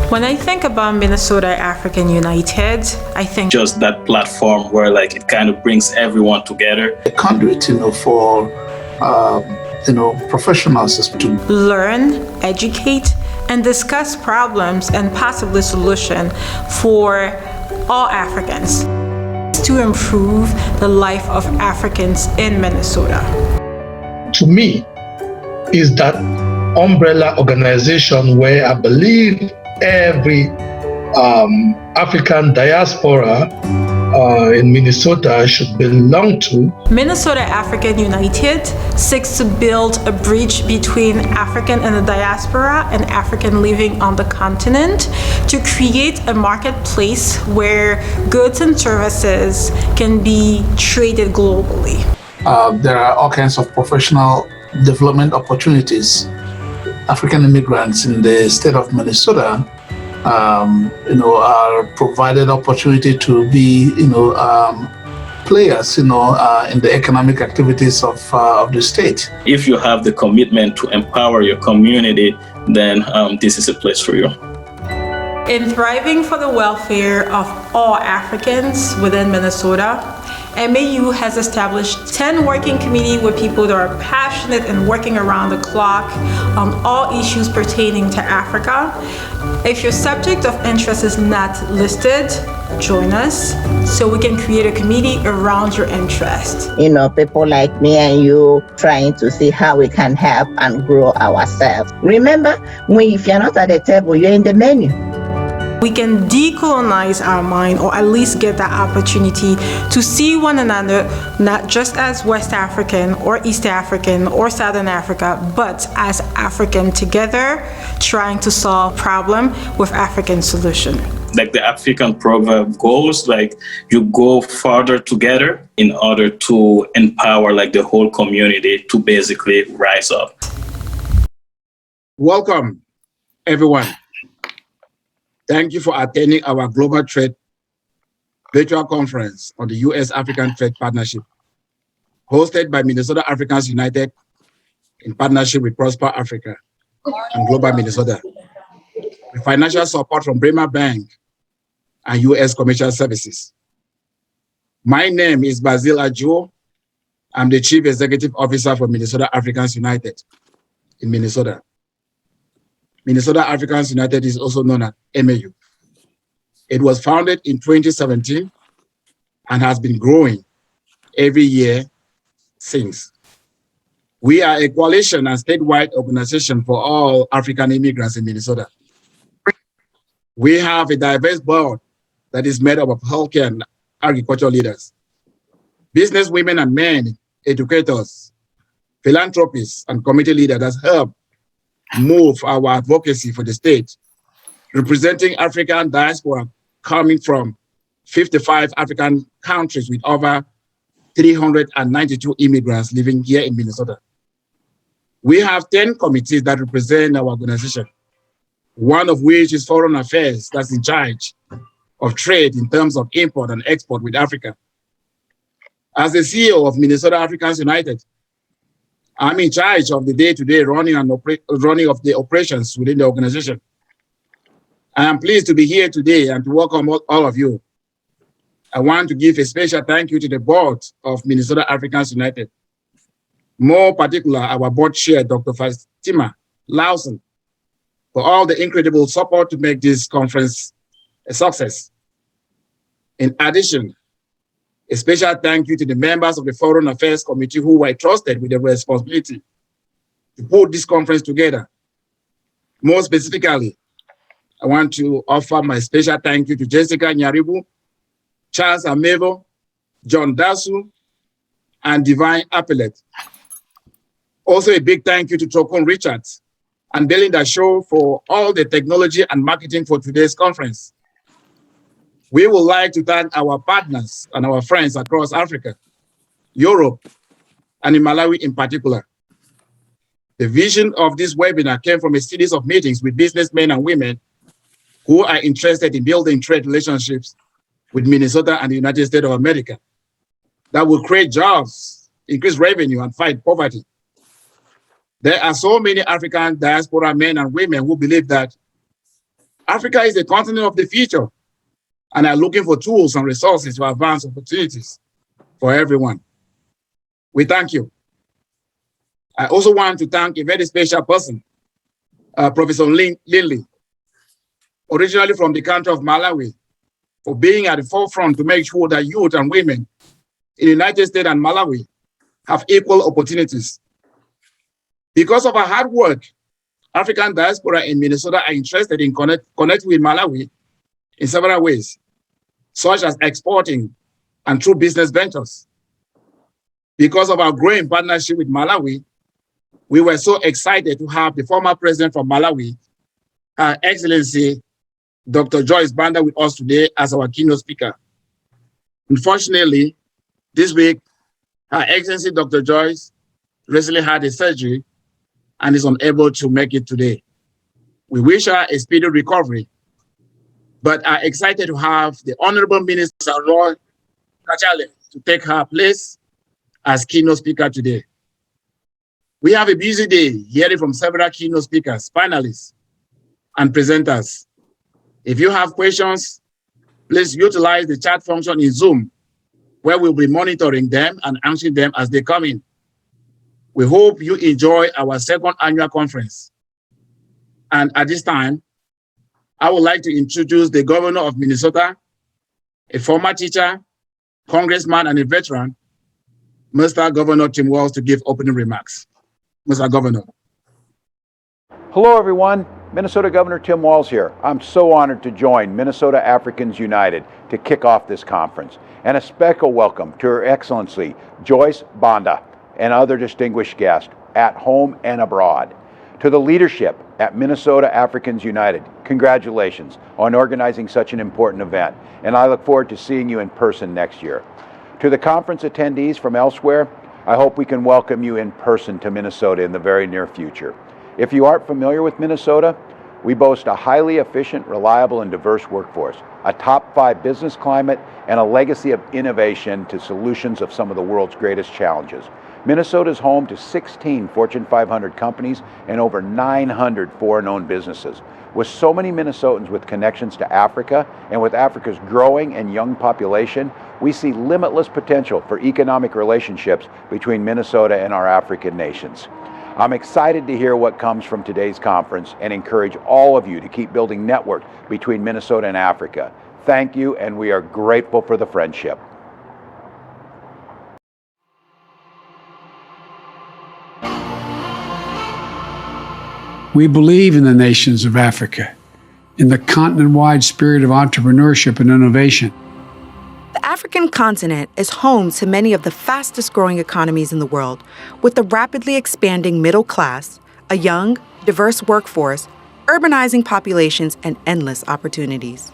When I think about Minnesota African United, I think just that platform where like it kind of brings everyone together. A conduit, for professionals to learn, educate, and discuss problems and possibly solution for all Africans to improve the life of Africans in Minnesota. To me, is that umbrella organization where I believe every African diaspora in Minnesota should belong to. Minnesota African United seeks to build a bridge between African and the diaspora and African living on the continent to create a marketplace where goods and services can be traded globally. There are all kinds of professional development opportunities. African immigrants in the state of Minnesota are provided opportunity to be, players, in the economic activities of the state. If you have the commitment to empower your community, then this is a place for you. In thriving for the welfare of all Africans within Minnesota, MAU has established 10 working committees with people that are passionate and working around the clock on all issues pertaining to Africa. If your subject of interest is not listed, join us so we can create a committee around your interest. People like me and you trying to see how we can help and grow ourselves. Remember, if you're not at the table, you're in the menu. We can decolonize our mind, or at least get that opportunity to see one another not just as West African or East African or Southern Africa, but as African together, trying to solve problem with African solution. Like the African proverb goes, like you go farther together in order to empower like the whole community to basically rise up. Welcome, everyone. Thank you for attending our Global Trade Virtual Conference on the U.S. African Trade Partnership, hosted by Minnesota Africans United in partnership with Prosper Africa and Global Minnesota, with financial support from Bremer Bank and U.S. Commercial Services. My name is Basil Ajuo. I'm the Chief Executive Officer for Minnesota Africans United in Minnesota. Minnesota Africans United is also known as MAU. It was founded in 2017 and has been growing every year since. We are a coalition and statewide organization for all African immigrants in Minnesota. We have a diverse board that is made up of healthcare and agricultural leaders, business women and men, educators, philanthropists, and community leaders that help move our advocacy for the state, representing African diaspora coming from 55 African countries with over 392 immigrants living here in Minnesota. We have 10 committees that represent our organization, one of which is Foreign Affairs, that's in charge of trade in terms of import and export with Africa. As the CEO of Minnesota Africans United, I'm in charge of the day-to-day running of the operations within the organization. I am pleased to be here today and to welcome all of you. I want to give a special thank you to the board of Minnesota Africans United. More particular, our board chair, Dr. Fatima Lawson, for all the incredible support to make this conference a success. In addition, a special thank you to the members of the Foreign Affairs Committee who were trusted with the responsibility to put this conference together. More specifically, I want to offer my special thank you to Jessica Nyaribo, Charles Amevo, John Dasu, and Divine Appellate. Also a big thank you to Tokon Richards and Belinda Shaw for all the technology and marketing for today's conference. We would like to thank our partners and our friends across Africa, Europe, and in Malawi in particular. The vision of this webinar came from a series of meetings with businessmen and women who are interested in building trade relationships with Minnesota and the United States of America that will create jobs, increase revenue, and fight poverty. There are so many African diaspora men and women who believe that Africa is the continent of the future and are looking for tools and resources to advance opportunities for everyone. We thank you. I also want to thank a very special person, Professor Lindley, originally from the country of Malawi, for being at the forefront to make sure that youth and women in the United States and Malawi have equal opportunities. Because of our hard work, African diaspora in Minnesota are interested in connecting with Malawi in several ways, such as exporting and through business ventures. Because of our growing partnership with Malawi, we were so excited to have the former president from Malawi, Her Excellency, Dr. Joyce Banda, with us today as our keynote speaker. Unfortunately, this week, Her Excellency, Dr. Joyce, recently had a surgery and is unable to make it today. We wish her a speedy recovery, but are excited to have the Honorable Minister Kachele to take her place as keynote speaker today. We have a busy day hearing from several keynote speakers, panelists, and presenters. If you have questions, please utilize the chat function in Zoom, where we'll be monitoring them and answering them as they come in. We hope you enjoy our second annual conference. And at this time, I would like to introduce the governor of Minnesota, a former teacher, congressman, and a veteran, Mr. Governor Tim Walz, to give opening remarks. Mr. Governor. Hello, everyone. Minnesota Governor Tim Walz here. I'm so honored to join Minnesota Africans United to kick off this conference. And a special welcome to Her Excellency Joyce Banda and other distinguished guests at home and abroad. To the leadership at Minnesota Africans United, congratulations on organizing such an important event, and I look forward to seeing you in person next year. To the conference attendees from elsewhere, I hope we can welcome you in person to Minnesota in the very near future. If you aren't familiar with Minnesota, we boast a highly efficient, reliable, and diverse workforce, a top 5 business climate, and a legacy of innovation to solutions of some of the world's greatest challenges. Minnesota is home to 16 Fortune 500 companies and over 900 foreign-owned businesses. With so many Minnesotans with connections to Africa, and with Africa's growing and young population, we see limitless potential for economic relationships between Minnesota and our African nations. I'm excited to hear what comes from today's conference and encourage all of you to keep building networks between Minnesota and Africa. Thank you, and we are grateful for the friendship. We believe in the nations of Africa, in the continent-wide spirit of entrepreneurship and innovation. The African continent is home to many of the fastest-growing economies in the world, with the rapidly expanding middle class, a young, diverse workforce, urbanizing populations, and endless opportunities.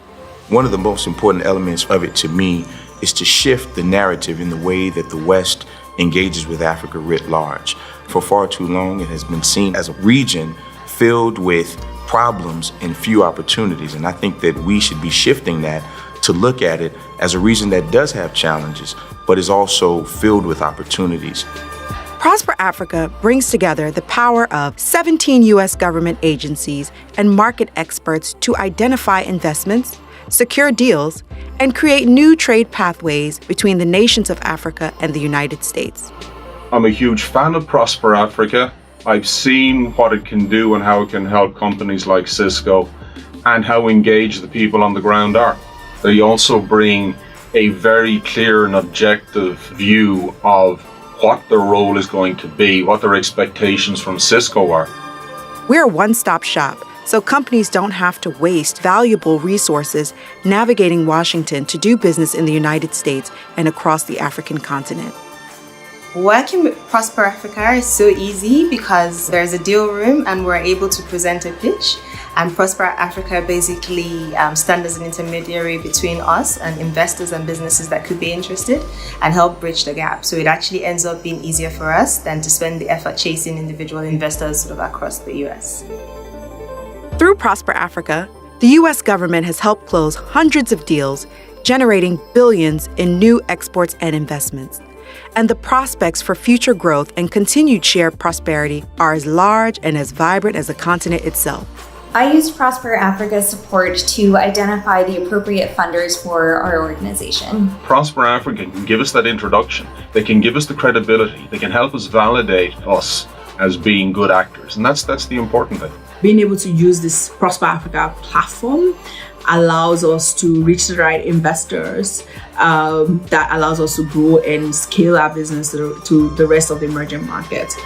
One of the most important elements of it to me is to shift the narrative in the way that the West engages with Africa writ large. For far too long, it has been seen as a region filled with problems and few opportunities. And I think that we should be shifting that to look at it as a region that does have challenges, but is also filled with opportunities. Prosper Africa brings together the power of 17 U.S. government agencies and market experts to identify investments, secure deals, and create new trade pathways between the nations of Africa and the United States. I'm a huge fan of Prosper Africa. I've seen what it can do and how it can help companies like Cisco and how engaged the people on the ground are. They also bring a very clear and objective view of what their role is going to be, what their expectations from Cisco are. We're a one-stop shop, so companies don't have to waste valuable resources navigating Washington to do business in the United States and across the African continent. Working with Prosper Africa is so easy because there's a deal room and we're able to present a pitch. And Prosper Africa basically stands as an intermediary between us and investors and businesses that could be interested and help bridge the gap. So it actually ends up being easier for us than to spend the effort chasing individual investors sort of across the US. Through Prosper Africa, the US government has helped close hundreds of deals, generating billions in new exports and investments. And the prospects for future growth and continued shared prosperity are as large and as vibrant as the continent itself. I used Prosper Africa's support to identify the appropriate funders for our organization. Prosper Africa can give us that introduction. They can give us the credibility. They can help us validate us as being good actors. And that's the important thing. Being able to use this Prosper Africa platform allows us to reach the right investors, that allows us to grow and scale our business to the rest of the emerging markets.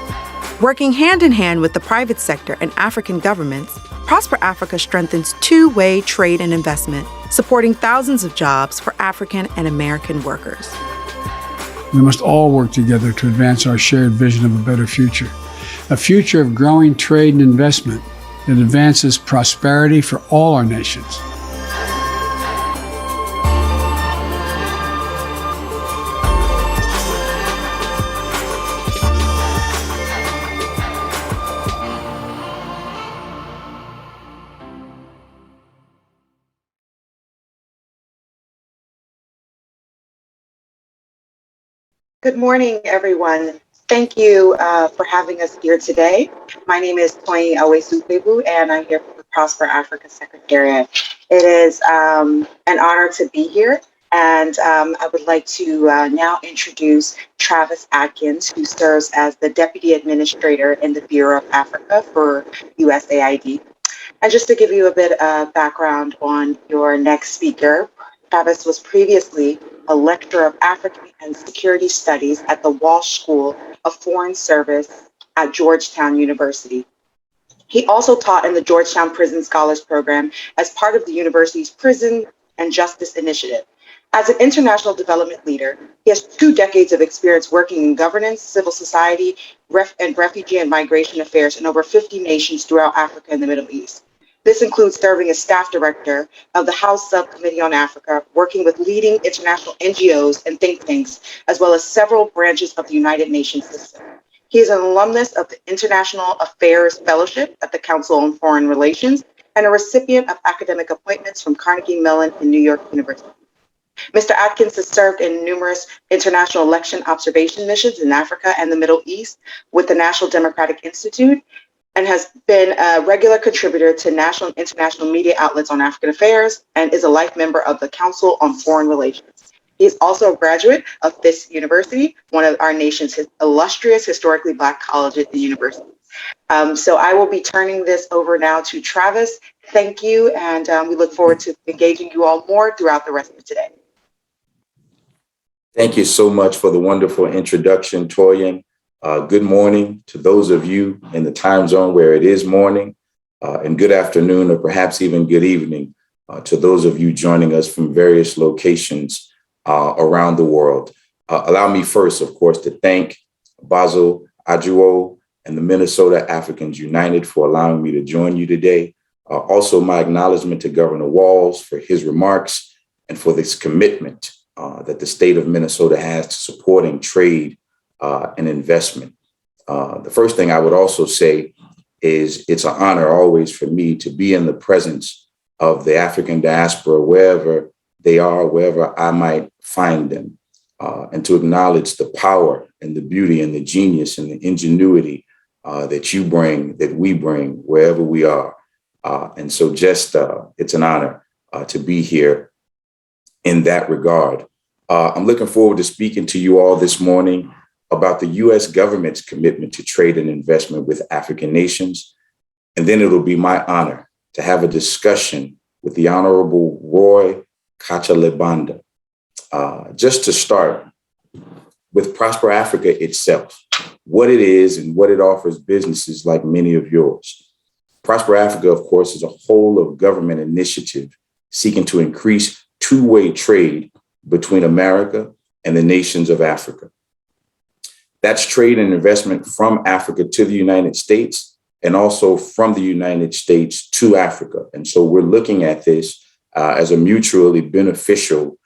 Working hand in hand with the private sector and African governments, Prosper Africa strengthens two-way trade and investment, supporting thousands of jobs for African and American workers. We must all work together to advance our shared vision of a better future, a future of growing trade and investment that advances prosperity for all our nations. Good morning, everyone. Thank you for having us here today. My name is Toyin Awesu, and I'm here for the Prosper Africa Secretariat. It is an honor to be here, and I would like to now introduce Travis Adkins, who serves as the Deputy Administrator in the Bureau of Africa for USAID. And just to give you a bit of background on your next speaker, Travis was previously a lecturer of African and Security Studies at the Walz School of Foreign Service at Georgetown University. He also taught in the Georgetown Prison Scholars Program as part of the university's Prison and Justice Initiative. As an international development leader, he has 2 decades of experience working in governance, civil society, and refugee and migration affairs in over 50 nations throughout Africa and the Middle East. This includes serving as staff director of the House Subcommittee on Africa, working with leading international NGOs and think tanks, as well as several branches of the United Nations system. He is an alumnus of the International Affairs Fellowship at the Council on Foreign Relations and a recipient of academic appointments from Carnegie Mellon and New York University. Mr. Adkins has served in numerous international election observation missions in Africa and the Middle East with the National Democratic Institute, and has been a regular contributor to national and international media outlets on African affairs, and is a life member of the Council on Foreign Relations. He is also a graduate of Fisk University, one of our nation's illustrious historically Black colleges and universities. So I will be turning this over now to Travis. Thank you, and we look forward to engaging you all more throughout the rest of today. Thank you so much for the wonderful introduction, Toyin. Good morning to those of you in the time zone where it is morning, and good afternoon, or perhaps even good evening to those of you joining us from various locations around the world. Allow me first, of course, to thank Basil, Ajuo, and the Minnesota Africans United for allowing me to join you today. Also, my acknowledgement to Governor Walz for his remarks and for this commitment that the state of Minnesota has to supporting trade and investment. The first thing I would also say is it's an honor always for me to be in the presence of the African diaspora, wherever they are, wherever I might find them, and to acknowledge the power and the beauty and the genius and the ingenuity that you bring, that we bring wherever we are. And so just it's an honor to be here in that regard. I'm looking forward to speaking to you all this morning about the U.S. government's commitment to trade and investment with African nations. And then it'll be my honor to have a discussion with the Honorable Roy Kachele Banda. Just to start with Prosper Africa itself, what it is and what it offers businesses like many of yours. Prosper Africa, of course, is a whole of government initiative seeking to increase two-way trade between America and the nations of Africa. That's trade and investment from Africa to the United States, and also from the United States to Africa. And so we're looking at this as a mutually beneficial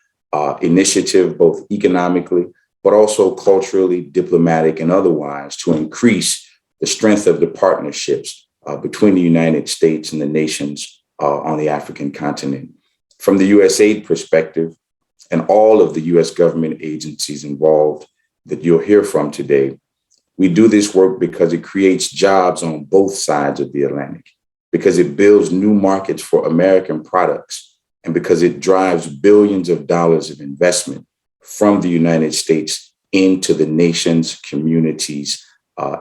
initiative, both economically, but also culturally, diplomatic, and otherwise, to increase the strength of the partnerships between the United States and the nations on the African continent. From the USAID perspective, and all of the US government agencies involved that you'll hear from today, we do this work because it creates jobs on both sides of the Atlantic. because it builds new markets for American products, and because it drives billions of dollars of investment from the United States into the nation's communities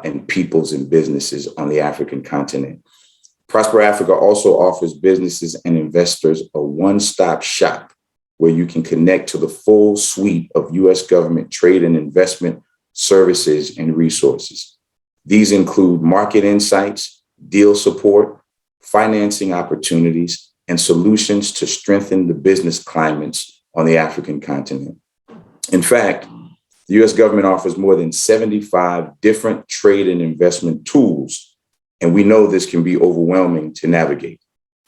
and peoples and businesses on the African continent. Prosper Africa also offers businesses and investors a one-stop shop where you can connect to the full suite of U.S. government trade and investment services and resources. These include market insights, deal support, financing opportunities, and solutions to strengthen the business climates on the African continent. In fact, the U.S. government offers more than 75 different trade and investment tools, and we know this can be overwhelming to navigate.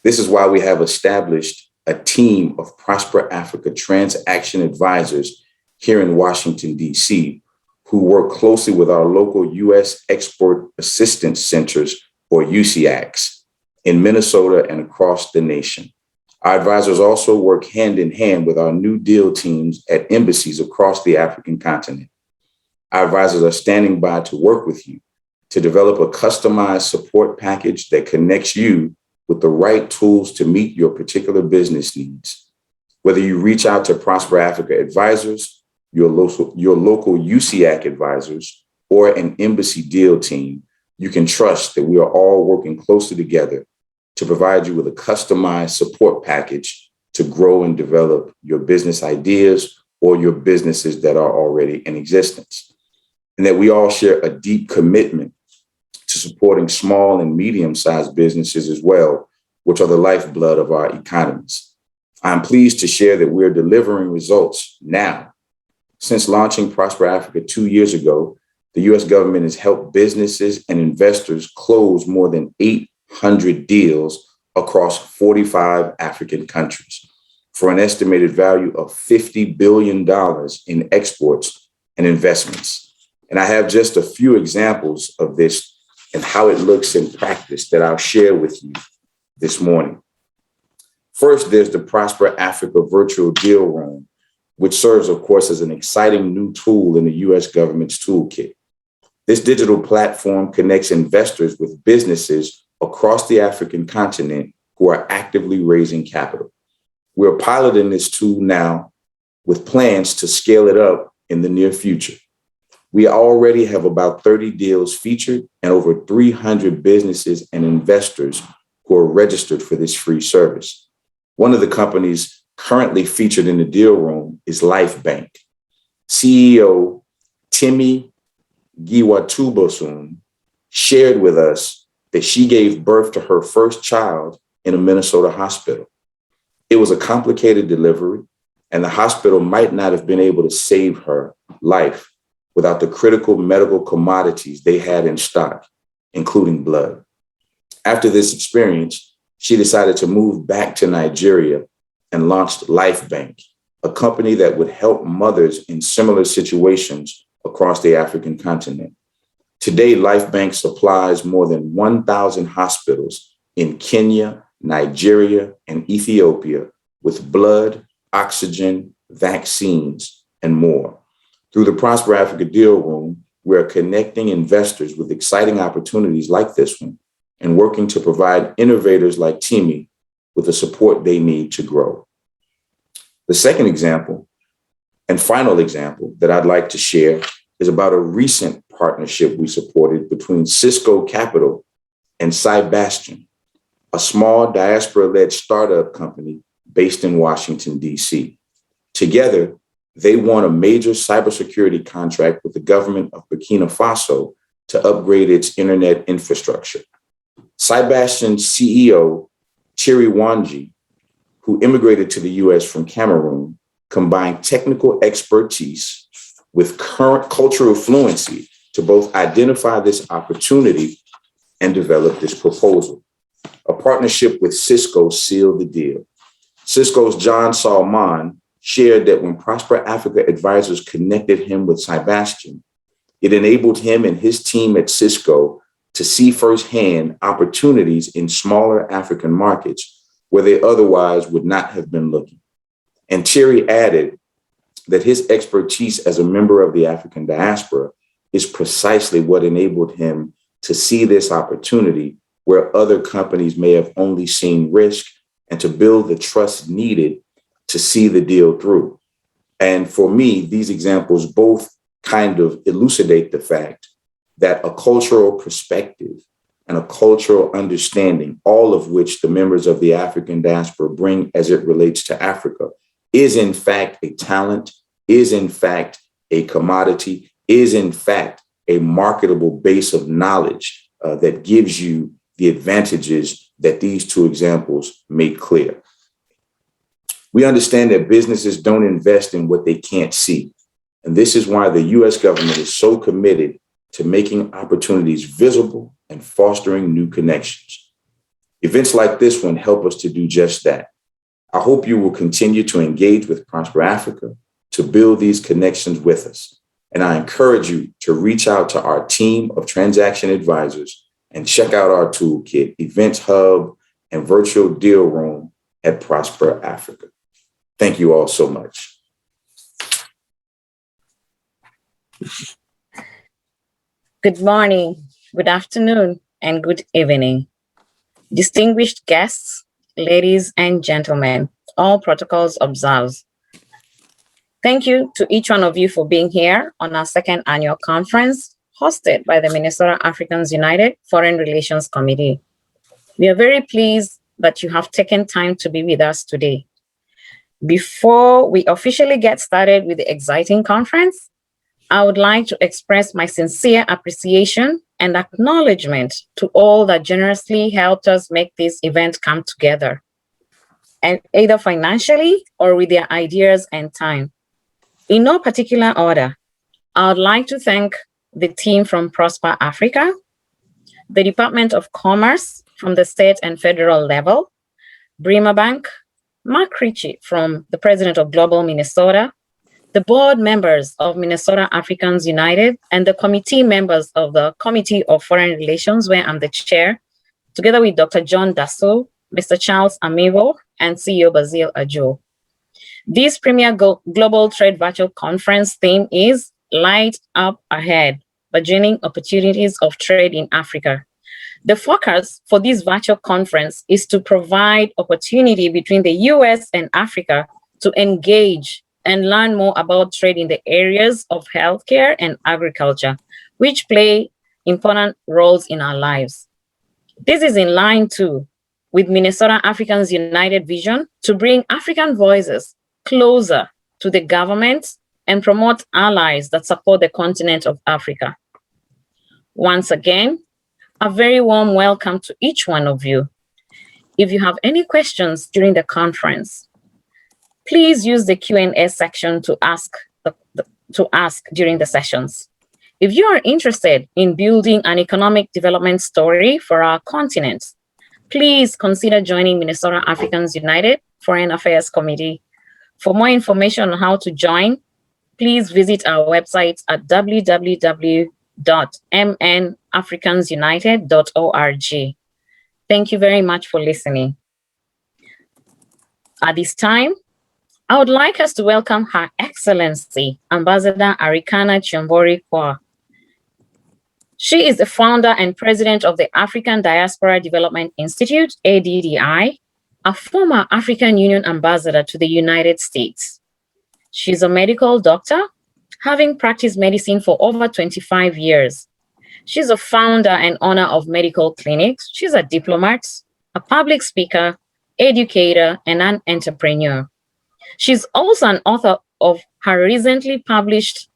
This is why we have established a team of Prosper Africa transaction advisors here in Washington, D.C., who work closely with our local U.S. Export Assistance Centers, or USAIDs, in Minnesota and across the nation. Our advisors also work hand in hand with our new deal teams at embassies across the African continent. Our advisors are standing by to work with you to develop a customized support package that connects you with the right tools to meet your particular business needs. Whether you reach out to Prosper Africa advisors, your local USAID advisors, or an embassy deal team, you can trust that we are all working closely together to provide you with a customized support package to grow and develop your business ideas or your businesses that are already in existence. And that we all share a deep commitment to supporting small and medium-sized businesses as well, which are the lifeblood of our economies. I'm pleased to share that we're delivering results now. Since launching Prosper Africa 2 years ago, the U.S. government has helped businesses and investors close more than 800 deals across 45 African countries for an estimated value of $50 billion in exports and investments. And I have just a few examples of this and how it looks in practice that I'll share with you this morning. First, there's the Prosper Africa Virtual Deal Room, which serves, of course, as an exciting new tool in the U.S. government's toolkit. This digital platform connects investors with businesses across the African continent who are actively raising capital. We're piloting this tool now with plans to scale it up in the near future. We already have about 30 deals featured and over 300 businesses and investors who are registered for this free service. One of the companies currently featured in the deal room is Life Bank. CEO Timmy Giwa-Tubosun shared with us that she gave birth to her first child in a Minnesota hospital. It was a complicated delivery, and the hospital might not have been able to save her life without the critical medical commodities they had in stock, including blood. After this experience, she decided to move back to Nigeria and launched Life Bank, a company that would help mothers in similar situations across the African continent. Today, Life Bank supplies more than 1,000 hospitals in Kenya, Nigeria, and Ethiopia with blood, oxygen, vaccines, and more. Through the Prosper Africa Deal Room, we are connecting investors with exciting opportunities like this one and working to provide innovators like Timmy with the support they need to grow. The second example and final example that I'd like to share is about a recent partnership we supported between Cisco Capital and Sebastian, a small diaspora-led startup company based in Washington, D.C. Together, they won a major cybersecurity contract with the government of Burkina Faso to upgrade its internet infrastructure. Sebastian's CEO, Wandji, who immigrated to the U.S. from Cameroon, combined technical expertise with current cultural fluency to both identify this opportunity and develop this proposal. A partnership with Cisco sealed the deal. Cisco's John Salman shared that when Prosper Africa advisors connected him with Sebastian, it enabled him and his team at Cisco to see firsthand opportunities in smaller African markets where they otherwise would not have been looking. And Thierry added that his expertise as a member of the African diaspora is precisely what enabled him to see this opportunity where other companies may have only seen risk, and to build the trust needed to see the deal through. And for me, these examples both kind of elucidate the fact that a cultural perspective and a cultural understanding, all of which the members of the African diaspora bring as it relates to Africa, is in fact a talent, is in fact a commodity, is in fact a marketable base of knowledge that gives you the advantages that these two examples make clear. We understand that businesses don't invest in what they can't see. And this is why the US government is so committed to making opportunities visible and fostering new connections. Events like this one help us to do just that. I hope you will continue to engage with Prosper Africa to build these connections with us. And I encourage you to reach out to our team of transaction advisors and check out our toolkit, Events Hub, and Virtual Deal Room at Prosper Africa. Thank you all so much. Good morning, good afternoon, and good evening. Distinguished guests, ladies and gentlemen, all protocols observed. Thank you to each one of you for being here on our second annual conference hosted by the Minnesota Africans United Foreign Relations Committee. We are very pleased that you have taken time to be with us today. Before we officially get started with the exciting conference, I would like to express my sincere appreciation and acknowledgement to all that generously helped us make this event come together, and either financially or with their ideas and time. In no particular order, I would like to thank the team from Prosper Africa, the Department of Commerce from the state and federal level, Bremer Bank, Mark Ritchie from the President of Global Minnesota, the board members of Minnesota Africans United, and the committee members of the Committee of Foreign Relations, where I'm the chair, together with Dr. John Dasso, Mr. Charles Amivo, and CEO Basil Ajuo. This premier Global Trade Virtual Conference theme is Light Up Ahead, Burgeoning Opportunities of Trade in Africa. The focus for this virtual conference is to provide opportunity between the US and Africa to engage and learn more about trade in the areas of healthcare and agriculture, which play important roles in our lives. This is in line too with Minnesota Africans United vision to bring African voices closer to the government and promote allies that support the continent of Africa. Once again, a very warm welcome to each one of you. If you have any questions during the conference, please use the Q&A section to ask during the sessions. If you are interested in building an economic development story for our continent, please consider joining Minnesota Africans United Foreign Affairs Committee. For more information on how to join, please visit our website at www.mnafricansunited.org. Thank you very much for listening. At this time, I would like us to welcome Her Excellency, Ambassador Arikana Chiombori-Quoa. She is the founder and president of the African Diaspora Development Institute, ADDI, a former African Union ambassador to the United States. She's a medical doctor, having practiced medicine for over 25 years. She's a founder and owner of medical clinics. She's a diplomat, a public speaker, educator, and an entrepreneur. She's also an author of her recently published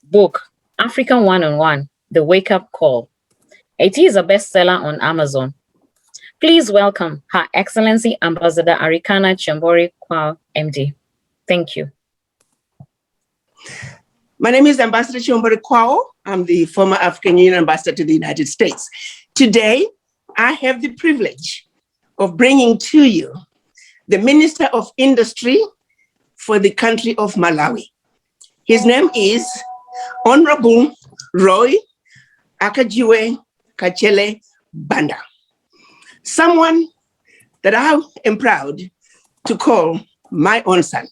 book, African One-on-One, The Wake-Up Call. It is a bestseller on Amazon. Please welcome Her Excellency Ambassador Arikana Chiombori-Quoa, MD. Thank you. My name is Ambassador Chiombori-Quoa. I'm the former African Union ambassador to the United States. Today, I have the privilege of bringing to you the Minister of Industry for the country of Malawi. His name is Honorable Roy Akajuwe Kachele Banda. Someone that I am proud to call my own son.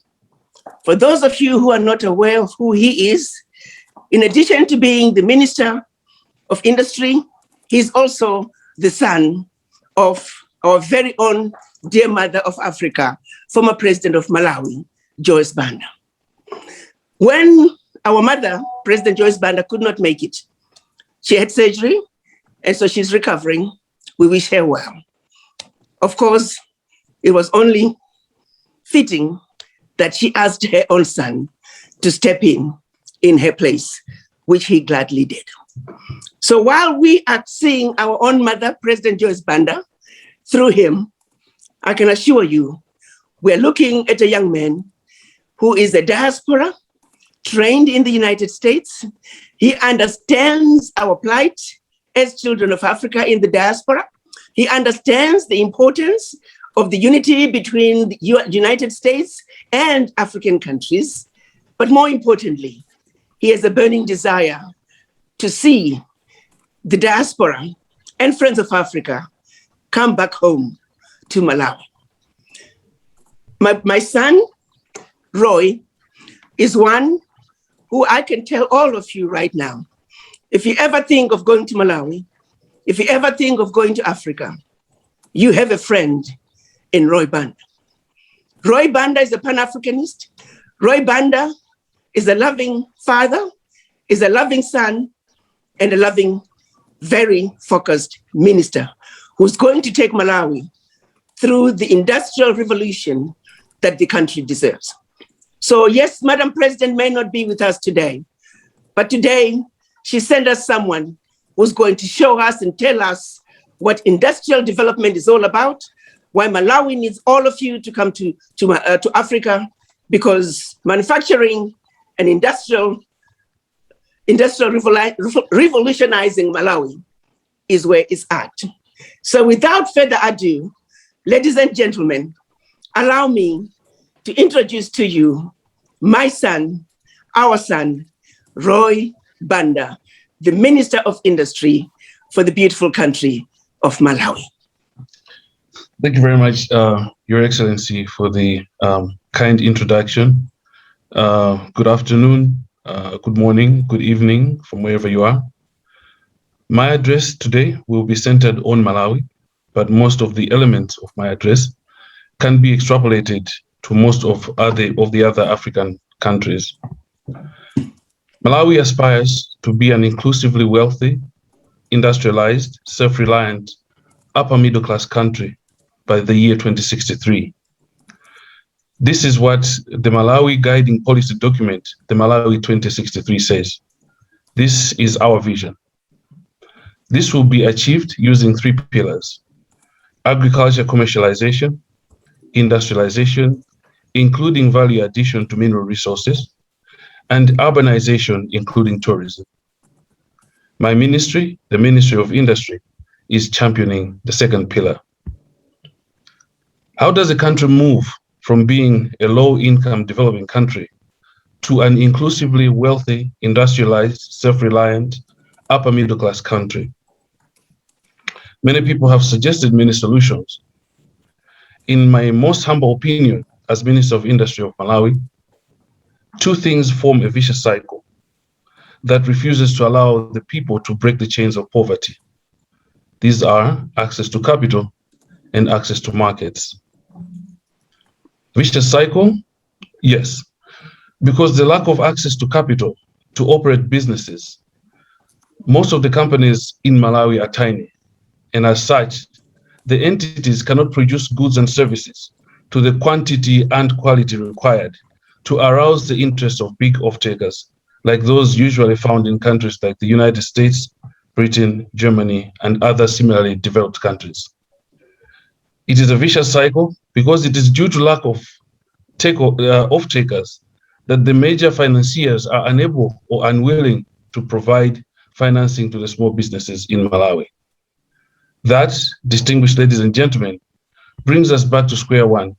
For those of you who are not aware of who he is, in addition to being the Minister of Industry, he's also the son of our very own dear mother of Africa, former president of Malawi, Joyce Banda. When our mother, President Joyce Banda, could not make it, she had surgery, and so she's recovering. We wish her well. Of course, it was only fitting that she asked her own son to step in her place, which he gladly did. So while we are seeing our own mother, President Joyce Banda, through him, I can assure you, we're looking at a young man who is a diaspora, trained in the United States. He understands our plight as children of Africa in the diaspora. He understands the importance of the unity between the United States and African countries. But more importantly, he has a burning desire to see the diaspora and Friends of Africa come back home to Malawi. My son, Roy, is one who I can tell all of you right now, if you ever think of going to Malawi, if you ever think of going to Africa, you have a friend in Roy Banda. Roy Banda is a Pan-Africanist. Roy Banda is a loving father, is a loving son, and a loving, very focused minister who's going to take Malawi through the industrial revolution that the country deserves. So yes, Madam President may not be with us today, but today she sent us someone who's going to show us and tell us what industrial development is all about, why Malawi needs all of you to come to Africa, because manufacturing and industrial revolutionizing Malawi is where it's at. So without further ado, ladies and gentlemen, allow me to introduce to you my son, our son, Roy Banda, the Minister of Industry for the beautiful country of Malawi. Thank you very much, Your Excellency, for the kind introduction. Good afternoon, good morning, good evening from wherever you are. My address today will be centered on Malawi, but most of the elements of my address can be extrapolated to most of the other African countries. Malawi aspires to be an inclusively wealthy, industrialized, self-reliant, upper middle-class country by the year 2063. This is what the Malawi guiding policy document, the Malawi 2063, says. This is our vision. This will be achieved using 3 pillars: agriculture commercialization, industrialization, including value addition to mineral resources, and urbanization, including tourism. My ministry, the Ministry of Industry, is championing the 2nd pillar. How does a country move from being a low-income developing country to an inclusively wealthy, industrialized, self-reliant, upper middle-class country? Many people have suggested many solutions. In my most humble opinion, as Minister of Industry of Malawi, 2 things form a vicious cycle that refuses to allow the people to break the chains of poverty. These are access to capital and access to markets. Vicious cycle? Yes, because the lack of access to capital to operate businesses. Most of the companies in Malawi are tiny, and as such, the entities cannot produce goods and services to the quantity and quality required to arouse the interest of big off-takers, like those usually found in countries like the United States, Britain, Germany, and other similarly developed countries. It is a vicious cycle because it is due to lack of off-takers that the major financiers are unable or unwilling to provide financing to the small businesses in Malawi. That, distinguished ladies and gentlemen, brings us back to square one.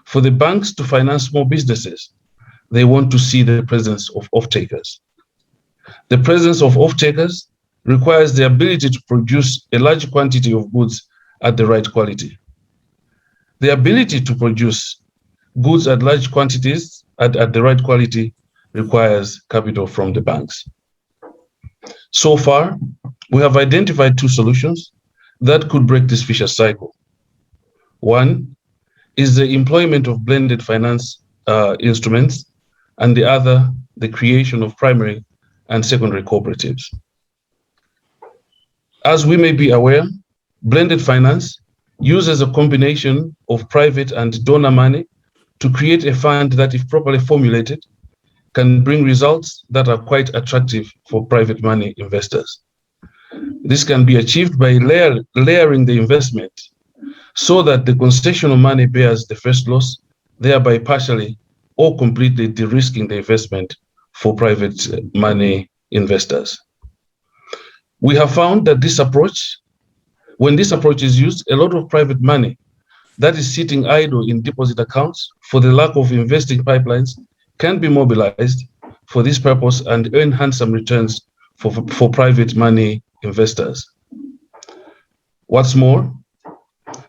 For the banks to finance small businesses, they want to see the presence of off-takers. The presence of off-takers requires the ability to produce a large quantity of goods at the right quality. The ability to produce goods at large quantities at the right quality requires capital from the banks. So far, we have identified 2 solutions that could break this vicious cycle. One is the employment of blended finance instruments, and the other, the creation of primary and secondary cooperatives. As we may be aware, blended finance uses a combination of private and donor money to create a fund that, if properly formulated, can bring results that are quite attractive for private money investors. This can be achieved by layering the investment so that the concessional money bears the first loss, thereby partially or completely de-risking the investment for private money investors. We have found that this approach, when this approach is used, a lot of private money that is sitting idle in deposit accounts for the lack of investing pipelines can be mobilized for this purpose and earn handsome returns for private money investors. What's more,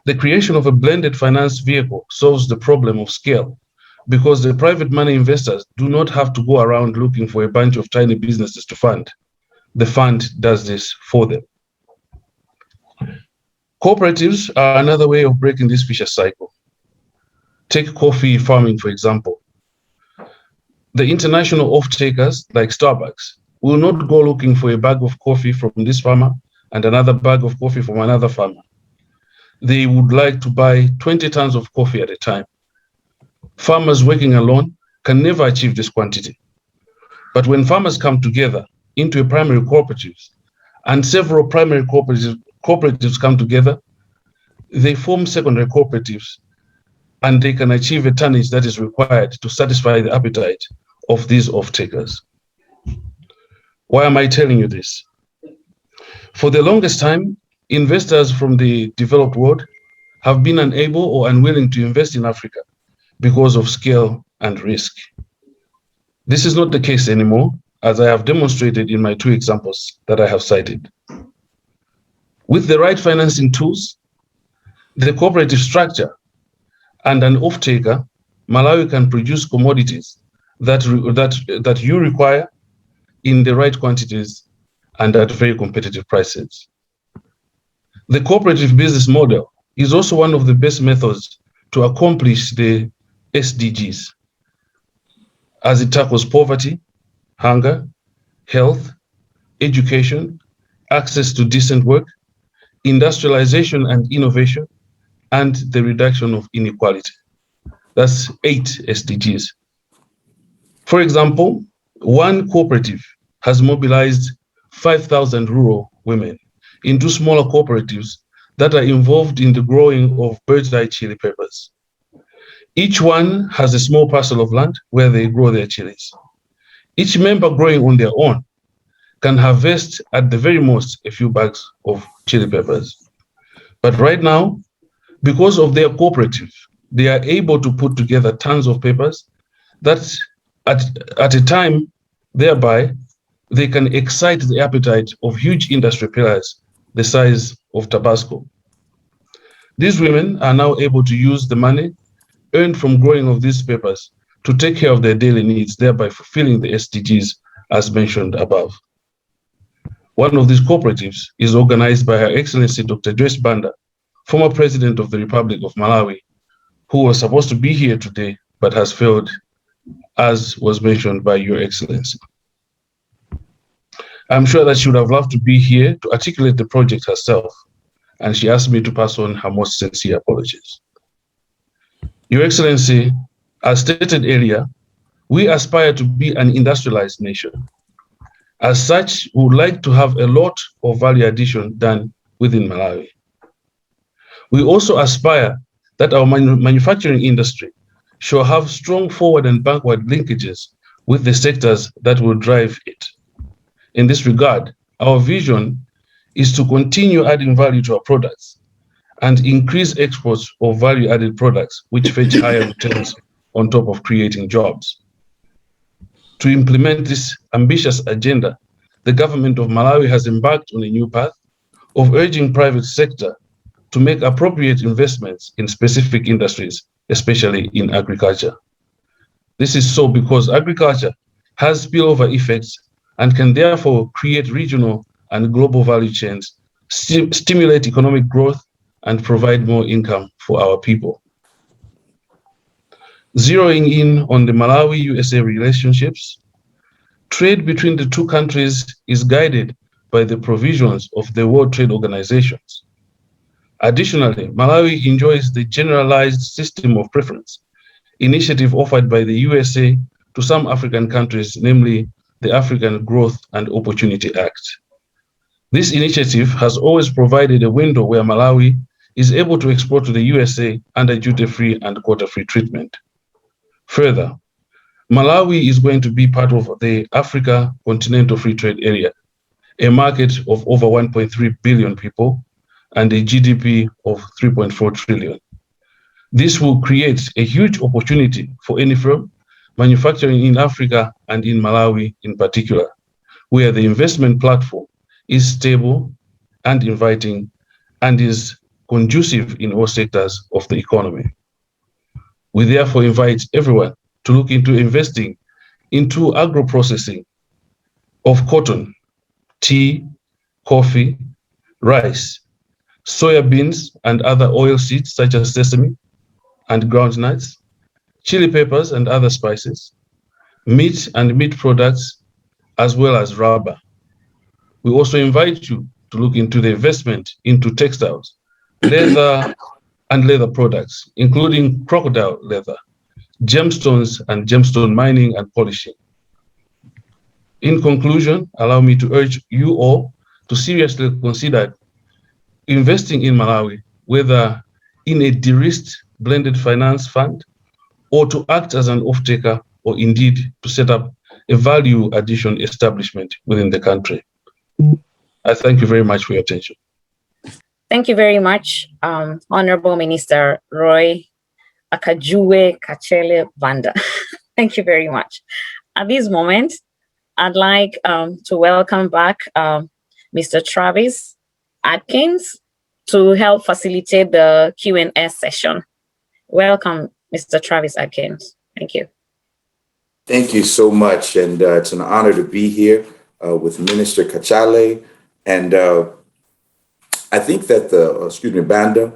the creation of a blended finance vehicle solves the problem of scale, because the private money investors do not have to go around looking for a bunch of tiny businesses to fund. The fund does this for them. Cooperatives are another way of breaking this vicious cycle. Take coffee farming, for example. The international off-takers, like Starbucks, will not go looking for a bag of coffee from this farmer and another bag of coffee from another farmer. They would like to buy 20 tons of coffee at a time. Farmers working alone can never achieve this quantity. But when farmers come together into a primary cooperative, and several primary cooperatives come together, they form secondary cooperatives, and they can achieve a tonnage that is required to satisfy the appetite of these off-takers. Why am I telling you this? For the longest time, investors from the developed world have been unable or unwilling to invest in Africa because of scale and risk. This is not the case anymore, as I have demonstrated in my two examples that I have cited. With the right financing tools, the cooperative structure, and an off-taker, Malawi can produce commodities that you require in the right quantities and at very competitive prices. The cooperative business model is also one of the best methods to accomplish the SDGs, as it tackles poverty, hunger, health, education, access to decent work, industrialization and innovation, and the reduction of inequality. That's 8 SDGs. For example, one cooperative has mobilized 5,000 rural women into smaller cooperatives that are involved in the growing of bird's eye chili peppers. Each one has a small parcel of land where they grow their chilies. Each member growing on their own can harvest at the very most a few bags of chili peppers. But right now, because of their cooperative, they are able to put together tons of peppers that at a time, thereby, they can excite the appetite of huge industry players the size of Tabasco. These women are now able to use the money earned from growing of these peppers to take care of their daily needs, thereby fulfilling the SDGs as mentioned above. One of these cooperatives is organized by Her Excellency Dr. Joyce Banda, former President of the Republic of Malawi, who was supposed to be here today but has failed, as was mentioned by Your Excellency. I'm sure that she would have loved to be here to articulate the project herself, and she asked me to pass on her most sincere apologies. Your Excellency, as stated earlier, we aspire to be an industrialized nation. As such, we would like to have a lot of value addition done within Malawi. We also aspire that our manufacturing industry shall have strong forward and backward linkages with the sectors that will drive it. In this regard, our vision is to continue adding value to our products and increase exports of value-added products which fetch higher returns on top of creating jobs. To implement this ambitious agenda, the government of Malawi has embarked on a new path of urging private sector to make appropriate investments in specific industries, especially in agriculture. This is so because agriculture has spillover effects and can therefore create regional and global value chains stimulate economic growth, and provide more income for our people. Zeroing in on the Malawi-USA relationships, trade between the two countries is guided by the provisions of the World Trade Organizations. Additionally, Malawi enjoys the Generalized System of Preference initiative offered by the USA to some African countries, namely the African Growth and Opportunity Act. This initiative has always provided a window where Malawi is able to export to the USA under duty-free and quota-free treatment. Further, Malawi is going to be part of the Africa Continental Free Trade Area, a market of over 1.3 billion people and a GDP of 3.4 trillion. This will create a huge opportunity for any firm manufacturing in Africa and in Malawi in particular, where the investment platform is stable and inviting and is conducive in all sectors of the economy. We therefore invite everyone to look into investing into agro-processing of cotton, tea, coffee, rice, soya beans, and other oil seeds such as sesame and groundnuts, chili peppers and other spices, meat and meat products, as well as rubber. We also invite you to look into the investment into textiles, leather and leather products, including crocodile leather, gemstones and gemstone mining and polishing. In conclusion, allow me to urge you all to seriously consider investing in Malawi, whether in a de-risked blended finance fund or to act as an off-taker or indeed to set up a value addition establishment within the country. I thank you very much for your attention. Thank you very much, Honorable Minister Roy Akajuwe Kachele Banda. Thank you very much. At this moment, I'd like to welcome back Mr. Travis Adkins to help facilitate the Q&A session. Welcome, Mr. Travis Adkins. Thank you. Thank you so much. And it's an honor to be here with Minister Kachele. And I think that Banda,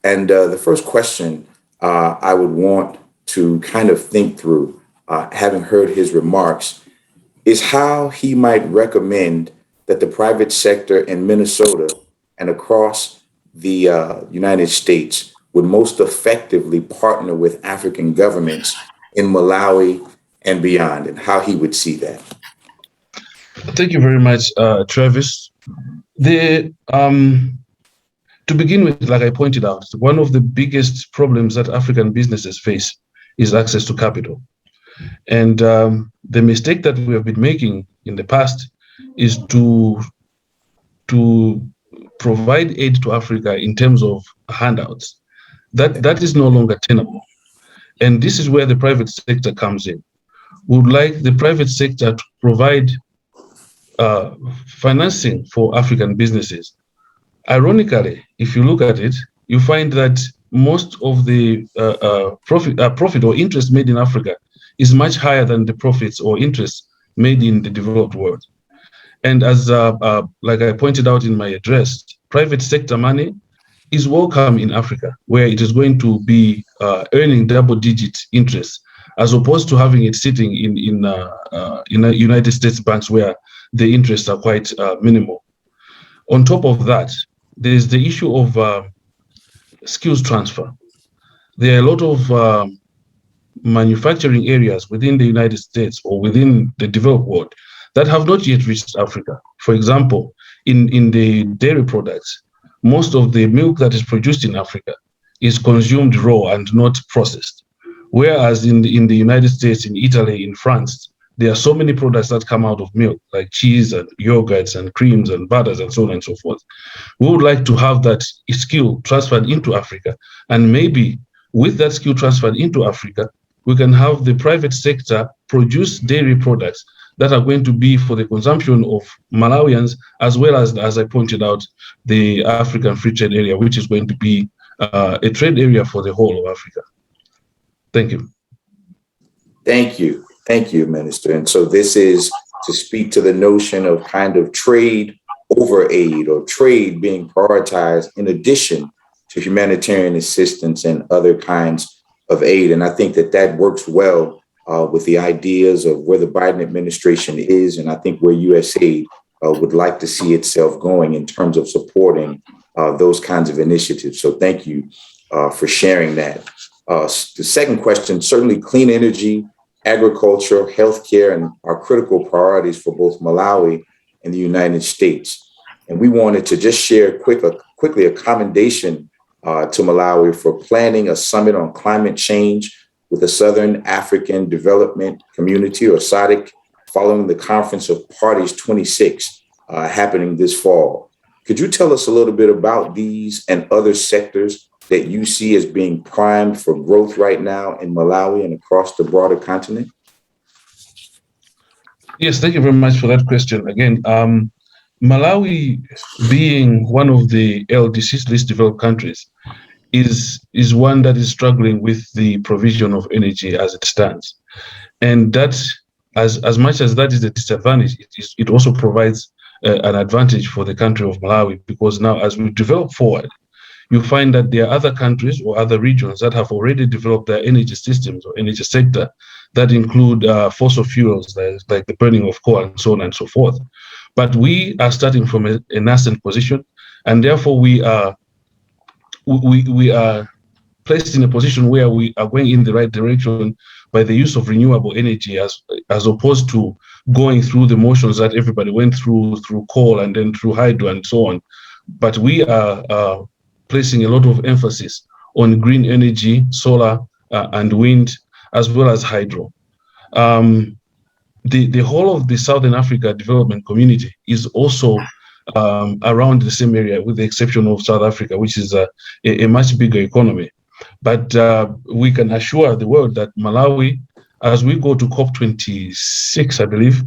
and the first question I would want to kind of think through, having heard his remarks, is how he might recommend that the private sector in Minnesota and across the United States would most effectively partner with African governments in Malawi and beyond, and how he would see that. Thank you very much, Travis. To begin with, like I pointed out, one of the biggest problems that African businesses face is access to capital. And the mistake that we have been making in the past is to provide aid to Africa in terms of handouts. That is no longer tenable. And this is where the private sector comes in. We would like the private sector to provide financing for African businesses. Ironically, if you look at it, you find that most of the profit or interest made in Africa is much higher than the profits or interest made in the developed world. And as like I pointed out in my address, private sector money is welcome in Africa, where it is going to be earning double-digit interest, as opposed to having it sitting in United States banks where the interests are quite minimal. On top of that, there is the issue of skills transfer. There are a lot of manufacturing areas within the United States or within the developed world that have not yet reached Africa. For example, in the dairy products, most of the milk that is produced in Africa is consumed raw and not processed. Whereas in the United States, in Italy, in France, there are so many products that come out of milk, like cheese and yogurts and creams and butters and so on and so forth. We would like to have that skill transferred into Africa. And maybe with that skill transferred into Africa, we can have the private sector produce dairy products that are going to be for the consumption of Malawians, as well as I pointed out, the African Free Trade Area, which is going to be a trade area for the whole of Africa. Thank you. Thank you. Thank you, Minister. And so this is to speak to the notion of kind of trade over aid or trade being prioritized in addition to humanitarian assistance and other kinds of aid. And I think that works well with the ideas of where the Biden administration is, and I think where USAID would like to see itself going in terms of supporting those kinds of initiatives. So thank you for sharing that. The second question, certainly clean energy, agriculture, healthcare, and are critical priorities for both Malawi and the United States. And we wanted to just share quickly a commendation to Malawi for planning a summit on climate change with the Southern African Development Community, or SADC, following the Conference of Parties 26 happening this fall. Could you tell us a little bit about these and other sectors that you see as being primed for growth right now in Malawi and across the broader continent? Yes, thank you very much for that question. Again, Malawi, being one of the LDC's least developed countries, is one that is struggling with the provision of energy as it stands. And that, as much as that is a disadvantage, it also provides an advantage for the country of Malawi, because now as we develop forward, you find that there are other countries or other regions that have already developed their energy systems or energy sector that include fossil fuels, like the burning of coal and so on and so forth. But we are starting from a nascent position, and therefore we are placed in a position where we are going in the right direction by the use of renewable energy, as opposed to going through the motions that everybody went through coal and then through hydro and so on. But we are placing a lot of emphasis on green energy, solar and wind, as well as hydro. The whole of the Southern Africa Development Community is also around the same area, with the exception of South Africa, which is a much bigger economy. But we can assure the world that Malawi, as we go to COP26, I believe,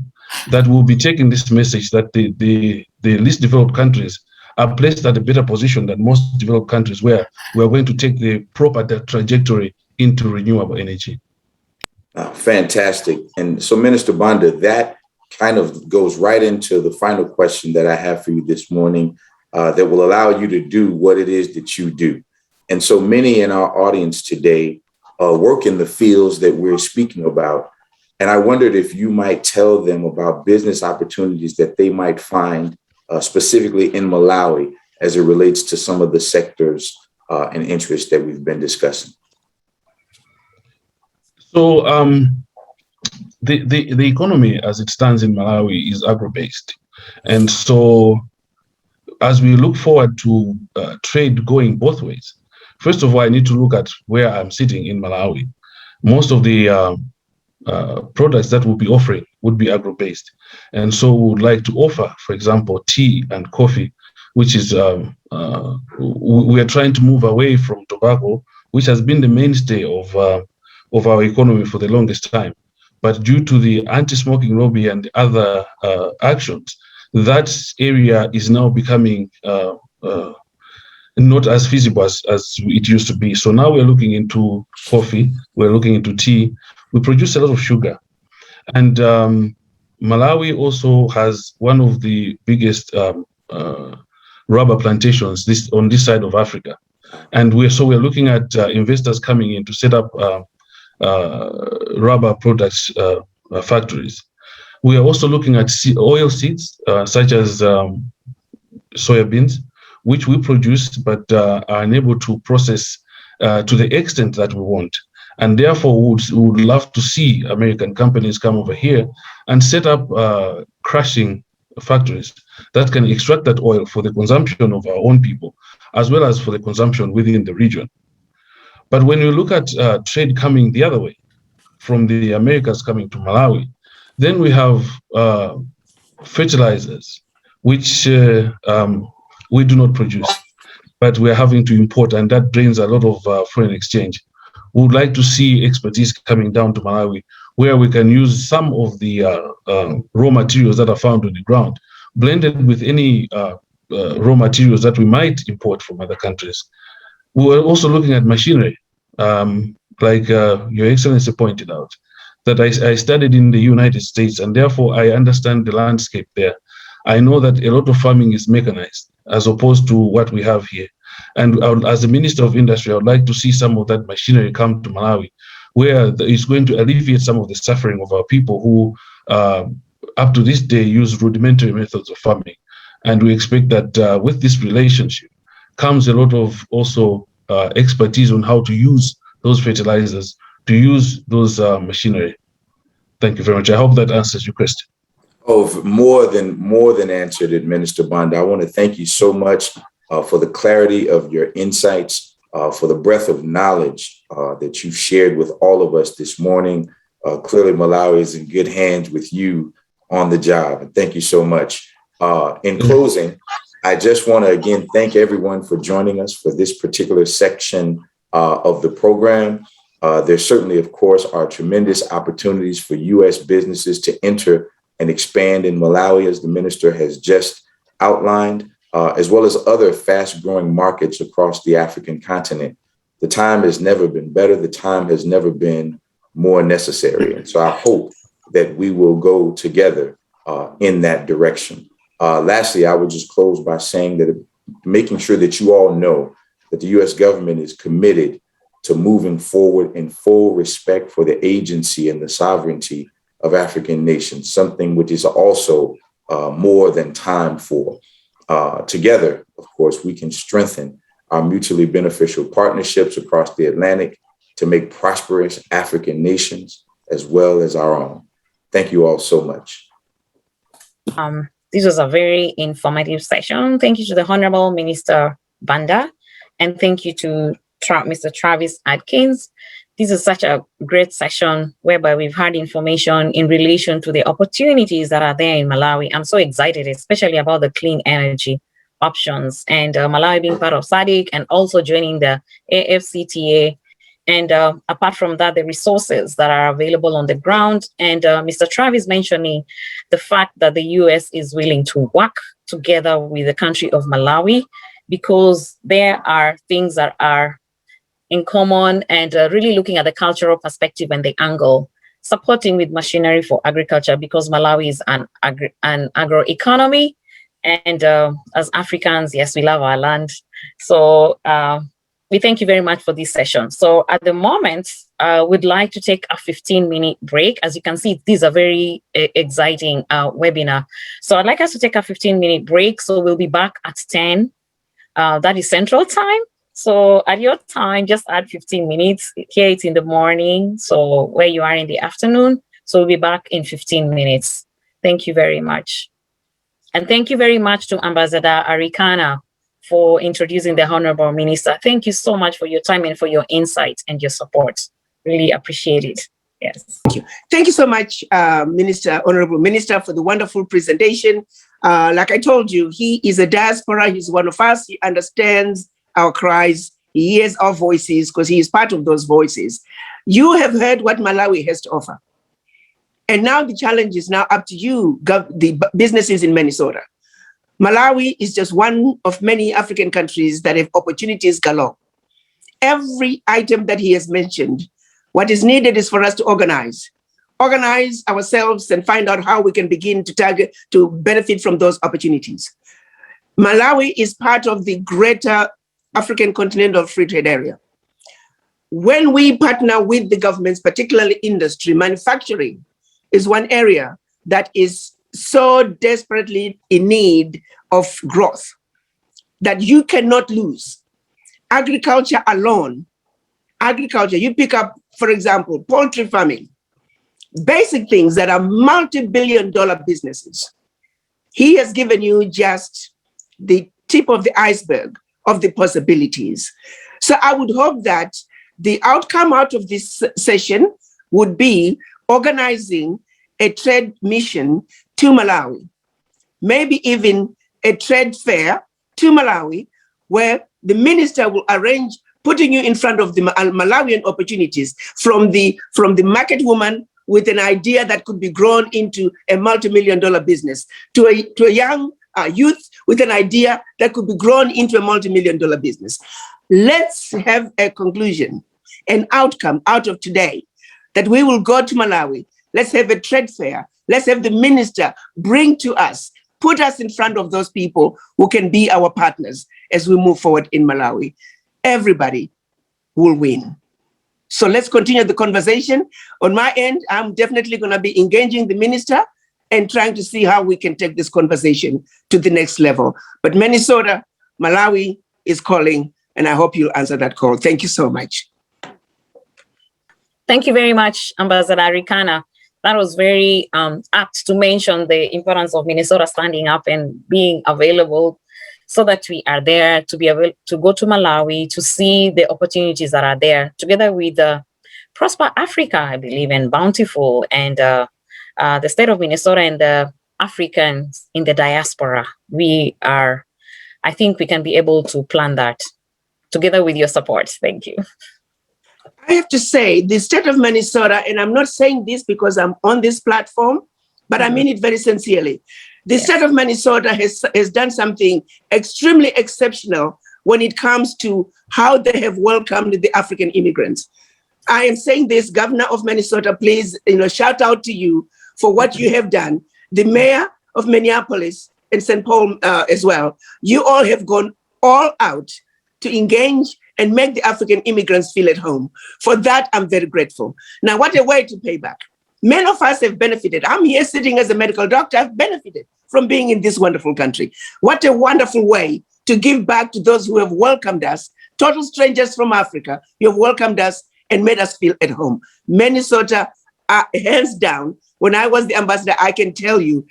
that we'll be taking this message that the least developed countries are placed at a better position than most developed countries, where we're going to take the proper trajectory into renewable energy. Fantastic. And so, Minister Banda, that kind of goes right into the final question that I have for you this morning, that will allow you to do what it is that you do. And so many in our audience today work in the fields that we're speaking about. And I wondered if you might tell them about business opportunities that they might find specifically in Malawi as it relates to some of the sectors and interests that we've been discussing. So the economy as it stands in Malawi is agro-based. And so as we look forward to trade going both ways, first of all, I need to look at where I'm sitting in Malawi. Most of the products that we'll be offering would be agro-based. And so we would like to offer, for example, tea and coffee, which is, we are trying to move away from tobacco, which has been the mainstay of our economy for the longest time. But due to the anti-smoking lobby and the other actions, that area is now becoming not as feasible as it used to be. So now we're looking into coffee, we're looking into tea. We produce a lot of sugar. And Malawi also has one of the biggest rubber plantations on this side of Africa. And we're looking at investors coming in to set up rubber products factories. We are also looking at oil seeds, such as soybeans, which we produce but are unable to process to the extent that we want. And therefore, we would love to see American companies come over here and set up crushing factories that can extract that oil for the consumption of our own people, as well as for the consumption within the region. But when you look at trade coming the other way, from the Americas coming to Malawi, then we have fertilizers, which we do not produce, but we're having to import, and that drains a lot of foreign exchange. We would like to see expertise coming down to Malawi, where we can use some of the raw materials that are found on the ground, blended with any raw materials that we might import from other countries. We were also looking at machinery, like Your Excellency pointed out, that I studied in the United States, and therefore I understand the landscape there. I know that a lot of farming is mechanized as opposed to what we have here. And as the Minister of Industry, I would like to see some of that machinery come to Malawi, where it's going to alleviate some of the suffering of our people who, up to this day, use rudimentary methods of farming. And we expect that with this relationship comes a lot of also expertise on how to use those fertilizers, to use those machinery. Thank you very much. I hope that answers your question. Oh, more than answered it, Minister Banda. I want to thank you so much for the clarity of your insights, for the breadth of knowledge that you've shared with all of us this morning. Clearly, Malawi is in good hands with you on the job. And thank you so much. In closing, I just want to again thank everyone for joining us for this particular section of the program. There certainly, of course, are tremendous opportunities for U.S. businesses to enter and expand in Malawi, as the minister has just outlined, as well as other fast-growing markets across the African continent. The time has never been better. The time has never been more necessary. And so I hope that we will go together in that direction. Lastly, I would just close by saying that making sure that you all know that the U.S. government is committed to moving forward in full respect for the agency and the sovereignty of African nations, something which is also more than time for. Together, of course, we can strengthen our mutually beneficial partnerships across the Atlantic to make prosperous African nations as well as our own. Thank you all so much. This was a very informative session. Thank you to the Honorable Minister Banda, and thank you to Mr. Travis Adkins. This is such a great session whereby we've had information in relation to the opportunities that are there in Malawi. I'm so excited, especially about the clean energy options and Malawi being part of SADC and also joining the AFCTA. And apart from that, the resources that are available on the ground. And Mr. Travis mentioning the fact that the US is willing to work together with the country of Malawi because there are things that are in common and really looking at the cultural perspective and the angle, supporting with machinery for agriculture because Malawi is an agro economy. And as Africans, yes, we love our land. So we thank you very much for this session. So at the moment, we'd like to take a 15-minute break. As you can see, this is a very exciting webinar. So I'd like us to take a 15-minute break. So we'll be back at 10. That is Central Time. So at your time, just add 15 minutes. Here it's in the morning, so where you are in the afternoon. So we'll be back in 15 minutes. Thank you very much. And thank you very much to Ambassador Arikana for introducing the Honorable Minister. Thank you so much for your time and for your insight and your support. Really appreciate it. Yes. Thank you. Thank you so much, Honorable Minister, for the wonderful presentation. Like I told you, he is a diaspora. He's one of us. He understands our cries. He hears our voices because he is part of those voices. You have heard what Malawi has to offer. And now the challenge is now up to you, the businesses in Minnesota. Malawi is just one of many African countries that have opportunities galore. Every item that he has mentioned, what is needed is for us to organize ourselves and find out how we can begin to benefit from those opportunities. Malawi is part of the greater African Continental Free Trade Area. When we partner with the governments, particularly industry, manufacturing is one area that is so desperately in need of growth that you cannot lose. Agriculture alone, you pick up, for example, poultry farming, basic things that are multi-billion-dollar businesses. He has given you just the tip of the iceberg of the possibilities. So I would hope that the outcome out of this session would be organizing a trade mission to Malawi, maybe even a trade fair to Malawi, where the minister will arrange putting you in front of the Malawian opportunities from the market woman with an idea that could be grown into a multi-million-dollar business to a young youth with an idea that could be grown into a multi-million-dollar business. Let's have a conclusion, an outcome out of today, that we will go to Malawi. Let's have a trade fair. Let's have the minister bring to us put us in front of those people who can be our partners as we move forward in Malawi. Everybody will win. So let's continue the conversation. On my end, I'm definitely going to be engaging the minister and trying to see how we can take this conversation to the next level. But Minnesota, Malawi is calling, and I hope you'll answer that call. Thank you so much. Thank you very much, Ambassador Arikana. That was very apt to mention the importance of Minnesota standing up and being available so that we are there to be able to go to Malawi to see the opportunities that are there, together with Prosper Africa, I believe, and Bountiful, and the state of Minnesota and the Africans in the diaspora. I think we can be able to plan that together with your support. Thank you. I have to say, the state of Minnesota, and I'm not saying this because I'm on this platform, but I mean it very sincerely. The state of Minnesota has done something extremely exceptional when it comes to how they have welcomed the African immigrants. I am saying this, Governor of Minnesota, please, shout out to you for what you have done. The mayor of Minneapolis and St. Paul as well. You all have gone all out to engage and make the African immigrants feel at home. For that, I'm very grateful. Now, what a way to pay back. Many of us have benefited. I'm here sitting as a medical doctor. I've benefited from being in this wonderful country. What a wonderful way to give back to those who have welcomed us, total strangers from Africa. You have welcomed us and made us feel at home. Minnesota, hands down, when I was the ambassador, I can tell you,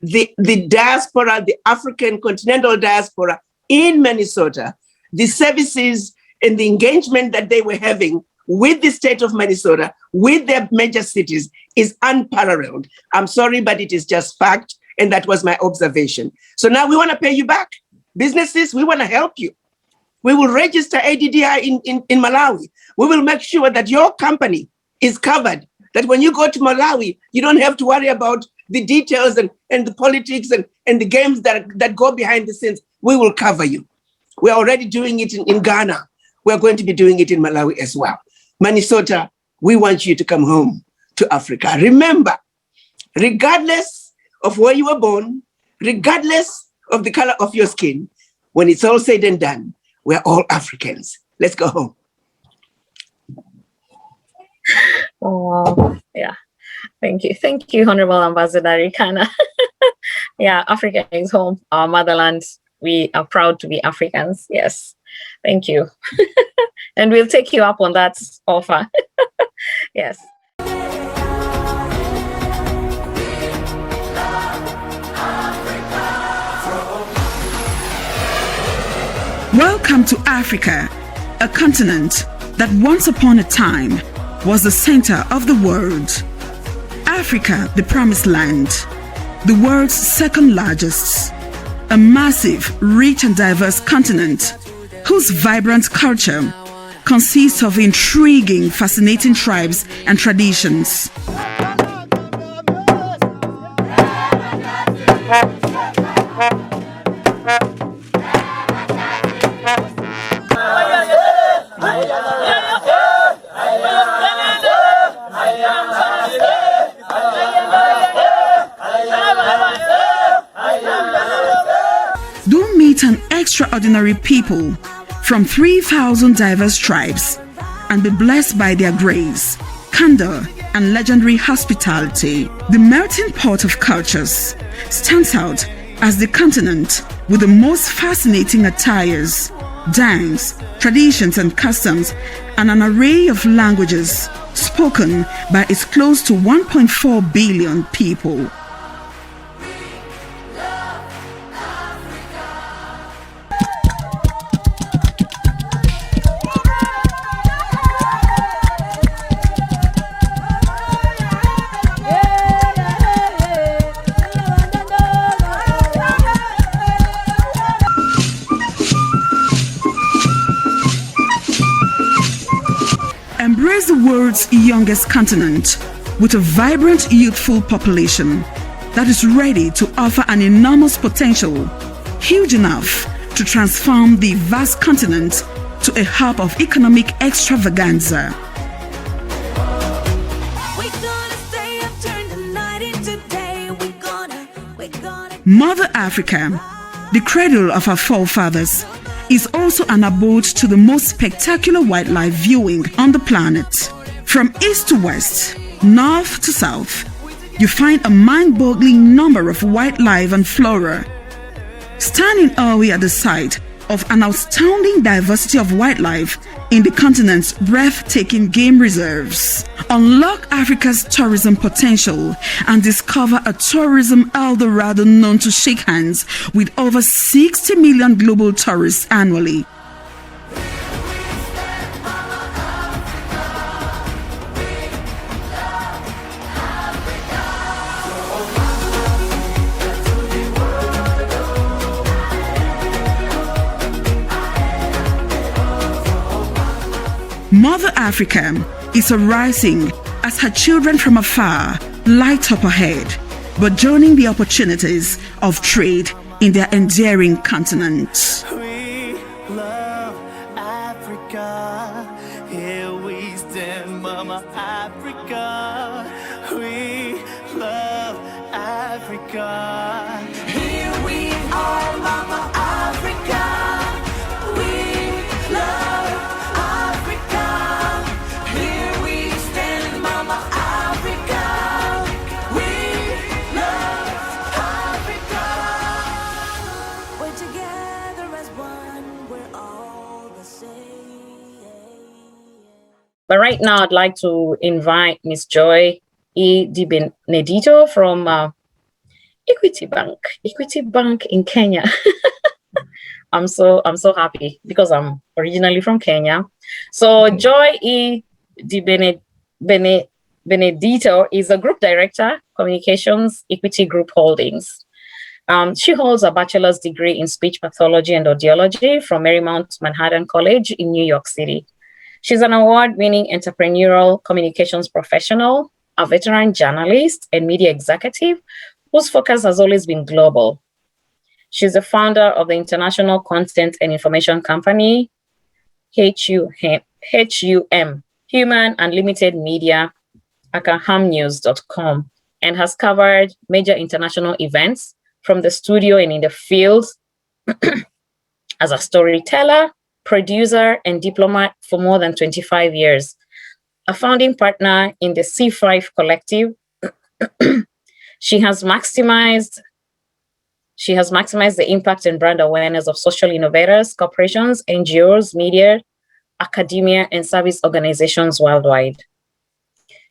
the diaspora, the African continental diaspora in Minnesota, the services and the engagement that they were having with the state of Minnesota, with their major cities, is unparalleled. I'm sorry, but it is just fact, and that was my observation. So now we want to pay you back. Businesses, we want to help you. We will register ADDI in Malawi. We will make sure that your company is covered, that when you go to Malawi, you don't have to worry about the details and the politics and the games that go behind the scenes. We will cover you. We're already doing it in Ghana. We're going to be doing it in Malawi as well. Minnesota, we want you to come home to Africa. Remember, regardless of where you were born, regardless of the color of your skin, when it's all said and done, we're all Africans. Let's go home. Oh, yeah. Thank you. Thank you, Honorable Ambassador Arikana. Yeah, Africa is home, our motherland. We are proud to be Africans. Yes. Thank you. And we'll take you up on that offer. Yes. Welcome to Africa, a continent that once upon a time was the center of the world. Africa, the promised land, the world's second largest, a massive, rich and diverse continent whose vibrant culture consists of intriguing, fascinating tribes and traditions. Do meet an extraordinary people from 3,000 diverse tribes and be blessed by their grace, candor, and legendary hospitality. The melting pot of cultures stands out as the continent with the most fascinating attires, dance, traditions and customs, and an array of languages spoken by its close to 1.4 billion people. Embrace the world's youngest continent with a vibrant, youthful population that is ready to offer an enormous potential, huge enough to transform the vast continent to a hub of economic extravaganza. Mother Africa, the cradle of our forefathers, is also an abode to the most spectacular wildlife viewing on the planet. From east to west, north to south, you find a mind-boggling number of wildlife and flora. Standing early at the site of an astounding diversity of wildlife in the continent's breathtaking game reserves. Unlock Africa's tourism potential and discover a tourism El Dorado known to shake hands with over 60 million global tourists annually. Mother Africa is arising as her children from afar light up ahead, burgeoning the opportunities of trade in their enduring continent. We love Africa. Here we stand, Mama Africa. We love Africa. Here we are, Mama Africa. We love But right now, I'd like to invite Ms. Joy E. DiBenedette from Equity Bank in Kenya. I'm so happy because I'm originally from Kenya. So Joy E. DiBenedette is a group director, communications, Equity Group Holdings. She holds a bachelor's degree in speech pathology and audiology from Marymount Manhattan College in New York City. She's an award-winning entrepreneurial communications professional, a veteran journalist and media executive whose focus has always been global. She's the founder of the international content and information company, HUM, Human Unlimited Media, akahamnews.com, and has covered major international events from the studio and in the field as a storyteller, producer, and diplomat for more than 25 years. A founding partner in the C5 Collective, she has maximized the impact and brand awareness of social innovators, corporations, NGOs, media, academia, and service organizations worldwide.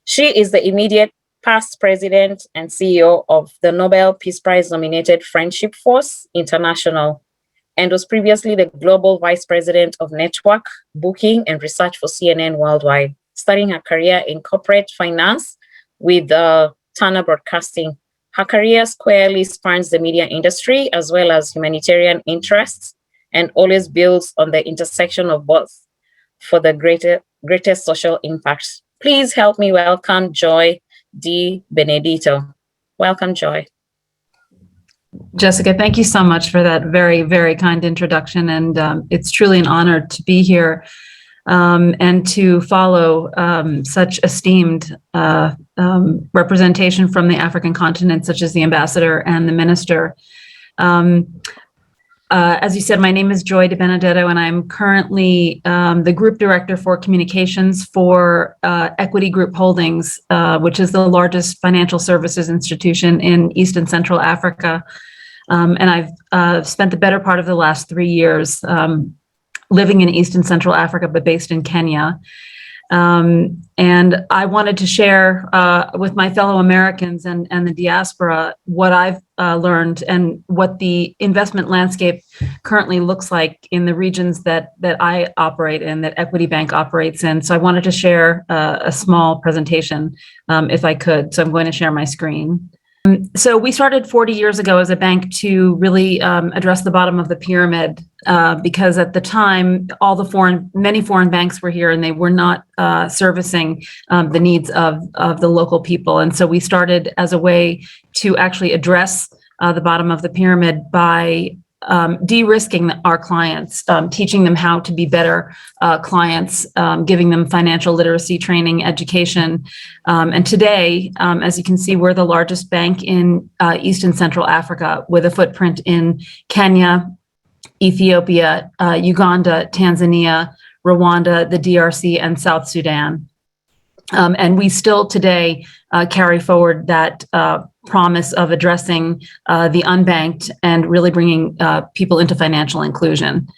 She is the immediate past president and CEO of the Nobel Peace Prize nominated Friendship Force International, and was previously the global vice president of network, booking, and research for CNN worldwide, starting her career in corporate finance with Turner Broadcasting. Her career squarely spans the media industry as well as humanitarian interests, and always builds on the intersection of both for the greatest social impact. Please help me welcome Joy DiBenedette. Welcome, Joy. Jessica, thank you so much for that very, very kind introduction. And it's truly an honor to be here and to follow such esteemed representation from the African continent, such as the ambassador and the minister. As you said, my name is Joy DiBenedette, and I'm currently the group director for communications for Equity Group Holdings, which is the largest financial services institution in East and Central Africa. And I've spent the better part of the last 3 years living in East and Central Africa, but based in Kenya. And I wanted to share with my fellow Americans and the diaspora what I've learned and what the investment landscape currently looks like in the regions that I operate in, that Equity Bank operates in. So I wanted to share a small presentation if I could. So I'm going to share my screen. So we started 40 years ago as a bank to really address the bottom of the pyramid because at the time, many foreign banks were here and they were not servicing the needs of the local people. And so we started as a way to actually address the bottom of the pyramid by de-risking our clients, teaching them how to be better clients, giving them financial literacy training, education. And today, as you can see, we're the largest bank in East and Central Africa with a footprint in Kenya, Ethiopia, Uganda, Tanzania, Rwanda, the DRC, and South Sudan. And we still today carry forward that promise of addressing the unbanked and really bringing people into financial inclusion.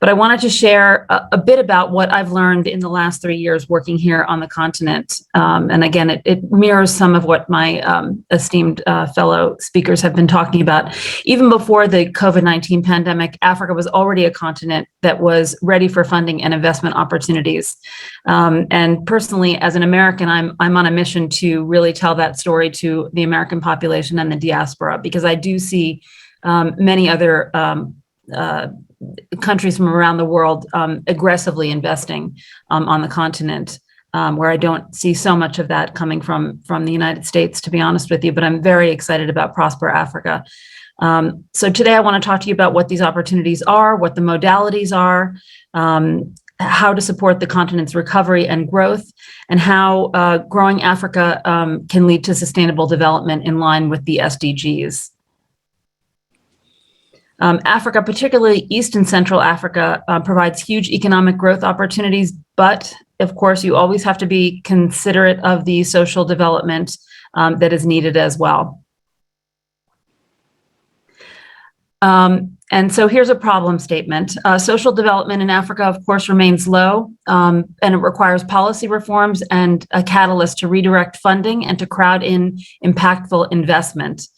But I wanted to share a bit about what I've learned in the last 3 years working here on the continent. And again, it mirrors some of what my esteemed fellow speakers have been talking about. Even before the COVID-19 pandemic, Africa was already a continent that was ready for funding and investment opportunities. And personally, as an American, I'm on a mission to really tell that story to the American population and the diaspora, because I do see many other countries from around the world aggressively investing on the continent, where I don't see so much of that coming from the United States, to be honest with you, but I'm very excited about Prosper Africa. So today I want to talk to you about what these opportunities are, what the modalities are, how to support the continent's recovery and growth, and how growing Africa can lead to sustainable development in line with the SDGs. Africa, particularly East and Central Africa, provides huge economic growth opportunities, but of course, you always have to be considerate of the social development that is needed as well. And so here's a problem statement. Social development in Africa, of course, remains low, and it requires policy reforms and a catalyst to redirect funding and to crowd in impactful investment.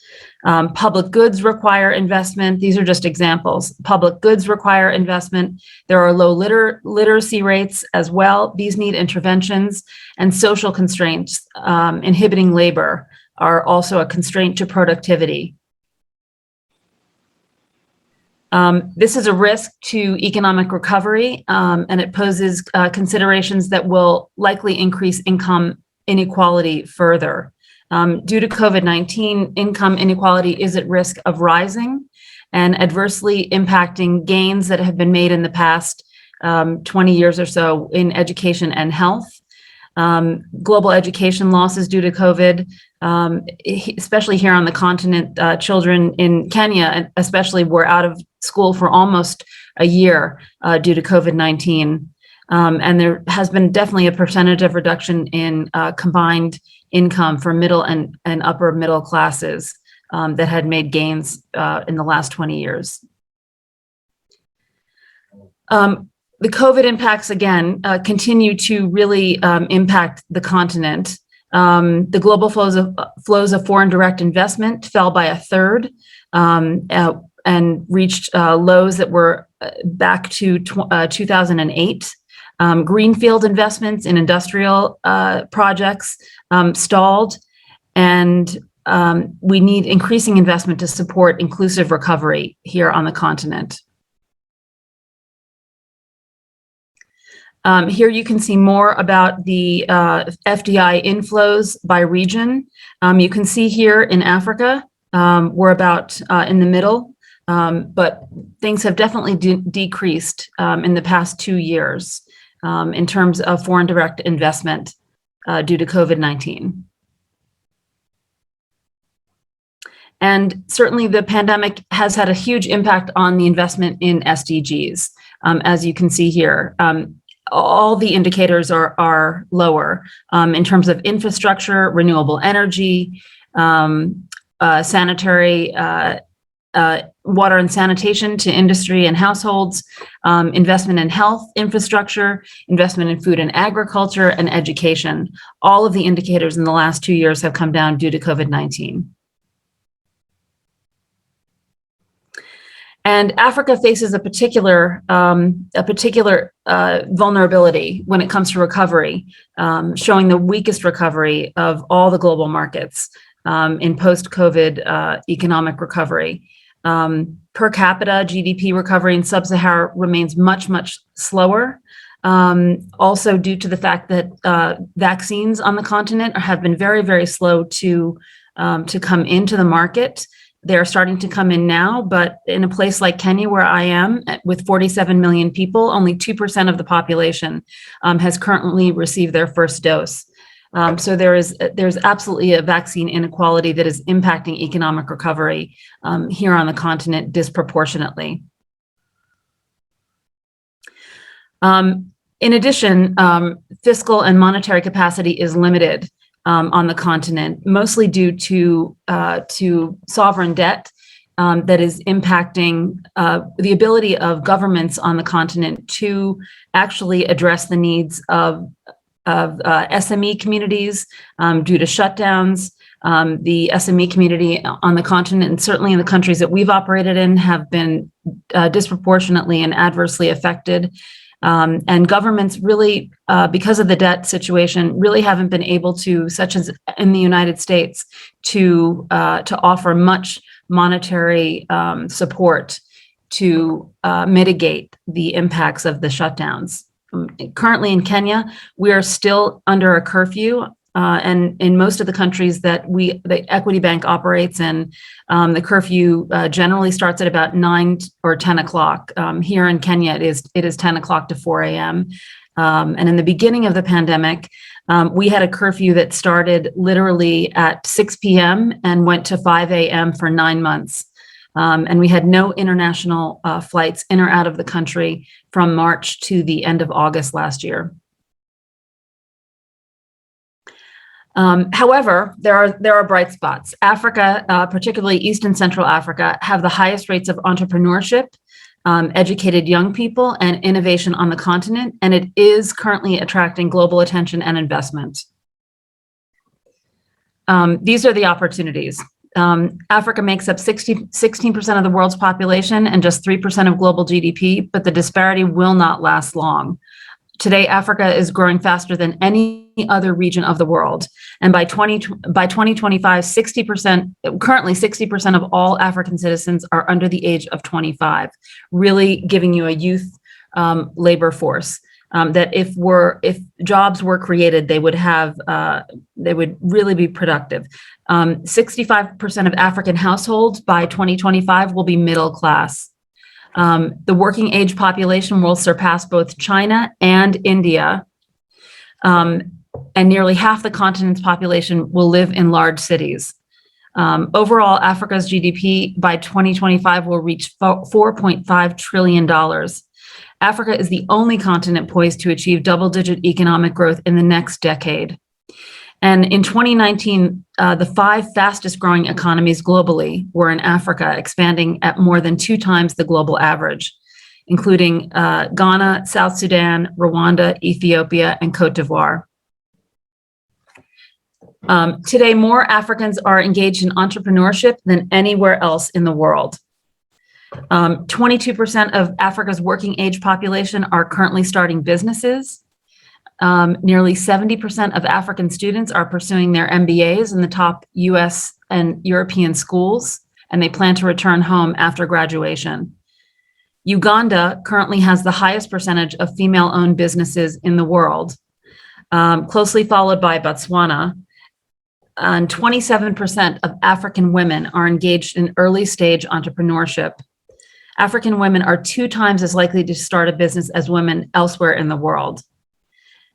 Public goods require investment. These are just examples. Public goods require investment. There are low literacy rates as well. These need interventions, and social constraints inhibiting labor are also a constraint to productivity. This is a risk to economic recovery, and it poses considerations that will likely increase income inequality further. Due to COVID-19, income inequality is at risk of rising and adversely impacting gains that have been made in the past 20 years or so in education and health. Global education losses due to COVID, especially here on the continent. Children in Kenya especially were out of school for almost a year due to COVID-19. And there has been definitely a percentage of reduction in combined income for middle and upper middle classes that had made gains in the last 20 years. The COVID impacts, again, continue to really impact the continent. The global flows of foreign direct investment fell by a third and reached lows that were back to 2008. Greenfield investments in industrial projects stalled, and we need increasing investment to support inclusive recovery here on the continent. Here you can see more about the FDI inflows by region. You can see here in Africa, we're about in the middle, but things have definitely decreased in the past 2 years in terms of foreign direct investment due to COVID-19. And certainly the pandemic has had a huge impact on the investment in SDGs, as you can see here. All the indicators are lower in terms of infrastructure, renewable energy, sanitary, water and sanitation to industry and households, investment in health infrastructure, investment in food and agriculture, and education. All of the indicators in the last 2 years have come down due to COVID-19. And Africa faces a particular vulnerability when it comes to recovery, showing the weakest recovery of all the global markets in post-COVID economic recovery. Per capita GDP recovery in sub-Sahara remains much, much slower. Also due to the fact that vaccines on the continent have been very, very slow to come into the market. They are starting to come in now, but in a place like Kenya, where I am, with 47 million people, only 2% of the population has currently received their first dose. So there's absolutely a vaccine inequality that is impacting economic recovery here on the continent disproportionately. In addition, fiscal and monetary capacity is limited on the continent, mostly due to sovereign debt that is impacting the ability of governments on the continent to actually address the needs of SME communities due to shutdowns. The SME community on the continent, and certainly in the countries that we've operated in, have been disproportionately and adversely affected. And governments really, because of the debt situation, really haven't been able to, such as in the United States, to offer much monetary support to mitigate the impacts of the shutdowns. Currently in Kenya, we are still under a curfew, and in most of the countries that the Equity Bank operates in, the curfew generally starts at about 9 or 10 o'clock. Here in Kenya, it is 10 o'clock to 4 a.m. And in the beginning of the pandemic, we had a curfew that started literally at 6 p.m. and went to 5 a.m. for 9 months. And we had no international flights in or out of the country from March to the end of August last year. However, there are bright spots. Africa, particularly East and Central Africa, have the highest rates of entrepreneurship, educated young people, and innovation on the continent, and it is currently attracting global attention and investment. These are the opportunities. Africa makes up 16% of the world's population and just 3% of global GDP, but the disparity will not last long. Today, Africa is growing faster than any other region of the world. And by 2025, currently 60% of all African citizens are under the age of 25, really giving you a youth labor force. That if jobs were created, they would really be productive. 65% of African households by 2025 will be middle class. The working age population will surpass both China and India, and nearly half the continent's population will live in large cities. Overall, Africa's GDP by 2025 will reach $4.5 trillion. Africa is the only continent poised to achieve double-digit economic growth in the next decade. And in 2019, the 5 fastest growing economies globally were in Africa, expanding at more than 2 times the global average, including Ghana, South Sudan, Rwanda, Ethiopia, and Cote d'Ivoire. Today, more Africans are engaged in entrepreneurship than anywhere else in the world. 22% of Africa's working age population are currently starting businesses. Nearly 70% of African students are pursuing their MBAs in the top US and European schools, and they plan to return home after graduation. Uganda currently has the highest percentage of female-owned businesses in the world, closely followed by Botswana. And 27% of African women are engaged in early-stage entrepreneurship. African women are 2 times as likely to start a business as women elsewhere in the world.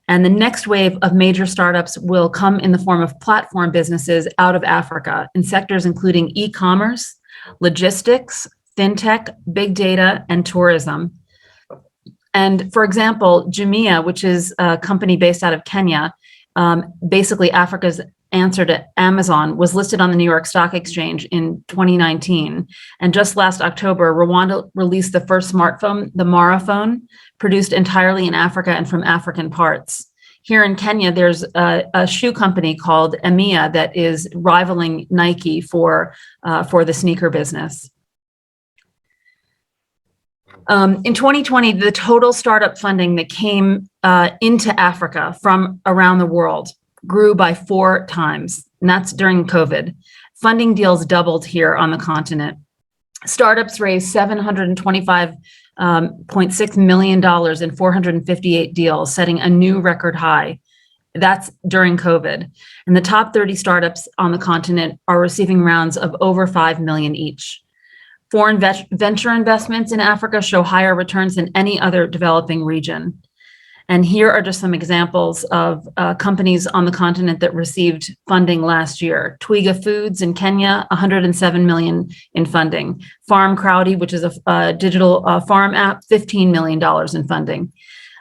And the next wave of major startups will come in the form of platform businesses out of Africa in sectors including e-commerce, logistics, fintech, big data, and tourism. And for example, Jumia, which is a company based out of Kenya, basically Africa's answer to Amazon, was listed on the New York Stock Exchange in 2019. And just last October, Rwanda released the first smartphone, the Mara phone, produced entirely in Africa and from African parts. Here in Kenya, there's a shoe company called EMEA that is rivaling Nike for the sneaker business. In 2020, the total startup funding that came into Africa from around the world grew by 4 times, and that's during COVID. Funding deals doubled here on the continent. Startups raised $725.6 million in 458 deals, setting a new record high. That's during COVID. And the top 30 startups on the continent are receiving rounds of over 5 million each. Foreign venture investments in Africa show higher returns than any other developing region. And here are just some examples of companies on the continent that received funding last year. Twiga Foods in Kenya, 107 million in funding. Farm Crowdy, which is a digital farm app, $15 million in funding.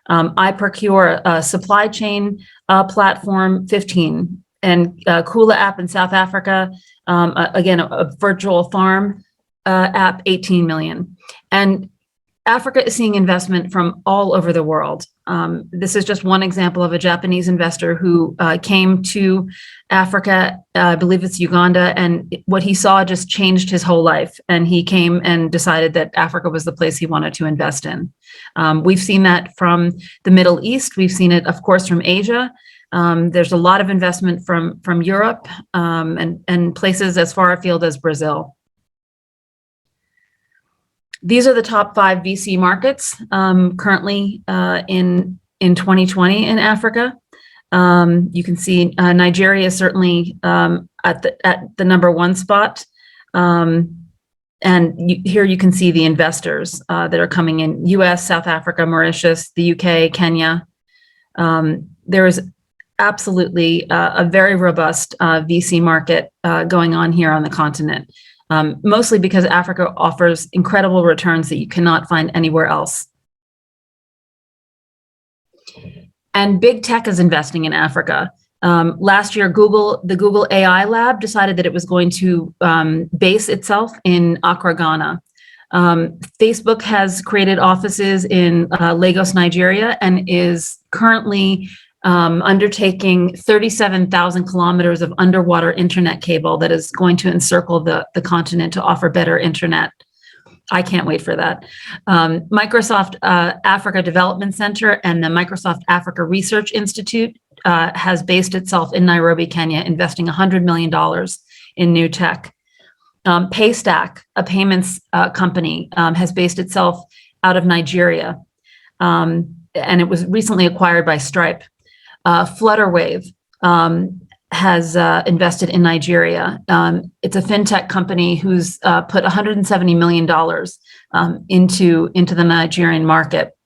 iProcure, a supply chain platform, 15. And Kula app in South Africa, again, a virtual farm app, 18 million. And Africa is seeing investment from all over the world. This is just one example of a Japanese investor who came to Africa, I believe it's Uganda, and what he saw just changed his whole life. And he came and decided that Africa was the place he wanted to invest in. We've seen that from the Middle East. We've seen it, of course, from Asia. There's a lot of investment from Europe and places as far afield as Brazil. These are the top 5 VC markets currently in 2020 in Africa. You can see Nigeria is certainly at the number 1 spot. Here you can see the investors that are coming in: U.S., South Africa, Mauritius, the UK, Kenya. There is absolutely a very robust VC market going on here on the continent. Mostly because Africa offers incredible returns that you cannot find anywhere else. And big tech is investing in Africa. Last year, the Google AI lab decided that it was going to base itself in Accra, Ghana. Facebook has created offices in Lagos, Nigeria, and is currently undertaking 37,000 kilometers of underwater internet cable that is going to encircle the continent to offer better internet. I can't wait for that. Microsoft Africa Development Center and the Microsoft Africa Research Institute has based itself in Nairobi, Kenya, investing $100 million in new tech. Paystack, a payments company, has based itself out of Nigeria, and it was recently acquired by Stripe. Flutterwave has invested in Nigeria. It's a fintech company who's put $170 million into the Nigerian market.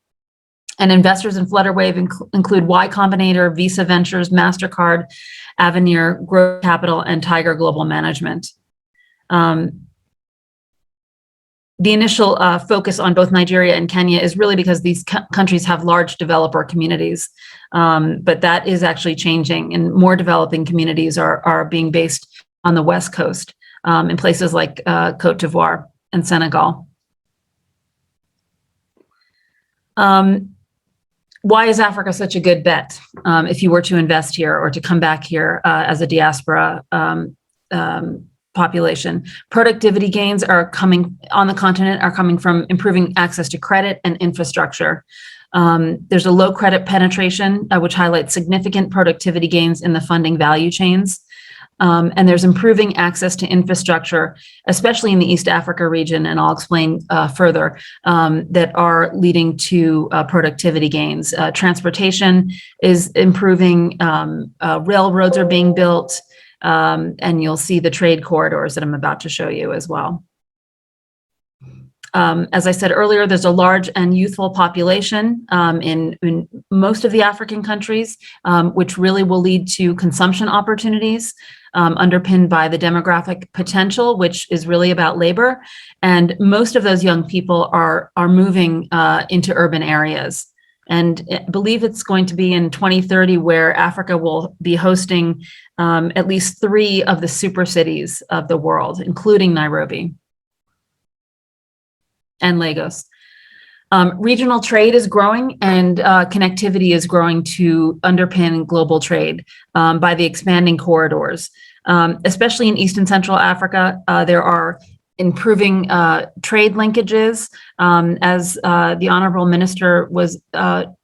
And investors in Flutterwave include Y Combinator, Visa Ventures, MasterCard, Avenir, Growth Capital, and Tiger Global Management. The initial focus on both Nigeria and Kenya is really because these countries have large developer communities, but that is actually changing, and more developing communities are being based on the West Coast in places like Cote d'Ivoire and Senegal. Why is Africa such a good bet if you were to invest here or to come back here as a diaspora population? Productivity gains are coming on the continent, are coming from improving access to credit and infrastructure. There's a low credit penetration, which highlights significant productivity gains in the funding value chains. And there's improving access to infrastructure, especially in the East Africa region, and I'll explain further, that are leading to productivity gains. Transportation is improving, railroads are being built, and you'll see the trade corridors that I'm about to show you as well. As I said earlier, there's a large and youthful population in most of the African countries, which really will lead to consumption opportunities underpinned by the demographic potential, which is really about labor. And most of those young people are moving into urban areas. And I believe it's going to be in 2030 where Africa will be hosting at least 3 of the super cities of the world, including Nairobi and Lagos. Regional trade is growing, and connectivity is growing to underpin global trade by the expanding corridors. Especially in East and Central Africa, there are improving trade linkages. As the Honorable Minister was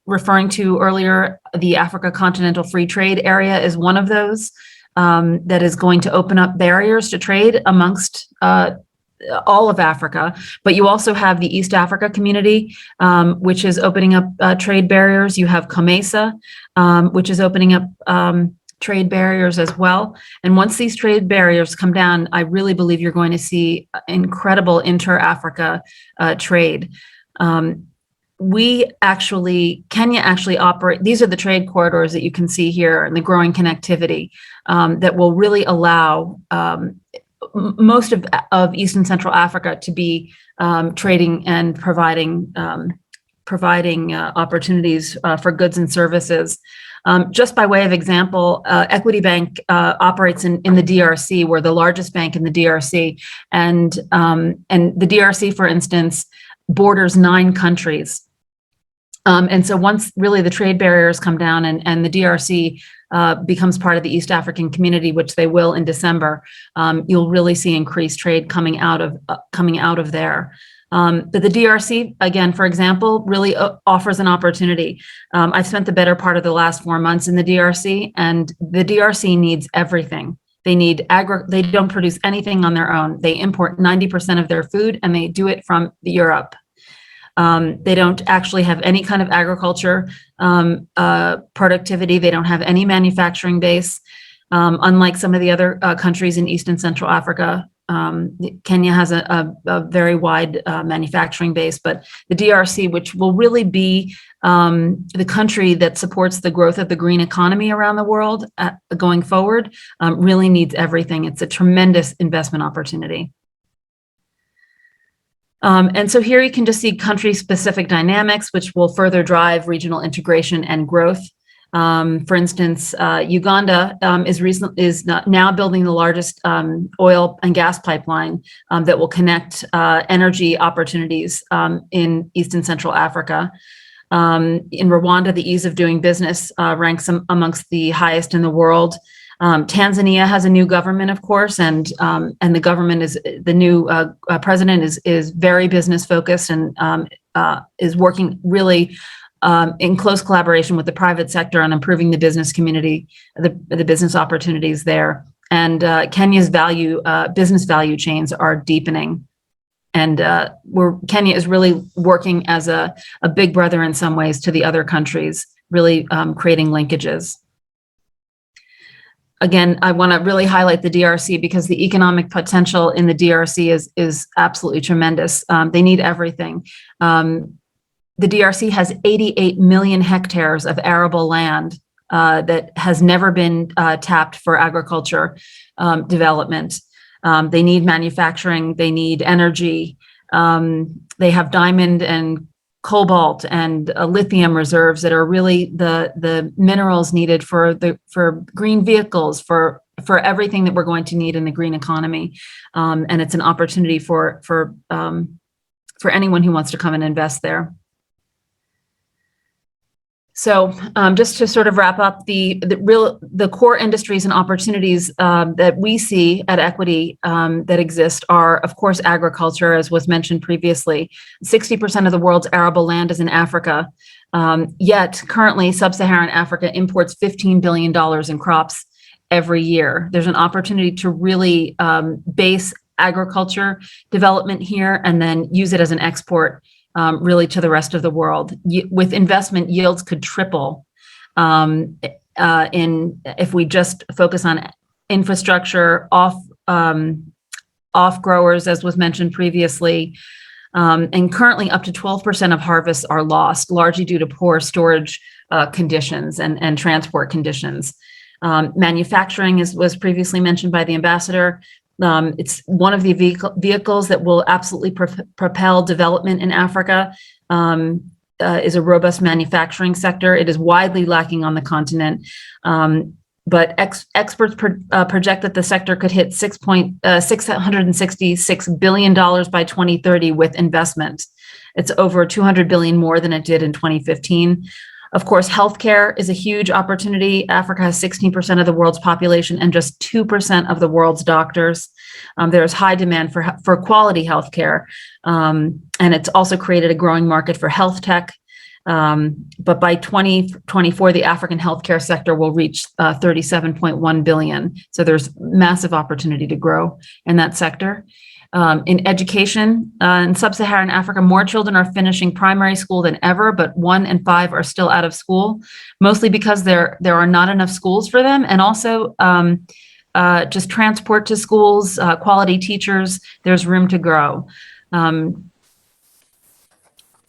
referring to earlier, the Africa Continental Free Trade Area is one of those that is going to open up barriers to trade amongst all of Africa. But you also have the East Africa community, which is opening up trade barriers. You have COMESA, which is opening up trade barriers as well. And once these trade barriers come down, I really believe you're going to see incredible inter-Africa trade. Kenya actually operate, these are the trade corridors that you can see here and the growing connectivity that will really allow most of East and Central Africa to be trading and providing opportunities for goods and services. Just by way of example, Equity Bank operates in the DRC. We're the largest bank in the DRC, and the DRC, for instance, borders 9 countries. And so once really the trade barriers come down and the DRC becomes part of the East African community, which they will in December, you'll really see increased trade coming out of there. But the DRC, again, for example, really offers an opportunity. I've spent the better part of the last 4 months in the DRC, and the DRC needs everything. They don't produce anything on their own. They import 90% of their food, and they do it from Europe. They don't actually have any kind of agriculture productivity. They don't have any manufacturing base, unlike some of the other countries in East and Central Africa. Kenya has a very wide manufacturing base, but the DRC, which will really be the country that supports the growth of the green economy around the world going forward, really needs everything. It's a tremendous investment opportunity. And so here you can just see country-specific dynamics, which will further drive regional integration and growth. For instance, Uganda is now building the largest oil and gas pipeline that will connect energy opportunities in East and Central Africa. In Rwanda, the ease of doing business ranks amongst the highest in the world. Tanzania has a new government, of course, and the government the new president is very business focused and is working really in close collaboration with the private sector on improving the business community, the business opportunities there. And Kenya's business value chains are deepening. And Kenya is really working as a big brother in some ways to the other countries, really creating linkages. Again, I want to really highlight the DRC because the economic potential in the DRC is absolutely tremendous. They need everything. The DRC has 88 million hectares of arable land that has never been tapped for agriculture development. They need manufacturing, they need energy. They have diamond and cobalt and lithium reserves that are really the minerals needed for green vehicles, for everything that we're going to need in the green economy. And it's an opportunity for anyone who wants to come and invest there. So just to sort of wrap up the core industries and opportunities that we see at Equity that exist are, of course, agriculture, as was mentioned previously. 60% of the world's arable land is in Africa, yet currently sub-Saharan Africa imports $15 billion in crops every year. There's an opportunity to really base agriculture development here and then use it as an export really to the rest of the world. With investment, yields could triple if we just focus on infrastructure, off growers, as was mentioned previously. And currently up to 12% of harvests are lost, largely due to poor storage conditions and transport conditions. Manufacturing was previously mentioned by the ambassador. It's one of the vehicles that will absolutely propel development in Africa, is a robust manufacturing sector. It is widely lacking on the continent, but experts project that the sector could hit $666 billion by 2030 with investment. It's over $200 billion more than it did in 2015. Of course, healthcare is a huge opportunity. Africa has 16% of the world's population and just 2% of the world's doctors. There's high demand for quality healthcare, and it's also created a growing market for health tech. But by 2024, the African healthcare sector will reach $37.1 billion. So there's massive opportunity to grow in that sector. In education, in sub-Saharan Africa, more children are finishing primary school than ever, but 1 in 5 are still out of school, mostly because there are not enough schools for them, and also just transport to schools, quality teachers. There's room to grow.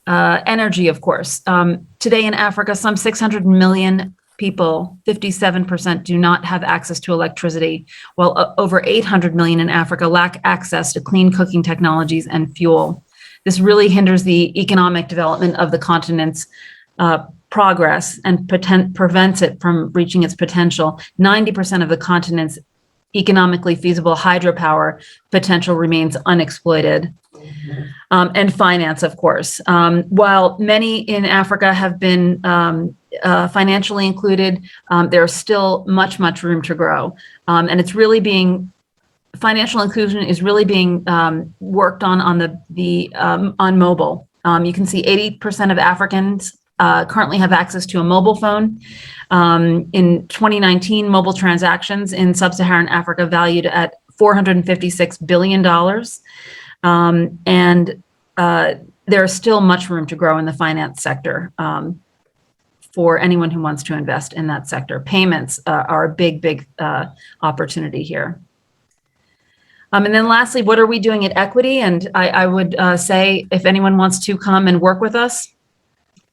Energy, of course. Today in Africa, some 600 million people, 57%, do not have access to electricity, while over 800 million in Africa lack access to clean cooking technologies and fuel. This really hinders the economic development of the continent's progress and prevents it from reaching its potential. 90% of the continent's economically feasible hydropower potential remains unexploited. And finance, of course. While many in Africa have been financially included, there's still much room to grow. And it's really financial inclusion is really being worked on on mobile. You can see 80% of Africans currently have access to a mobile phone. In 2019, mobile transactions in sub-Saharan Africa valued at $456 billion. And there's still much room to grow in the finance sector for anyone who wants to invest in that sector. Payments are a big opportunity here. And then lastly, what are we doing at Equity? And I would say if anyone wants to come and work with us,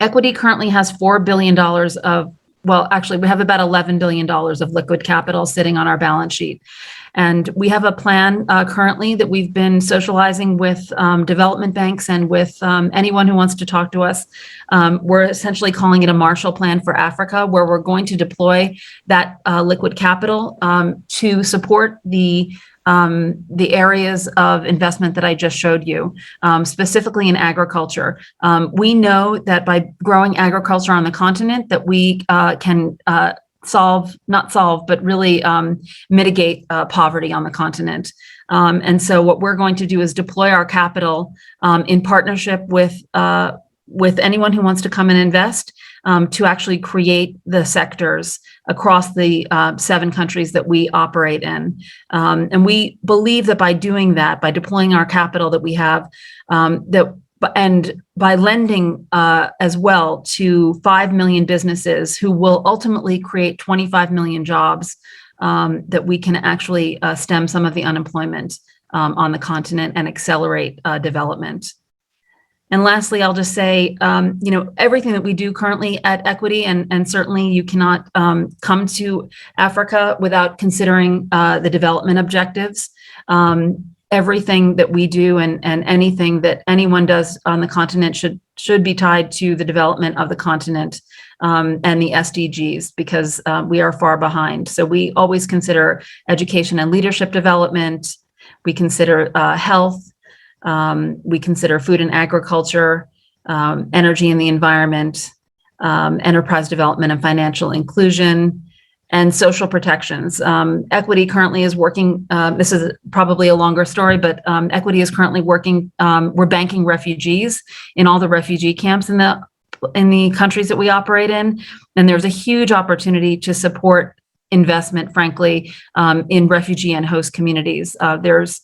Equity currently has $4 billion of, well, actually, we have about $11 billion of liquid capital sitting on our balance sheet. And we have a plan currently that we've been socializing with development banks and with anyone who wants to talk to us. We're essentially calling it a Marshall Plan for Africa, where we're going to deploy that liquid capital to support the areas of investment that I just showed you, specifically in agriculture. We know that by growing agriculture on the continent, that we can really mitigate poverty on the continent. And so what we're going to do is deploy our capital in partnership with anyone who wants to come and invest to actually create the sectors across the 7 countries that we operate in. And we believe that by doing that, by deploying our capital that we have, and by lending as well to 5 million businesses who will ultimately create 25 million jobs, that we can actually stem some of the unemployment on the continent and accelerate development. And lastly, I'll just say, everything that we do currently at Equity, and certainly you cannot come to Africa without considering the development objectives. Everything that we do and anything that anyone does on the continent should be tied to the development of the continent and the SDGs, because we are far behind. So we always consider education and leadership development. We consider health. We consider food and agriculture, energy and the environment, enterprise development and financial inclusion, and social protections. Equity currently is working, this is probably a longer story, but Equity is currently working, we're banking refugees in all the refugee camps in the countries that we operate in. And there's a huge opportunity to support investment, frankly, in refugee and host communities. There's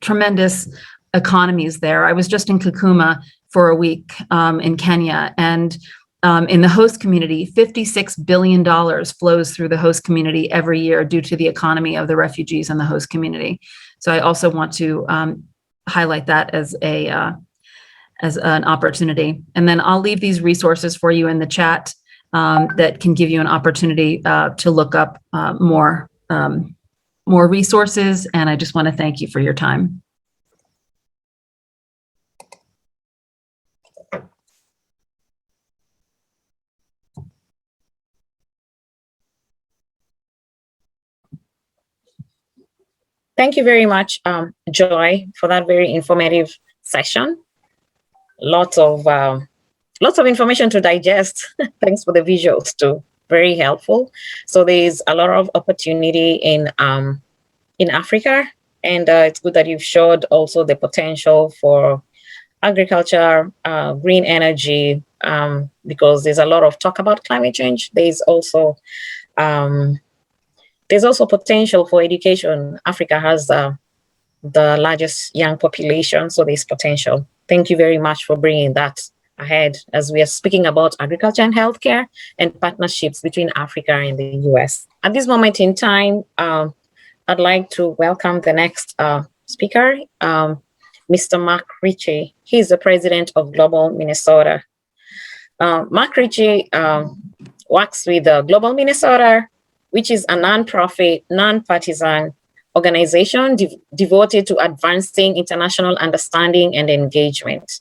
tremendous economies there. I was just in Kakuma for a week in Kenya, and in the host community, $56 billion flows through the host community every year due to the economy of the refugees in the host community. So I also want to highlight that as an opportunity. And then I'll leave these resources for you in the chat that can give you an opportunity to look up more resources. And I just want to thank you for your time. Thank you very much, Joy, for that very informative session. Lots of information to digest. Thanks for the visuals too. Very helpful. So there's a lot of opportunity in Africa, and it's good that you've showed also the potential for agriculture, green energy, because there's a lot of talk about climate change. There's also potential for education. Africa has the largest young population, so there's potential. Thank you very much for bringing that ahead as we are speaking about agriculture and healthcare and partnerships between Africa and the US. At this moment in time, I'd like to welcome the next speaker, Mr. Mark Ritchie. He's the president of Global Minnesota. Mark Ritchie works with Global Minnesota, which is a nonprofit, nonpartisan organization devoted to advancing international understanding and engagement.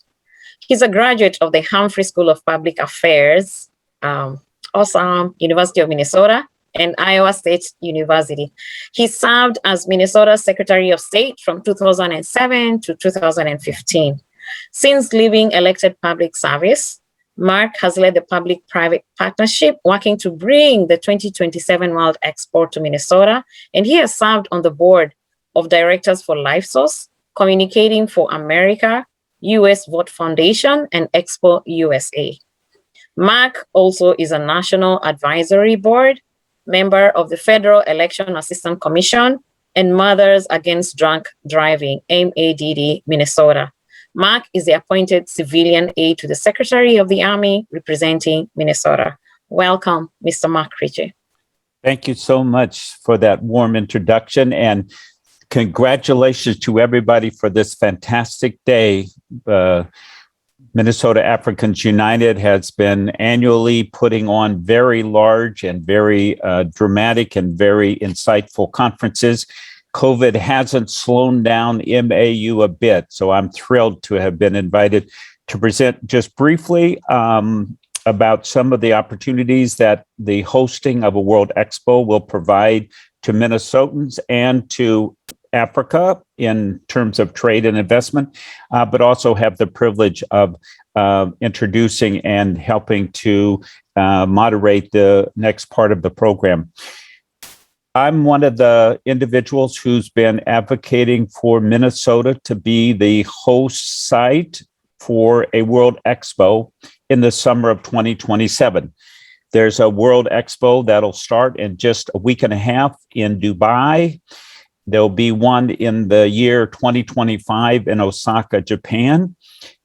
He's a graduate of the Humphrey School of Public Affairs, also University of Minnesota, and Iowa State University. He served as Minnesota's Secretary of State from 2007 to 2015. Since leaving elected public service, Mark has led the public-private partnership working to bring the 2027 World Expo to Minnesota, and he has served on the board of directors for LifeSource, Communicating for America, US Vote Foundation, and Expo USA. Mark also is a National Advisory Board member of the Federal Election Assistance Commission and Mothers Against Drunk Driving, MADD, Minnesota. Mark is the appointed civilian aide to the Secretary of the Army representing Minnesota. Welcome, Mr. Mark Ritchie. Thank you so much for that warm introduction, and congratulations to everybody for this fantastic day. Minnesota Africans United has been annually putting on very large and very dramatic and very insightful conferences. COVID hasn't slowed down MAU a bit, so I'm thrilled to have been invited to present just briefly about some of the opportunities that the hosting of a World Expo will provide to Minnesotans and to Africa in terms of trade and investment, but also have the privilege of introducing and helping to moderate the next part of the program. I'm one of the individuals who's been advocating for Minnesota to be the host site for a World Expo in the summer of 2027. There's a World Expo that'll start in just a week and a half in Dubai. There'll be one in the year 2025 in Osaka, Japan.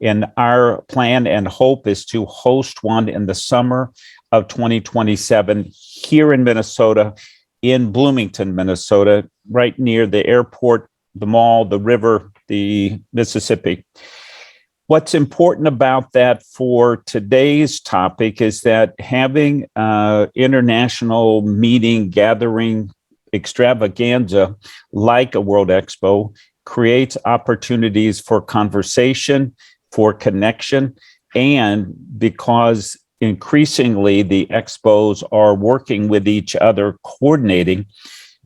And our plan and hope is to host one in the summer of 2027 here in Minnesota, in Bloomington, Minnesota, right near the airport, the mall, the river, the Mississippi. What's important about that for today's topic is that having international meeting, gathering, extravaganza like a World Expo creates opportunities for conversation, for connection, and because increasingly the expos are working with each other, coordinating,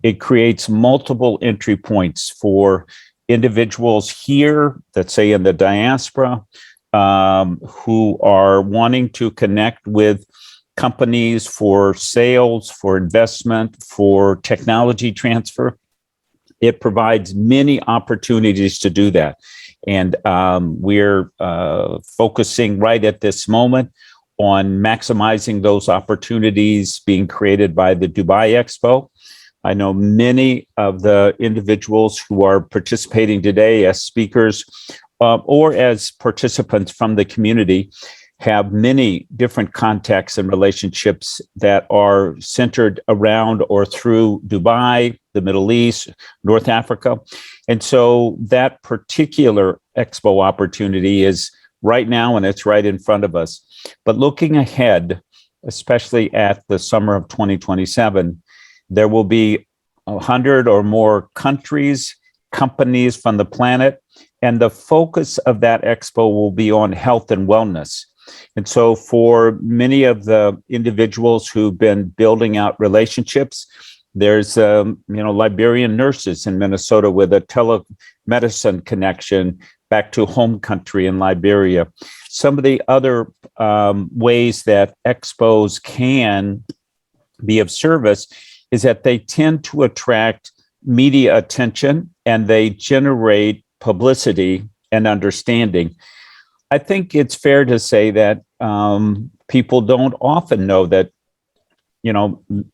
it creates multiple entry points for individuals here, let's say in the diaspora, who are wanting to connect with companies for sales, for investment, for technology transfer. It provides many opportunities to do that. And we're focusing right at this moment on maximizing those opportunities being created by the Dubai Expo. I know many of the individuals who are participating today as speakers or as participants from the community have many different contacts and relationships that are centered around or through Dubai, the Middle East, North Africa. And so that particular expo opportunity is right now, and it's right in front of us. But looking ahead, especially at the summer of 2027, there will be 100 or more countries, companies from the planet, and the focus of that expo will be on health and wellness. And so for many of the individuals who've been building out relationships, there's Liberian nurses in Minnesota with a telemedicine connection back to home country in Liberia. Some of the other ways that expos can be of service is that they tend to attract media attention and they generate publicity and understanding. I think it's fair to say that people don't often know that,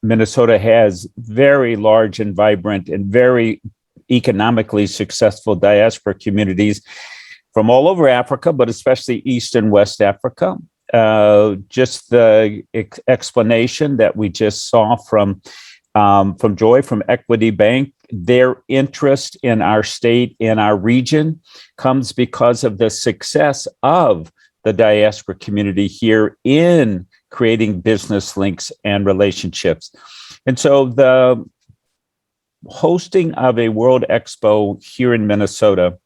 Minnesota has very large and vibrant and very economically successful diaspora communities from all over Africa, but especially East and West Africa. Just the explanation that we just saw from Joy from Equity Bank, their interest in our state, in our region, comes because of the success of the diaspora community here in creating business links and relationships. And so the hosting of a World Expo here in Minnesota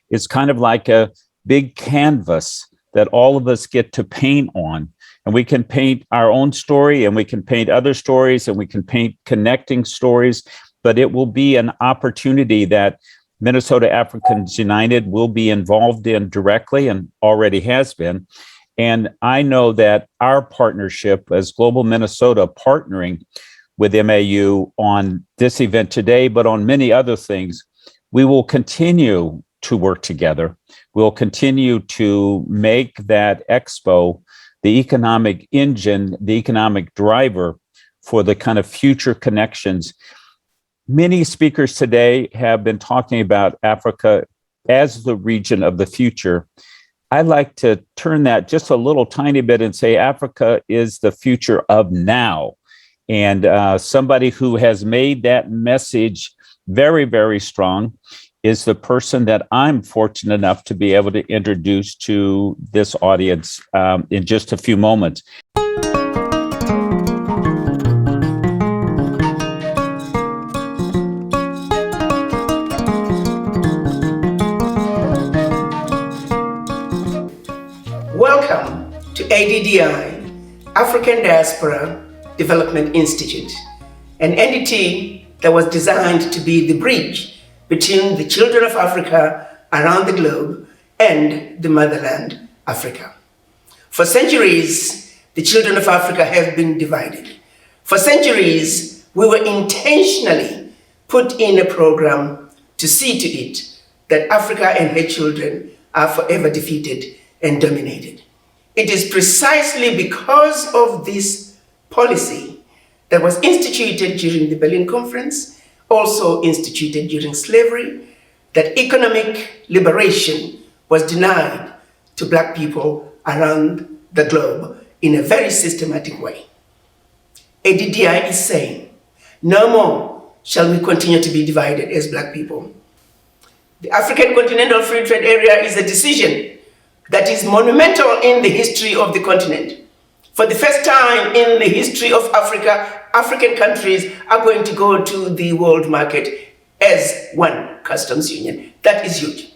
is kind of like a big canvas that all of us get to paint on. And we can paint our own story, and we can paint other stories, and we can paint connecting stories, but it will be an opportunity that Minnesota Africans United will be involved in directly and already has been. And I know that our partnership as Global Minnesota partnering with MAU on this event today, but on many other things, we will continue to work together. We'll continue to make that expo the economic engine, the economic driver for the kind of future connections. Many speakers today have been talking about Africa as the region of the future. I'd like to turn that just a little tiny bit and say Africa is the future of now. And somebody who has made that message very, very strong is the person that I'm fortunate enough to be able to introduce to this audience in just a few moments. Welcome to ADDI, African Diaspora Development Institute, an entity that was designed to be the bridge between the children of Africa around the globe and the motherland, Africa. For centuries, the children of Africa have been divided. For centuries, we were intentionally put in a program to see to it that Africa and her children are forever defeated and dominated. It is precisely because of this policy that was instituted during the Berlin Conference, also instituted during slavery, that economic liberation was denied to Black people around the globe in a very systematic way. ADDI is saying, no more shall we continue to be divided as Black people. The African Continental Free Trade Area is a decision that is monumental in the history of the continent. For the first time in the history of Africa, African countries are going to go to the world market as one customs union. That is huge.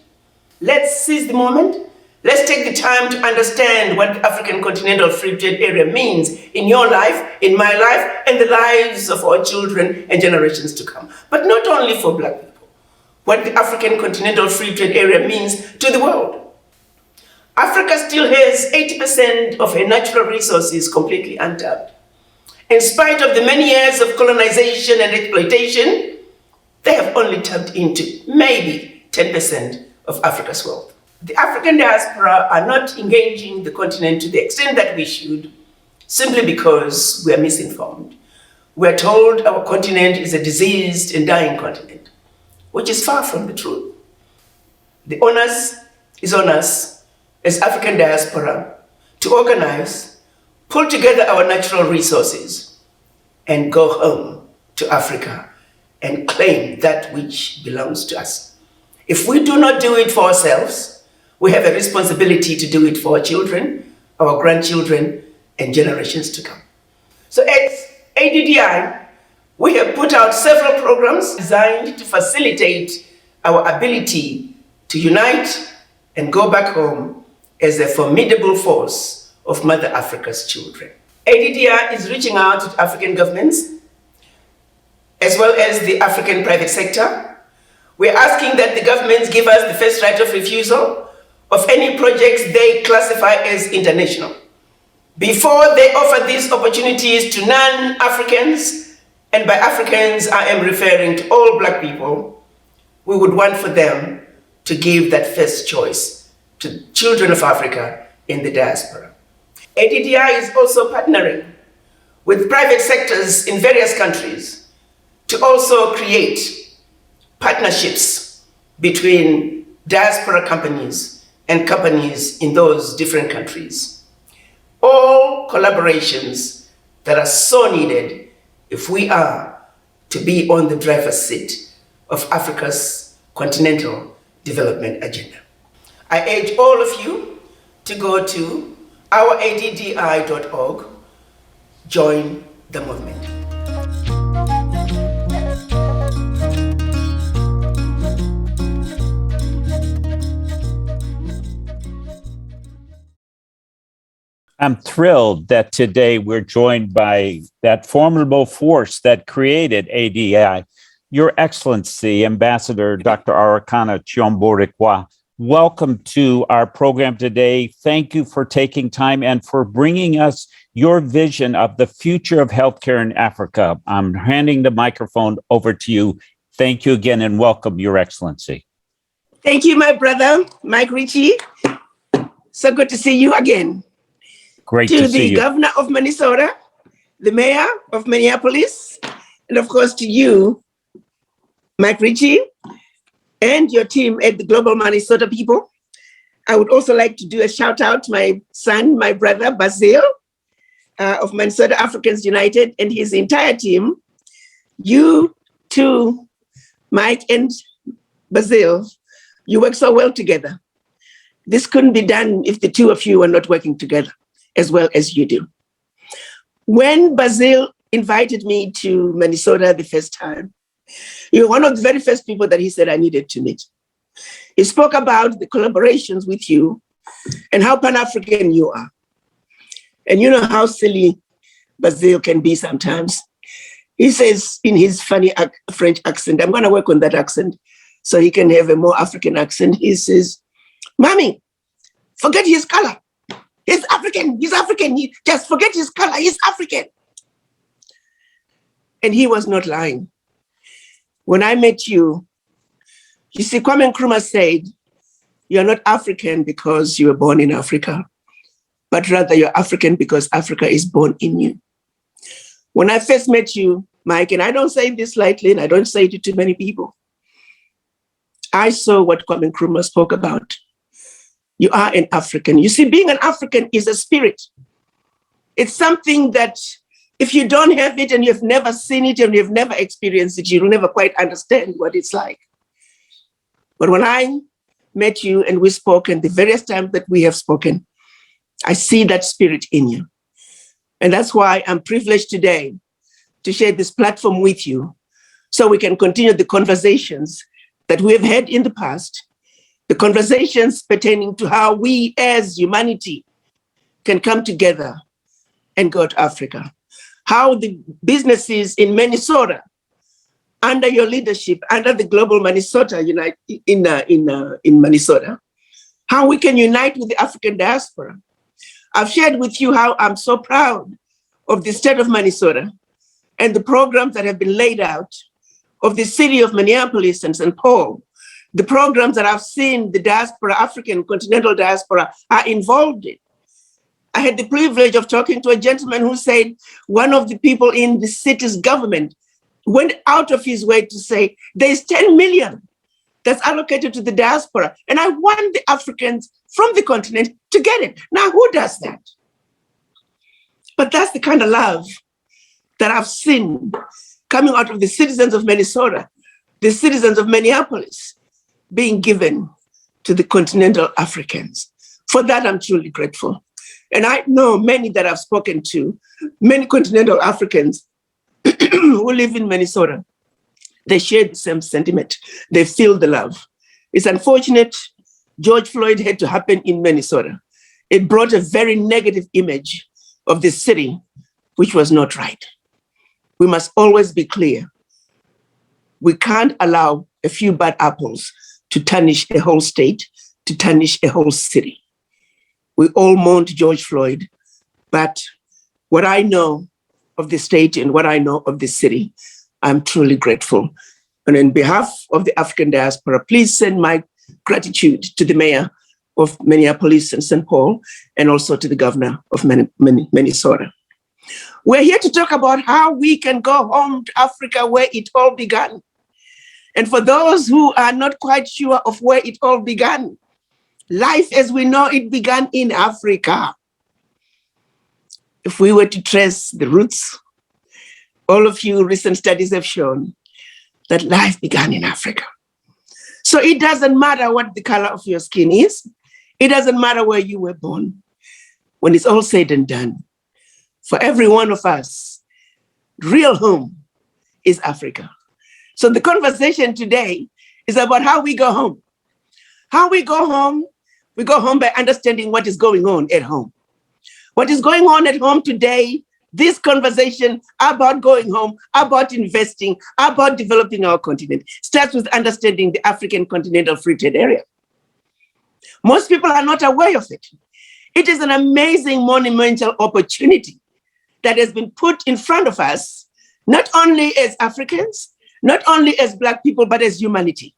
Let's seize the moment. Let's take the time to understand what the African Continental Free Trade Area means in your life, in my life, and the lives of our children and generations to come. But not only for Black people. What the African Continental Free Trade Area means to the world. Africa still has 80% of her natural resources completely untapped. In spite of the many years of colonization and exploitation, they have only tapped into maybe 10% of Africa's wealth. The African diaspora are not engaging the continent to the extent that we should, simply because we are misinformed. We are told our continent is a diseased and dying continent, which is far from the truth. The onus is on us as African diaspora to organize, pull together our natural resources, and go home to Africa and claim that which belongs to us. If we do not do it for ourselves, we have a responsibility to do it for our children, our grandchildren, and generations to come. So at ADDI, we have put out several programs designed to facilitate our ability to unite and go back home as a formidable force of Mother Africa's children. ADDI is reaching out to African governments, as well as the African private sector. We're asking that the governments give us the first right of refusal of any projects they classify as international. Before they offer these opportunities to non-Africans, and by Africans I am referring to all Black people, we would want for them to give that first choice to children of Africa in the diaspora. ADDI is also partnering with private sectors in various countries to also create partnerships between diaspora companies and companies in those different countries. All collaborations that are so needed if we are to be on the driver's seat of Africa's continental development agenda. I urge all of you to go to our ADDI.org, join the movement. I'm thrilled that today we're joined by that formidable force that created ADDI, Your Excellency, Ambassador Dr. Arikana Chiombori-Quoa. Welcome to our program today. Thank you for taking time and for bringing us your vision of the future of healthcare in Africa. I'm handing the microphone over to you. Thank you again and welcome, Your Excellency. Thank you, my brother, Mike Ritchie. So good to see you again. Great to see you. To the governor of Minnesota, the mayor of Minneapolis, and of course to you, Mike Ritchie, and your team at the Global Minnesota People. I would also like to do a shout out to my son, my brother, Basil, of Minnesota Africans United, and his entire team. You too, Mike and Basil, you work so well together. This couldn't be done if the two of you were not working together as well as you do. When Basil invited me to Minnesota the first time, you were one of the very first people that he said I needed to meet. He spoke about the collaborations with you and how Pan-African you are. And you know how silly Basil can be sometimes. He says in his funny French accent, I'm gonna work on that accent so he can have a more African accent. He says, Mommy, forget his color. He's African, just forget his color, he's African. And he was not lying. When I met you, you see, Kwame Nkrumah said, you're not African because you were born in Africa, but rather you're African because Africa is born in you. When I first met you, Mike, and I don't say this lightly, and I don't say it to too many people, I saw what Kwame Nkrumah spoke about. You are an African. You see, being an African is a spirit. It's something that if you don't have it and you've never seen it and you've never experienced it, you'll never quite understand what it's like. But when I met you and we spoke, and the various times that we have spoken, I see that spirit in you. And that's why I'm privileged today to share this platform with you so we can continue the conversations that we have had in the past, the conversations pertaining to how we as humanity can come together and go to Africa. How the businesses in Minnesota, under your leadership, under the Global Minnesota in Minnesota, how we can unite with the African diaspora. I've shared with you how I'm so proud of the state of Minnesota and the programs that have been laid out of the city of Minneapolis and St. Paul, the programs that I've seen the diaspora, African continental diaspora are involved in. I had the privilege of talking to a gentleman who said one of the people in the city's government went out of his way to say, there's 10 million that's allocated to the diaspora, and I want the Africans from the continent to get it. Now, who does that? But that's the kind of love that I've seen coming out of the citizens of Minnesota, the citizens of Minneapolis, being given to the continental Africans. For that, I'm truly grateful. And I know many that I've spoken to, many continental Africans who live in Minnesota, they share the same sentiment. They feel the love. It's unfortunate George Floyd had to happen in Minnesota. It brought a very negative image of the city, which was not right. We must always be clear. We can't allow a few bad apples to tarnish a whole state, to tarnish a whole city. We all mourned George Floyd, but what I know of the state and what I know of the city, I'm truly grateful. And on behalf of the African diaspora, please send my gratitude to the mayor of Minneapolis and St. Paul, and also to the governor of Minnesota. We're here to talk about how we can go home to Africa where it all began. And for those who are not quite sure of where it all began, life as we know it began in Africa. If we were to trace the roots, all of you recent studies have shown that life began in Africa. So it doesn't matter what the color of your skin is. It doesn't matter where you were born. When it's all said and done, for every one of us, real home is Africa. So the conversation today is about how we go home. How we go home by understanding what is going on at home. What is going on at home today, this conversation about going home, about investing, about developing our continent, starts with understanding the African Continental Free Trade Area. Most people are not aware of it. It is an amazing, monumental opportunity that has been put in front of us, not only as Africans, not only as Black people, but as humanity.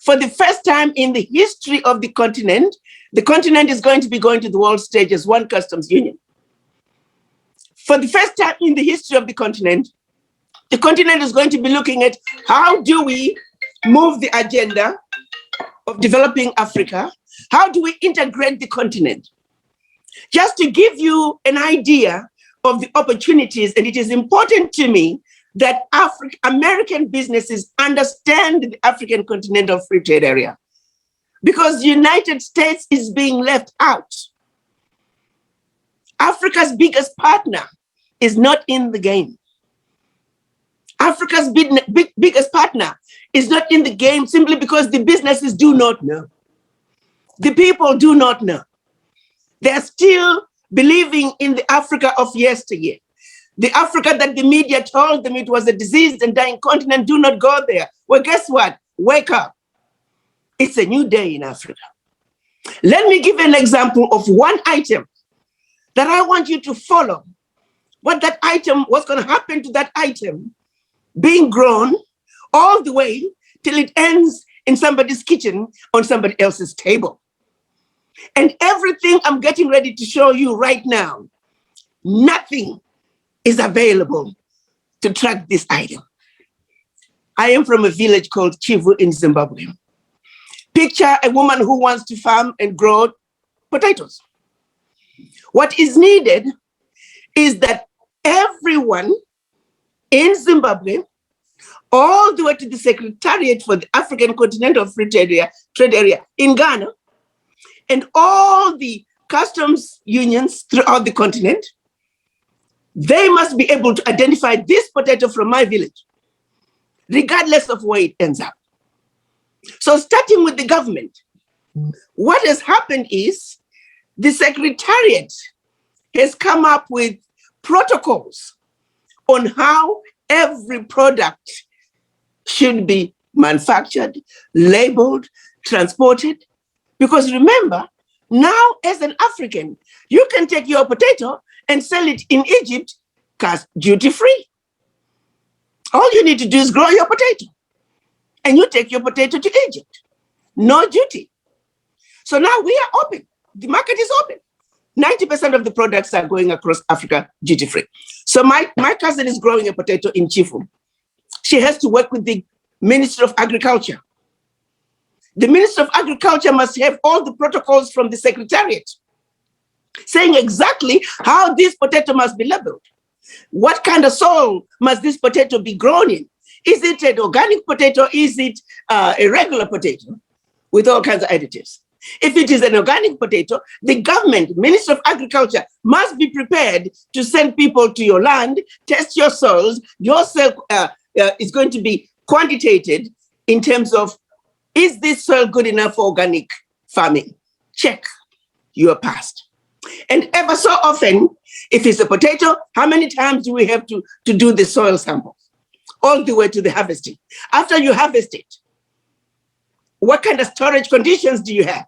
For the first time in the history of the continent is going to be going to the world stage as one customs union. For the first time in the history of the continent is going to be looking at how do we move the agenda of developing Africa? How do we integrate the continent? Just to give you an idea of the opportunities, and it is important to me that American businesses understand the African Continental Free Trade Area, because the United States is being left out. Africa's biggest partner is not in the game. Africa's biggest partner is not in the game simply because the businesses do not know. The people do not know. They're still believing in the Africa of yesteryear. The Africa that the media told them it was a diseased and dying continent, do not go there. Well, guess what? Wake up. It's a new day in Africa. Let me give an example of one item that I want you to follow. What's going to happen to that item being grown all the way till it ends in somebody's kitchen on somebody else's table. And everything I'm getting ready to show you right now, nothing is available to track this item. I am from a village called Kivu in Zimbabwe. Picture a woman who wants to farm and grow potatoes. What is needed is that everyone in Zimbabwe, all the way to the Secretariat for the African Continental Free Trade Area in Ghana, and all the customs unions throughout the continent, they must be able to identify this potato from my village, regardless of where it ends up. So starting with the government, what has happened is the Secretariat has come up with protocols on how every product should be manufactured, labeled, transported. Because remember, now as an African, you can take your potato and sell it in Egypt, duty-free. All you need to do is grow your potato, and you take your potato to Egypt, no duty. So now we are open. The market is open. 90% of the products are going across Africa duty-free. So my cousin is growing a potato in Chifu. She has to work with the Ministry of Agriculture. The Ministry of Agriculture must have all the protocols from the Secretariat saying exactly how this potato must be labeled. What kind of soil must this potato be grown in? Is it an organic potato? Is it a regular potato with all kinds of additives? If it is an organic potato, the government, Ministry of Agriculture, must be prepared to send people to your land, test your soils. Your soil is going to be quantitated in terms of, is this soil good enough for organic farming? Check, you are passed. And ever so often, if it's a potato, how many times do we have to do the soil sample? All the way to the harvesting. After you harvest it, what kind of storage conditions do you have?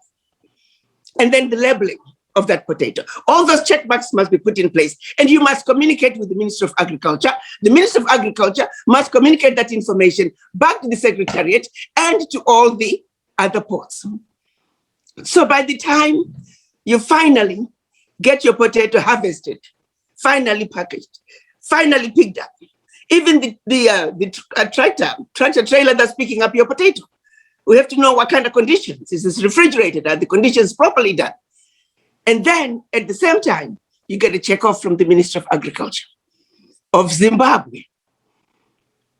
And then the labeling of that potato. All those check marks must be put in place, and you must communicate with the Ministry of Agriculture. The Ministry of Agriculture must communicate that information back to the Secretariat and to all the other ports. So by the time you finally get your potato harvested, finally packaged, finally picked up, Even the tractor trailer that's picking up your potato. We have to know what kind of conditions. Is this refrigerated? Are the conditions properly done? And then at the same time, you get a checkoff from the Minister of Agriculture of Zimbabwe.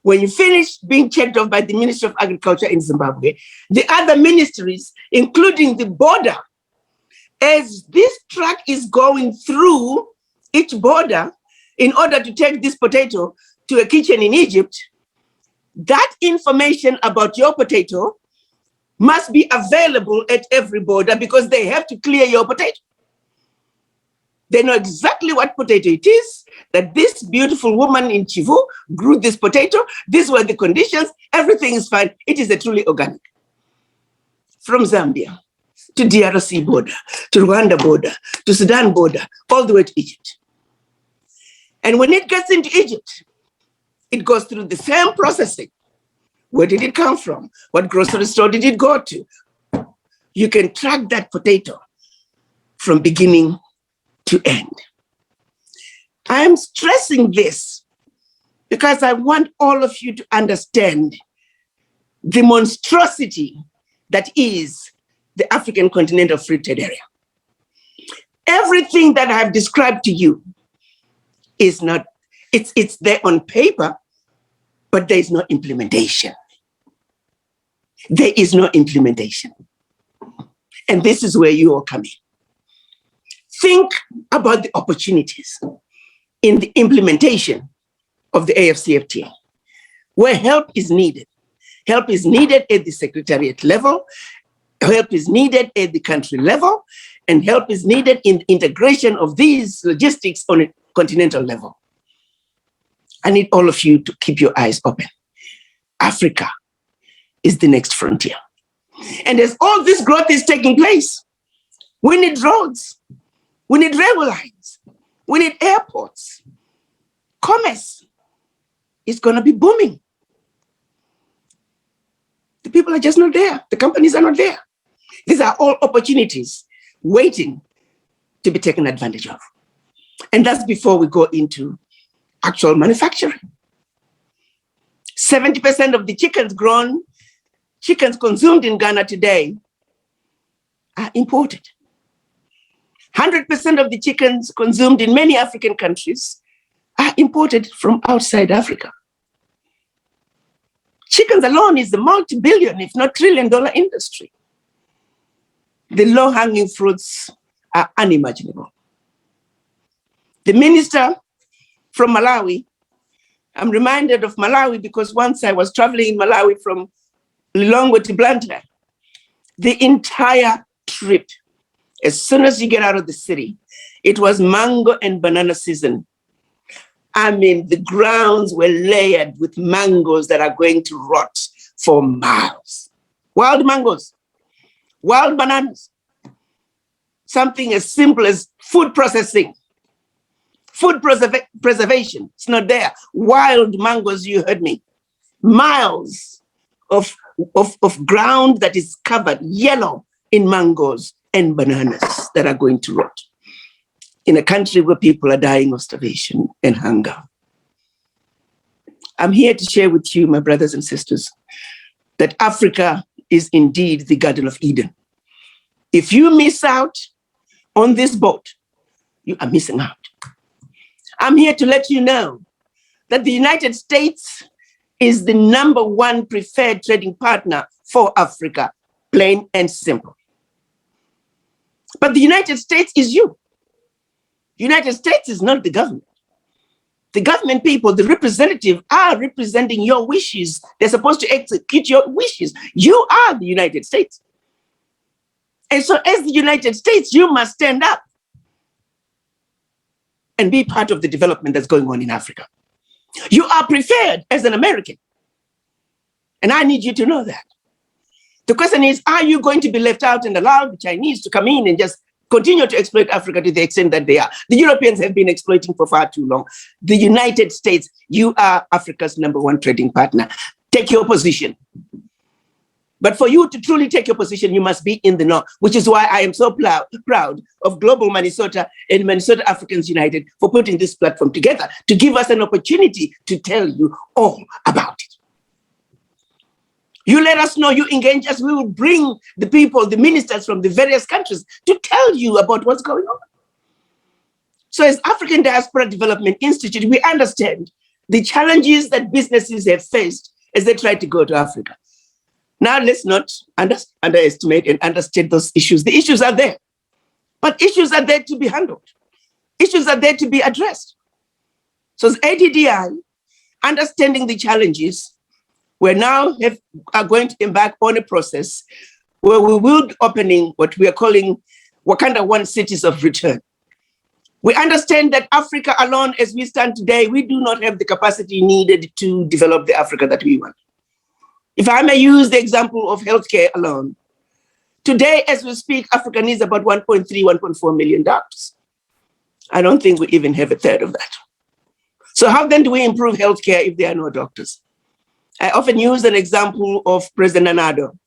When you finish being checked off by the Minister of Agriculture in Zimbabwe, the other ministries, including the border, as this truck is going through each border in order to take this potato to a kitchen in Egypt, that information about your potato must be available at every border because they have to clear your potato. They know exactly what potato it is, that this beautiful woman in Chivu grew this potato, these were the conditions, everything is fine. It is a truly organic. From Zambia to DRC border, to Rwanda border, to Sudan border, all the way to Egypt. And when it gets into Egypt, it goes through the same processing. Where did it come from? What grocery store did it go to? You can track that potato from beginning to end. I am stressing this because I want all of you to understand the monstrosity that is the African Continental Free Trade Area. Everything that I have described to you is not, it's there on paper, but there is no implementation. There is no implementation. And this is where you all come in. Think about the opportunities in the implementation of the AFCFTA, where help is needed. Help is needed at the secretariat level, help is needed at the country level, and help is needed in the integration of these logistics on a continental level. I need all of you to keep your eyes open. Africa is the next frontier. And as all this growth is taking place, we need roads, we need railway lines, we need airports. Commerce is going to be booming. The people are just not there. The companies are not there. These are all opportunities waiting to be taken advantage of. And that's before we go into actual manufacturing. 70% of the chickens consumed in Ghana today are imported. 100% of the chickens consumed in many African countries are imported from outside Africa. Chickens alone is a multi-billion, if not trillion-dollar industry. The low-hanging fruits are unimaginable. The minister from Malawi, I'm reminded of Malawi because once I was traveling in Malawi from Lilongwe to Blantyre, the entire trip, as soon as you get out of the city, it was mango and banana season. I mean, the grounds were layered with mangoes that are going to rot for miles. Wild mangoes, wild bananas, something as simple as food processing, food preservation, it's not there. Wild mangoes, you heard me. Miles of ground that is covered yellow in mangoes and bananas that are going to rot in a country where people are dying of starvation and hunger. I'm here to share with you, my brothers and sisters, that Africa is indeed the Garden of Eden. If you miss out on this boat, you are missing out. I'm here to let you know that the United States is the #1 preferred trading partner for Africa, plain and simple. But the United States is you. United States is not the government. The government people, the representative, are representing your wishes. They're supposed to execute your wishes. You are the United States. And so as the United States, you must stand up and be part of the development that's going on in Africa. You are preferred as an American. And I need you to know that. The question is, are you going to be left out and allow the Chinese to come in and just continue to exploit Africa to the extent that they are? The Europeans have been exploiting for far too long. The United States, you are Africa's #1 trading partner. Take your position. But for you to truly take your position, you must be in the know, which is why I am so proud of Global Minnesota and Minnesota Africans United for putting this platform together to give us an opportunity to tell you all about it. You let us know, you engage us, we will bring the people, the ministers from the various countries to tell you about what's going on. So as African Diaspora Development Institute, we understand the challenges that businesses have faced as they try to go to Africa. Now, let's not underestimate and understate those issues. The issues are there, but issues are there to be handled. Issues are there to be addressed. So as ADDI, understanding the challenges, we now are going to embark on a process where we will be opening what we are calling Wakanda One Cities of Return. We understand that Africa alone, as we stand today, we do not have the capacity needed to develop the Africa that we want. If I may use the example of healthcare alone, today, as we speak, Africa needs about 1.3, 1.4 million doctors. I don't think we even have a third of that. So how then do we improve healthcare if there are no doctors? I often use an example of President Nanado.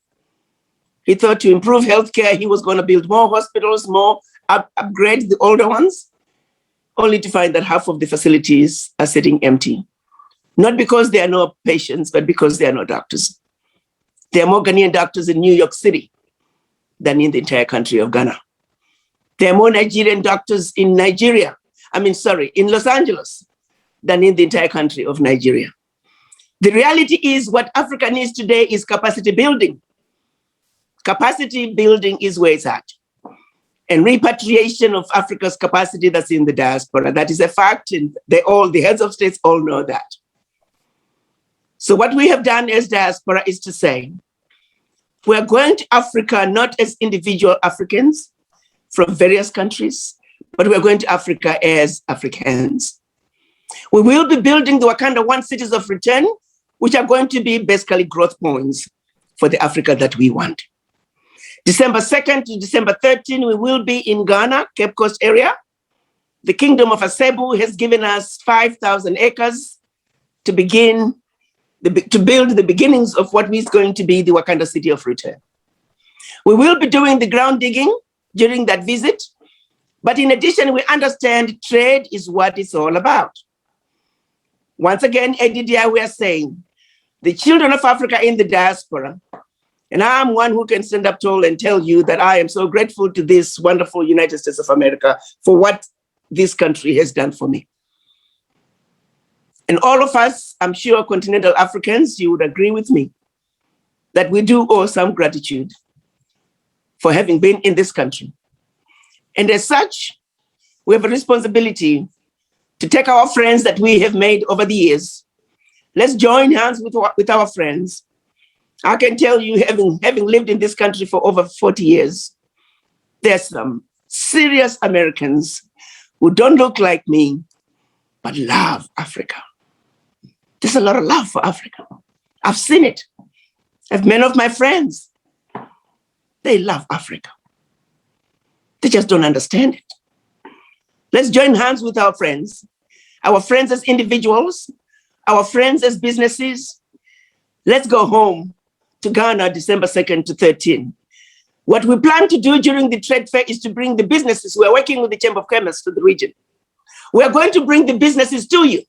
He thought to improve healthcare, he was going to build more hospitals, more upgrade the older ones, only to find that half of the facilities are sitting empty. Not because there are no patients, but because there are no doctors. There are more Ghanaian doctors in New York City than in the entire country of Ghana. There are more Nigerian doctors in in Los Angeles than in the entire country of Nigeria. The reality is what Africa needs today is capacity building. Capacity building is where it's at. And repatriation of Africa's capacity that's in the diaspora. That is a fact, and the heads of states all know that. So what we have done as diaspora is to say, we're going to Africa not as individual Africans from various countries, but we're going to Africa as Africans. We will be building the Wakanda One Cities of Return, which are going to be basically growth points for the Africa that we want. December 2nd to December 13, we will be in Ghana, Cape Coast area. The Kingdom of Asebu has given us 5,000 acres to build the beginnings of what is going to be the Wakanda City of Return. We will be doing the ground digging during that visit, but in addition, we understand trade is what it's all about. Once again, ADDI, we are saying, the children of Africa in the diaspora, and I'm one who can stand up tall and tell you that I am so grateful to this wonderful United States of America for what this country has done for me. And all of us, I'm sure continental Africans, you would agree with me that we do owe some gratitude for having been in this country. And as such, we have a responsibility to take our friends that we have made over the years. Let's join hands with our friends. I can tell you, having lived in this country for over 40 years, there's some serious Americans who don't look like me, but love Africa. There's a lot of love for Africa. I've seen it. I have many of my friends. They love Africa. They just don't understand it. Let's join hands with our friends as individuals, our friends as businesses. Let's go home to Ghana, December 2nd to 13. What we plan to do during the trade fair is to bring the businesses. We're working with the Chamber of Commerce to the region. We're going to bring the businesses to you.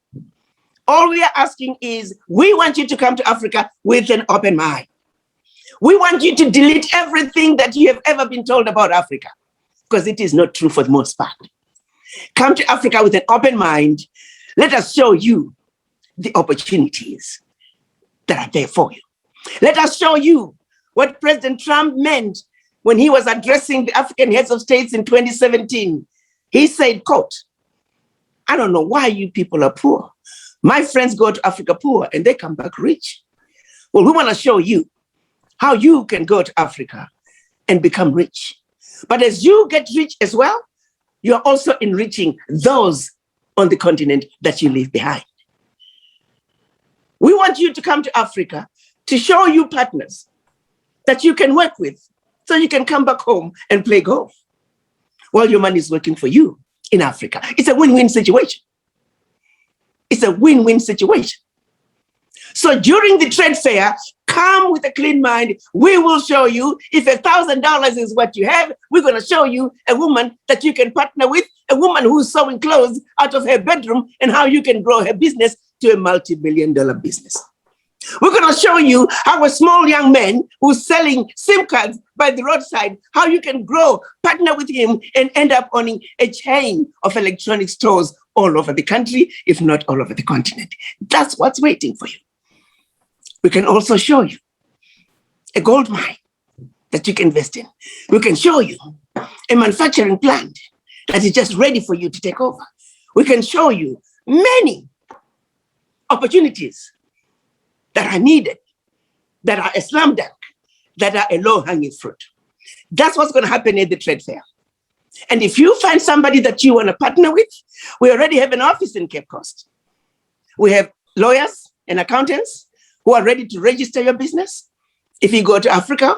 All we are asking is, we want you to come to Africa with an open mind. We want you to delete everything that you have ever been told about Africa, because it is not true for the most part. Come to Africa with an open mind. Let us show you the opportunities that are there for you. Let us show you what President Trump meant when he was addressing the African heads of states in 2017. He said, quote, I don't know why you people are poor. My friends go to Africa poor and they come back rich. Well, we want to show you how you can go to Africa and become rich. But as you get rich as well, you are also enriching those on the continent that you leave behind. We want you to come to Africa to show you partners that you can work with so you can come back home and play golf while your money is working for you in Africa. It's a win-win situation. It's a win-win situation. So during the trade fair, come with a clean mind. We will show you. If $1,000 is what you have, we're going to show you a woman that you can partner with, a woman who's sewing clothes out of her bedroom, and how you can grow her business to a multi-billion-dollar business. We're going to show you how a small young man who's selling SIM cards by the roadside, how you can grow, partner with him, and end up owning a chain of electronic stores all over the country, if not all over the continent. That's what's waiting for you. We can also show you a gold mine that you can invest in. We can show you a manufacturing plant that is just ready for you to take over. We can show you many opportunities that are needed, that are a slam dunk, that are a low-hanging fruit. That's what's going to happen at the trade fair. And if you find somebody that you want to partner with, we already have an office in Cape Coast. We have lawyers and accountants who are ready to register your business. If you go to Africa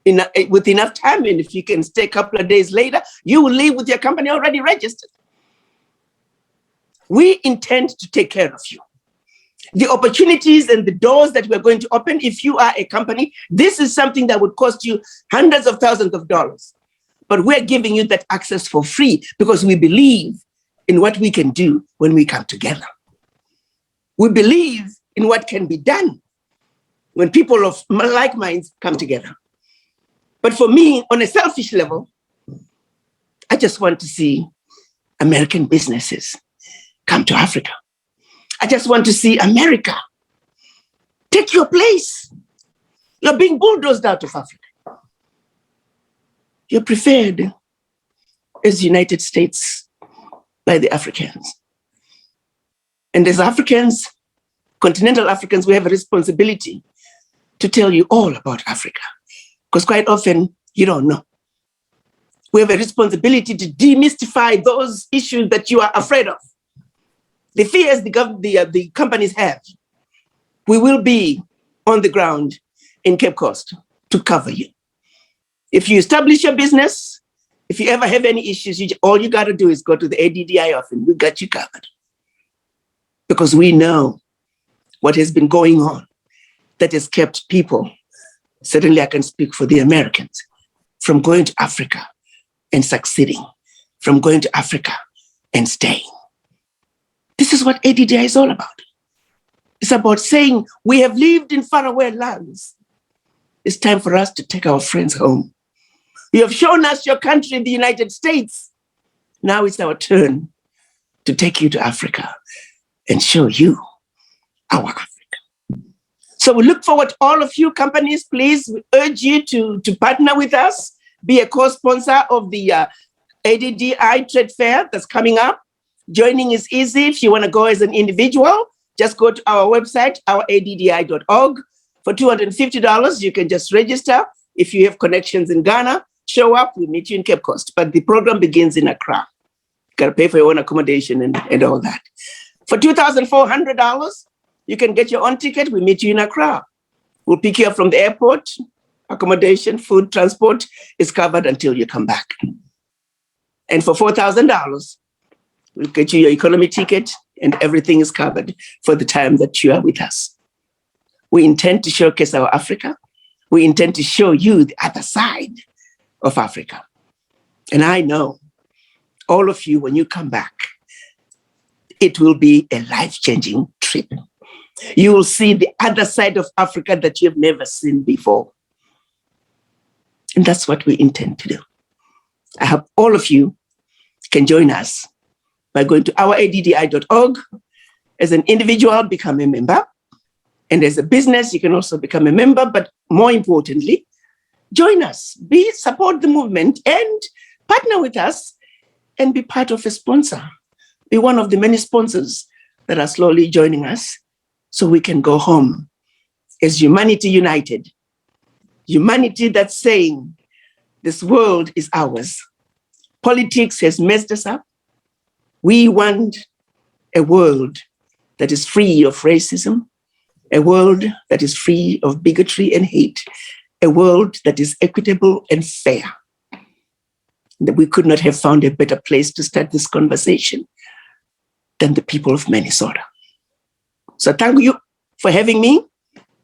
with enough time, and if you can stay a couple of days later, you will leave with your company already registered. We intend to take care of you. The opportunities and the doors that we're going to open, if you are a company, this is something that would cost you hundreds of thousands of dollars. But we're giving you that access for free because we believe in what we can do when we come together. We believe in what can be done when people of like minds come together. But for me, on a selfish level, I just want to see American businesses come to Africa. I just want to see America take your place. You're being bulldozed out of Africa. You're preferred as the United States by the Africans. And as Africans, continental Africans, we have a responsibility to tell you all about Africa, because quite often you don't know. We have a responsibility to demystify those issues that you are afraid of. The fears the companies have. We will be on the ground in Cape Coast to cover you. If you establish your business, if you ever have any issues, all you got to do is go to the ADDI office. We got you covered. Because we know what has been going on that has kept people, certainly I can speak for the Americans, from going to Africa and succeeding, from going to Africa and staying. This is what ADDI is all about. It's about saying we have lived in faraway lands. It's time for us to take our friends home. You have shown us your country, the United States. Now it's our turn to take you to Africa and show you our Africa. So we look forward to all of you companies. Please, we urge you to partner with us, be a co-sponsor of the ADDI Trade Fair that's coming up. Joining is easy. If you want to go as an individual, just go to our website, ouraddi.org. For $250, you can just register. If you have connections in Ghana, show up, we meet you in Cape Coast. But the program begins in Accra. You got to pay for your own accommodation and all that. For $2,400, you can get your own ticket. We meet you in Accra. We'll pick you up from the airport. Accommodation, food, transport is covered until you come back. And for $4,000, we'll get you your economy ticket and everything is covered for the time that you are with us. We intend to showcase our Africa. We intend to show you the other side of Africa. And I know all of you, when you come back, it will be a life-changing trip. You will see the other side of Africa that you've never seen before. And that's what we intend to do. I hope all of you can join us by going to ouraddi.org. As an individual, become a member. And as a business, you can also become a member. But more importantly, join us, support the movement and partner with us and be part of a sponsor. Be one of the many sponsors that are slowly joining us so we can go home as humanity united. Humanity that's saying this world is ours. Politics has messed us up. We want a world that is free of racism, a world that is free of bigotry and hate, a world that is equitable and fair. That we could not have found a better place to start this conversation than the people of Minnesota. So thank you for having me.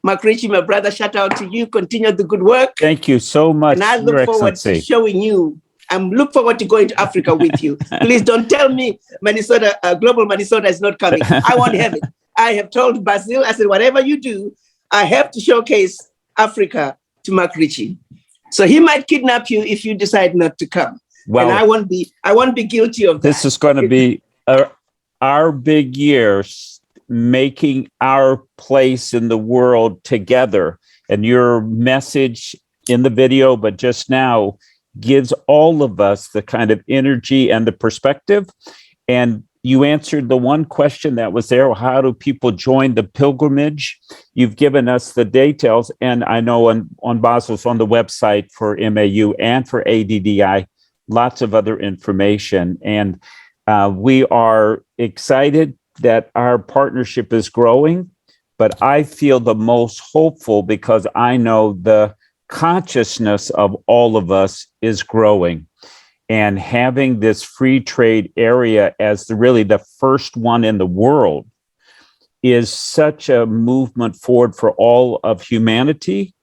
Mark Ritchie, my brother, shout out to you. Continue the good work. Thank you so much, And I Your look forward to Excellency. showing you. I look forward to going to Africa with you. Please don't tell me Minnesota, Global Minnesota is not coming. I want to have it. I have told Basil, I said, whatever you do, I have to showcase Africa to Mark Ritchie. So he might kidnap you if you decide not to come. Well, and I won't be guilty of that. This is going to be our big year, making our place in the world together. And your message in the video, but just now, gives all of us the kind of energy and the perspective. And you answered the one question that was there: how do people join the pilgrimage? You've given us the details, and I know on Basil's on the website for MAU and for ADDI, lots of other information. And we are excited that our partnership is growing, but I feel the most hopeful because I know the consciousness of all of us is growing. And having this free trade area as really the first one in the world is such a movement forward for all of humanity.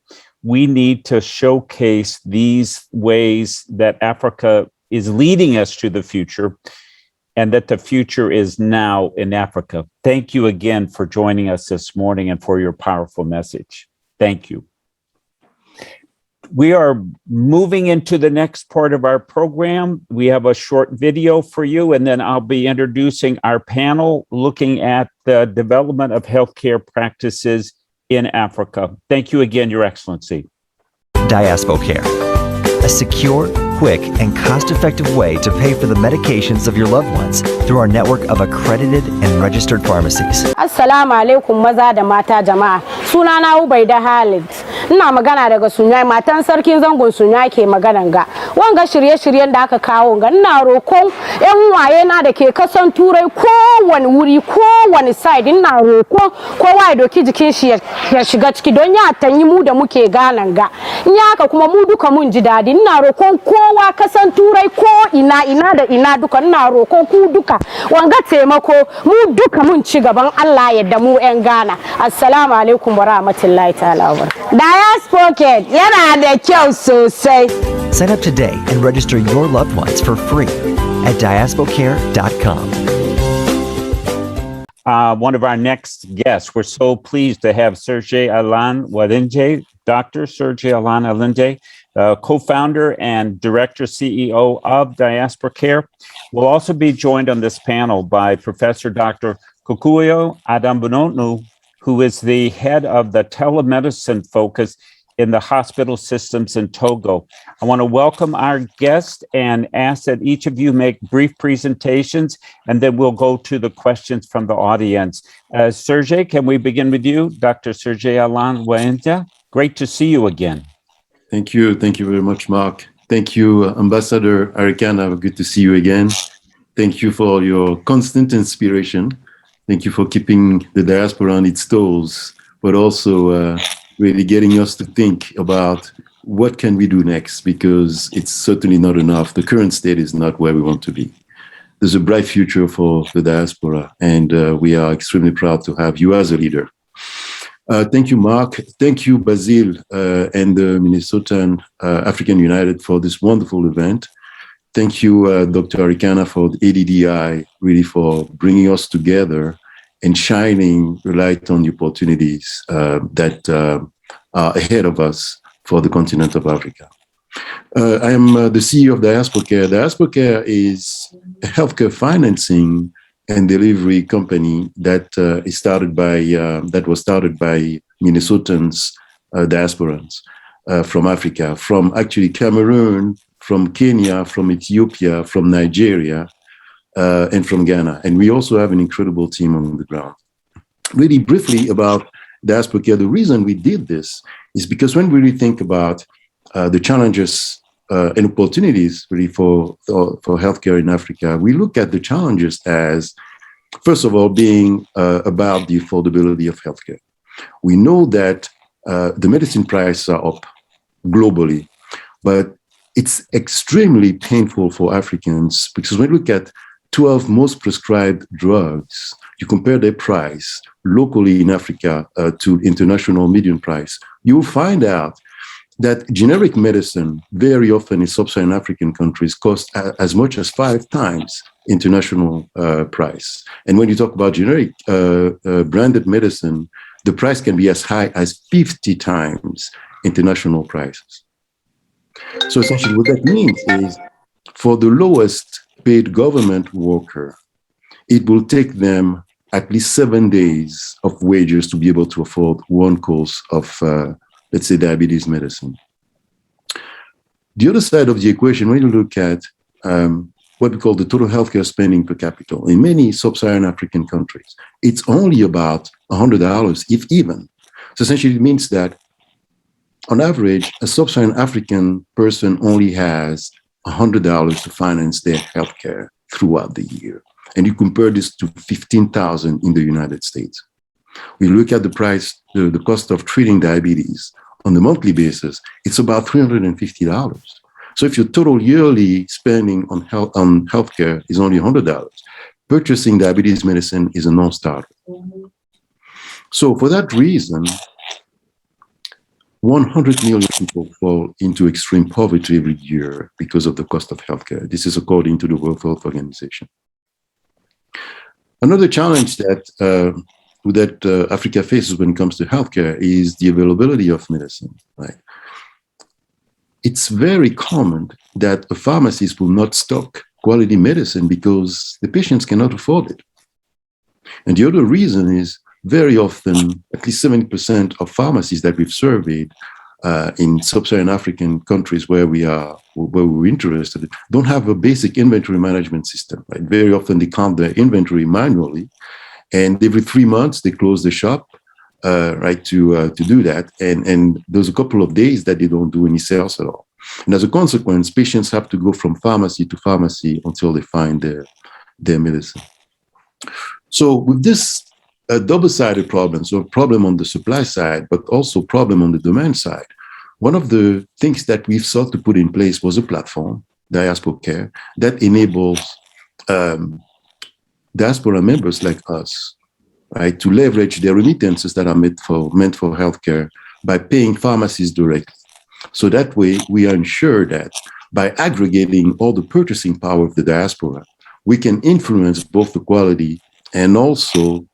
We need to showcase these ways that Africa is leading us to the future, and that the future is now in Africa. Thank you again for joining us this morning and for your powerful message. Thank you. We are moving into the next part of our program. We have a short video for you, and then I'll be introducing our panel looking at the development of healthcare practices in Africa. Thank you again, Your Excellency. DiaspoCare, a secure, quick, and cost-effective way to pay for the medications of your loved ones through our network of accredited and registered pharmacies. Assalamu alaikum maza da mata jama'a. Sunana Ubaida Khalid. Ina magana daga Sunyai, matan sarkin zangon Sunyai ke maganan ga. Wanga shirye-shiryen da aka kawo ga ina roƙon ƴan waye na da ke kasan Turai kowane wuri kowane side, ina roƙon kowa ya doki jikin shi ya shiga ciki don ya tanyi mu da muke ganan ga. In ya haka kuma mu duka mun ji dadi. Ina roƙon kowa kasan Turai ko ina da ina duka, ina roƙon ku duka wanga taimako mu duka mun ci gaban Allah yadda mu ƴan Ghana. Assalamu alaikum wa rahmatullahi ta'ala wa barakatuh. DiaspoCare yana da kyau sosai. Sign up today and register your loved ones for free at DiaspoCare.com. One of our next guests, we're so pleased to have Serge Alain Wandji, Dr. Serge Alain Wandji, co-founder and director CEO of DiaspoCare. We'll also be joined on this panel by Professor Dr. Kokou Adambounou, who is the head of the telemedicine focus in the hospital systems in Togo. I want to welcome our guest and ask that each of you make brief presentations, and then we'll go to the questions from the audience. Serge, can we begin with you? Dr. Serge Alain Wandji, great to see you again. Thank you. Thank you very much, Mark. Thank you, Ambassador Arikana. Good to see you again. Thank you for your constant inspiration. Thank you for keeping the diaspora on its toes, but also really getting us to think about what can we do next, because it's certainly not enough. The current state is not where we want to be. There's a bright future for the diaspora, and we are extremely proud to have you as a leader. Thank you, Mark. Thank you, Basil and the Minnesotan African United for this wonderful event. Thank you, Dr. Arikana, for the ADDI, really for bringing us together and shining the light on the opportunities that are ahead of us for the continent of Africa. I am the CEO of DiaspoCare. DiaspoCare is a healthcare financing and delivery company that was started by Minnesotans, diasporans from Africa, from actually Cameroon, from Kenya, from Ethiopia, from Nigeria, and from Ghana. And we also have an incredible team on the ground. Really briefly about DiaspoCare, the reason we did this is because when we really think about the challenges and opportunities really for healthcare in Africa, we look at the challenges as, first of all, being about the affordability of healthcare. We know that the medicine prices are up globally, but it's extremely painful for Africans because when we look at 12 most prescribed drugs, you compare their price locally in Africa to international median price, you will find out that generic medicine very often in sub-Saharan African countries costs as much as 5 times international price. And when you talk about generic branded medicine, the price can be as high as 50 times international prices. So essentially what that means is for the lowest paid government worker, it will take them at least 7 days of wages to be able to afford one course of, let's say, diabetes medicine. The other side of the equation, when you look at what we call the total healthcare spending per capita, in many sub-Saharan African countries, it's only about $100, if even. So essentially it means that on average, a sub-Saharan African person only has $100 to finance their healthcare throughout the year. And you compare this to $15,000 in the United States. We look at the price, the cost of treating diabetes on a monthly basis, it's about $350. So if your total yearly spending on healthcare is only $100, purchasing diabetes medicine is a non-starter. So for that reason, 100 million people fall into extreme poverty every year because of the cost of healthcare. This is according to the World Health Organization. Another challenge that Africa faces when it comes to healthcare is the availability of medicine. Right? It's very common that a pharmacist will not stock quality medicine because the patients cannot afford it. And the other reason is very often, at least 70% of pharmacies that we've surveyed in sub-Saharan African countries where we're interested, don't have a basic inventory management system. Right? Very often they count their inventory manually, and every 3 months they close the shop, right, to do that. And there's a couple of days that they don't do any sales at all. And as a consequence, patients have to go from pharmacy to pharmacy until they find their medicine. So with this double-sided problem, so a problem on the supply side, but also problem on the demand side, one of the things that we've sought to put in place was a platform, DiaspoCare, that enables diaspora members like us, right, to leverage their remittances that are meant for healthcare by paying pharmacies directly. So that way, we are ensured that by aggregating all the purchasing power of the diaspora, we can influence both the quality and also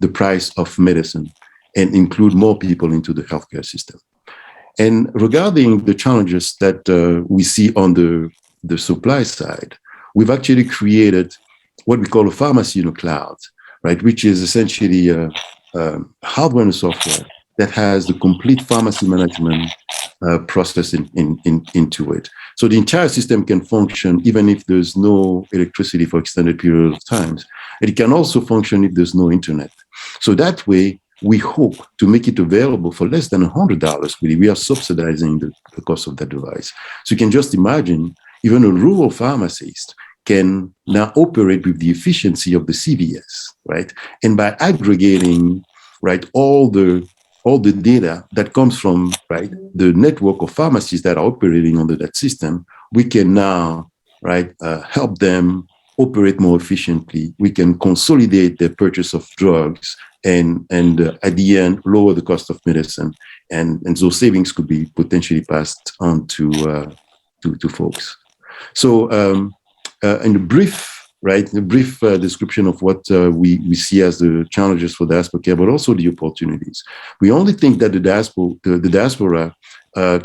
the price of medicine and include more people into the healthcare system. And regarding the challenges that we see on the supply side, we've actually created what we call a pharmacy in a cloud, right, which is essentially hardware and software that has the complete pharmacy management process into it. So the entire system can function even if there's no electricity for extended periods of times. And it can also function if there's no internet. So that way, we hope to make it available for less than $100. Really, we are subsidizing the cost of that device. So you can just imagine, even a rural pharmacist can now operate with the efficiency of the CVS, right? And by aggregating, right, all the data that comes from, right, the network of pharmacies that are operating under that system, we can now, right, help them operate more efficiently. We can consolidate the purchase of drugs and at the end, lower the cost of medicine. And those savings could be potentially passed on to folks. So in a brief, description of what we see as the challenges for DiaspoCare, but also the opportunities. We only think that the diaspora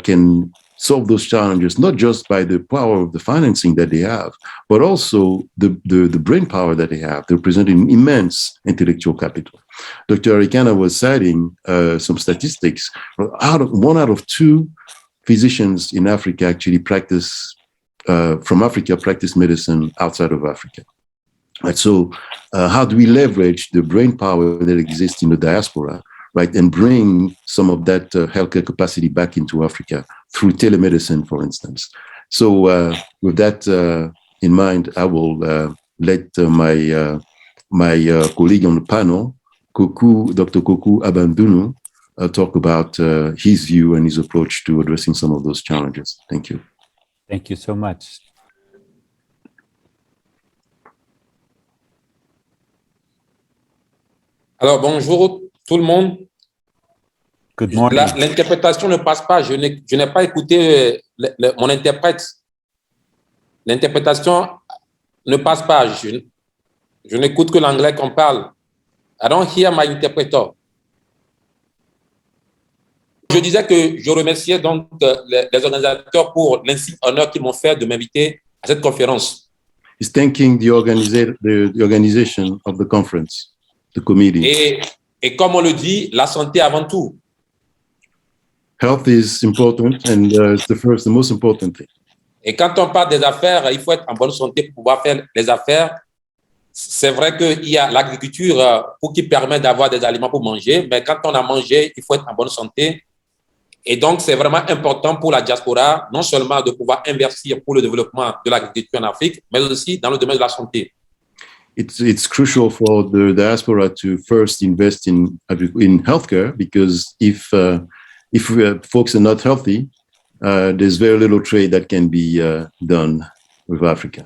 can solve those challenges, not just by the power of the financing that they have, but also the brain power that they have. They represent an immense intellectual capital. Dr. Arikana was citing some statistics. 1 out of 2 physicians in Africa actually practice medicine outside of Africa. And so how do we leverage the brain power that exists in the diaspora, right, and bring some of that healthcare capacity back into Africa through telemedicine, for instance? So with that in mind, I will let my colleague on the panel, Dr. Kokou Adambounou, talk about his view and his approach to addressing some of those challenges. Thank you. Thank you so much. Alors, bonjour tout le monde. Good morning. L'interprétation ne passe pas. Je n'ai pas écouté mon interprète. L'interprétation ne passe pas. Je n'écoute que l'anglais qu'on parle. I don't hear my interpreter. Je disais que je remerciais donc les organisateurs pour l'insigne honneur qu'ils m'ont fait de m'inviter à cette conférence. He's thanking the organization of the conference, the committee. Et comme on le dit, la santé avant tout. Health is important, and it's the most important thing. Et quand on parle des affaires, il faut être en bonne santé pour pouvoir faire les affaires. C'est vrai qu'il y a l'agriculture pour qui permet d'avoir des aliments pour manger, mais quand on a mangé, il faut être en bonne santé. Et donc, c'est vraiment important pour la diaspora, non seulement de pouvoir investir pour le développement de l'agriculture en Afrique, mais aussi dans le domaine de la santé. It's crucial for the diaspora to first invest in healthcare, because if folks are not healthy, there's very little trade that can be done with Africa.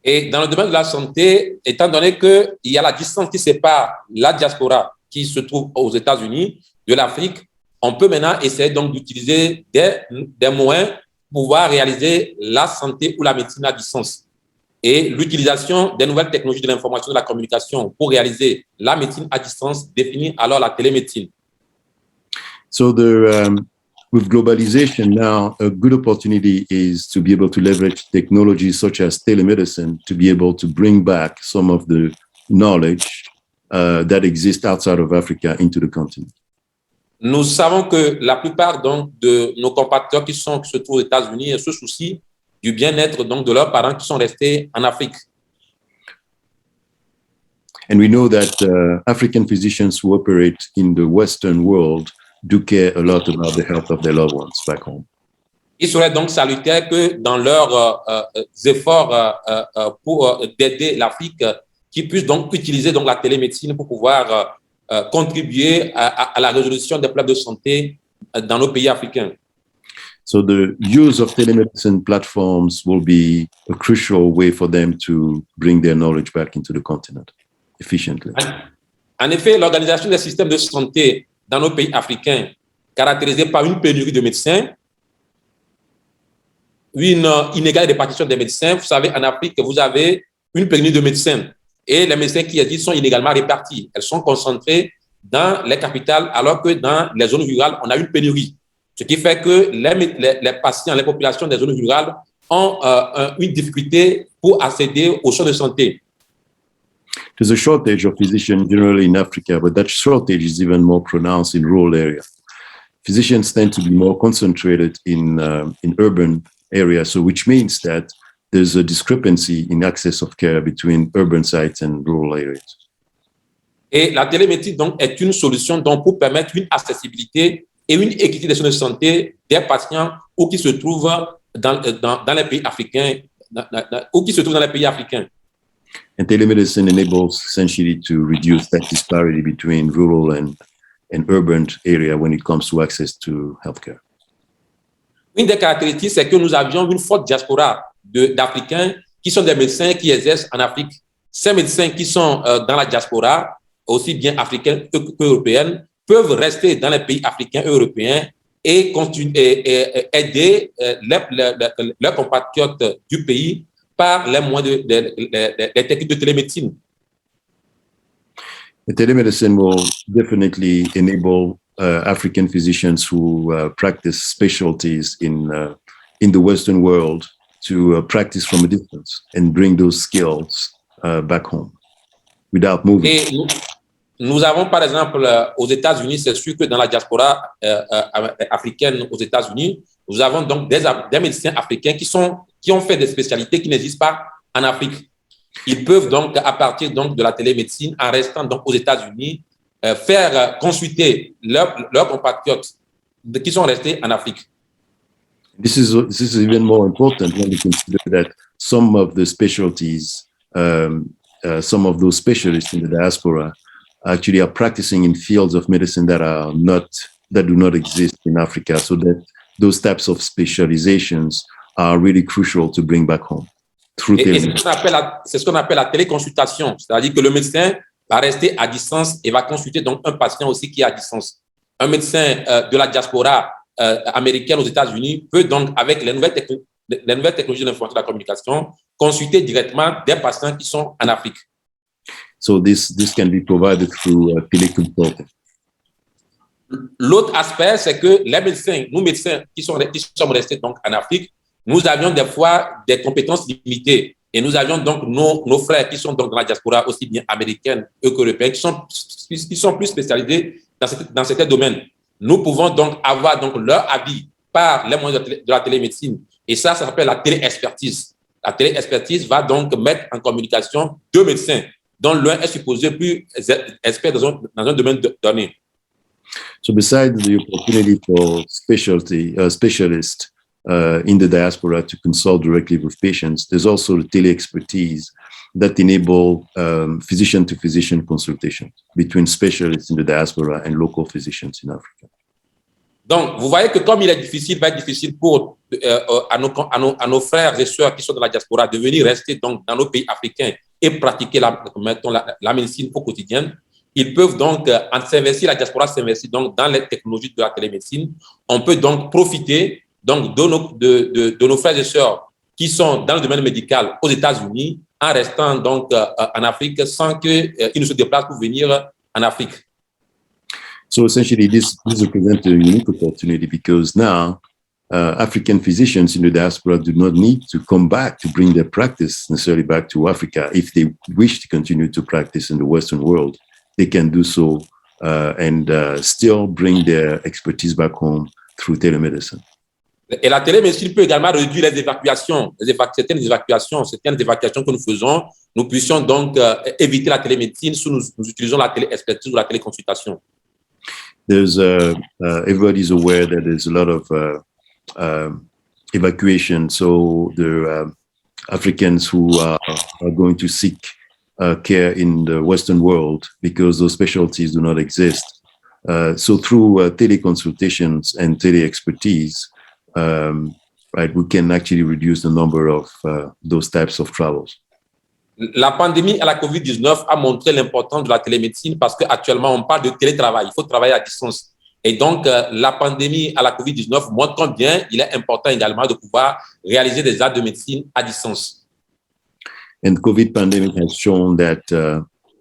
Et dans le domaine de la santé, étant donné qu'il y a la distance qui sépare la diaspora qui se trouve aux États-Unis de l'Afrique, on peut maintenant essayer donc d'utiliser des moyens pour pouvoir réaliser la santé ou la médecine à distance. Et l'utilisation des nouvelles technologies de l'information et de la communication pour réaliser la médecine à distance définit alors la télémédecine. So with globalization now, a good opportunity is to be able to leverage technologies such as telemedicine to be able to bring back some of the knowledge that exists outside of Africa into the continent. Nous savons que la plupart donc de nos compatriotes qui se trouvent aux États-Unis se soucient du bien-être donc de leurs parents qui sont restés en Afrique. And we know that African physicians who operate in the Western world do care a lot about the health of their loved ones back home. Il serait donc salutaire que dans leurs efforts pour d'aider l'Afrique, qu'ils puissent donc utiliser donc la télémédecine pour pouvoir contribuer à la résolution des problèmes de santé dans nos pays africains. So the use of telemedicine platforms will be a crucial way for them to bring their knowledge back into the continent efficiently. En effet, l'organisation des systèmes de santé dans nos pays africains, caractérisés par une pénurie de médecins, une inégale répartition des médecins. Vous savez, en Afrique, vous avez une pénurie de médecins et les médecins qui existent sont inégalement répartis. Elles sont concentrées dans les capitales, alors que dans les zones rurales, on a une pénurie. Ce qui fait que les patients, les populations des zones rurales ont une difficulté pour accéder aux soins de santé. There's a shortage of physicians generally in Africa, but that shortage is even more pronounced in rural areas. Physicians tend to be more concentrated in urban areas, so which means that there's a discrepancy in access of care between urban sites and rural areas. Et la télémédecine donc est une solution donc pour permettre une accessibilité et une équité des soins de santé des patients ou qui se trouvent dans les pays africains ou qui se trouvent dans les pays africains. And telemedicine enables essentially to reduce that disparity between rural and urban area when it comes to access to healthcare. Une des caractéristiques, c'est que nous avions une forte diaspora d'Africains qui sont des médecins qui exercent en Afrique. Ces médecins qui sont dans la diaspora, aussi bien africains qu'européennes, peuvent rester dans les pays africains et européens et aider leurs compatriotes du pays par les moyens des techniques de télémédecine. The telemedicine will definitely enable African physicians who practice specialties in the Western world to practice from a distance and bring those skills back home without moving. Et nous avons par exemple aux États-Unis, c'est sûr que dans la diaspora africaine aux États-Unis, nous avons donc des médecins africains qui ont fait des spécialités qui n'existent pas en Afrique. Ils peuvent donc, à partir donc de la télémédecine, en restant donc aux États-Unis, faire consulter leurs compatriotes qui sont restés en Afrique. This is even more important when you consider that some of the specialties, some of those specialists in the diaspora actually are practicing in fields of medicine that do not exist in Africa. So that those types of specializations are really crucial to bring back home. Et c'est ce qu'on appelle la téléconsultation, c'est-à-dire que le médecin va rester à distance et va consulter donc un patient aussi qui est à distance. Un médecin de la diaspora américaine aux États-Unis peut donc, avec les nouvelles technologies de l'information et de la communication, consulter directement des patients qui sont en Afrique. So this can be provided through teleconsulting. L'autre aspect, c'est que les médecins, nous médecins qui sommes restés donc en Afrique, nous avions des fois des compétences limitées et nous avions donc nos frères qui sont donc dans la diaspora aussi bien américaine qu'européenne, qui sont plus spécialisés dans certains domaines. Nous pouvons donc avoir donc leur avis par les moyens de la télémédecine et ça s'appelle la téléexpertise. La téléexpertise va donc mettre en communication deux médecins dont l'un est supposé plus expert dans un domaine donné. So besides the opportunity for specialists in the diaspora to consult directly with patients, there's also the tele-expertise that enable physician-to-physician consultation between specialists in the diaspora and local physicians in Africa. Donc, vous voyez que comme il est difficile, va être difficile pour à nos frères et sœurs qui sont dans la diaspora de venir rester donc dans nos pays africains et pratiquer la médecine au quotidien, ils peuvent donc s'investir, la diaspora s'investit donc dans les technologies de la télémédecine. On peut donc profiter donc de nos frères et sœurs qui sont dans le domaine médical aux États-Unis en restant donc en Afrique sans qu'ils ne se déplacent pour venir en Afrique. So essentially, this represents a unique opportunity because now African physicians in the diaspora do not need to come back to bring their practice necessarily back to Africa. If they wish to continue to practice in the Western world, they can do so and still bring their expertise back home through telemedicine. Et la télémédecine peut également réduire les évacuations, certaines évacuations que nous faisons. Nous puissions donc éviter la télémédecine si nous utilisons la téléexpertise ou la téléconsultation. There's everybody's aware that there's a lot of evacuation. So the Africans who are going to seek care in the Western world because those specialties do not exist. So through teleconsultations and tele-expertise, right, we can actually reduce the number of those types of travels. La pandémie à la COVID-19 a montré l'importance de la télémédecine parce qu'actuellement, on parle de télétravail. Il faut travailler à distance. Et donc, la pandémie à la COVID-19 montre combien il est important également de pouvoir réaliser des actes de médecine à distance. And the COVID pandemic has shown that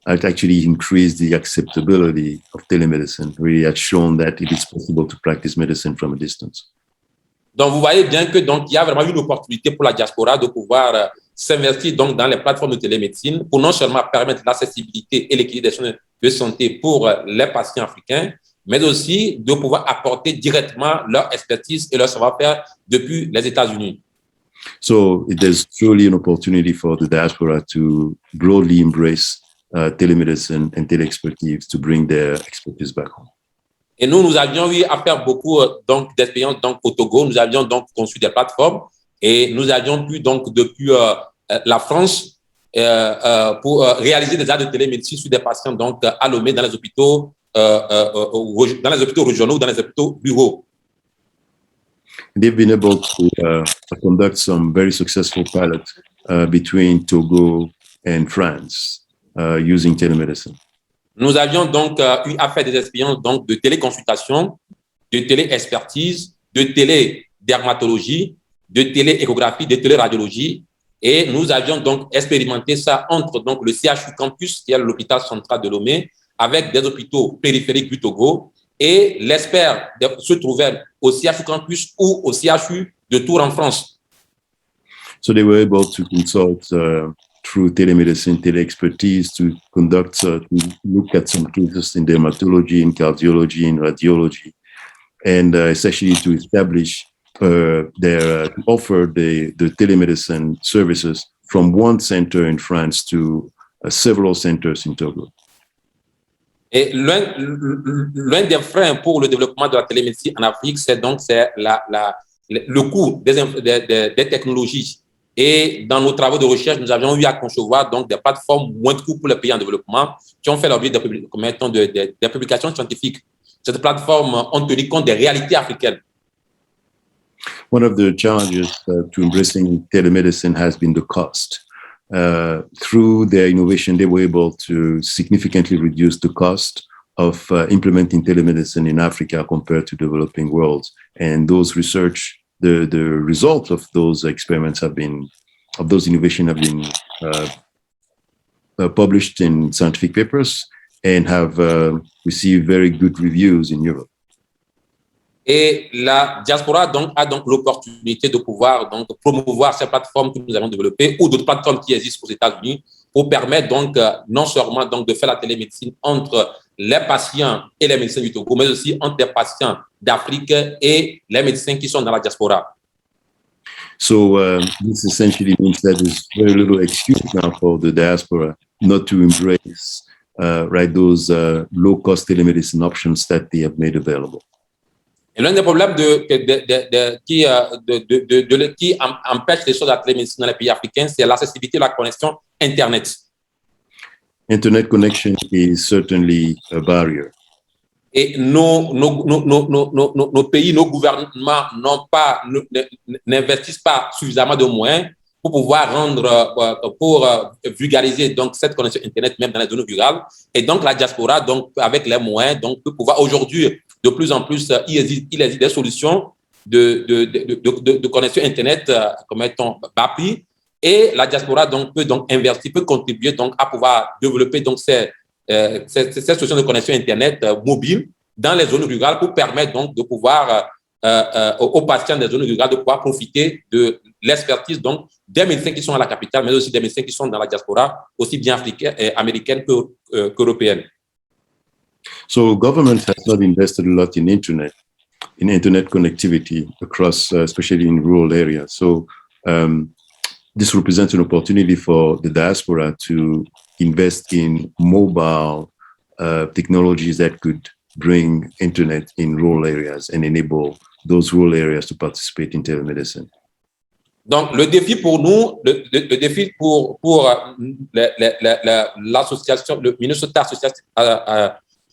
it actually increased the acceptability of telemedicine. Really has shown that it is possible to practice medicine from a distance. Donc, vous voyez bien que donc il y a vraiment une opportunité pour la diaspora de pouvoir s'investir donc dans les plateformes de télémédecine pour non seulement permettre l'accessibilité et l'équilibre des soins de santé pour les patients africains, mais aussi de pouvoir apporter directement leur expertise et leur savoir-faire depuis les États-Unis. So there's truly an opportunity for the diaspora to broadly embrace telemedicine and tele-expertise to bring their expertise back home. Et nous avions eu à faire beaucoup donc d'expériences donc au Togo. Nous avions donc conçu des plateformes et nous avions pu donc depuis la France pour réaliser des actes de télémédecine sur des patients donc à Lomé dans les hôpitaux régionaux, dans les hôpitaux ruraux. They've been able to conduct some very successful pilots between Togo and France using telemedicine. Nous avions donc eu à faire des expériences donc de téléconsultation, de téléexpertise, de télédermatologie, de télééchographie, de téléradiologie. Et nous avions donc expérimenté ça entre donc, le CHU Campus, qui est l'hôpital central de Lomé, avec des hôpitaux périphériques du Togo. Et l'expert se trouvait au CHU Campus ou au CHU de Tours en France. So they were able to consult through telemedicine, tele-expertise to conduct, to look at some cases in dermatology, in cardiology, in radiology, and essentially to establish to offer the telemedicine services from one center in France to several centers in Togo. Et l'un des freins pour le développement de la télémédecine en Afrique, c'est le coût des technologies. Et dans nos travaux de recherche, nous avions eu à concevoir donc des plateformes moins de coûts pour les pays en développement qui ont fait l'objet des publications scientifiques. Ces plateformes ont tenu compte des réalités africaines. One of the challenges to embracing telemedicine has been the cost. through their innovation, they were able to significantly reduce the cost of implementing telemedicine in Africa compared to developing worlds. And those research, the results of those experiments have been, of those innovations have been published in scientific papers and have received very good reviews in Europe. Et la diaspora donc, a donc l'opportunité de pouvoir donc, promouvoir ces plateformes que nous avons développées ou d'autres plateformes qui existent aux États-Unis pour permettre donc, non seulement donc, de faire la télémédecine entre les patients et les médecins du Togo, mais aussi entre les patients d'Afrique et les médecins qui sont dans la diaspora. So this essentially means that there's very little excuse now for the diaspora not to embrace right, those low-cost telemedicine options that they have made available. Et l'un des problèmes qui empêche les choses à la télémédecine dans les pays africains, c'est l'accessibilité de la connexion Internet. Internet connection is certainly a barrier. Et nos pays, nos gouvernements n'investissent pas suffisamment de moyens pour pouvoir vulgariser donc cette connexion Internet même dans les zones rurales. Et donc la diaspora, donc avec les moyens, donc peut pouvoir aujourd'hui de plus en plus, il existe des solutions de connexion Internet comme étant bas prix. Et la diaspora donc peut donc investir, peut contribuer donc à pouvoir développer donc ces solutions de connexion Internet mobile dans les zones rurales pour permettre donc de pouvoir aux patients des zones rurales de pouvoir profiter de l'expertise donc des médecins qui sont à la capitale, mais aussi des médecins qui sont dans la diaspora, aussi bien africaine et américaine qu'européenne. So government has not invested a lot in internet connectivity across, especially in rural areas. So this represents an opportunity for the diaspora to invest in mobile technologies that could bring internet in rural areas and enable those rural areas to participate in telemedicine. Donc, le défi pour nous, le défi pour l'association, le Minnesota Association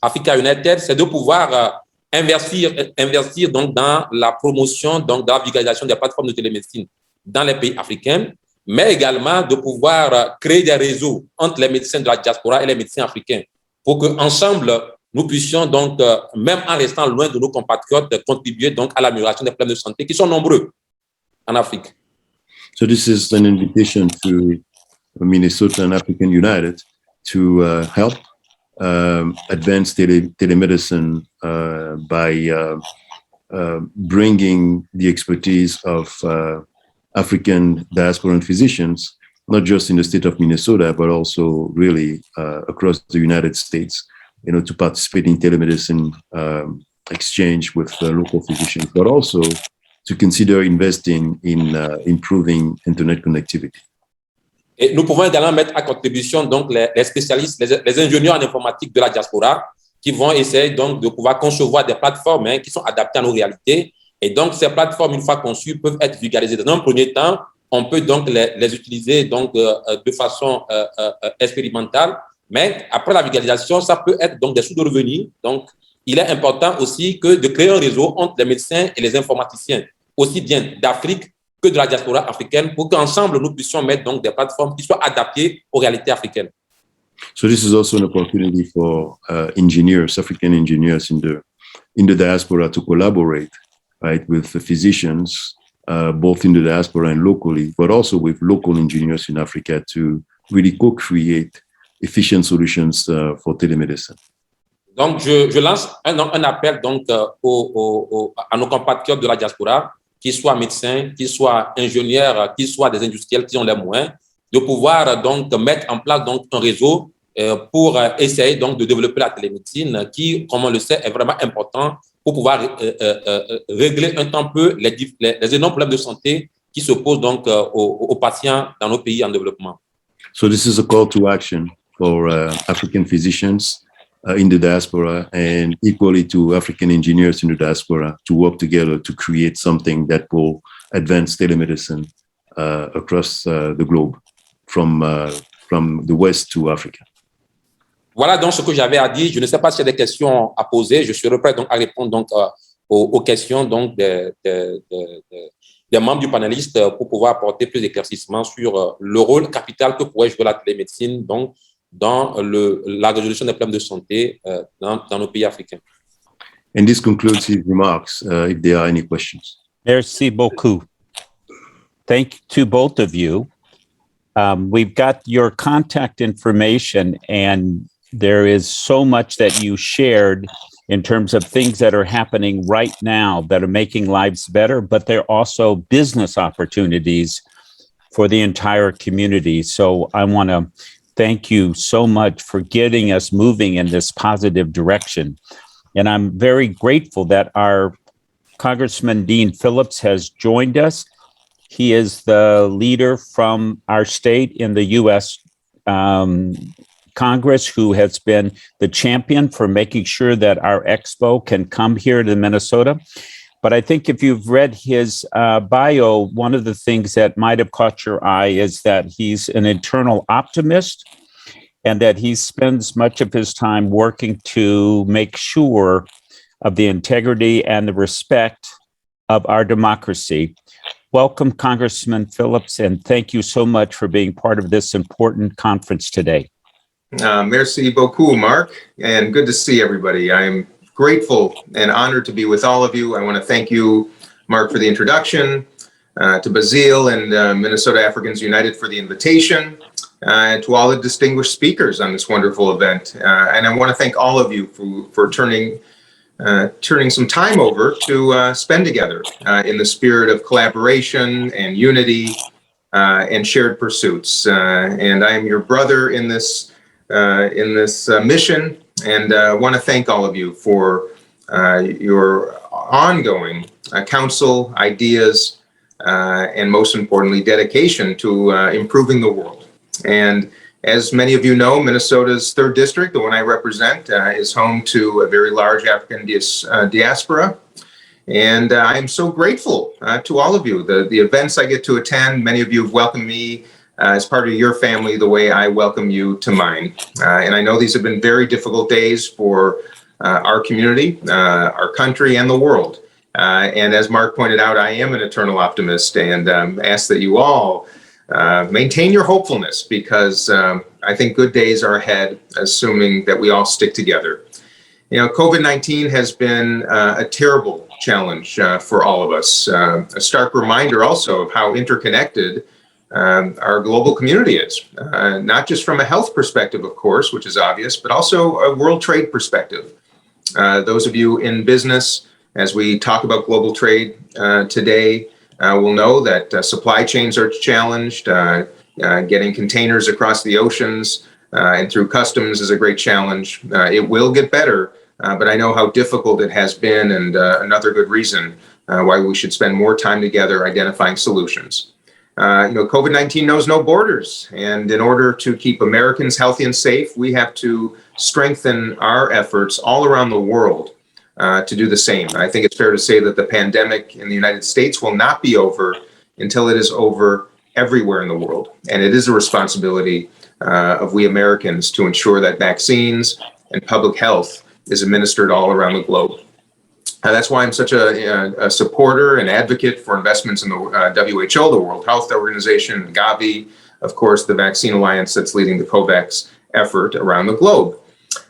Africa United, c'est de pouvoir investir donc dans la promotion, donc dans la vulgarisation des plateformes de télémédecine dans les pays africains, mais également de pouvoir créer des réseaux entre les médecins de la diaspora et les médecins africains pour qu'ensemble, nous puissions donc, même en restant loin de nos compatriotes, contribuer donc à l'amélioration des problèmes de santé qui sont nombreux en Afrique. So this is an invitation to Minnesota and African United to help advance telemedicine by bringing the expertise of African diasporan physicians, not just in the state of Minnesota, but also really across the United States, you know, to participate in telemedicine exchange with local physicians, but also to consider investing in improving internet connectivity. Et nous pouvons également mettre à contribution donc les spécialistes, les ingénieurs en informatique de la diaspora qui vont essayer donc de pouvoir concevoir des plateformes qui sont adaptées à nos réalités. Et donc ces plateformes, une fois conçues, peuvent être vulgarisées. Dans un premier temps, on peut donc les utiliser donc de façon expérimentale. Mais après la vulgarisation, ça peut être donc des sources de revenus. Donc, il est important aussi que de créer un réseau entre les médecins et les informaticiens, aussi bien d'Afrique que de la diaspora africaine, pour qu'ensemble, nous puissions mettre donc des plateformes qui soient adaptées aux réalités africaines. So this is also an opportunity for engineers, African engineers in the diaspora to collaborate, right, with the physicians, both in the diaspora and locally, but also with local engineers in Africa to really co-create efficient solutions for telemedicine. Donc, je lance un appel donc, à nos compatriotes de la diaspora, qu'ils soient médecins, qu'ils soient ingénieurs, qu'ils soient des industriels qui ont les moyens, de pouvoir donc mettre en place donc, un réseau pour essayer donc, de développer la télémédecine qui, comme on le sait, est vraiment important pour pouvoir régler un temps peu les énormes problèmes de santé qui se posent donc, aux patients dans nos pays en développement. So this is a call to action for African physicians in the diaspora and equally to African engineers in the diaspora to work together to create something that will advance telemedicine across the globe, from the West to Africa. Voilà donc ce que j'avais à dire. Je ne sais pas s'il y a des questions à poser. Je serai prêt donc à répondre donc aux questions donc des membres du panéliste pour pouvoir apporter plus d'éclaircissements sur le rôle capital que pourrait jouer la télémédecine donc, dans la résolution des problèmes de santé dans nos pays africains. And this concludes his remarks, if there are any questions. Merci beaucoup. Thank you to both of you. We've got your contact information, and there is so much that you shared in terms of things that are happening right now that are making lives better, but they're also business opportunities for the entire community. So I want to thank you so much for getting us moving in this positive direction. And I'm very grateful that our Congressman Dean Phillips has joined us. He is the leader from our state in the U.S. Congress who has been the champion for making sure that our expo can come here to Minnesota. But I think if you've read his bio, one of the things that might have caught your eye is that he's an eternal optimist, and that he spends much of his time working to make sure of the integrity and the respect of our democracy. Welcome, Congressman Phillips, and thank you so much for being part of this important conference today. Merci beaucoup, Mark, and good to see everybody. I'm grateful and honored to be with all of you. I want to thank you, Mark, for the introduction, to Basil and Minnesota Africans United for the invitation, to all the distinguished speakers on this wonderful event. And I want to thank all of you for turning some time over to spend together in the spirit of collaboration and unity and shared pursuits. And I am your brother in this mission, and want to thank all of you for your ongoing counsel, ideas, and most importantly, dedication to improving the world. And as many of you know, Minnesota's 3rd district, the one I represent, is home to a very large African diaspora. And I'm so grateful to all of you. The events I get to attend, many of you have welcomed me as part of your family the way I welcome you to mine. And I know these have been very difficult days for our community, our country, and the world. And as Mark pointed out, I am an eternal optimist, and ask that you all maintain your hopefulness, because I think good days are ahead, assuming that we all stick together. You know, COVID-19 has been a terrible challenge for all of us. A stark reminder also of how interconnected our global community is, not just from a health perspective, of course, which is obvious, but also a world trade perspective. Those of you in business, as we talk about global trade today, will know that supply chains are challenged. Getting containers across the oceans and through customs is a great challenge. It will get better, but I know how difficult it has been, and another good reason why we should spend more time together identifying solutions. You know, COVID-19 knows no borders, and in order to keep Americans healthy and safe, we have to strengthen our efforts all around the world to do the same. I think it's fair to say that the pandemic in the United States will not be over until it is over everywhere in the world. And it is a responsibility of we Americans to ensure that vaccines and public health is administered all around the globe. That's why I'm such a supporter and advocate for investments in the WHO, the World Health Organization, Gavi, of course, the Vaccine Alliance that's leading the COVAX effort around the globe.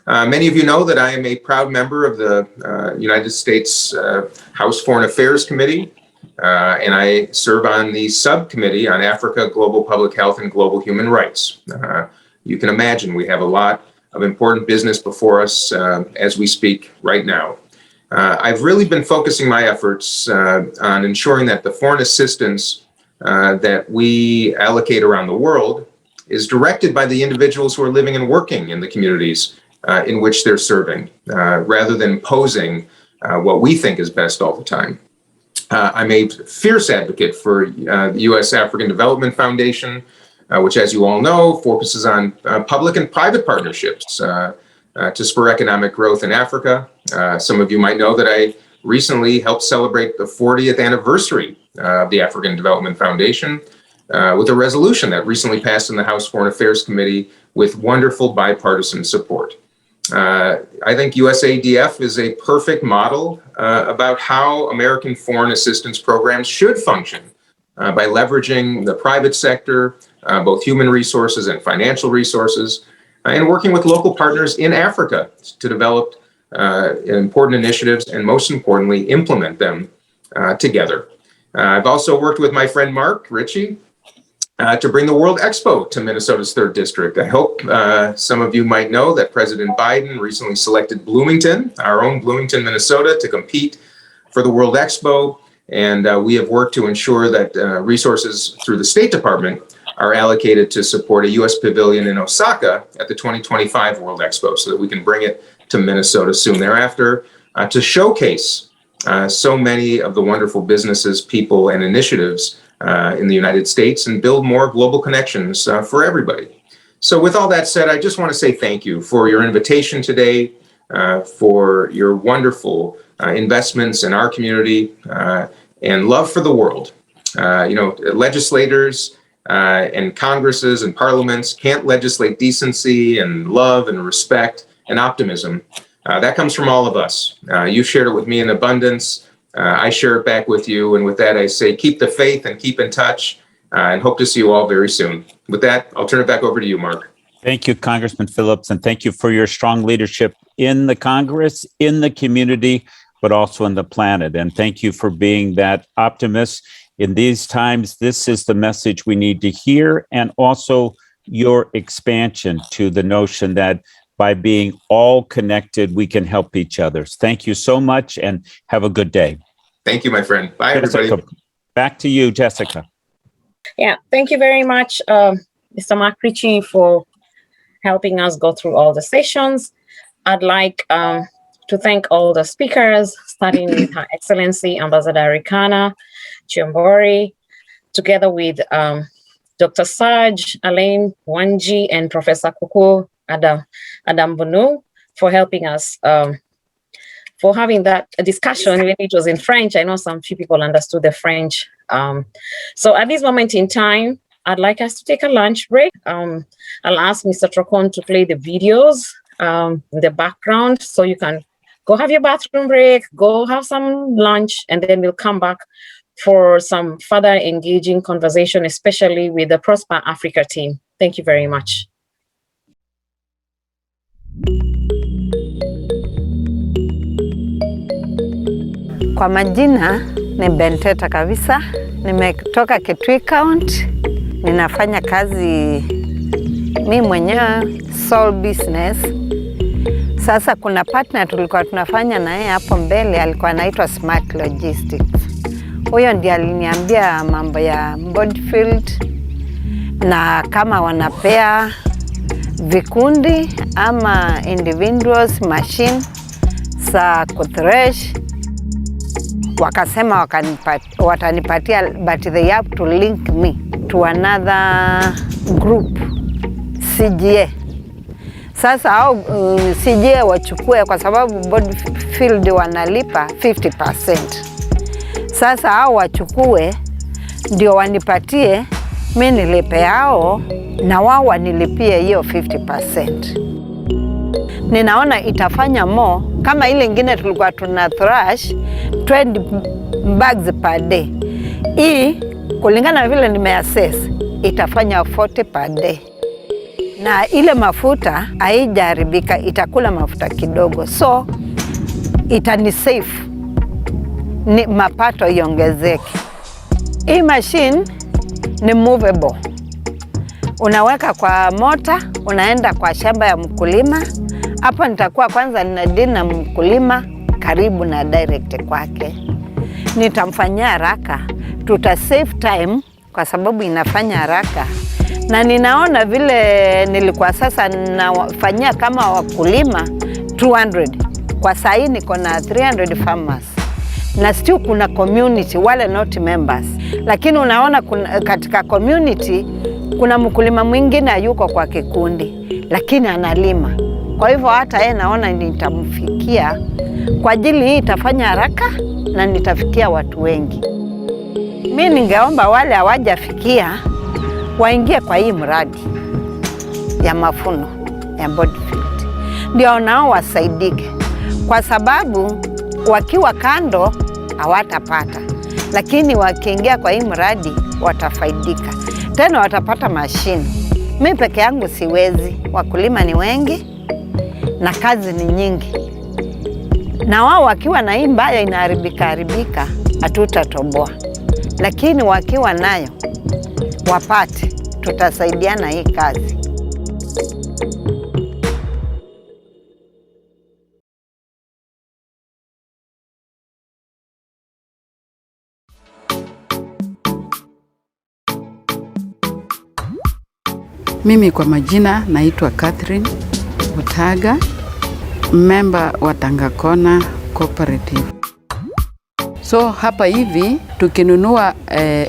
Many of you know that I am a proud member of the United States House Foreign Affairs Committee, and I serve on the subcommittee on Africa, Global Public Health, and Global Human Rights. You can imagine we have a lot of important business before us as we speak right now. I've really been focusing my efforts on ensuring that the foreign assistance that we allocate around the world is directed by the individuals who are living and working in the communities in which they're serving, rather than imposing what we think is best all the time. I'm a fierce advocate for the U.S. African Development Foundation, which, as you all know, focuses on public and private partnerships to spur economic growth in Africa. Some of you might know that I recently helped celebrate the 40th anniversary of the African Development Foundation with a resolution that recently passed in the House Foreign Affairs Committee with wonderful bipartisan support. I think USAID is a perfect model about how American foreign assistance programs should function by leveraging the private sector, both human resources and financial resources, and working with local partners in Africa to develop important initiatives and, most importantly, implement them together. I've also worked with my friend Mark Ritchie to bring the World Expo to Minnesota's 3rd District. I hope some of you might know that President Biden recently selected Bloomington, our own Bloomington, Minnesota, to compete for the World Expo. And we have worked to ensure that resources through the State Department are allocated to support a U.S. pavilion in Osaka at the 2025 World Expo so that we can bring it to Minnesota soon thereafter to showcase so many of the wonderful businesses, people, and initiatives in the United States and build more global connections for everybody. So with all that said, I just want to say thank you for your invitation today, for your wonderful investments in our community and love for the world. Legislators and Congresses and parliaments can't legislate decency and love and respect and optimism. That comes from all of us. You shared it with me in abundance. I share it back with you. And with that, I say, keep the faith and keep in touch and hope to see you all very soon. With that, I'll turn it back over to you, Mark. Thank you, Congressman Phillips, and thank you for your strong leadership in the Congress, in the community, but also in the planet. And thank you for being that optimist. In these times, this is the message we need to hear, and also your expansion to the notion that by being all connected, we can help each other. Thank you so much, and have a good day. Thank you, my friend. Bye, Jessica, everybody. Back to you, Jessica. Yeah, thank you very much, Mr. Mark Ritchie, for helping us go through all the sessions. I'd like to thank all the speakers, starting with Her Excellency Ambassador Arikana Chiombori, together with Dr. Serge, Alain, Wandji, and Professor Kokou Adambounou for helping us, for having that discussion when it was in French. I know some few people understood the French. So at this moment in time, I'd like us to take a lunch break. I'll ask Mr. Trocon to play the videos in the background so you can go have your bathroom break, go have some lunch, and then we'll come back for some further engaging conversation, especially with the Prosper Africa team. Thank you very much. Kwa majina ni Benteta kabisa, nimetoka Kitui County, ninafanya kazi mimi mwenyewe sole business. Sasa kuna partner tulikuwa tunafanya na yeye hapo mbele, alikuwa anaitwa Smart Logistics. Huyo ndiye aliniambia mambo ya Bodyfield na kama wanapea vikundi ama individuals machine za kuthresh. Wakasema watanipatia, but they have to link me to another group, CGA. Sasa au CGA wachukue kwa sababu Bodyfield wanalipa 50%. Sasa hao wachukue ndio wanipatie, mimi nilipe hao na wao wanilipie hiyo 50%. Ninaona itafanya more kama ile ingine tulikuwa tuna thrash 20 bags per day. Hii kulingana na vile nimeassess itafanya 40 per day. Na ile mafuta haijaribika, itakula mafuta kidogo. So itani save, ni mapato iongezeke. Hii machine ni movable. Unaweka kwa mota, unaenda kwa shamba ya mkulima. Hapa nitakuwa kwanza ninadili na mkulima karibu na direct kwake. Nitamfanyia haraka, tuta save time kwa sababu inafanya haraka. Na ninaona vile nilikuwa sasa nafanyia kama wakulima 200. Kwa saa hii niko na 300 farmers. Na still kuna community wale not members. Lakini unaona katika community kuna mkulima mwingine yuko kwa kikundi lakini analima. Kwa hivyo hata yeye naona nitamfikia. Kwa ajili hii itafanya haraka na nitafikia watu wengi. Mimi ningeomba wale hawajafikia waingie kwa hii mradi ya mafuno ya Bodyfield. Ndio nao wasaidike. Kwa sababu wakiwa kando hawatapata, lakini wakiingia kwa hii mradi watafaidika, tena watapata mashine. Mimi peke yangu siwezi, wakulima ni wengi na kazi ni nyingi, na wao wakiwa na hii mbaya inaharibika hatutatoboa, lakini wakiwa nayo wapate, tutasaidiana hii kazi. Mimi kwa majina naitwa Catherine Mutaga, member wa Tangakona Cooperative. So hapa hivi tukinunua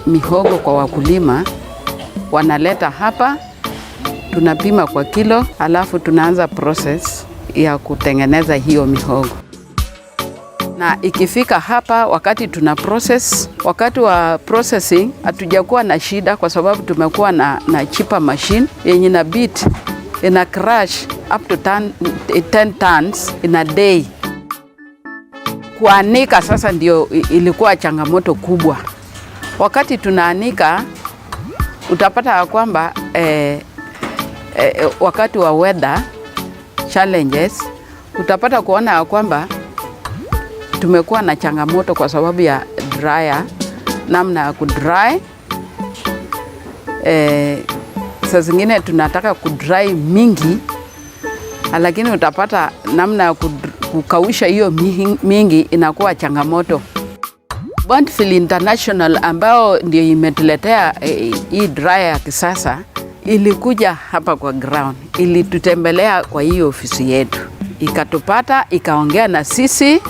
mihogo kwa wakulima, wanaleta hapa, tunapima kwa kilo, alafu tunaanza process ya kutengeneza hiyo mihogo. Na ikifika hapa wakati tuna process, wakati wa processing hatujakuwa na shida kwa sababu tumekuwa na cheaper machine yenye na beat ina crush up to 10 tons in a day. Kuanika sasa ndio ilikuwa changamoto kubwa. Wakati tunaanika utapata ya kwamba wakati wa weather challenges utapata kuona ya kwamba tumekuwa na changamoto kwa sababu ya dryer, namna ya kudry. Saa zingine tunataka kudry mingi, lakini utapata namna ya kukausha hiyo mingi inakuwa changamoto. Bondfield International ambao ndio imetuletea hii dryer ya kisasa ilikuja hapa kwa ground, ilitutembelea kwa hiyo ofisi yetu, ikatupata, ikaongea na sisi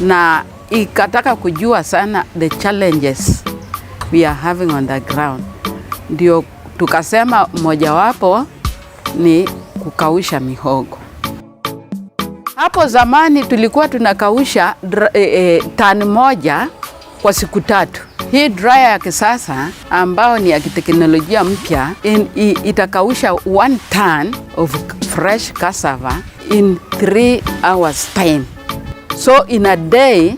na ikataka kujua sana the challenges we are having on the ground. Ndio tukasema mojawapo ni kukausha mihogo. Hapo zamani tulikuwa tunakausha tani moja kwa siku 3. Hii dryer ya kisasa ambao ni ya kiteknolojia mpya itakausha 1 ton of fresh cassava in 3 hours time. So in a day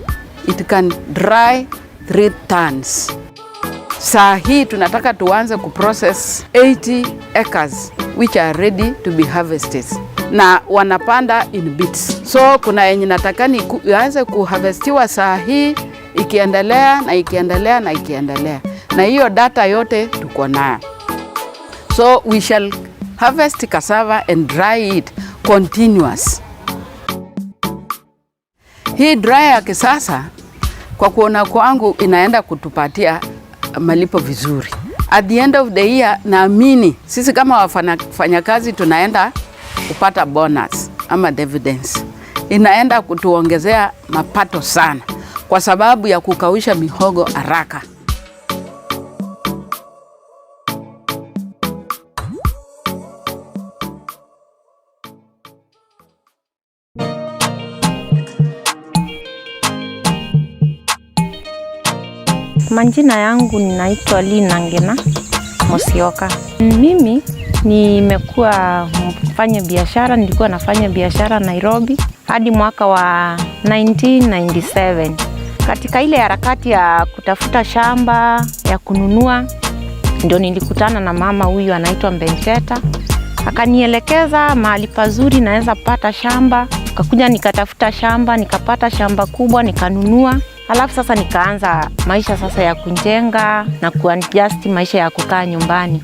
it can dry 3 tons. Saa hii tunataka tuanze kuprocess 80 acres which are ready to be harvested. Na wanapanda in bits. So kuna yenye natakani ianze kuharvestiwa saa hii, ikiendelea na ikiendelea na ikiendelea. Na hiyo data yote tuko nayo. So we shall harvest cassava and dry it continuous. Hii dryer ya kisasa kwa kuona kwangu inaenda kutupatia malipo vizuri. At the end of the year naamini sisi kama wafanyakazi tunaenda kupata bonus ama dividends. Inaenda kutuongezea mapato sana kwa sababu ya kukausha mihogo haraka. Majina yangu ninaitwa Linangena Mosioka. Mimi nimekuwa mfanya biashara, nilikuwa nafanya biashara Nairobi hadi mwaka wa 1997. Katika ile harakati ya kutafuta shamba ya kununua, ndio nilikutana na mama huyu anaitwa Mbenteta. Akanielekeza mahali pazuri naweza pata shamba. Kakuja nikatafuta shamba, nikapata shamba kubwa, nikanunua. Alafu sasa nikaanza maisha sasa ya kujenga na kuadjust maisha ya kukaa nyumbani.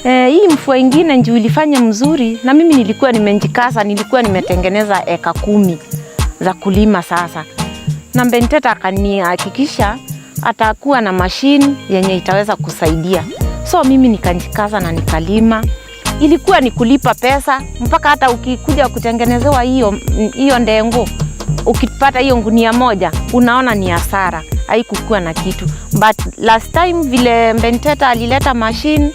Hii mvua ingine njoo ilifanya mzuri na mimi nilikuwa nimejikaza, nilikuwa nimetengeneza eka 10 za kulima sasa. Na Mbenteta akanihakikisha atakuwa na mashine yenye itaweza kusaidia. So mimi nikajikaza na nikalima. Ilikuwa ni kulipa pesa mpaka hata ukikuja kutengenezewa hiyo ndengo, ukipata hiyo ngunia moja unaona ni hasara, haikukuwa na kitu. But last time vile Mbenteta alileta machine,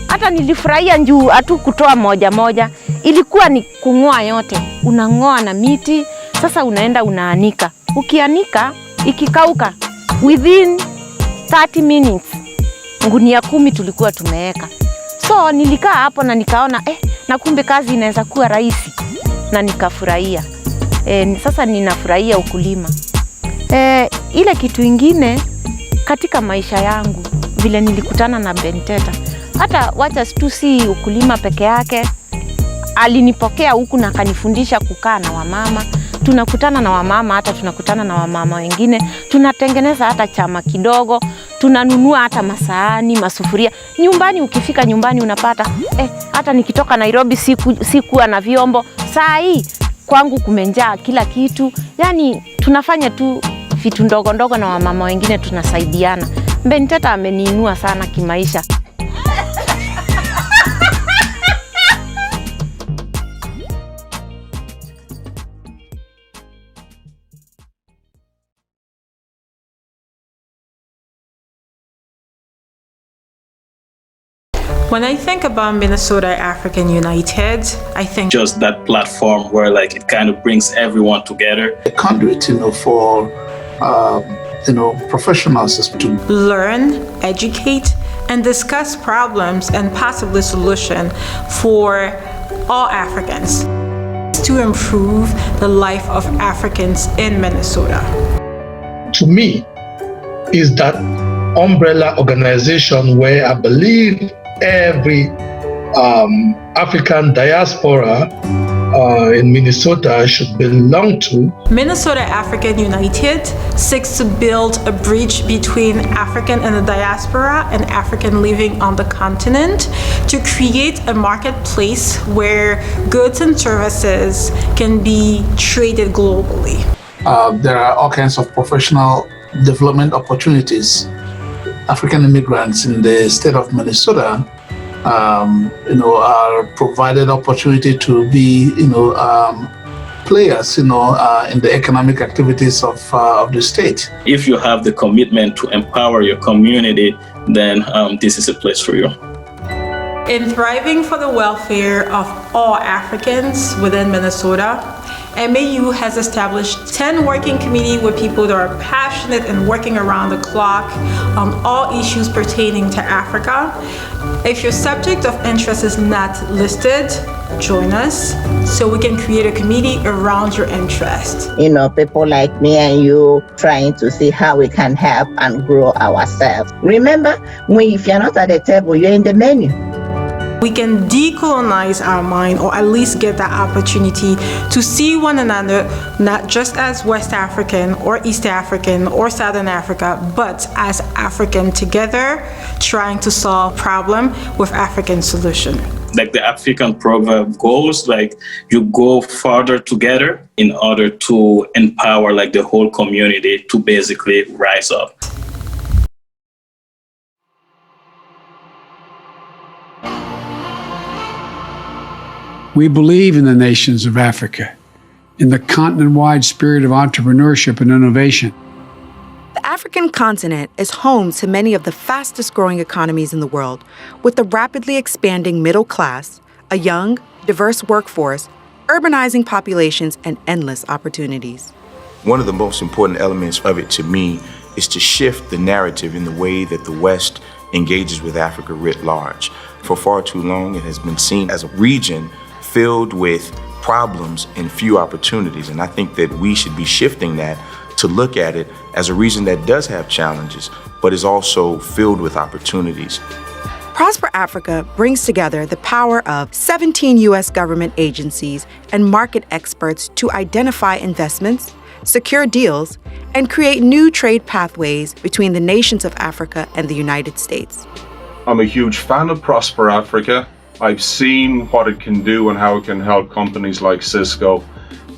hata nilifurahia njuu hatu kutoa moja moja, ilikuwa ni kungoa yote. Unangoa na miti, sasa unaenda unaanika. Ukianika ikikauka within 30 minutes ngunia 10 tulikuwa tumeweka. So nilikaa hapo na nikaona na kumbe kazi inaweza kuwa rahisi, na nikafurahia. Sasa ninafurahia ukulima. Ile kitu ingine katika maisha yangu vile nilikutana na Benteta, hata wacha tu si ukulima peke yake, alinipokea huku na kanifundisha kukaa na wamama. Tunakutana na wamama, hata tunakutana na wamama wengine, tunatengeneza hata chama kidogo, tunanunua hata masahani, masufuria. Nyumbani, ukifika nyumbani unapata hata nikitoka Nairobi sikuwa na vyombo. Saa hii kwangu kumenjaa kila kitu. Yani tunafanya tu vitu ndogo ndogo na wamama wengine, tunasaidiana. Benteta ameniinua sana kimaisha. When I think about Minnesota African United, I think just that platform where like it kind of brings everyone together. A conduit, for professionals to learn, educate, and discuss problems and possibly solution for all Africans to improve the life of Africans in Minnesota. To me, is that umbrella organization where I believe every African diaspora in Minnesota should belong to. Minnesota African United seeks to build a bridge between African and the diaspora and African living on the continent to create a marketplace where goods and services can be traded globally. There are all kinds of professional development opportunities. African immigrants in the state of Minnesota, are provided opportunity to be, players, in the economic activities of the state. If you have the commitment to empower your community, then this is a place for you. In thriving for the welfare of all Africans within Minnesota, MAU has established 10 working committees with people that are passionate and working around the clock on all issues pertaining to Africa. If your subject of interest is not listed, join us so we can create a committee around your interest. People like me and you trying to see how we can help and grow ourselves. Remember, if you're not at the table, you're in the menu. We can decolonize our mind, or at least get that opportunity to see one another not just as West African or East African or Southern Africa, but as African together, trying to solve problem with African solution. Like the African proverb goes, like you go farther together in order to empower like the whole community to basically rise up. We believe in the nations of Africa, in the continent-wide spirit of entrepreneurship and innovation. The African continent is home to many of the fastest-growing economies in the world, with the rapidly expanding middle class, a young, diverse workforce, urbanizing populations, and endless opportunities. One of the most important elements of it to me is to shift the narrative in the way that the West engages with Africa writ large. For far too long, it has been seen as a region filled with problems and few opportunities. And I think that we should be shifting that to look at it as a region that does have challenges, but is also filled with opportunities. Prosper Africa brings together the power of 17 U.S. government agencies and market experts to identify investments, secure deals, and create new trade pathways between the nations of Africa and the United States. I'm a huge fan of Prosper Africa. I've seen what it can do and how it can help companies like Cisco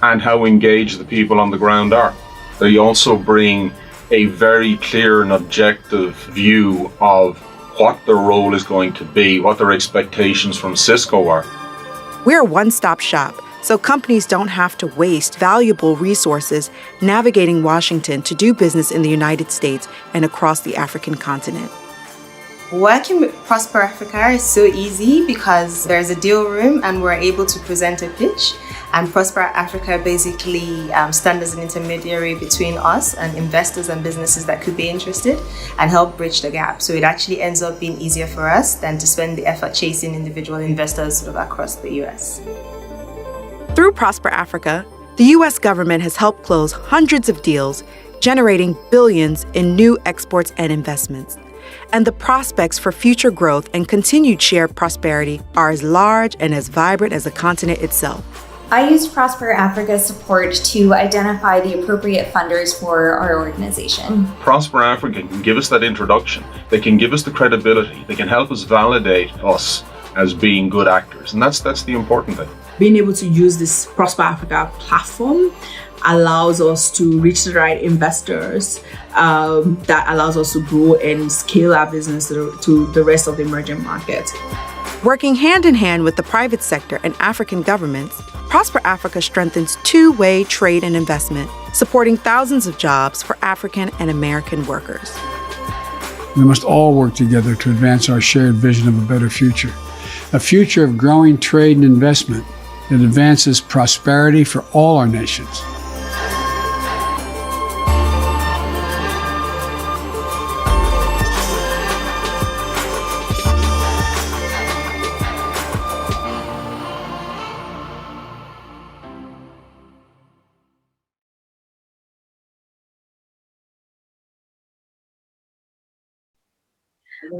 and how engaged the people on the ground are. They also bring a very clear and objective view of what their role is going to be, what their expectations from Cisco are. We're a one-stop shop, so companies don't have to waste valuable resources navigating Washington to do business in the United States and across the African continent. Working with Prosper Africa is so easy because there's a deal room and we're able to present a pitch. And Prosper Africa basically stands as an intermediary between us and investors and businesses that could be interested and help bridge the gap. So it actually ends up being easier for us than to spend the effort chasing individual investors sort of across the US. Through Prosper Africa, The U.S. government has helped close hundreds of deals, generating billions in new exports and investments. And the prospects for future growth and continued shared prosperity are as large and as vibrant as the continent itself. I used Prosper Africa's support to identify the appropriate funders for our organization. Prosper Africa can give us that introduction. They can give us the credibility. They can help us validate us as being good actors. And that's the important thing. Being able to use this Prosper Africa platform allows us to reach the right investors, that allows us to grow and scale our business to the rest of the emerging markets. Working hand in hand with the private sector and African governments, Prosper Africa strengthens two-way trade and investment, supporting thousands of jobs for African and American workers. We must all work together to advance our shared vision of a better future, a future of growing trade and investment that advances prosperity for all our nations.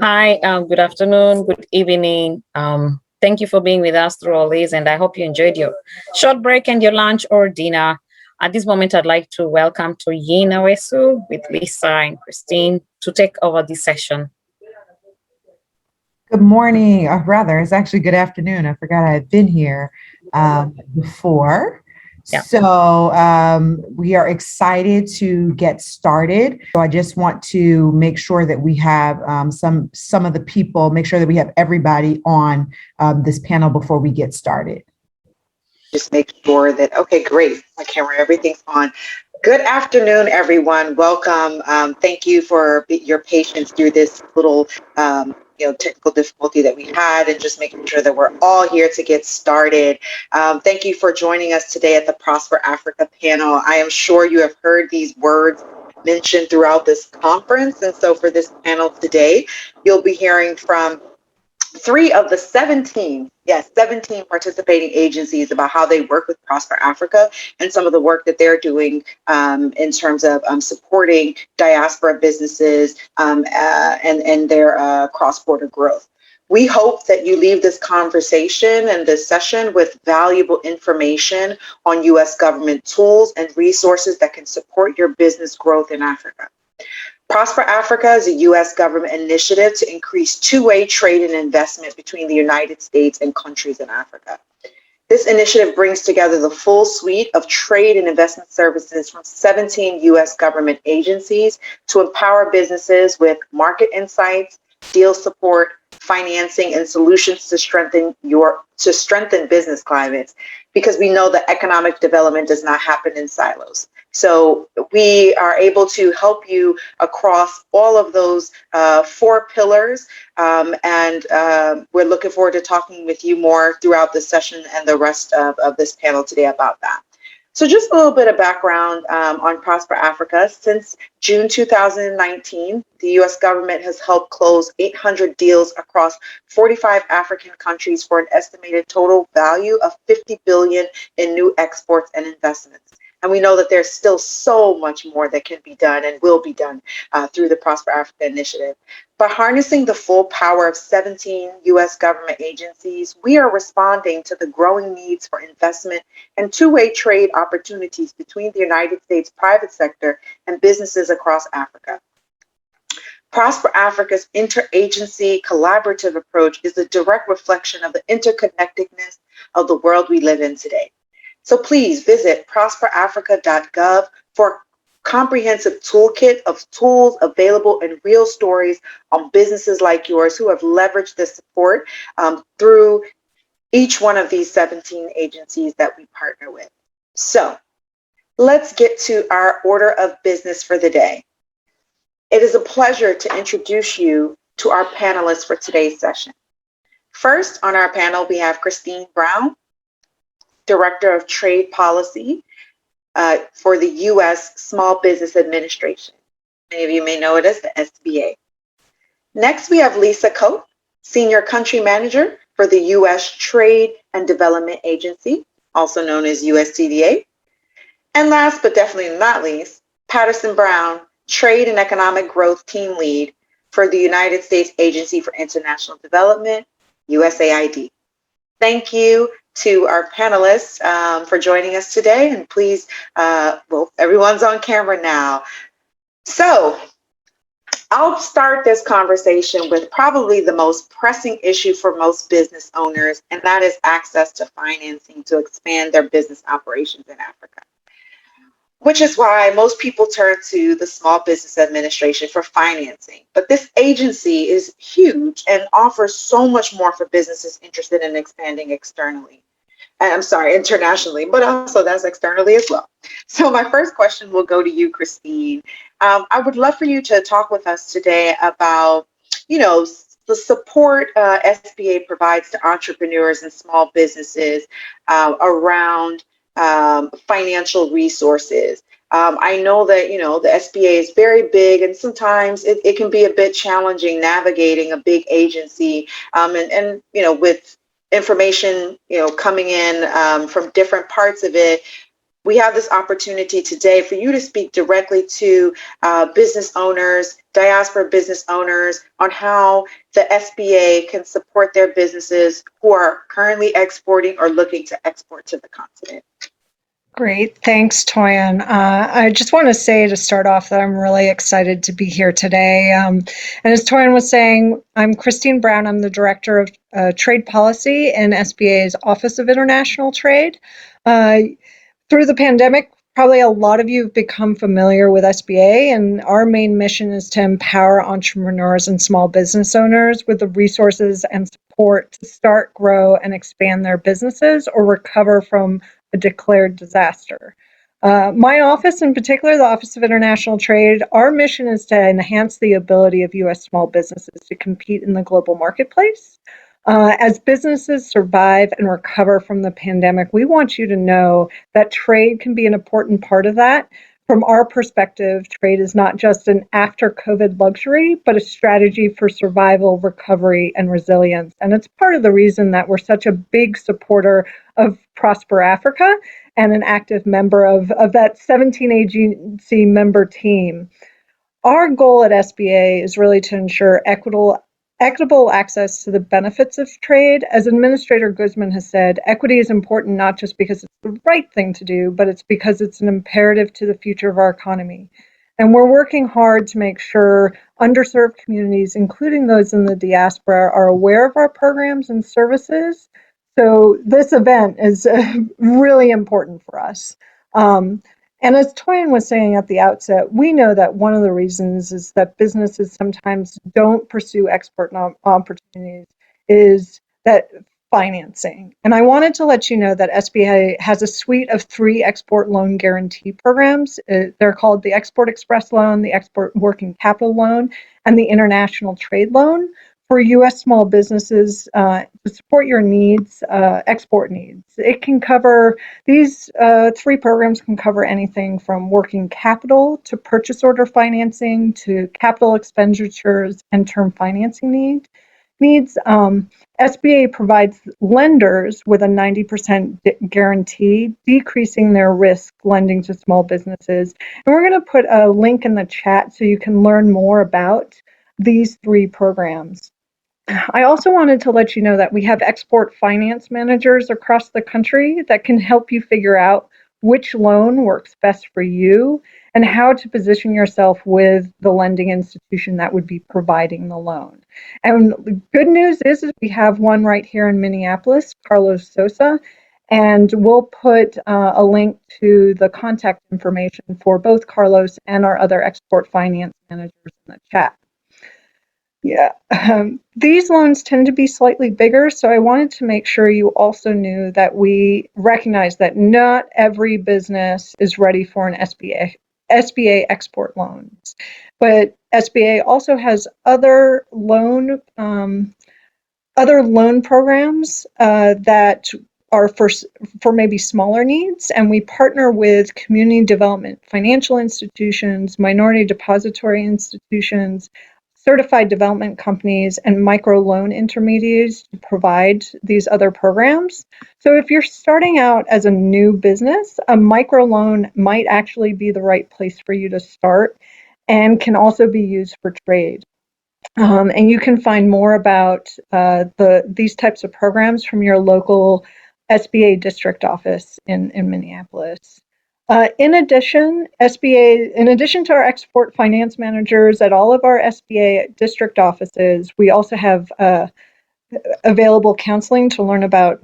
Hi, good afternoon, good evening. Thank you for being with us through all this, and I hope you enjoyed your short break and your lunch or dinner. At this moment, I'd like to welcome Toyin Awesu with Lisa and Christine to take over this session. Good morning, or rather, it's actually good afternoon. I forgot I had been here before. Yeah. So we are excited to get started. So I just want to make sure that we have some of the people, make sure that we have everybody on this panel before we get started. Just make sure that, okay, great. My camera, everything's on. Good afternoon, everyone. Welcome. Thank you for your patience through this little technical difficulty that we had, and just making sure that we're all here to get started. Thank you for joining us today at the Prosper Africa panel. I am sure you have heard these words mentioned throughout this conference. And so for this panel today, you'll be hearing from 3 of the 17 participating agencies about how they work with Prosper Africa and some of the work that they're doing in terms of supporting diaspora businesses and their cross-border growth. We hope that you leave this conversation and this session with valuable information on U.S. government tools and resources that can support your business growth in Africa. Prosper Africa is a U.S. government initiative to increase two-way trade and investment between the United States and countries in Africa. This initiative brings together the full suite of trade and investment services from 17 U.S. government agencies to empower businesses with market insights, deal support, financing, and solutions to strengthen business climates, because we know that economic development does not happen in silos. So we are able to help you across all of those 4 pillars, and we're looking forward to talking with you more throughout the session and the rest of this panel today about that. So just a little bit of background on Prosper Africa. Since June 2019, the U.S. government has helped close 800 deals across 45 African countries for an estimated total value of $50 billion in new exports and investments. And we know that there's still so much more that can be done and will be done through the Prosper Africa initiative. By harnessing the full power of 17 U.S. government agencies, we are responding to the growing needs for investment and two-way trade opportunities between the United States private sector and businesses across Africa. Prosper Africa's interagency collaborative approach is a direct reflection of the interconnectedness of the world we live in today. So please visit prosperafrica.gov for a comprehensive toolkit of tools available and real stories on businesses like yours who have leveraged this support through each one of these 17 agencies that we partner with. So let's get to our order of business for the day. It is a pleasure to introduce you to our panelists for today's session. First on our panel, we have Christine Brown, Director of Trade Policy for the U.S. Small Business Administration. Many of you may know it as the SBA. Next, we have Lisa Coate, Senior Country Manager for the U.S. Trade and Development Agency, also known as USTDA. And last but definitely not least, Patterson Brown, Trade and Economic Growth Team Lead for the United States Agency for International Development, USAID. Thank you to our panelists for joining us today. And please, well, everyone's on camera now. So I'll start this conversation with probably the most pressing issue for most business owners, and that is access to financing to expand their business operations in Africa. Which is why most people turn to the Small Business Administration for financing. But this agency is huge and offers so much more for businesses interested in expanding internationally, but also that's externally as well. So my first question will go to you, Christine. I would love for you to talk with us today about, the support SBA provides to entrepreneurs and small businesses around financial resources. I know that, the SBA is very big, and sometimes it can be a bit challenging navigating a big agency and with information, coming in from different parts of it. We have this opportunity today for you to speak directly to business owners, diaspora business owners, on how the SBA can support their businesses who are currently exporting or looking to export to the continent. Great. Thanks, Toyin. I just want to say to start off that I'm really excited to be here today. And as Toyin was saying, I'm Christine Brown. I'm the Director of Trade Policy in SBA's Office of International Trade. Through the pandemic, probably a lot of you have become familiar with SBA, and our main mission is to empower entrepreneurs and small business owners with the resources and support to start, grow, and expand their businesses or recover from a declared disaster. My office in particular, the Office of International Trade, our mission is to enhance the ability of U.S. small businesses to compete in the global marketplace. As businesses survive and recover from the pandemic, we want you to know that trade can be an important part of that. From our perspective, trade is not just an after-COVID luxury, but a strategy for survival, recovery, and resilience. And it's part of the reason that we're such a big supporter of Prosper Africa and an active member of that 17 agency member team. Our goal at SBA is really to ensure equitable access to the benefits of trade. As Administrator Guzman has said, equity is important not just because it's the right thing to do, but it's because it's an imperative to the future of our economy. And we're working hard to make sure underserved communities, including those in the diaspora, are aware of our programs and services. So this event is really important for us. And as Toyin was saying at the outset, we know that one of the reasons is that businesses sometimes don't pursue export opportunities is that financing. And I wanted to let you know that SBA has a suite of 3 export loan guarantee programs. They're called the Export Express Loan, the Export Working Capital Loan, and the International Trade Loan for U.S. small businesses to support your needs, export needs. It can cover, these 3 programs can cover anything from working capital to purchase order financing to capital expenditures and term financing needs. SBA provides lenders with a 90% guarantee, decreasing their risk lending to small businesses. And we're going to put a link in the chat so you can learn more about these 3 programs. I also wanted to let you know that we have export finance managers across the country that can help you figure out which loan works best for you and how to position yourself with the lending institution that would be providing the loan. And the good news is we have one right here in Minneapolis, Carlos Sosa, and we'll put a link to the contact information for both Carlos and our other export finance managers in the chat. Yeah, these loans tend to be slightly bigger, so I wanted to make sure you also knew that we recognize that not every business is ready for an SBA export loans, but SBA also has other loan programs that are for maybe smaller needs, and we partner with community development financial institutions, minority depository institutions, certified development companies, and microloan intermediaries to provide these other programs. So if you're starting out as a new business, a microloan might actually be the right place for you to start and can also be used for trade. And you can find more about these types of programs from your local SBA district office in Minneapolis. In addition to our export finance managers at all of our SBA district offices, we also have available counseling to learn about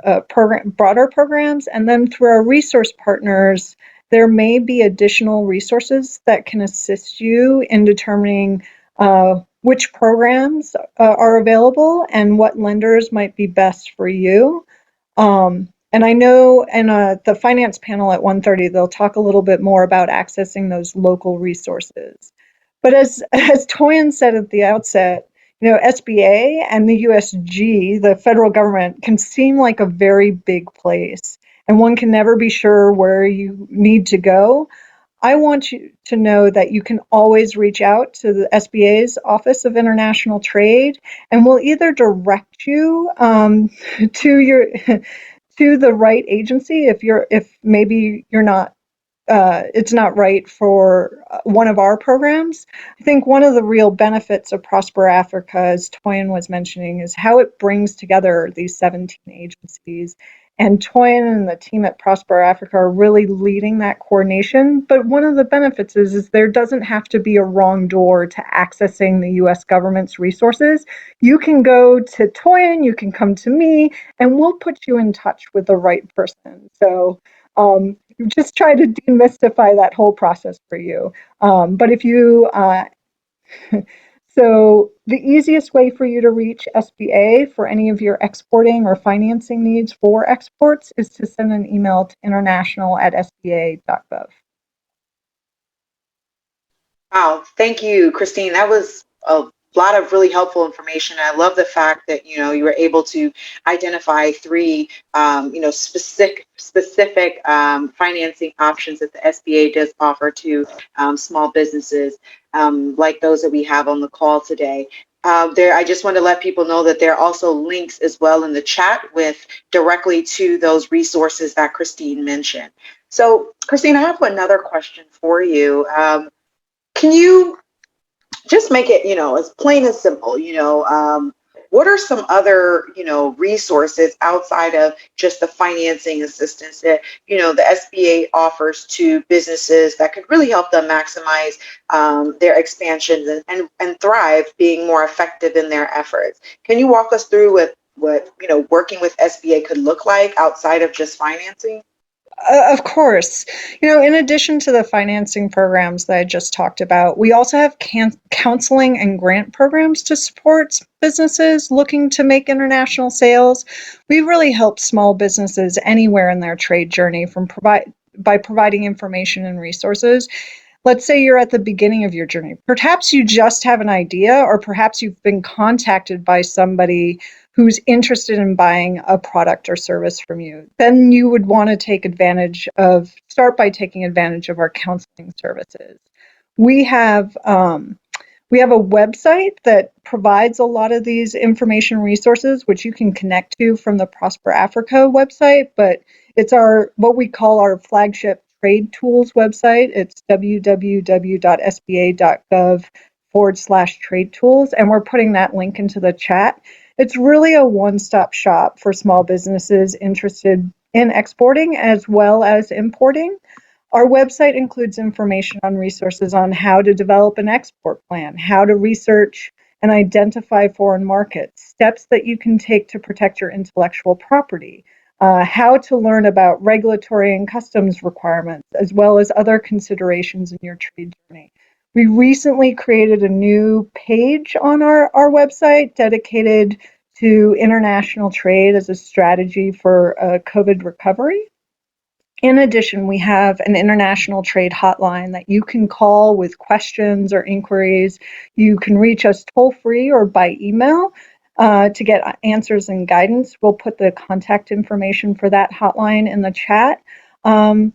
broader programs. And then through our resource partners, there may be additional resources that can assist you in determining which programs are available and what lenders might be best for you. And I know in the finance panel at 1:30, they'll talk a little bit more about accessing those local resources. But as Toyin said at the outset, SBA and the USG, the federal government, can seem like a very big place, and one can never be sure where you need to go. I want you to know that you can always reach out to the SBA's Office of International Trade, and we'll either direct you to the right agency if maybe you're not it's not right for one of our programs. I think one of the real benefits of Prosper Africa, as Toyin was mentioning, is how it brings together these 17 agencies. And Toyin and the team at Prosper Africa are really leading that coordination. But one of the benefits is there doesn't have to be a wrong door to accessing the U.S. government's resources. You can go to Toyin, you can come to me, and we'll put you in touch with the right person. So just try to demystify that whole process for you. But if you, so the easiest way for you to reach SBA for any of your exporting or financing needs for exports is to send an email to international@sba.gov. Wow, thank you, Christine. That was a lot of really helpful information. I love the fact that you were able to identify three specific financing options that the SBA does offer to small businesses like those that we have on the call today. I just want to let people know that there are also links as well in the chat with directly to those resources that Christine mentioned. So, Christine, I have another question for you. Can you just make it, as plain and simple, what are some other, resources outside of just the financing assistance that, the SBA offers to businesses that could really help them maximize their expansions and thrive, being more effective in their efforts? Can you walk us through what working with SBA could look like outside of just financing? Of course. In addition to the financing programs that I just talked about, we also have counseling and grant programs to support businesses looking to make international sales. We really help small businesses anywhere in their trade journey by providing information and resources. Let's say you're at the beginning of your journey. Perhaps you just have an idea, or perhaps you've been contacted by somebody who's interested in buying a product or service from you. Then you would want to start by taking advantage of our counseling services. We have a website that provides a lot of these information resources, which you can connect to from the Prosper Africa website, but it's what we call our flagship trade tools website. It's www.sba.gov/trade tools, and we're putting that link into the chat. It's really a one-stop shop for small businesses interested in exporting as well as importing. Our website includes information on resources on how to develop an export plan, how to research and identify foreign markets, steps that you can take to protect your intellectual property, how to learn about regulatory and customs requirements, as well as other considerations in your trade journey. We recently created a new page on our website dedicated to international trade as a strategy for COVID recovery. In addition, we have an international trade hotline that you can call with questions or inquiries. You can reach us toll-free or by email to get answers and guidance. We'll put the contact information for that hotline in the chat. And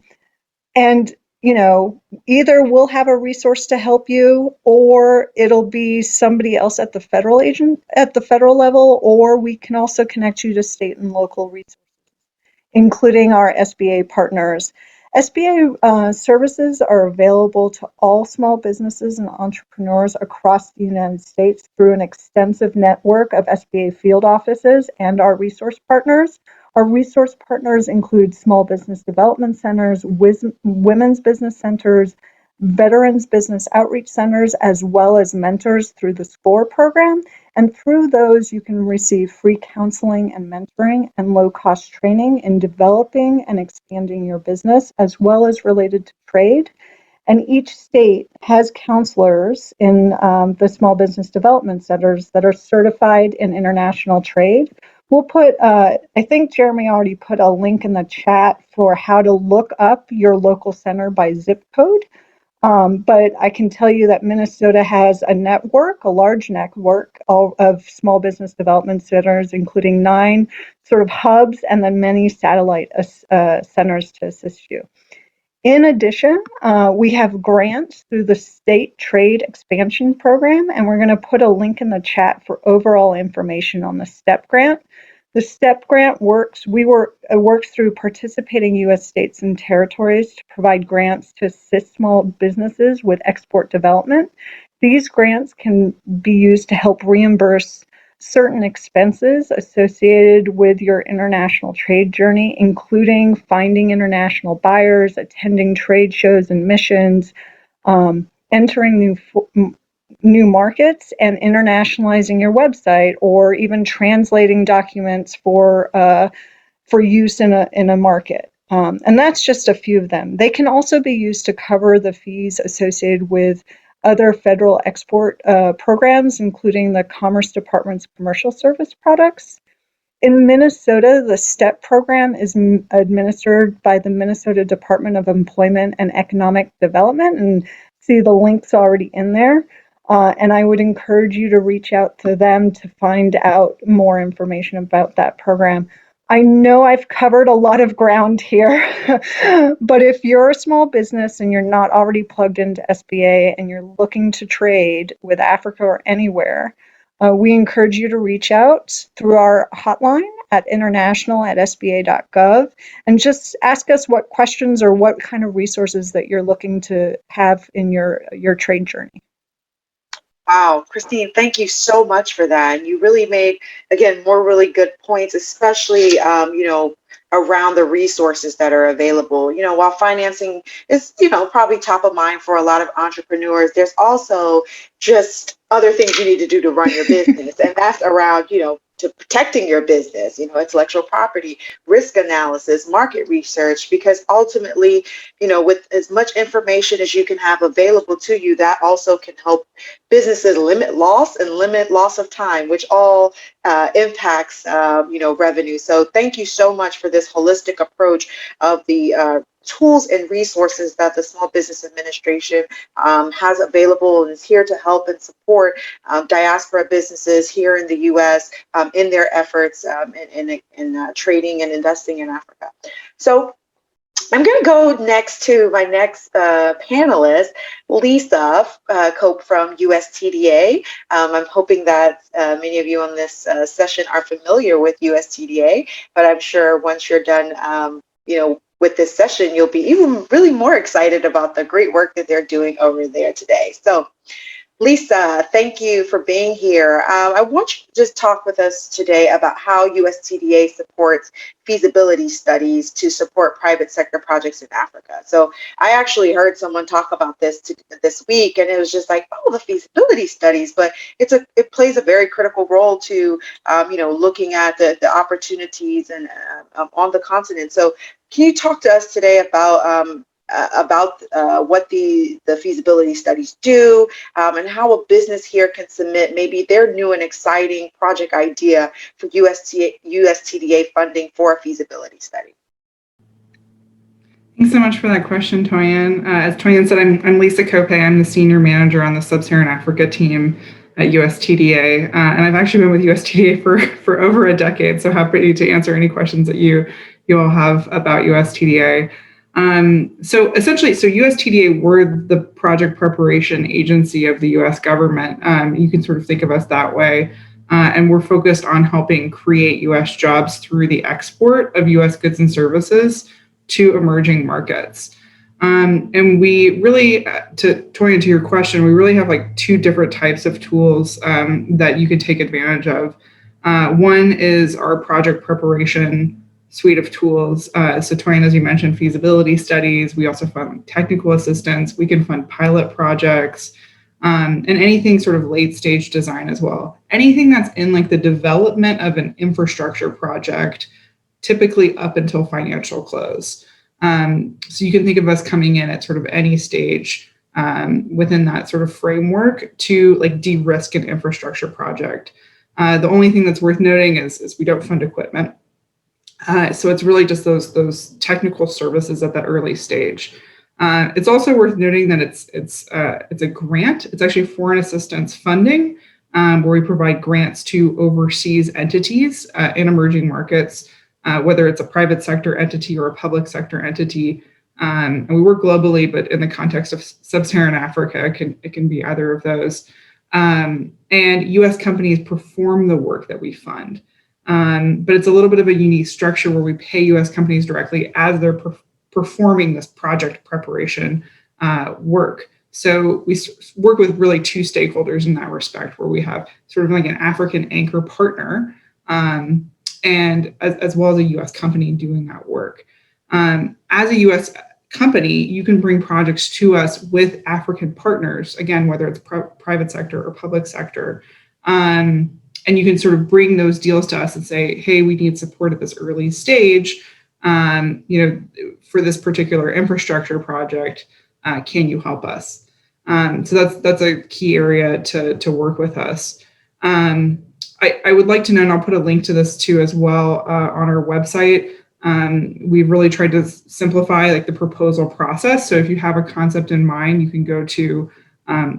either we'll have a resource to help you, or it'll be somebody else at the federal level, or we can also connect you to state and local resources, including our SBA partners. SBA services are available to all small businesses and entrepreneurs across the United States through an extensive network of SBA field offices and our resource partners. Our resource partners include small business development centers, women's business centers, veterans business outreach centers, as well as mentors through the SCORE program. And through those, you can receive free counseling and mentoring and low-cost training in developing and expanding your business, as well as related to trade. And each state has counselors in the small business development centers that are certified in international trade. We'll put, I think Jeremy already put a link in the chat for how to look up your local center by zip code. But I can tell you that Minnesota has a large network of small business development centers, including 9 sort of hubs and then many satellite centers to assist you. In addition, we have grants through the State Trade Expansion Program, and we're going to put a link in the chat for overall information on the STEP grant. The STEP grant works through participating U.S. states and territories to provide grants to assist small businesses with export development. These grants can be used to help reimburse certain expenses associated with your international trade journey, including finding international buyers, attending trade shows and missions, entering new markets, and internationalizing your website, or even translating documents for use in a market. And that's just a few of them. They can also be used to cover the fees associated with other federal export programs, including the Commerce Department's commercial service products. In Minnesota, the STEP program is administered by the Minnesota Department of Employment and Economic Development, and see the links already in there. And I would encourage you to reach out to them to find out more information about that program. I know I've covered a lot of ground here, but if you're a small business and you're not already plugged into SBA and you're looking to trade with Africa or anywhere, we encourage you to reach out through our hotline at international@sba.gov and just ask us what questions or what kind of resources that you're looking to have in your trade journey. Wow, Christine, thank you so much for that. And you really made, again, more really good points, especially, around the resources that are available. While financing is, probably top of mind for a lot of entrepreneurs, there's also just other things you need to do to run your business. And that's around, to protecting your business, intellectual property, risk analysis, market research, because ultimately, with as much information as you can have available to you, that also can help businesses limit loss of time, which all impacts, revenue. So thank you so much for this holistic approach of the tools and resources that the Small Business Administration has available and is here to help and support diaspora businesses here in the U.S. In their efforts in trading and investing in Africa. So I'm going to go next to my next panelist, Lisa Cope from USTDA. I'm hoping that many of you on this session are familiar with USTDA, but I'm sure once you're done, with this session, you'll be even really more excited about the great work that they're doing over there today. So, Lisa, thank you for being here. I want you to just talk with us today about how USTDA supports feasibility studies to support private sector projects in Africa. So I actually heard someone talk about this this week, and it was just like, oh, the feasibility studies, but it plays a very critical role to, looking at the opportunities and on the continent. So can you talk to us today about what the feasibility studies do, and how a business here can submit maybe their new and exciting project idea for USTDA funding for a feasibility study? Thanks so much for that question, Toyin. As Toyin said, I'm Lisa Cope. I'm the senior manager on the Sub-Saharan Africa team at USTDA, and I've actually been with USTDA for over a decade, so happy to answer any questions that you all have about USTDA. So essentially, USTDA, we're the project preparation agency of the US government. You can sort of think of us that way. And we're focused on helping create US jobs through the export of US goods and services to emerging markets. And we really, Toyin, to your question, we really have like two different types of tools that you can take advantage of. One is our project preparation suite of tools. So Toyin, as you mentioned, feasibility studies. We also fund technical assistance. We can fund pilot projects and anything sort of late stage design as well. Anything that's in like the development of an infrastructure project, typically up until financial close. So you can think of us coming in at sort of any stage within that sort of framework to like de-risk an infrastructure project. The only thing that's worth noting is we don't fund equipment. So it's really just those technical services at that early stage. It's also worth noting that it's a grant. It's actually foreign assistance funding, where we provide grants to overseas entities in emerging markets, whether it's a private sector entity or a public sector entity. And we work globally, but in the context of sub-Saharan Africa, it can be either of those. And US companies perform the work that we fund. But it's a little bit of a unique structure where we pay US companies directly as they're performing this project preparation work. So we work with really two stakeholders in that respect, where we have sort of like an African anchor partner, and as well as a US company doing that work. As a US company, you can bring projects to us with African partners, again, whether it's private sector or public sector. And you can sort of bring those deals to us and say, hey, we need support at this early stage, for this particular infrastructure project. Can you help us? So that's a key area to work with us. I would like to know, and I'll put a link to this too as well on our website. We've really tried to simplify like the proposal process. So if you have a concept in mind, you can go to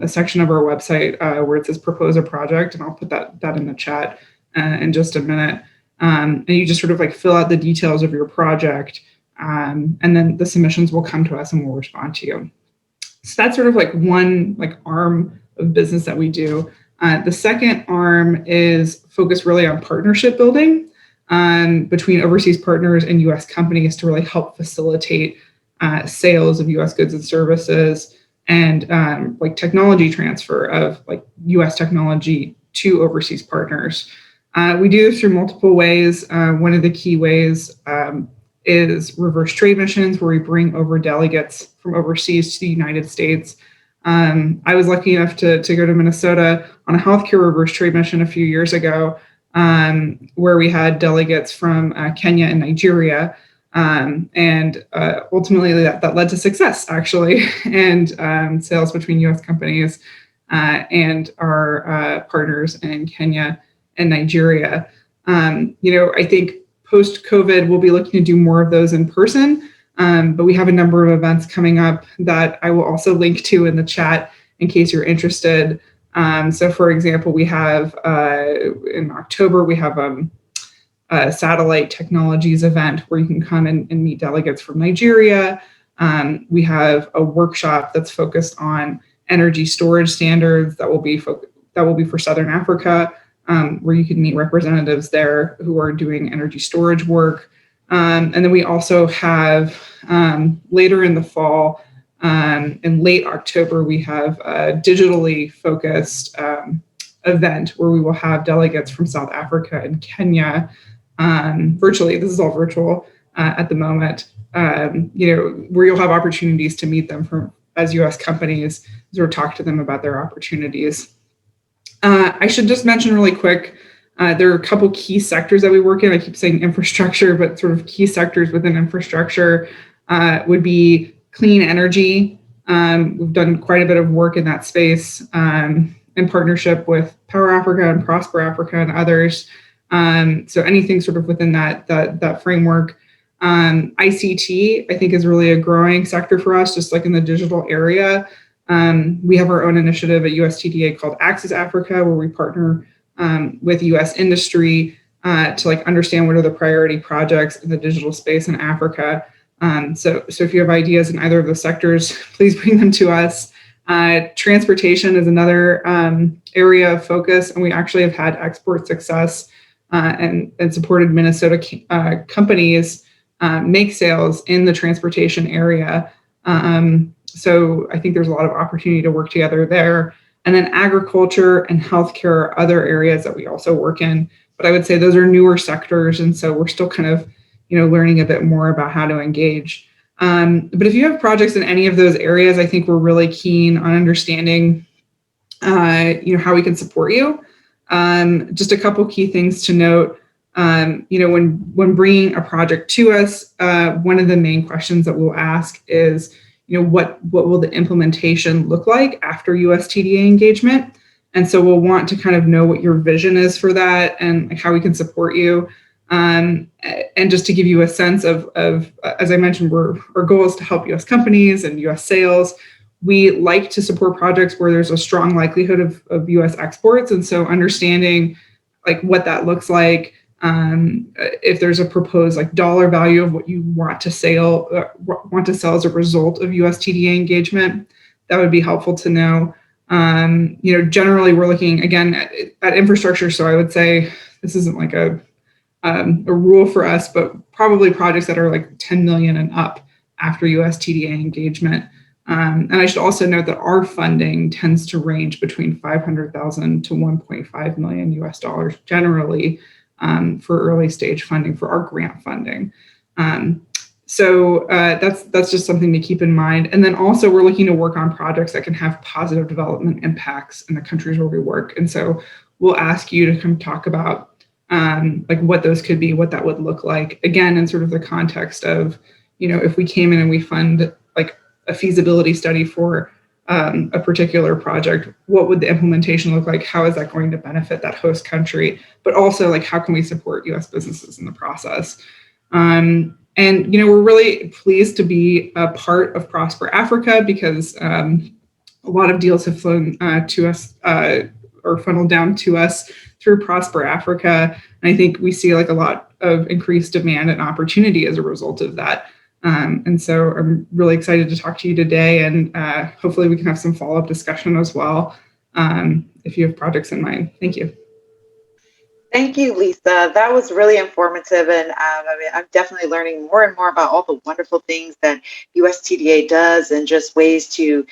a section of our website where it says propose a project, and I'll put that in the chat in just a minute. And you just sort of like fill out the details of your project, and then the submissions will come to us and we'll respond to you. So that's sort of like one like arm of business that we do. The second arm is focused really on partnership building between overseas partners and US companies to really help facilitate sales of US goods and services, and like technology transfer of like US technology to overseas partners. We do this through multiple ways. One of the key ways is reverse trade missions, where we bring over delegates from overseas to the United States. I was lucky enough to go to Minnesota on a healthcare reverse trade mission a few years ago, where we had delegates from Kenya and Nigeria. And ultimately that led to success, actually, and sales between US companies and our partners in Kenya and Nigeria. I think post-COVID, we'll be looking to do more of those in person, but we have a number of events coming up that I will also link to in the chat in case you're interested. So for example, we have in October, we have a satellite technologies event where you can come and meet delegates from Nigeria. We have a workshop that's focused on energy storage standards that will be for Southern Africa, where you can meet representatives there who are doing energy storage work. And then we also have later in the fall, in late October, we have a digitally focused event where we will have delegates from South Africa and Kenya virtually. This is all virtual at the moment, where you'll have opportunities to meet them as US companies, or talk to them about their opportunities. I should just mention really quick, there are a couple key sectors that we work in. I keep saying infrastructure, but sort of key sectors within infrastructure would be clean energy. We've done quite a bit of work in that space in partnership with Power Africa and Prosper Africa and others. So anything sort of within that framework. ICT, I think, is really a growing sector for us, just like in the digital area. We have our own initiative at USTDA called Access Africa, where we partner with US industry to like understand what are the priority projects in the digital space in Africa. So if you have ideas in either of those sectors, please bring them to us. Transportation is another area of focus, and we actually have had export success and supported Minnesota companies make sales in the transportation area. So I think there's a lot of opportunity to work together there. And then agriculture and healthcare are other areas that we also work in. But I would say those are newer sectors, and so we're still kind of, learning a bit more about how to engage. But if you have projects in any of those areas, I think we're really keen on understanding, how we can support you. Just a couple key things to note. When bringing a project to us, one of the main questions that we'll ask is, what will the implementation look like after US TDA engagement? And so we'll want to kind of know what your vision is for that and how we can support you. And just to give you a sense of as I mentioned, our goal is to help US companies and US sales. We like to support projects where there's a strong likelihood of US exports. And so understanding what that looks like, if there's a proposed dollar value of what you want to sell as a result of US TDA engagement, that would be helpful to know. Generally we're looking again at infrastructure. So I would say this isn't like a rule for us, but probably projects that are 10 million and up after US TDA engagement. And I should also note that our funding tends to range between 500,000 to 1.5 million US dollars generally for early stage funding for our grant funding. So that's just something to keep in mind. And then also we're looking to work on projects that can have positive development impacts in the countries where we work. And so we'll ask you to come talk about what those could be, what that would look like, again, in sort of the context of, if we came in and we fund a feasibility study for a particular project, what would the implementation look like? How is that going to benefit that host country? But also how can we support US businesses in the process? And, we're really pleased to be a part of Prosper Africa because a lot of deals have flown to us or funneled down to us through Prosper Africa. And I think we see a lot of increased demand and opportunity as a result of that. And so I'm really excited to talk to you today, and hopefully we can have some follow-up discussion as well if you have projects in mind. Thank you. Thank you, Lisa. That was really informative, and I'm definitely learning more and more about all the wonderful things that USTDA does, and just ways to,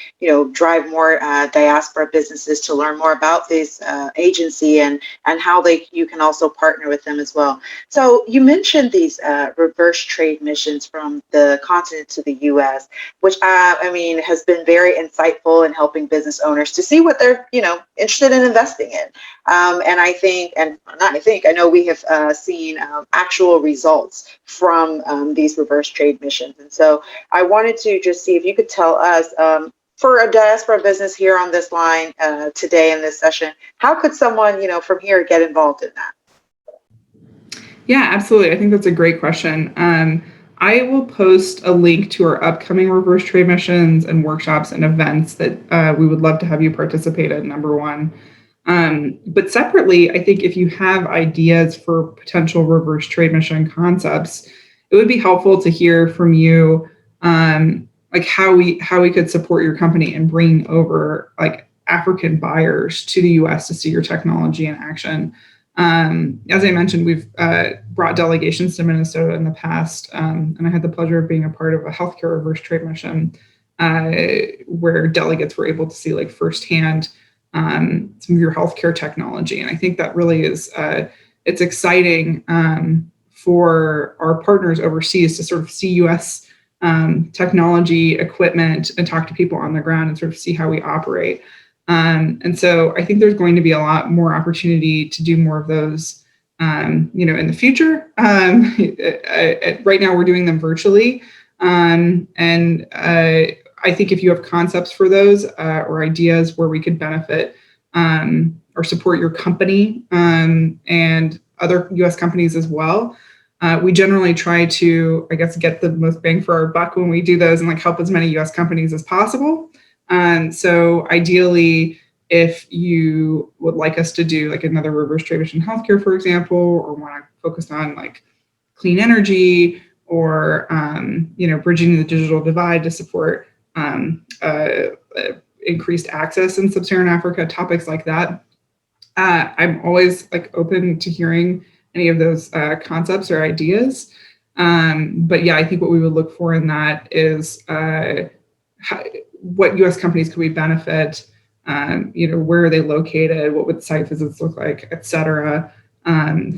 drive more diaspora businesses to learn more about this agency and how you can also partner with them as well. So you mentioned these reverse trade missions from the continent to the U.S., which has been very insightful in helping business owners to see what they're, interested in investing in. And I know we have seen actual results from these reverse trade missions. And so I wanted to just see if you could tell us, for a diaspora business here on this line today in this session, how could someone, from here get involved in that? Yeah, absolutely. I think that's a great question. I will post a link to our upcoming reverse trade missions and workshops and events that we would love to have you participate in, number one. But separately, I think if you have ideas for potential reverse trade mission concepts, it would be helpful to hear from you, how we could support your company in bringing over African buyers to the U.S. to see your technology in action. As I mentioned, we've brought delegations to Minnesota in the past, and I had the pleasure of being a part of a healthcare reverse trade mission where delegates were able to see firsthand some of your healthcare technology. And I think that really is, it's exciting for our partners overseas to sort of see U.S. Technology, equipment, and talk to people on the ground and sort of see how we operate. And so I think there's going to be a lot more opportunity to do more of those, in the future. Right now we're doing them virtually. And I think if you have concepts for those or ideas where we could benefit or support your company and other U.S. companies as well, we generally try to, get the most bang for our buck when we do those and help as many U.S. companies as possible. So ideally, if you would like us to do another reverse trade mission in healthcare, for example, or want to focus on clean energy or bridging the digital divide to support increased access in sub-Saharan Africa, topics like that. I'm always open to hearing any of those concepts or ideas. But yeah, I think what we would look for in that is what U.S. companies could we benefit, where are they located, what would site visits look like, et cetera.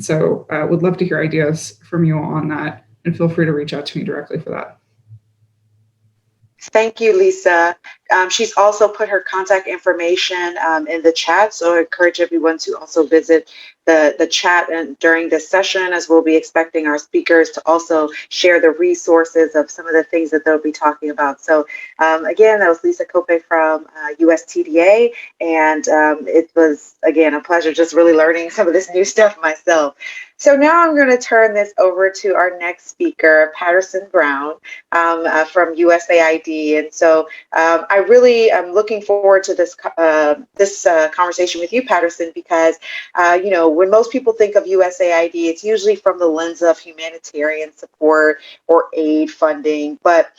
So would love to hear ideas from you on that, and feel free to reach out to me directly for that. Thank you, Lisa. She's also put her contact information in the chat, so I encourage everyone to also visit the chat and during this session, as we'll be expecting our speakers to also share the resources of some of the things that they'll be talking about. So again, that was Lisa Kope from USTDA, and it was, again, a pleasure just really learning some of this new stuff myself. So now I'm going to turn this over to our next speaker, Patterson Brown from USAID. And so I really am looking forward to this conversation with you, Patterson, because when most people think of USAID, it's usually from the lens of humanitarian support or aid funding. But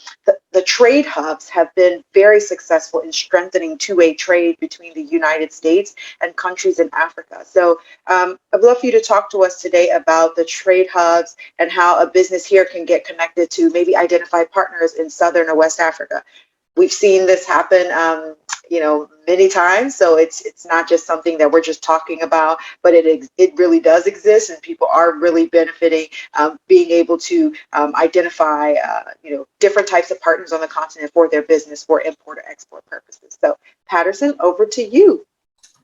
the trade hubs have been very successful in strengthening two-way trade between the United States and countries in Africa. So I'd love for you to talk to us today about the trade hubs and how a business here can get connected to maybe identify partners in Southern or West Africa. We've seen this happen, many times. So it's not just something that we're just talking about, but it really does exist, and people are really benefiting, being able to identify, different types of partners on the continent for their business for import or export purposes. So Patterson, over to you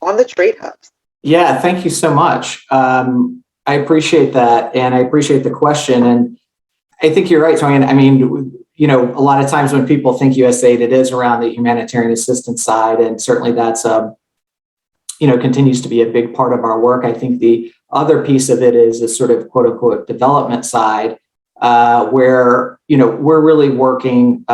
on the trade hubs. Yeah, thank you so much. I appreciate that, and I appreciate the question. And I think you're right, Toyin. I mean, a lot of times when people think USAID, it is around the humanitarian assistance side, and certainly that's, continues to be a big part of our work. I think the other piece of it is a sort of quote unquote development side, where, we're really working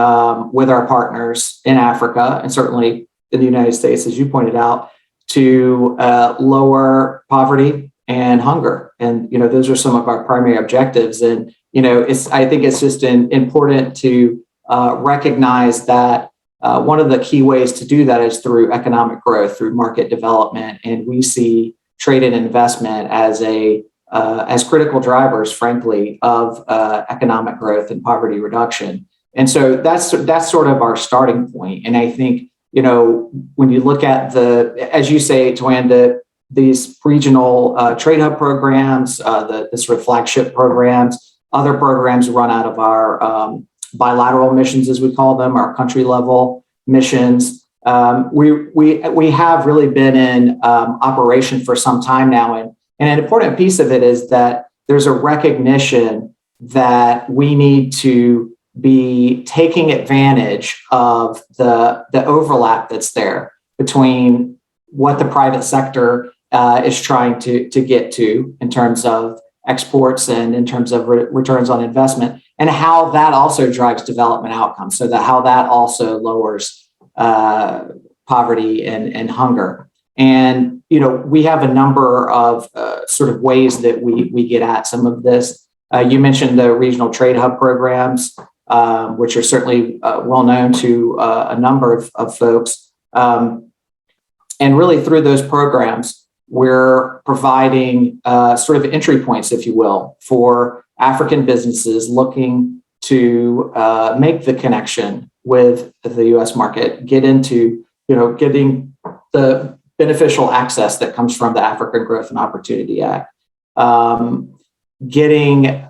with our partners in Africa and certainly in the United States, as you pointed out, to lower poverty and hunger. And, those are some of our primary objectives. And, I think it's just important to recognize that one of the key ways to do that is through economic growth, through market development. And we see trade and investment as critical drivers, frankly, of economic growth and poverty reduction. And so that's sort of our starting point. And I think, when you look at as you say, Toyin, these regional trade hub programs, the sort of flagship programs, other programs run out of our bilateral missions, as we call them, our country level missions. We have really been in operation for some time now. And an important piece of it is that there's a recognition that we need to be taking advantage of the overlap that's there between what the private sector is trying to get to in terms of exports and in terms of returns on investment, and how that also drives development outcomes, so that how that also lowers poverty and hunger. And, we have a number of sort of ways that we get at some of this. You mentioned the regional trade hub programs, which are certainly well known to a number of folks. And really through those programs, we're providing sort of entry points, if you will, for African businesses looking to make the connection with the U.S. market, get into, getting the beneficial access that comes from the African Growth and Opportunity Act, getting,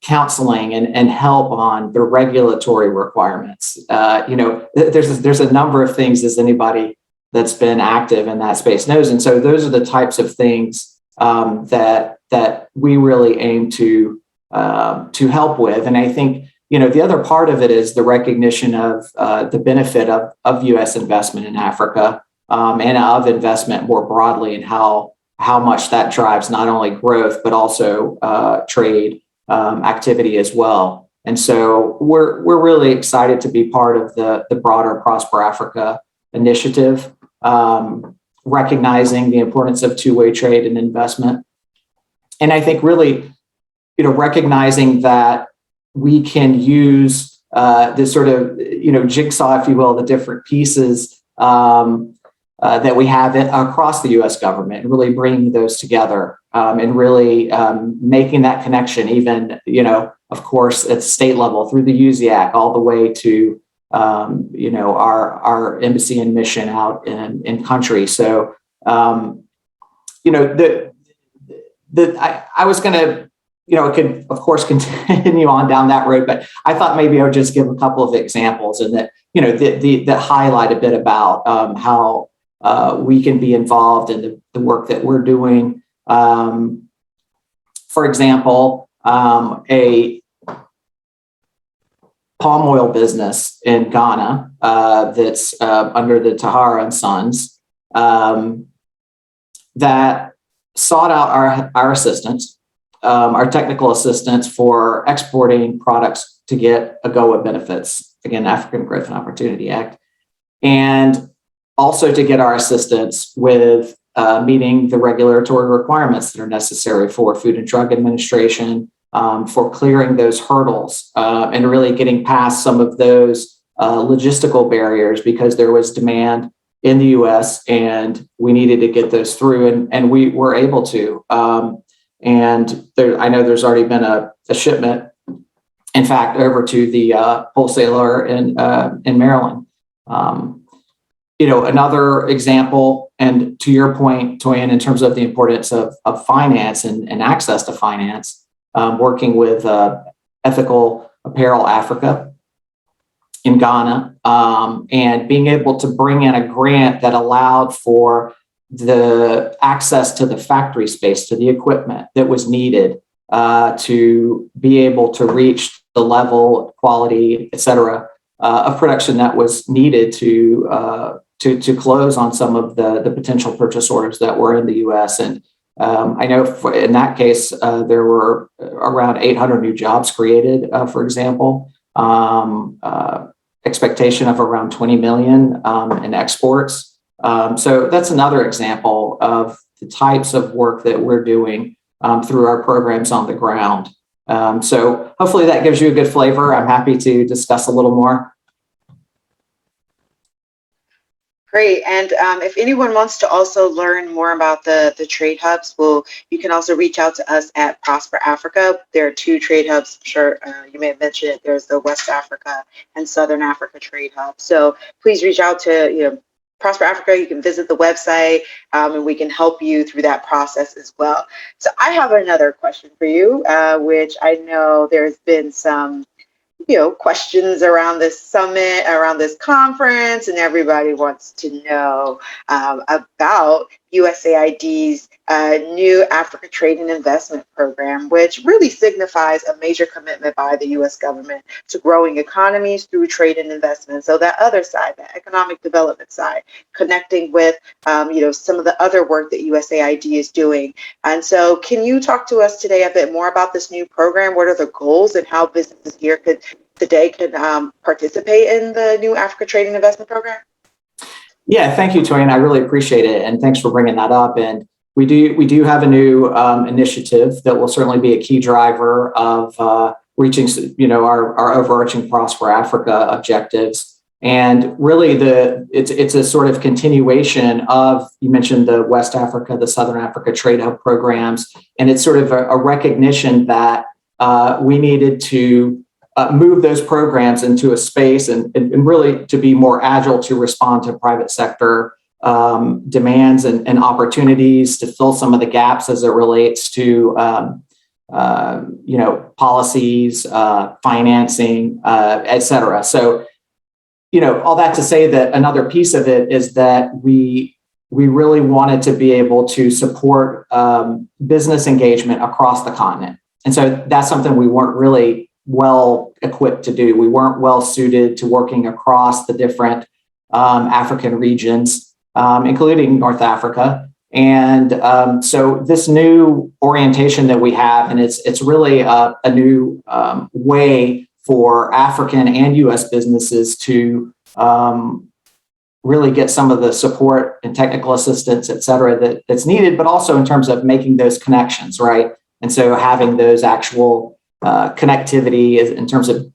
counseling and help on the regulatory requirements. There's a number of things, as anybody that's been active in that space knows. And so those are the types of things that we really aim to help with. And I think, the other part of it is the recognition of the benefit of U.S. investment in Africa and of investment more broadly, and how much that drives not only growth, but also trade activity as well. And so we're really excited to be part of the broader Prosper Africa initiative, recognizing the importance of two-way trade and investment. And I think really, recognizing that we can use this sort of, jigsaw, if you will, the different pieces that we have across the U.S. government, and really bringing those together and really making that connection, even, of course, at state level through the USAID all the way to, our embassy and mission out in country. So, I was going to, it could, of course, continue on down that road, but I thought maybe I would just give a couple of examples and that, that highlight a bit about how we can be involved in the work that we're doing. For example, a palm oil business in Ghana that's under the Tahara and Sons that sought out our assistance, our technical assistance for exporting products to get AGOA benefits, again, African Growth and Opportunity Act, and also to get our assistance with meeting the regulatory requirements that are necessary for Food and Drug Administration, for clearing those hurdles and really getting past some of those logistical barriers, because there was demand in the U.S. and we needed to get those through, and we were able to. And I know there's already been a shipment, in fact, over to the wholesaler in Maryland. Another example, and to your point, Toyin, in terms of the importance of finance and access to finance, working with Ethical Apparel Africa in Ghana, and being able to bring in a grant that allowed for the access to the factory space, to the equipment that was needed to be able to reach the level, quality, et cetera, of production that was needed to close on some of the potential purchase orders that were in the U.S. And I know in that case, there were around 800 new jobs created, for example, expectation of around 20 million in exports. So that's another example of the types of work that we're doing through our programs on the ground. So hopefully that gives you a good flavor. I'm happy to discuss a little more. Great. And if anyone wants to also learn more about the trade hubs, you can also reach out to us at Prosper Africa. There are 2 trade hubs. I'm sure you may have mentioned it. There's the West Africa and Southern Africa trade hub. So please reach out to Prosper Africa. You can visit the website and we can help you through that process as well. So I have another question for you, which I know there's been some questions around this summit, around this conference, and everybody wants to know about USAID's new Africa Trade and Investment Program, which really signifies a major commitment by the U.S. government to growing economies through trade and investment. So that other side, that economic development side, connecting with some of the other work that USAID is doing. And so can you talk to us today a bit more about this new program? What are the goals and how businesses here could participate in the new Africa Trade and Investment Program? Yeah, thank you, Toyin. I really appreciate it, and thanks for bringing that up. And we do have a new initiative that will certainly be a key driver of reaching, our overarching Prosper Africa objectives. And really, it's a sort of continuation of, you mentioned the West Africa, the Southern Africa Trade Hub programs, and it's sort of a recognition that we needed to move those programs into a space and really to be more agile to respond to private sector demands and opportunities, to fill some of the gaps as it relates to policies, financing, et cetera. So, all that to say that another piece of it is that we really wanted to be able to support business engagement across the continent. And so that's something we weren't really well equipped to do. We weren't well suited to working across the different African regions, including North Africa. And so this new orientation that we have, and it's really a new way for African and U.S. businesses to really get some of the support and technical assistance, et cetera, that's needed, but also in terms of making those connections, right? And so having those actual connectivity in terms of,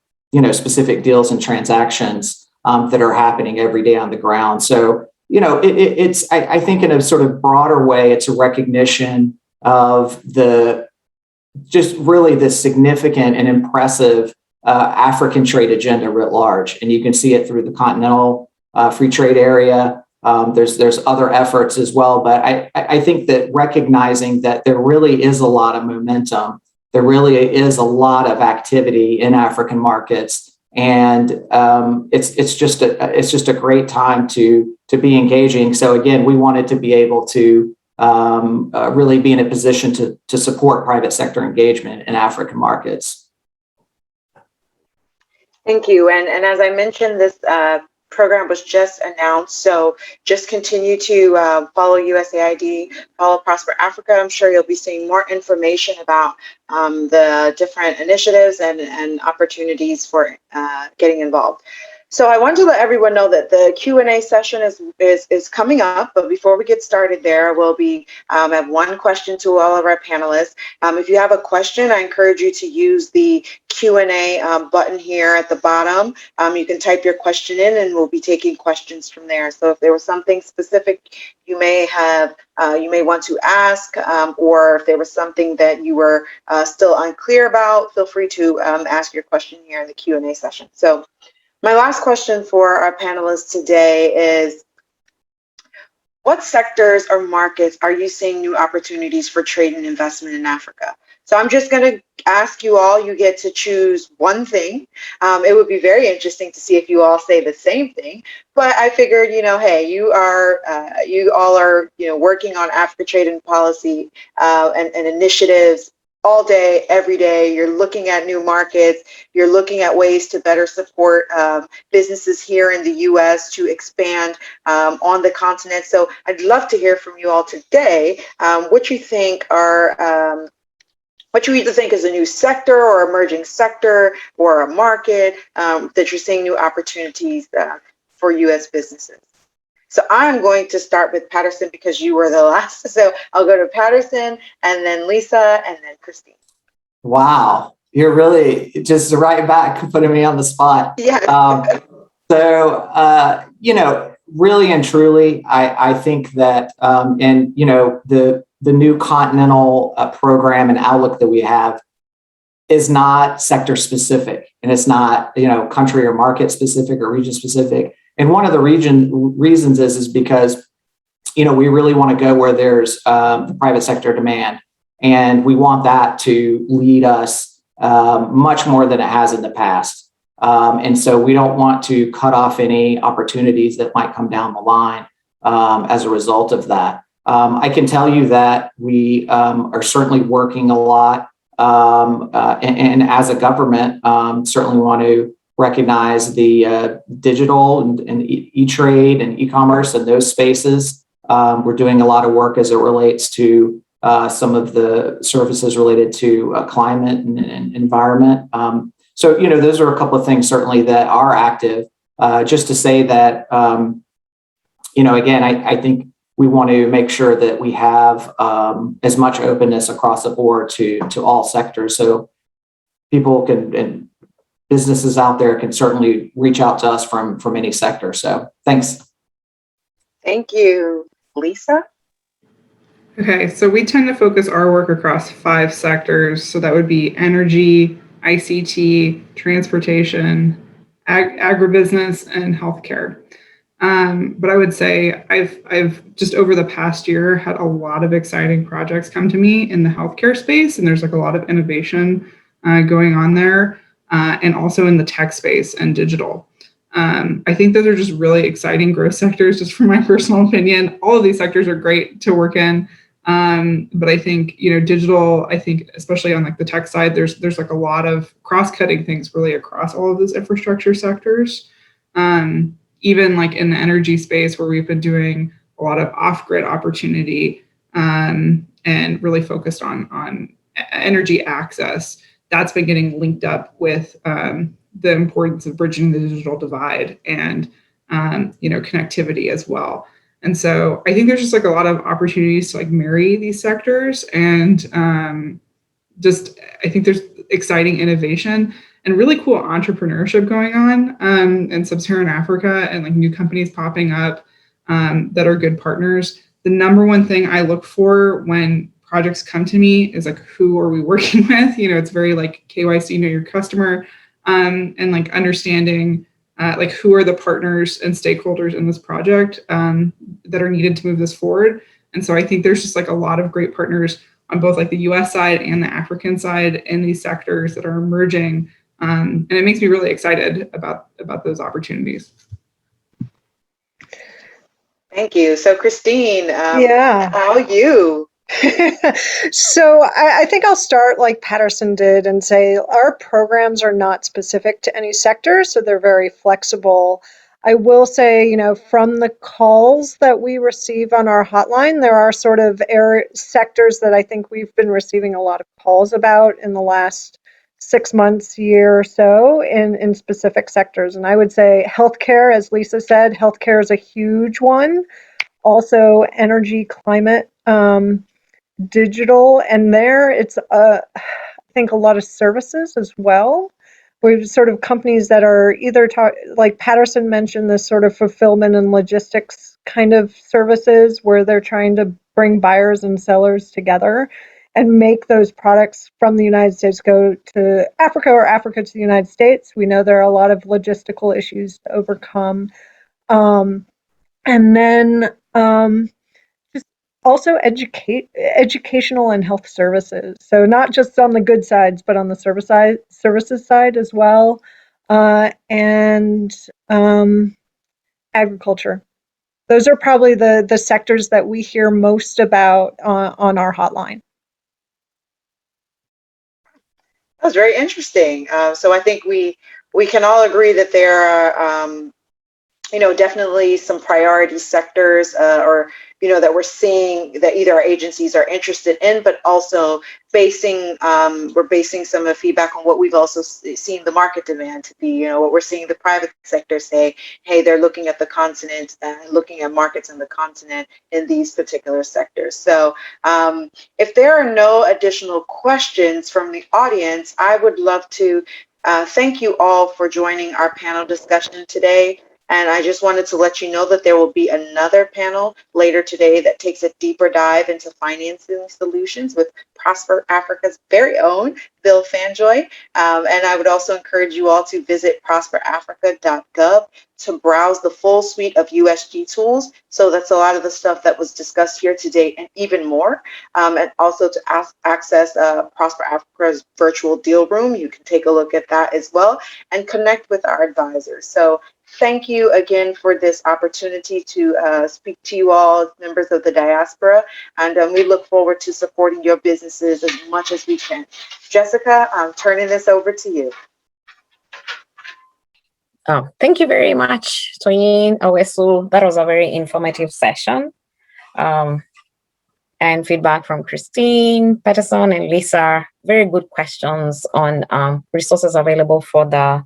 specific deals and transactions that are happening every day on the ground. So, I think in a sort of broader way, it's a recognition of just really the significant and impressive African trade agenda writ large. And you can see it through the continental free trade area. There's other efforts as well, but I think that recognizing that there really is a lot of momentum, there really is a lot of activity in African markets, and it's just a great time to be engaging. So again, we wanted to be able to really be in a position to support private sector engagement in African markets. Thank you. And as I mentioned, this program was just announced, so just continue to follow USAID, follow Prosper Africa. I'm sure you'll be seeing more information about the different initiatives and opportunities for getting involved. So I want to let everyone know that the Q&A session is coming up, but before we get started there, we'll be have one question to all of our panelists. If you have a question, I encourage you to use the Q&A button here at the bottom. You can type your question in and we'll be taking questions from there. So if there was something specific you may want to ask, or if there was something that you were still unclear about, feel free to ask your question here in the Q&A session. So my last question for our panelists today is, what sectors or markets are you seeing new opportunities for trade and investment in Africa? So I'm just going to ask you all, you get to choose one thing. It would be very interesting to see if you all say the same thing, but I figured, hey, you all are, working on Africa trade and policy and initiatives all day, every day. You're looking at new markets. You're looking at ways to better support businesses here in the U.S. to expand on the continent. So I'd love to hear from you all today what you think are what you either think is a new sector or emerging sector or a market that you're seeing new opportunities for U.S. businesses. So I'm going to start with Patterson because you were the last. So I'll go to Patterson and then Lisa and then Christine. Wow. You're really just right back putting me on the spot. Yeah. Really and truly, I think that, the new continental program and outlook that we have is not sector specific, and it's not, country or market specific or region specific. And one of the reasons is because, we really want to go where there's the private sector demand, and we want that to lead us much more than it has in the past. And so we don't want to cut off any opportunities that might come down the line as a result of that. I can tell you that we are certainly working a lot, and as a government, certainly want to recognize the digital and e-trade and e-commerce and those spaces. We're doing a lot of work as it relates to some of the services related to climate and environment. So, those are a couple of things certainly that are active. Just to say that, again, I think we want to make sure that we have as much openness across the board to all sectors. So people and businesses out there can certainly reach out to us from any sector. So thanks. Thank you. Lisa? Okay, so we tend to focus our work across 5 sectors. So that would be energy, ICT, transportation, agribusiness, and healthcare. But I would say I've just over the past year had a lot of exciting projects come to me in the healthcare space, and there's a lot of innovation going on there, and also in the tech space and digital. I think those are just really exciting growth sectors, just from my personal opinion. All of these sectors are great to work in. But I think, digital, I think especially on the tech side, there's a lot of cross-cutting things really across all of those infrastructure sectors. Even in the energy space, where we've been doing a lot of off-grid opportunity and really focused on energy access, that's been getting linked up with the importance of bridging the digital divide and connectivity as well. And so I think there's just a lot of opportunities to marry these sectors, and I think there's exciting innovation and really cool entrepreneurship going on in sub-Saharan Africa, and like new companies popping up that are good partners. The number one thing I look for when projects come to me is like, who are we working with? It's very like KYC, know your customer, and like understanding like who are the partners and stakeholders in this project that are needed to move this forward. And so I think there's just like a lot of great partners on both like the US side and the African side in these sectors that are emerging. And it makes me really excited about those opportunities. Thank you. So Christine, Yeah. how are you? So I think I'll start like Patterson did and say our programs are not specific to any sector, so they're very flexible. I will say, from the calls that we receive on our hotline, there are sort of sectors that I think we've been receiving a lot of calls about in the last 6 months, year or so in specific sectors. And I would say healthcare, as Lisa said, healthcare is a huge one. Also energy, climate, digital, and there it's I think a lot of services as well. We've sort of companies that are either like Patterson mentioned, this sort of fulfillment and logistics kind of services where they're trying to bring buyers and sellers together and make those products from the United States go to Africa or Africa to the United States. We know there are a lot of logistical issues to overcome. And then also educational and health services. So not just on the good sides, but on the services side as well, and agriculture. Those are probably the sectors that we hear most about on our hotline. That was very interesting. So I think we can all agree that there are definitely some priority sectors that we're seeing that either our agencies are interested in, but also we're basing some of the feedback on what we've also seen the market demand to be, what we're seeing the private sector say, hey, they're looking at the continent and looking at markets in the continent in these particular sectors. So if there are no additional questions from the audience, I would love to thank you all for joining our panel discussion today. And I just wanted to let you know that there will be another panel later today that takes a deeper dive into financing solutions with Prosper Africa's very own Bill Fanjoy. And I would also encourage you all to visit prosperafrica.gov to browse the full suite of USG tools. So that's a lot of the stuff that was discussed here today and even more. And also to access Prosper Africa's virtual deal room. You can take a look at that as well and connect with our advisors. So thank you again for this opportunity to speak to you all, members of the diaspora, and we look forward to supporting your businesses as much as we can. Jessica, I'm turning this over to you. Oh, thank you very much, Toyin, Awesu. That was a very informative session. And feedback from Christine, Patterson, and Lisa. Very good questions on resources available for the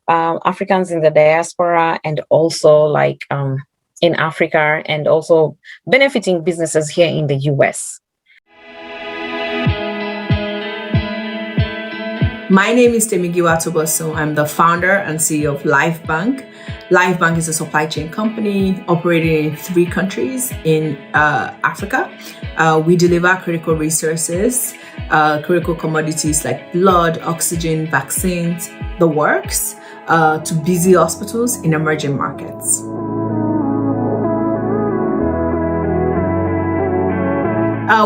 Africans in the diaspora, and also like in Africa, and also benefiting businesses here in the US. My name is Giwa-Tubosun. I'm the founder and CEO of LifeBank. LifeBank is a supply chain company operating in 3 countries in Africa. We deliver critical resources, critical commodities like blood, oxygen, vaccines, the works, to busy hospitals in emerging markets.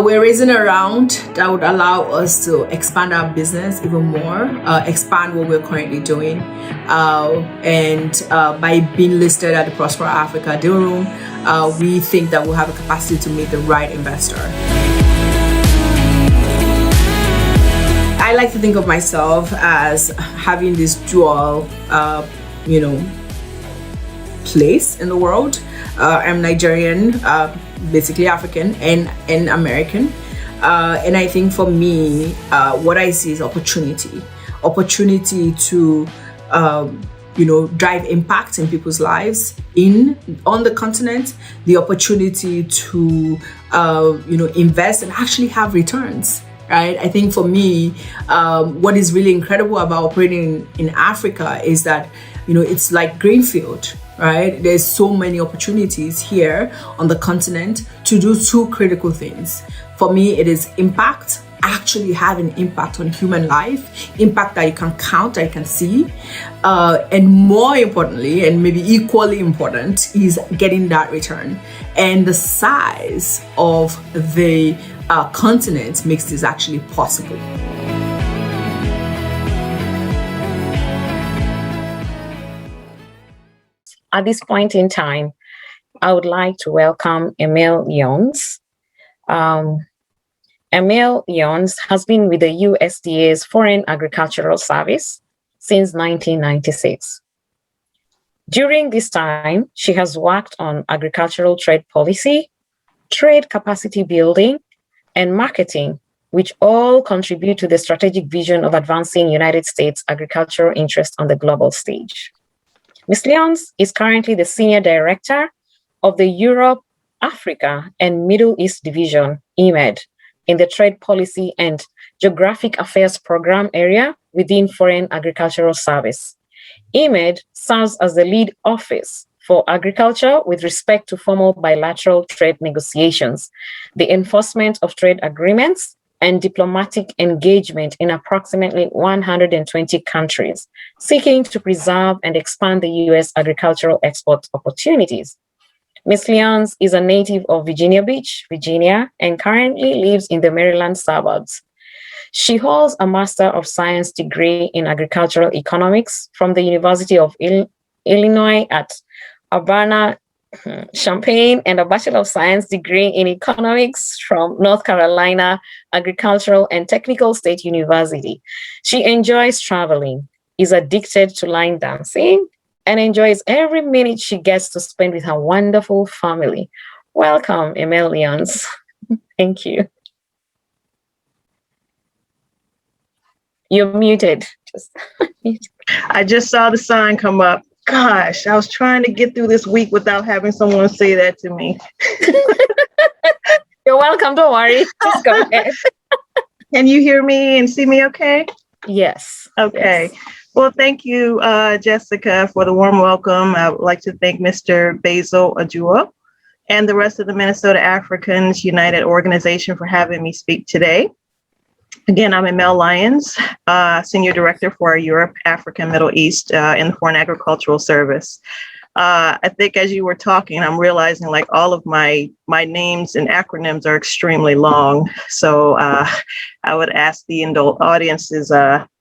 We're raising a round that would allow us to expand our business even more, expand what we're currently doing. And by being listed at the Prosper Africa deal room, we think that we'll have a capacity to meet the right investor. I like to think of myself as having this dual, place in the world. I'm Nigerian, basically African and American. And I think for me, what I see is opportunity to, drive impact in people's lives on the continent, the opportunity to, invest and actually have returns right? I think for me, what is really incredible about operating in Africa is that, it's like greenfield, right? There's so many opportunities here on the continent to do two critical things. For me, it is impact, actually have an impact on human life, impact that you can count, that you can see. And more importantly, and maybe equally important, is getting that return. And the size of the continent makes this actually possible. At this point in time, I would like to welcome Emil Lyons. Emil Lyons has been with the USDA's Foreign Agricultural Service since 1996. During this time, she has worked on agricultural trade policy, trade capacity building, and marketing, which all contribute to the strategic vision of advancing United States agricultural interests on the global stage. Ms. Lyons is currently the Senior Director of the Europe, Africa, and Middle East Division, EMED, in the Trade Policy and Geographic Affairs Program area within Foreign Agricultural Service. EMED serves as the lead office for agriculture with respect to formal bilateral trade negotiations, the enforcement of trade agreements, and diplomatic engagement in approximately 120 countries, seeking to preserve and expand the U.S. agricultural export opportunities. Ms. Lyons is a native of Virginia Beach, Virginia, and currently lives in the Maryland suburbs. She holds a Master of Science degree in Agricultural Economics from the University of Illinois at Urbana-Champaign and a Bachelor of Science degree in Economics from North Carolina Agricultural and Technical State University. She enjoys traveling, is addicted to line dancing, and enjoys every minute she gets to spend with her wonderful family. Welcome, Emil Lyons. Thank you. You're muted. I just saw the sign come up. Gosh, I was trying to get through this week without having someone say that to me. You're welcome. Don't worry. Just go ahead. Can you hear me and see me okay? Yes. Okay. Yes. Well, thank you, Jessica, for the warm welcome. I would like to thank Mr. Basil Ajuo and the rest of the Minnesota Africans United organization for having me speak today. Again, I'm Emil Lyons, Senior Director for our Europe, Africa, and Middle East in the Foreign Agricultural Service. I think as you were talking, I'm realizing like all of my names and acronyms are extremely long. So I would ask the audience's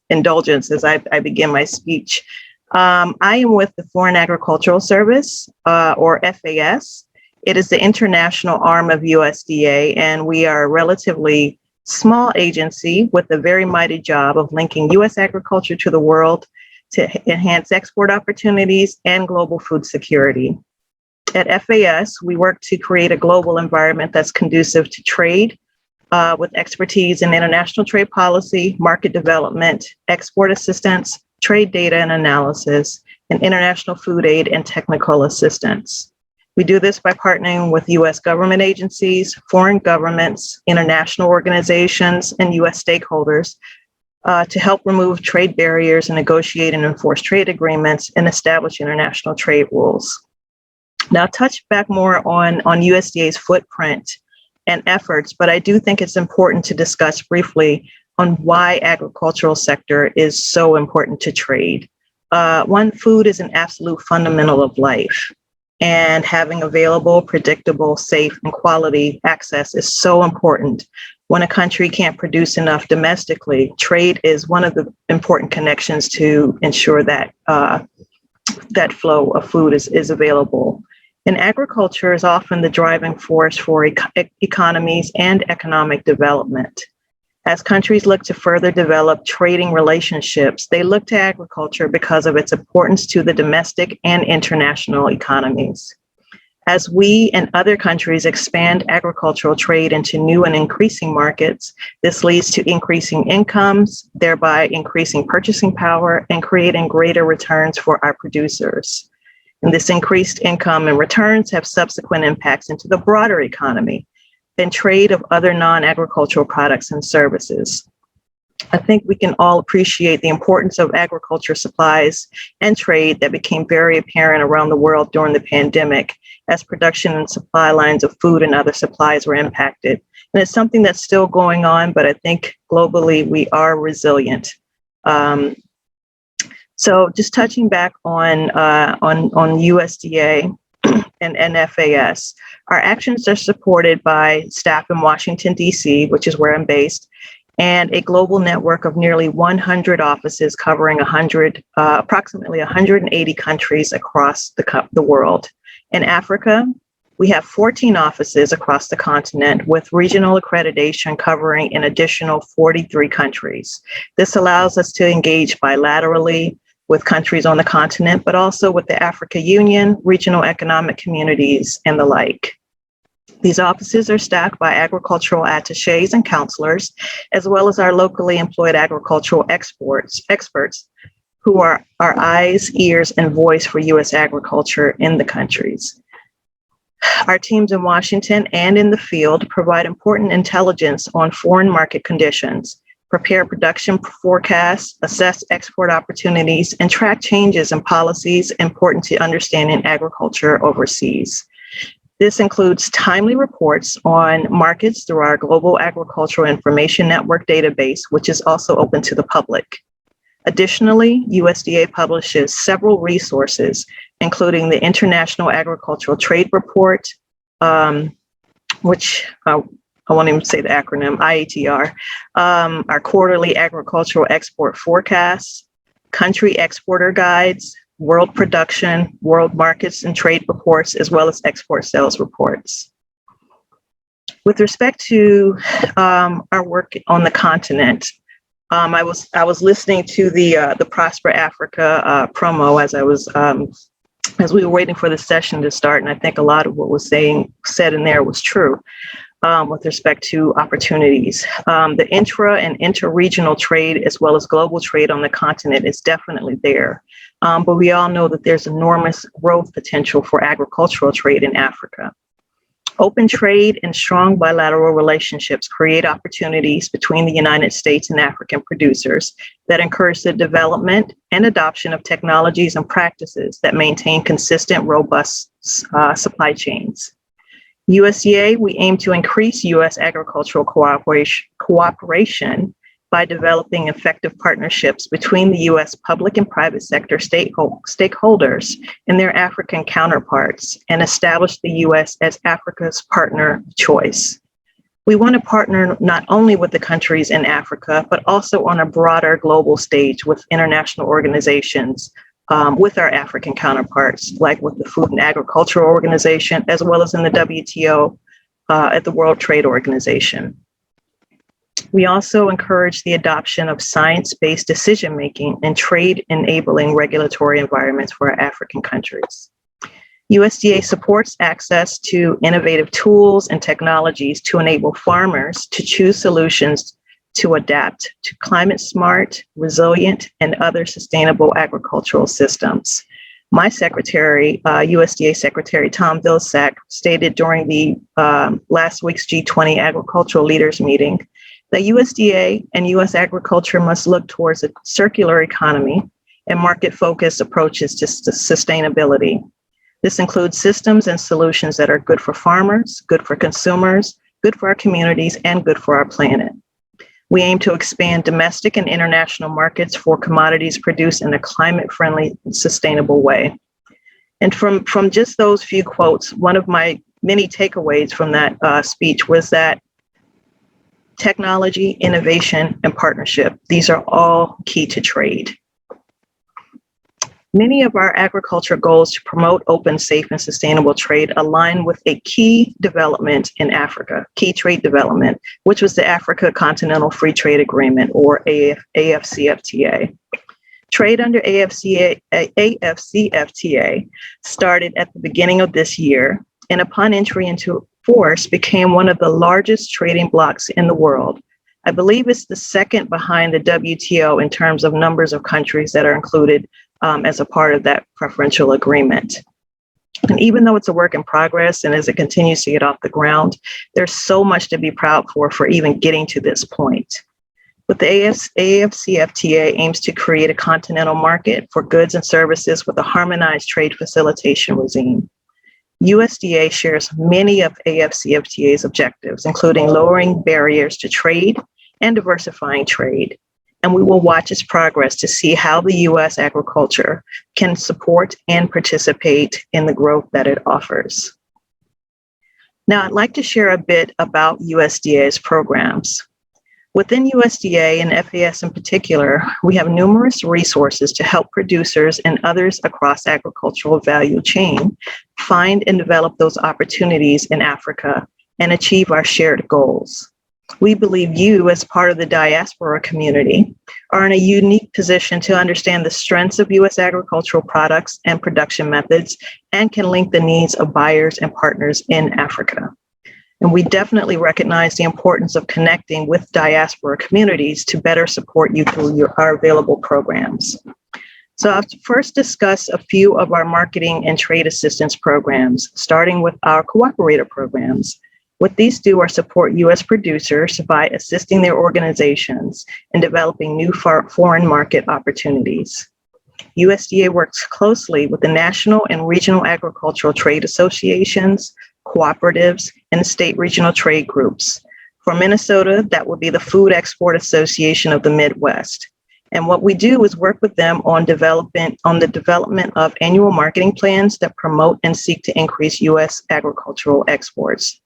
indulgence as I begin my speech. I am with the Foreign Agricultural Service, or FAS. It is the international arm of USDA, and we are a relatively small agency with a very mighty job of linking U.S. agriculture to the world to enhance export opportunities and global food security. At FAS, we work to create a global environment that's conducive to trade, with expertise in international trade policy, market development, export assistance, trade data and analysis, and international food aid and technical assistance. We do this by partnering with U.S. government agencies, foreign governments, international organizations, and U.S. stakeholders to help remove trade barriers and negotiate and enforce trade agreements and establish international trade rules. Now, touch back more on USDA's footprint and efforts, but I do think it's important to discuss briefly on why agricultural sector is so important to trade. One, food is an absolute fundamental of life, and having available, predictable, safe, and quality access is so important. When a country can't produce enough domestically, trade is one of the important connections to ensure that that flow of food is available. And agriculture is often the driving force for economies and economic development. As countries look to further develop trading relationships, they look to agriculture because of its importance to the domestic and international economies. As we and other countries expand agricultural trade into new and increasing markets, this leads to increasing incomes, thereby increasing purchasing power and creating greater returns for our producers. And this increased income and returns have subsequent impacts into the broader economy. and trade of other non-agricultural products and services. I think we can all appreciate the importance of agriculture supplies and trade that became very apparent around the world during the pandemic as production and supply lines of food and other supplies were impacted. And it's something that's still going on, but I think globally we are resilient. So just touching back on USDA and NFAS, our actions are supported by staff in Washington, D.C., which is where I'm based, and a global network of nearly 100 offices covering approximately 180 countries across the world. In Africa, we have 14 offices across the continent with regional accreditation covering an additional 43 countries. This allows us to engage bilaterally with countries on the continent, but also with the Africa Union, regional economic communities, and the like. These offices are staffed by agricultural attachés and counselors, as well as our locally employed agricultural experts who are our eyes, ears, and voice for U.S. agriculture in the countries. Our teams in Washington and in the field provide important intelligence on foreign market conditions, prepare production forecasts, assess export opportunities, and track changes in policies important to understanding agriculture overseas. This includes timely reports on markets through our Global Agricultural Information Network database, which is also open to the public. Additionally, USDA publishes several resources, including the International Agricultural Trade Report, which I won't even say the acronym, IATR, our quarterly agricultural export forecasts, country exporter guides, world production, world markets and trade reports, as well as export sales reports. With respect to our work on the continent, I was listening to the Prosper Africa promo as we were waiting for the session to start, and I think a lot of what was said in there was true with respect to opportunities. The intra and interregional trade, as well as global trade on the continent, is definitely there. But we all know that there's enormous growth potential for agricultural trade in Africa. Open trade and strong bilateral relationships create opportunities between the United States and African producers that encourage the development and adoption of technologies and practices that maintain consistent, robust supply chains. USDA, we aim to increase U.S. agricultural cooperation by developing effective partnerships between the U.S. public and private sector stakeholders and their African counterparts, and establish the U.S. as Africa's partner of choice. We want to partner not only with the countries in Africa, but also on a broader global stage with international organizations, with our African counterparts, like with the Food and Agriculture Organization, as well as in the WTO at the World Trade Organization. We also encourage the adoption of science-based decision-making and trade-enabling regulatory environments for our African countries. USDA supports access to innovative tools and technologies to enable farmers to choose solutions to adapt to climate-smart, resilient, and other sustainable agricultural systems. My secretary, USDA Secretary Tom Vilsack, stated during the last week's G20 Agricultural Leaders Meeting that USDA and U.S. agriculture must look towards a circular economy and market-focused approaches to sustainability. This includes systems and solutions that are good for farmers, good for consumers, good for our communities, and good for our planet. We aim to expand domestic and international markets for commodities produced in a climate-friendly, sustainable way. And from just those few quotes, one of my many takeaways from that speech was that technology, innovation, and partnership, these are all key to trade. Many of our agriculture goals to promote open, safe, and sustainable trade align with a key development in Africa, key trade development, which was the Africa Continental Free Trade Agreement, or AFCFTA. Trade under AFCFTA started at the beginning of this year, and upon entry into force, became one of the largest trading blocs in the world. I believe it's the second behind the WTO in terms of numbers of countries that are included as a part of that preferential agreement. And even though it's a work in progress and as it continues to get off the ground, there's so much to be proud for even getting to this point. But the AFCFTA aims to create a continental market for goods and services with a harmonized trade facilitation regime. USDA shares many of AFCFTA's objectives, including lowering barriers to trade and diversifying trade. And we will watch its progress to see how the U.S. agriculture can support and participate in the growth that it offers. Now, I'd like to share a bit about USDA's programs. Within USDA and FAS in particular, we have numerous resources to help producers and others across agricultural value chain find and develop those opportunities in Africa and achieve our shared goals. We believe you, as part of the diaspora community, are in a unique position to understand the strengths of U.S. agricultural products and production methods and can link the needs of buyers and partners in Africa. And we definitely recognize the importance of connecting with diaspora communities to better support you through our available programs. So I'll first discuss a few of our marketing and trade assistance programs, starting with our cooperator programs. What these do are support U.S. producers by assisting their organizations in developing new foreign market opportunities. USDA works closely with the national and regional agricultural trade associations, cooperatives, and state regional trade groups. For Minnesota, that would be the Food Export Association of the Midwest. And what we do is work with them on the development of annual marketing plans that promote and seek to increase U.S. agricultural exports.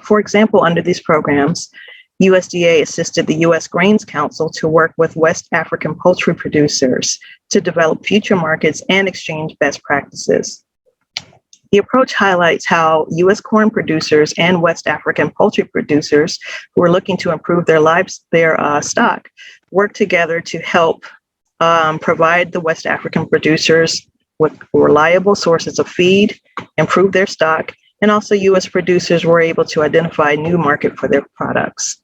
For example, under these programs, USDA assisted the U.S. Grains Council to work with West African poultry producers to develop future markets and exchange best practices. The approach highlights how U.S. corn producers and West African poultry producers who are looking to improve their stock work together to help provide the West African producers with reliable sources of feed, improve their stock, and also U.S. producers were able to identify a new market for their products.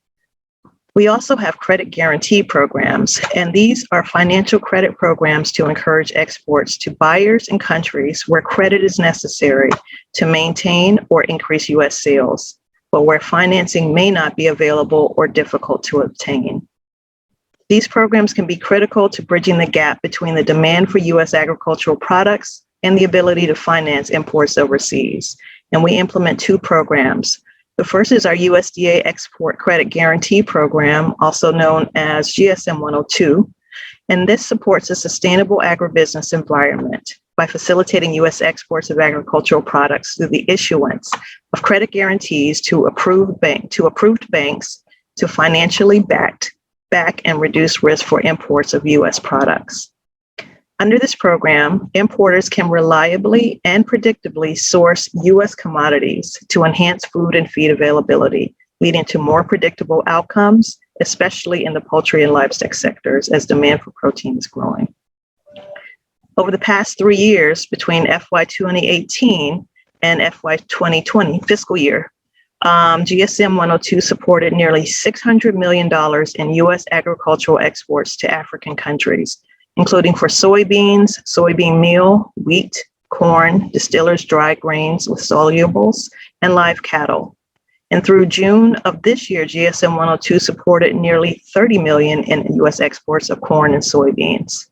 We also have credit guarantee programs, and these are financial credit programs to encourage exports to buyers in countries where credit is necessary to maintain or increase U.S. sales, but where financing may not be available or difficult to obtain. These programs can be critical to bridging the gap between the demand for U.S. agricultural products and the ability to finance imports overseas. And we implement two programs. The first is our USDA Export Credit Guarantee Program, also known as GSM 102. And this supports a sustainable agribusiness environment by facilitating U.S. exports of agricultural products through the issuance of credit guarantees to approved banks to financially back and reduce risk for imports of U.S. products. Under this program, importers can reliably and predictably source U.S. commodities to enhance food and feed availability, leading to more predictable outcomes, especially in the poultry and livestock sectors as demand for protein is growing. Over the past 3 years, between FY 2018 and FY 2020 fiscal year, GSM 102 supported nearly $600 million in U.S. agricultural exports to African countries, including for soybeans, soybean meal, wheat, corn, distillers' dry grains with solubles, and live cattle. And through June of this year, GSM 102 supported nearly $30 million in U.S. exports of corn and soybeans.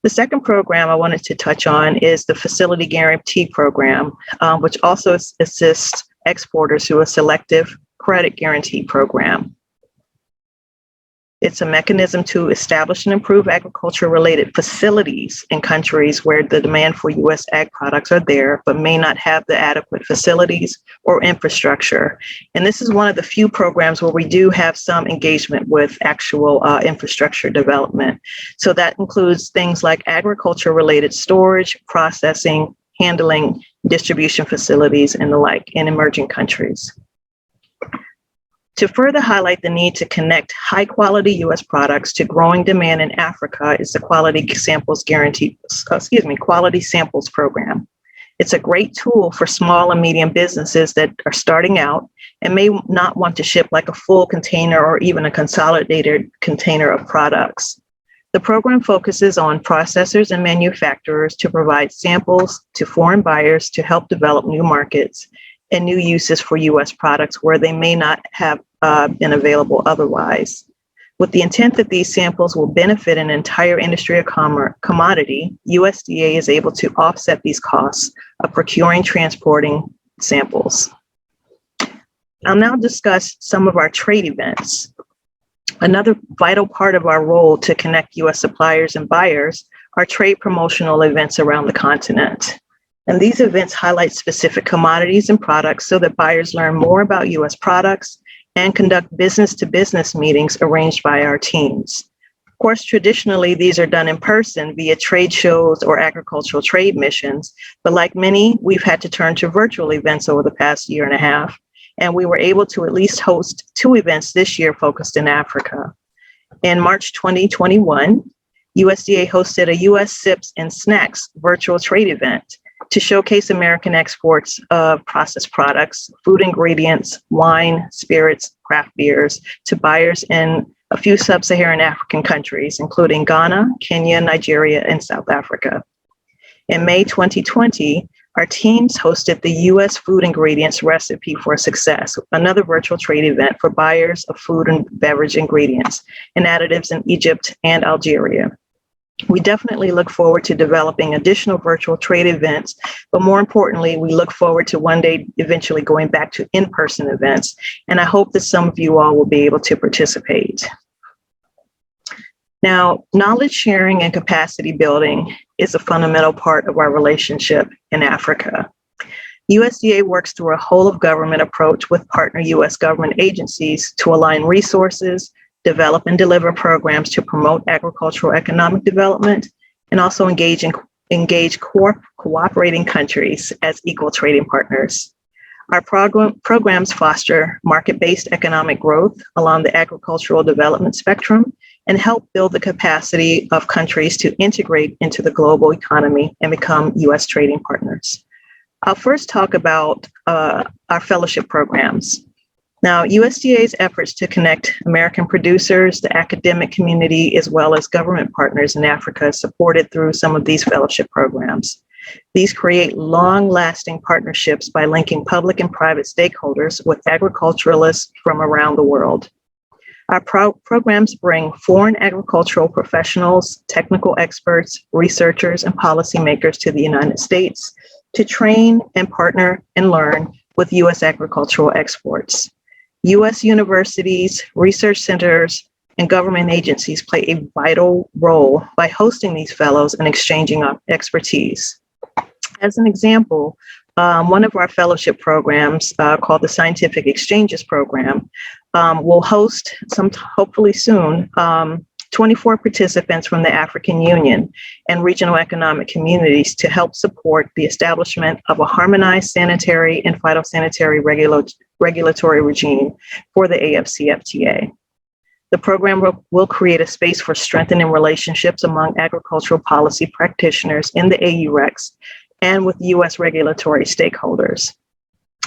The second program I wanted to touch on is the Facility Guarantee Program, which also assists exporters through a selective credit guarantee program. It's a mechanism to establish and improve agriculture-related facilities in countries where the demand for U.S. ag products are there, but may not have the adequate facilities or infrastructure. And this is one of the few programs where we do have some engagement with actual infrastructure development. So that includes things like agriculture-related storage, processing, handling, distribution facilities, and the like in emerging countries. To further highlight the need to connect high-quality U.S. products to growing demand in Africa is the Quality Samples Program. It's a great tool for small and medium businesses that are starting out and may not want to ship like a full container or even a consolidated container of products. The program focuses on processors and manufacturers to provide samples to foreign buyers to help develop new markets and new uses for U.S. products where they may not have been available otherwise. With the intent that these samples will benefit an entire industry or commodity, USDA is able to offset these costs of procuring, transporting samples. I'll now discuss some of our trade events. Another vital part of our role to connect U.S. suppliers and buyers are trade promotional events around the continent. And these events highlight specific commodities and products so that buyers learn more about U.S. products and conduct business-to-business meetings arranged by our teams. Of course, traditionally, these are done in person via trade shows or agricultural trade missions, but like many, we've had to turn to virtual events over the past year and a half, and we were able to at least host 2 events this year focused in Africa. In March 2021, USDA hosted a U.S. Sips and Snacks virtual trade event to showcase American exports of processed products, food ingredients, wine, spirits, craft beers to buyers in a few sub-Saharan African countries, including Ghana, Kenya, Nigeria, and South Africa. In May 2020, our teams hosted the U.S. Food Ingredients Recipe for Success, another virtual trade event for buyers of food and beverage ingredients and additives in Egypt and Algeria. We definitely look forward to developing additional virtual trade events, but more importantly, we look forward to one day eventually going back to in-person events, and I hope that some of you all will be able to participate. Now, knowledge sharing and capacity building is a fundamental part of our relationship in Africa. USDA works through a whole-of-government approach with partner U.S. government agencies to align resources, develop and deliver programs to promote agricultural economic development, and also engage cooperating countries as equal trading partners. Our programs foster market-based economic growth along the agricultural development spectrum and help build the capacity of countries to integrate into the global economy and become U.S. trading partners. I'll first talk about our fellowship programs. Now, USDA's efforts to connect American producers, the academic community, as well as government partners in Africa is supported through some of these fellowship programs. These create long-lasting partnerships by linking public and private stakeholders with agriculturalists from around the world. Our programs bring foreign agricultural professionals, technical experts, researchers, and policymakers to the United States to train and partner and learn with U.S. agricultural exports. U.S. universities, research centers, and government agencies play a vital role by hosting these fellows and exchanging expertise. As an example, one of our fellowship programs called the Scientific Exchanges Program will host, hopefully soon, 24 participants from the African Union and regional economic communities to help support the establishment of a harmonized sanitary and phytosanitary regulatory regime for the AFCFTA. The program will create a space for strengthening relationships among agricultural policy practitioners in the AUREX and with U.S. regulatory stakeholders.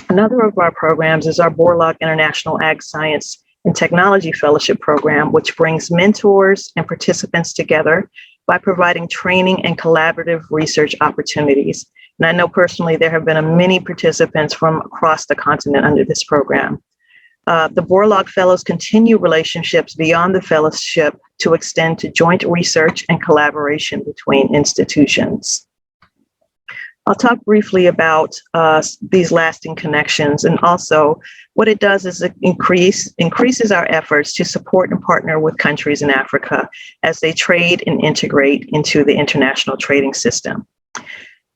Another of our programs is our Borlaug International Ag Science and Technology Fellowship Program, which brings mentors and participants together by providing training and collaborative research opportunities. And I know personally there have been many participants from across the continent under this program. The Borlaug Fellows continue relationships beyond the fellowship to extend to joint research and collaboration between institutions. I'll talk briefly about these lasting connections, and also what it does is it increases our efforts to support and partner with countries in Africa as they trade and integrate into the international trading system.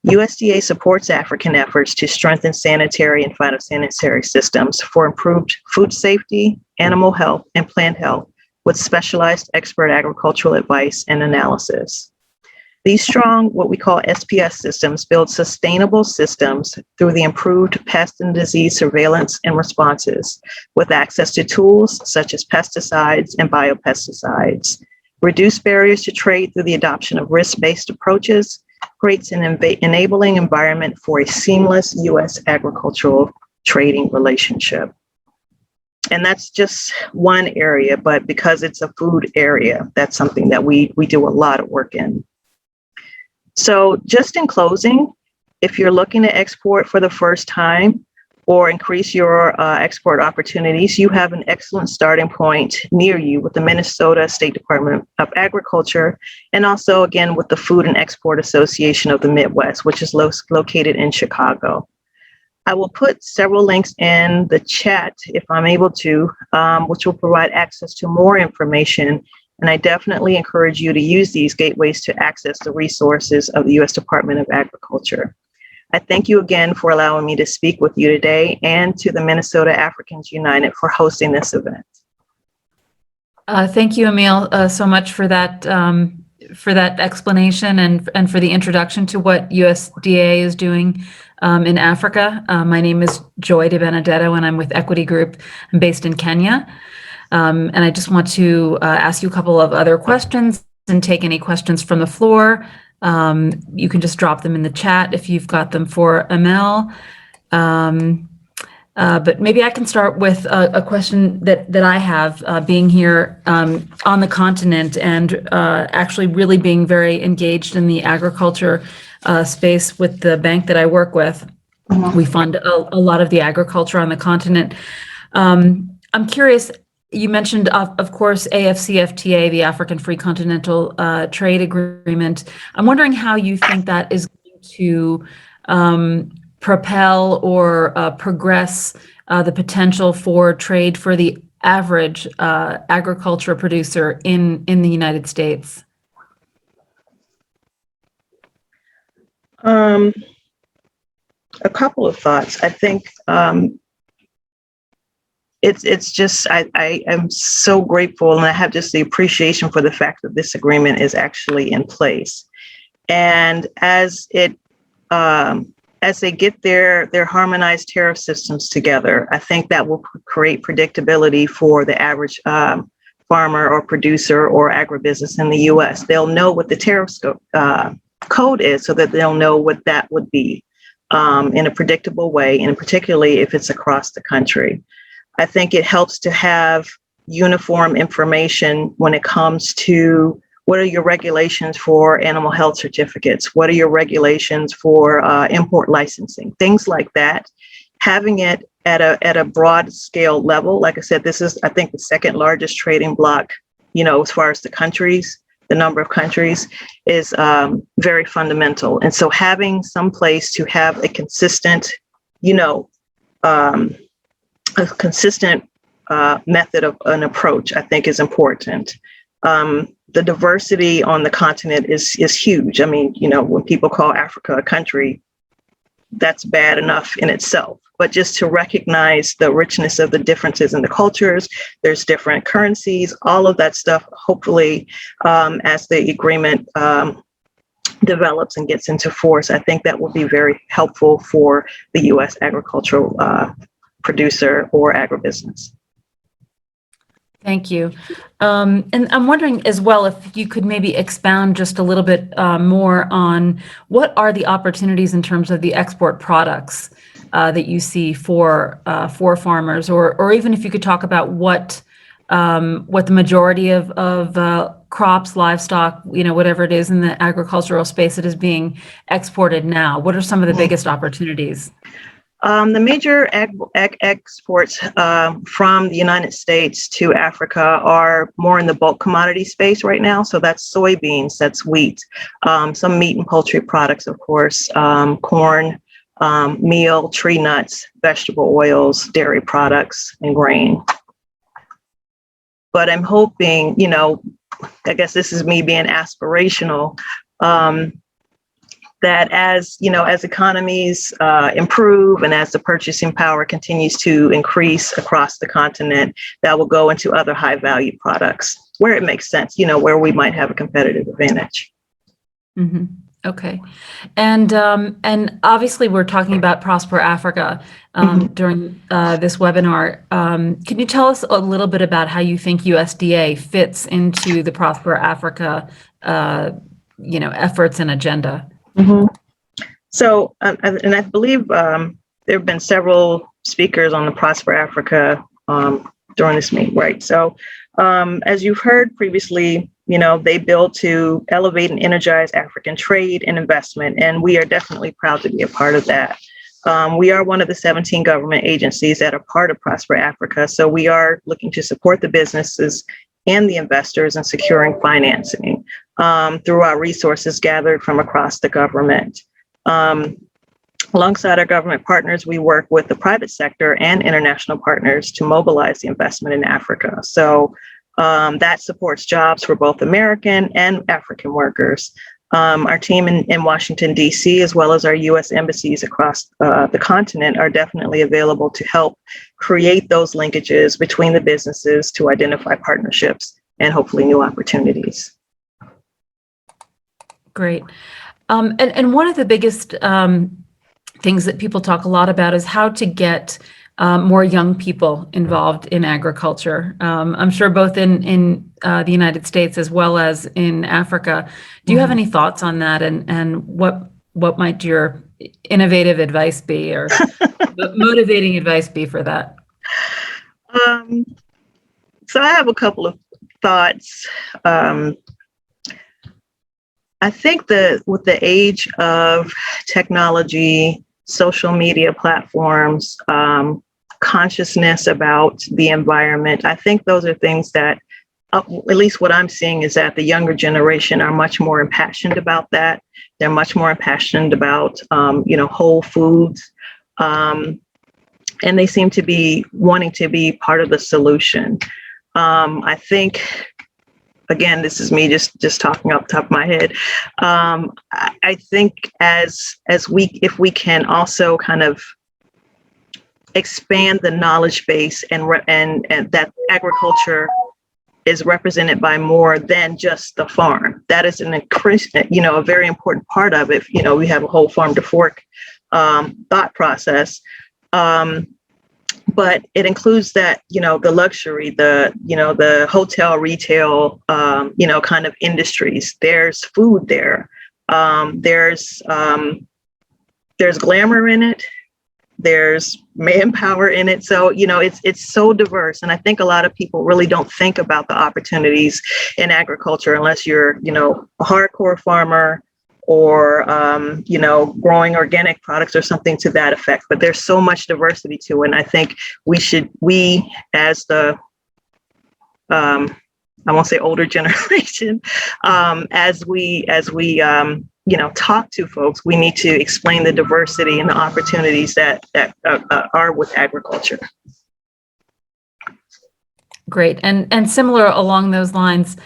USDA supports African efforts to strengthen sanitary and phytosanitary systems for improved food safety, animal health, and plant health with specialized expert agricultural advice and analysis. These strong, what we call SPS systems, build sustainable systems through the improved pest and disease surveillance and responses with access to tools such as pesticides and biopesticides, reduce barriers to trade through the adoption of risk-based approaches, creates an enabling environment for a seamless U.S. agricultural trading relationship. And that's just one area, but because it's a food area, that's something that we do a lot of work in. So just in closing, if you're looking to export for the first time or increase your export opportunities, you have an excellent starting point near you with the Minnesota State Department of Agriculture, and also again with the Food and Export Association of the Midwest, which is located in Chicago. I will put several links in the chat if I'm able to, which will provide access to more information. And I definitely encourage you to use these gateways to access the resources of the U.S. Department of Agriculture. I thank you again for allowing me to speak with you today, and to the Minnesota Africans United for hosting this event. Thank you, Emile, so much for that explanation and for the introduction to what USDA is doing in Africa. My name is Joy DiBenedette, and I'm with Equity Group. I'm based in Kenya. And I just want to ask you a couple of other questions and take any questions from the floor. You can just drop them in the chat if you've got them for Emile. But maybe I can start with a question that I have, being here on the continent and actually really being very engaged in the agriculture space with the bank that I work with. We fund a lot of the agriculture on the continent. I'm curious, you mentioned, of course, AFCFTA, the African Free Continental Trade Agreement. I'm wondering how you think that is going to propel or progress the potential for trade for the average agriculture producer in the United States? A couple of thoughts. I think it's just, I am so grateful, and I have just the appreciation for the fact that this agreement is actually in place. And as they get their harmonized tariff systems together, I think that will create predictability for the average farmer or producer or agribusiness in the U.S. They'll know what the tariff code is, so that they'll know what that would be in a predictable way, and particularly if it's across the country. I think it helps to have uniform information when it comes to what are your regulations for animal health certificates? What are your regulations for import licensing? Things like that. Having it at a broad scale level, like I said, this is, I think, the second largest trading bloc, as far as the number of countries, is very fundamental. And so having some place to have a consistent, method of an approach, I think, is important. The diversity on the continent is huge. I mean, when people call Africa a country, that's bad enough in itself. But just to recognize the richness of the differences in the cultures, there's different currencies, all of that stuff, hopefully, as the agreement develops and gets into force, I think that will be very helpful for the U.S. agricultural producer or agribusiness. Thank you. And I'm wondering as well if you could maybe expound just a little bit more on what are the opportunities in terms of the export products that you see for farmers, or even if you could talk about what the majority of crops, livestock, whatever it is in the agricultural space that is being exported now. What are some of the biggest opportunities? The major exports from the United States to Africa are more in the bulk commodity space right now. So that's soybeans, that's wheat, some meat and poultry products, of course, corn, meal, tree nuts, vegetable oils, dairy products, and grain. But I'm hoping, I guess this is me being aspirational, that as economies improve and as the purchasing power continues to increase across the continent, that will go into other high value products where it makes sense, where we might have a competitive advantage. Mm-hmm. Okay. And obviously we're talking about Prosper Africa during this webinar. Can you tell us a little bit about how you think USDA fits into the Prosper Africa, efforts and agenda? Mm-hmm. So, and I believe there have been several speakers on the Prosper Africa during this meeting, right? So as you've heard previously, they build to elevate and energize African trade and investment, and we are definitely proud to be a part of that. We are one of the 17 government agencies that are part of Prosper Africa, so we are looking to support the businesses and the investors in securing financing through our resources gathered from across the government. Alongside our government partners, we work with the private sector and international partners to mobilize the investment in Africa. So that supports jobs for both American and African workers. Our team in Washington, D.C., as well as our U.S. embassies across the continent are definitely available to help create those linkages between the businesses to identify partnerships and hopefully new opportunities. Great. And one of the biggest things that people talk a lot about is how to get more young people involved in agriculture. I'm sure both in the United States as well as in Africa. Do you have any thoughts on that, and what might your innovative advice be, or motivating advice be for that? So I have a couple of thoughts. I think that with the age of technology, social media platforms, consciousness about the environment, I think those are things that, at least what I'm seeing, is that the younger generation are much more impassioned about that. They're much more impassioned about, whole foods. And they seem to be wanting to be part of the solution. I think, again, this is me just talking off the top of my head. I think if we can also kind of expand the knowledge base and that agriculture is represented by more than just the farm. That is an a very important part of it. We have a whole farm to fork thought process. But it includes that, the luxury, the hotel, retail, kind of industries. There's food there. There's glamour in it. There's manpower in it. So, it's so diverse. And I think a lot of people really don't think about the opportunities in agriculture unless you're, a hardcore farmer, or, growing organic products or something to that effect. But there's so much diversity to it. And I think we as the, I won't say older generation, as we talk to folks, we need to explain the diversity and the opportunities that are with agriculture. Great. And similar along those lines,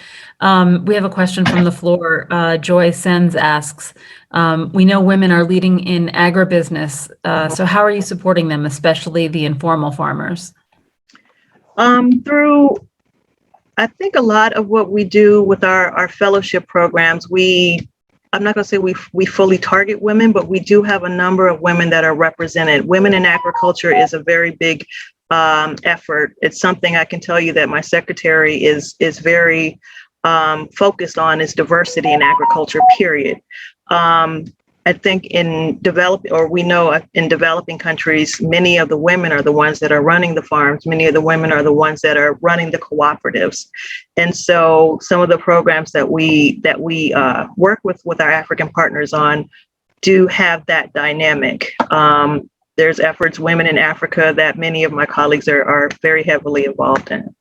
we have a question from the floor. Joy Sens asks, we know women are leading in agribusiness. So how are you supporting them, especially the informal farmers? Through, I think, a lot of what we do with our fellowship programs, I'm not going to say we fully target women, but we do have a number of women that are represented. Women in agriculture is a very big effort. It's something I can tell you that my secretary is very focused on, is diversity in agriculture, period. I think in developing countries, many of the women are the ones that are running the farms. Many of the women are the ones that are running the cooperatives. And so some of the programs that we work with our African partners on do have that dynamic. There's efforts, Women in Africa, that many of my colleagues are very heavily involved in.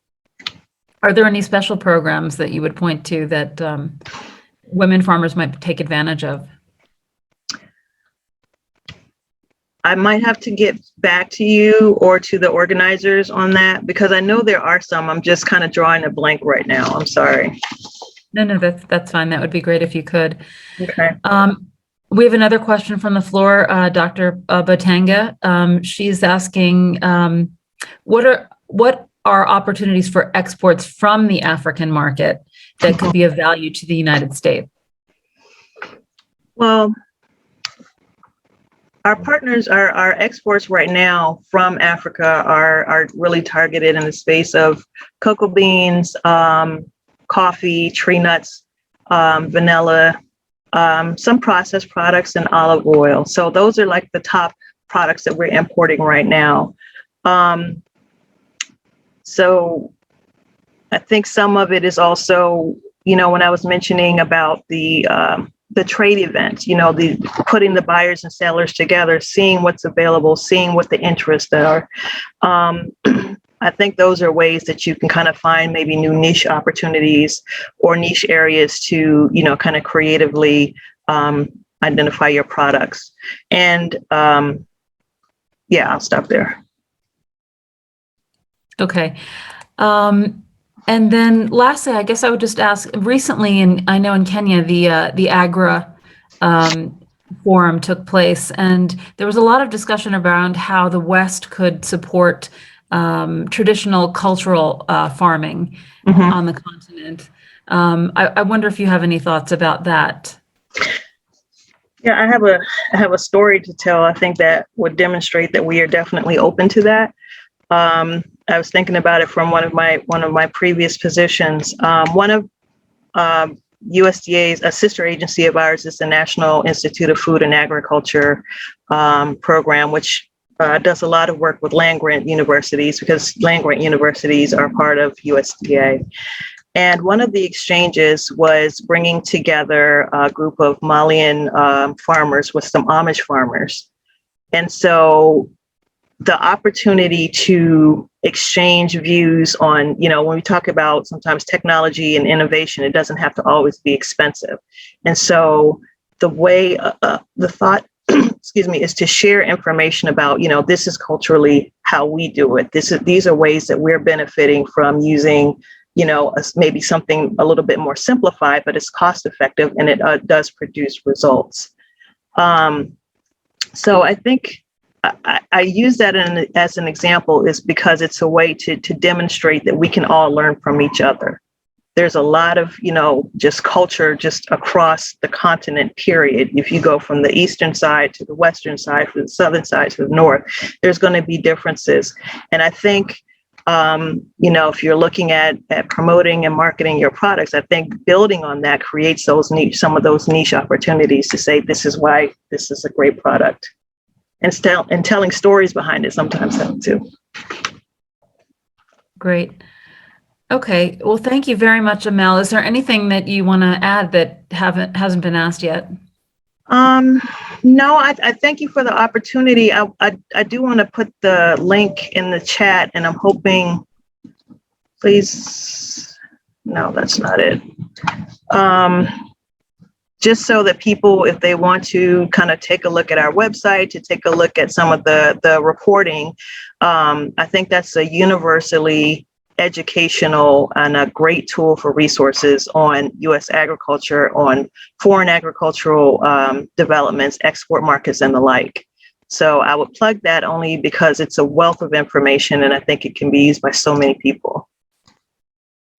Are there any special programs that you would point to that women farmers might take advantage of? I might have to get back to you or to the organizers on that, because I know there are some. I'm just kind of drawing a blank right now. I'm sorry. No, that's fine. That would be great if you could. Okay. We have another question from the floor, Dr. Botanga. She's asking, what are opportunities for exports from the African market that could be of value to the United States? Well, our partners, our exports right now from Africa are really targeted in the space of cocoa beans, coffee, tree nuts, vanilla, some processed products, and olive oil. So those are like the top products that we're importing right now. So I think some of it is also, when I was mentioning about the trade events, the putting the buyers and sellers together, seeing what's available, seeing what the interests are. I think those are ways that you can kind of find maybe new niche opportunities or niche areas to, kind of creatively identify your products. And I'll stop there. Okay. And then lastly, I guess I would just ask, recently, and I know in Kenya, the AGRA forum took place, and there was a lot of discussion around how the West could support traditional cultural farming on the continent. I wonder if you have any thoughts about that. Yeah, I have a story to tell. I think that would demonstrate that we are definitely open to that. I was thinking about it from one of my previous positions. One of USDA's, a sister agency of ours, is the National Institute of Food and Agriculture program, which does a lot of work with land-grant universities, because land-grant universities are part of USDA. And one of the exchanges was bringing together a group of Malian farmers with some Amish farmers. And so the opportunity to exchange views on, when we talk about sometimes technology and innovation, it doesn't have to always be expensive. And so the way, the thought, is to share information about, this is culturally how we do it. These are ways that we're benefiting from using, maybe something a little bit more simplified, but it's cost effective and it does produce results. So I think I use that as an example is because it's a way to demonstrate that we can all learn from each other. There's a lot of, just culture just across the continent, period. If you go from the eastern side to the western side, from the southern side to the north, there's going to be differences. And I think, if you're looking at promoting and marketing your products, I think building on that creates some of those niche opportunities to say, this is why this is a great product. And telling stories behind it sometimes help too. Great. Okay. Well, thank you very much, Amel. Is there anything that you want to add that hasn't been asked yet? No, I thank you for the opportunity. I do want to put the link in the chat, and I'm hoping, please, no, that's not it. Just so that people, if they want to kind of take a look at our website, to take a look at some of the reporting, I think that's a universally educational and a great tool for resources on U.S. agriculture, on foreign agricultural developments, export markets, and the like. So I would plug that only because it's a wealth of information, and I think it can be used by so many people.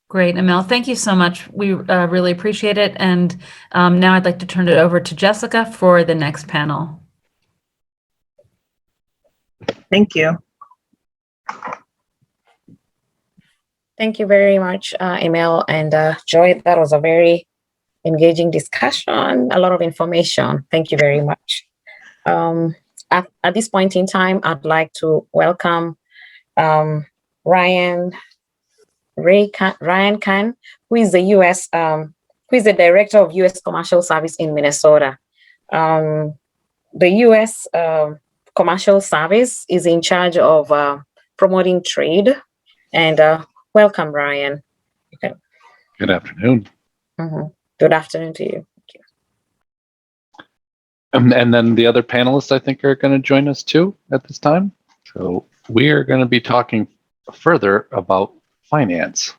Great, Amel. Thank you so much. We really appreciate it. And now I'd like to turn it over to Jessica for the next panel. Thank you. Thank you very much, Emil and Joy. That was a very engaging discussion, a lot of information. Thank you very much. At this point in time, I'd like to welcome Ryan Khan, who is the director of U.S. Commercial Service in Minnesota. The U.S. Commercial Service is in charge of promoting trade. And welcome, Ryan. Okay. Good afternoon. Good afternoon to you. Thank you. And then the other panelists, I think, are going to join us too at this time. So we are going to be talking further about finance.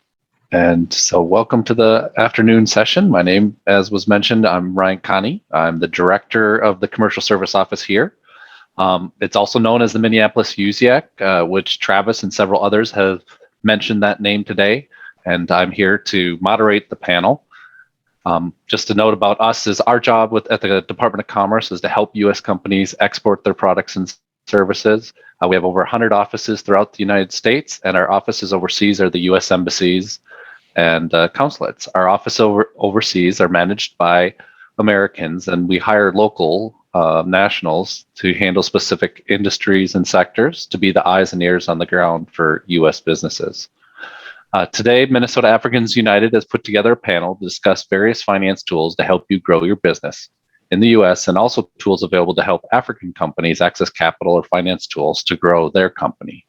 And so welcome to the afternoon session. My name, as was mentioned, I'm Ryan Khan. I'm the director of the Commercial Service Office here. It's also known as the Minneapolis USAC, which Travis and several others have mentioned that name today. And I'm here to moderate the panel. Just a note about us is our job at the Department of Commerce is to help U.S. companies export their products and services. We have over 100 offices throughout the United States, and our offices overseas are the U.S. embassies and consulates. Our office overseas are managed by Americans, and we hire local nationals to handle specific industries and sectors to be the eyes and ears on the ground for U.S. businesses. Today, Minnesota Africans United has put together a panel to discuss various finance tools to help you grow your business in the U.S. and also tools available to help African companies access capital or finance tools to grow their company.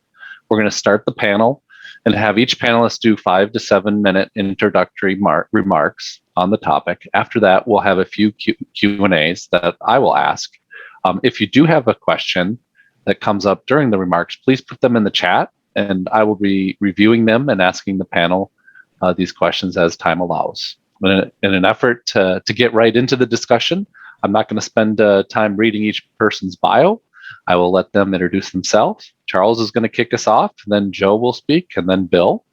We're going to start the panel and have each panelist do 5 to 7 minute introductory remarks on the topic. After that, we'll have a few Q&As that I will ask. If you do have a question that comes up during the remarks, please put them in the chat, and I will be reviewing them and asking the panel these questions as time allows. In an effort to get right into the discussion, I'm not going to spend time reading each person's bio. I will let them introduce themselves. Charles is going to kick us off, then Joe will speak, and then Bill.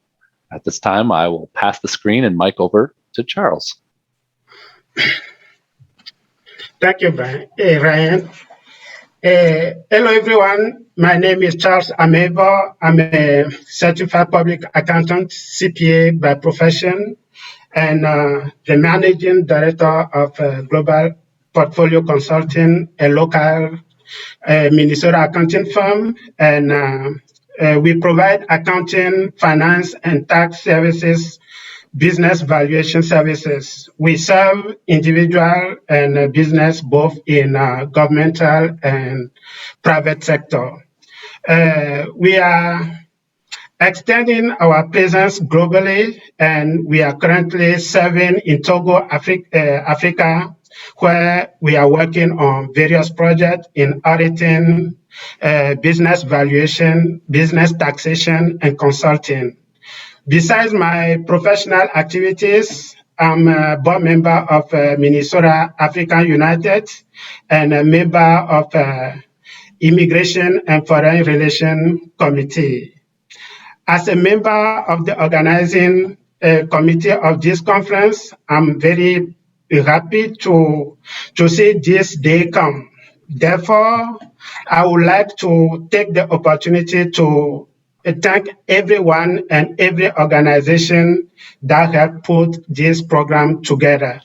At this time, I will pass the screen and mic over to Charles. Thank you, Ryan. Hello, everyone. My name is Charles Amebo. I'm a certified public accountant, CPA by profession, and the managing director of Global Portfolio Consulting, a local Minnesota accounting firm. And we provide accounting, finance, and tax services, business valuation services. We serve individual and business both in governmental and private sector. We are extending our presence globally, and we are currently serving in Togo, Africa, where we are working on various projects in auditing, business valuation, business taxation, and consulting. Besides my professional activities, I'm a board member of Minnesota African United and a member of Immigration and Foreign Relations Committee. As a member of the organizing committee of this conference, I'm very happy to see this day come. Therefore, I would like to take the opportunity to thank everyone and every organization that have put this program together.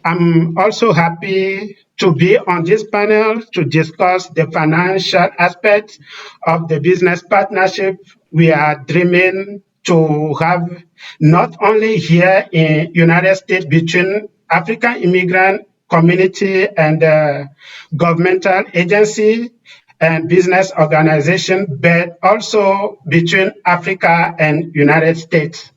I'm also happy to be on this panel to discuss the financial aspects of the business partnership we are dreaming to have not only here in United States between African immigrant community and governmental agency and business organization, but also between Africa and United States.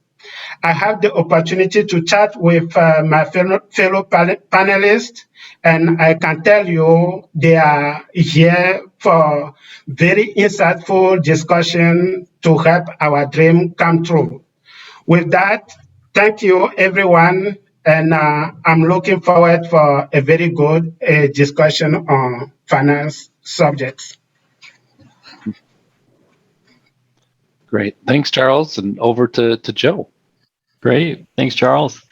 I have the opportunity to chat with my fellow panelists, and I can tell you they are here for very insightful discussion to help our dream come true. With that, thank you, everyone, and I'm looking forward for a very good discussion on finance subjects. Great. Thanks, Charles. And over to Joe. Great. Thanks, Charles.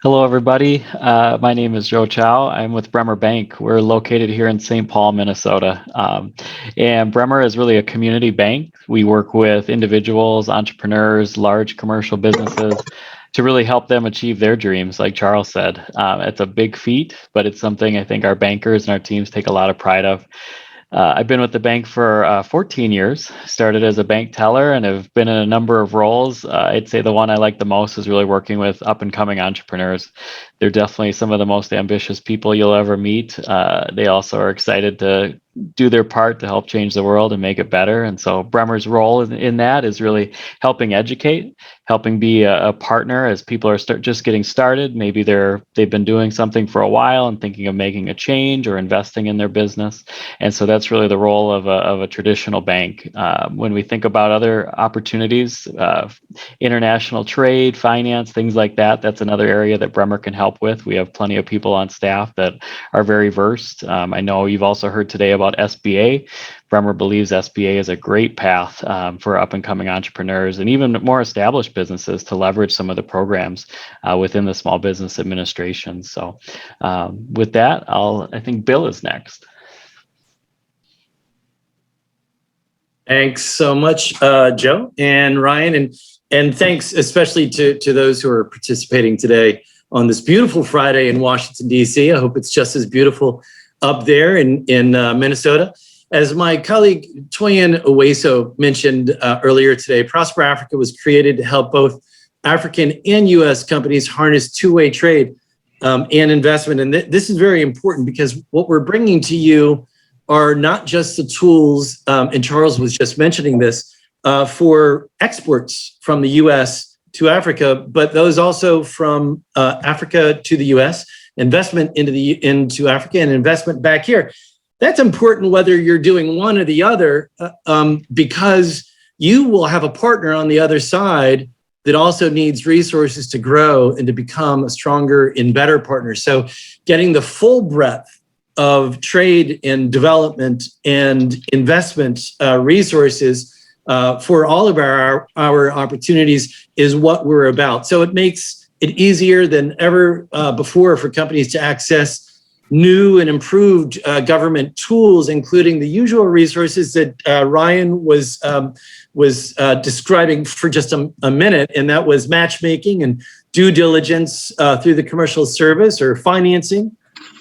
Hello, everybody. My name is Joe Chow. I'm with Bremer Bank. We're located here in St. Paul, Minnesota. And Bremer is really a community bank. We work with individuals, entrepreneurs, large commercial businesses to really help them achieve their dreams, like Charles said. It's a big feat, but it's something I think our bankers and our teams take a lot of pride of. I've been with the bank for 14 years, started as a bank teller and have been in a number of roles. I'd say the one I like the most is really working with up and coming entrepreneurs. They're definitely some of the most ambitious people you'll ever meet. They also are excited to do their part to help change the world and make it better. And so Bremer's role in that is really helping educate, helping be a partner as people are just getting started. Maybe they've been doing something for a while and thinking of making a change or investing in their business. And so that's really the role of a traditional bank. When we think about other opportunities, international trade, finance, things like that, that's another area that Bremer can help with. We have plenty of people on staff that are very versed. I know you've also heard today about SBA. Bremer believes SBA is a great path for up and coming entrepreneurs and even more established businesses to leverage some of the programs within the Small Business Administration. So with that, I think Bill is next. Thanks so much, Joe and Ryan, and thanks especially to those who are participating today on this beautiful Friday in Washington, D.C. I hope it's just as beautiful up there in Minnesota. As my colleague Toyin Awesu mentioned earlier today, Prosper Africa was created to help both African and U.S. companies harness two-way trade and investment. And this is very important because what we're bringing to you are not just the tools, and Charles was just mentioning this, for exports from the U.S. to Africa, but those also from Africa to the U.S., investment into Africa and investment back here. That's important whether you're doing one or the other, because you will have a partner on the other side that also needs resources to grow and to become a stronger and better partner. So getting the full breadth of trade and development and investment resources for all of our opportunities is what we're about. So it makes it easier than ever before for companies to access new and improved government tools, including the usual resources that Ryan was describing for just a minute, and that was matchmaking and due diligence through the commercial service or financing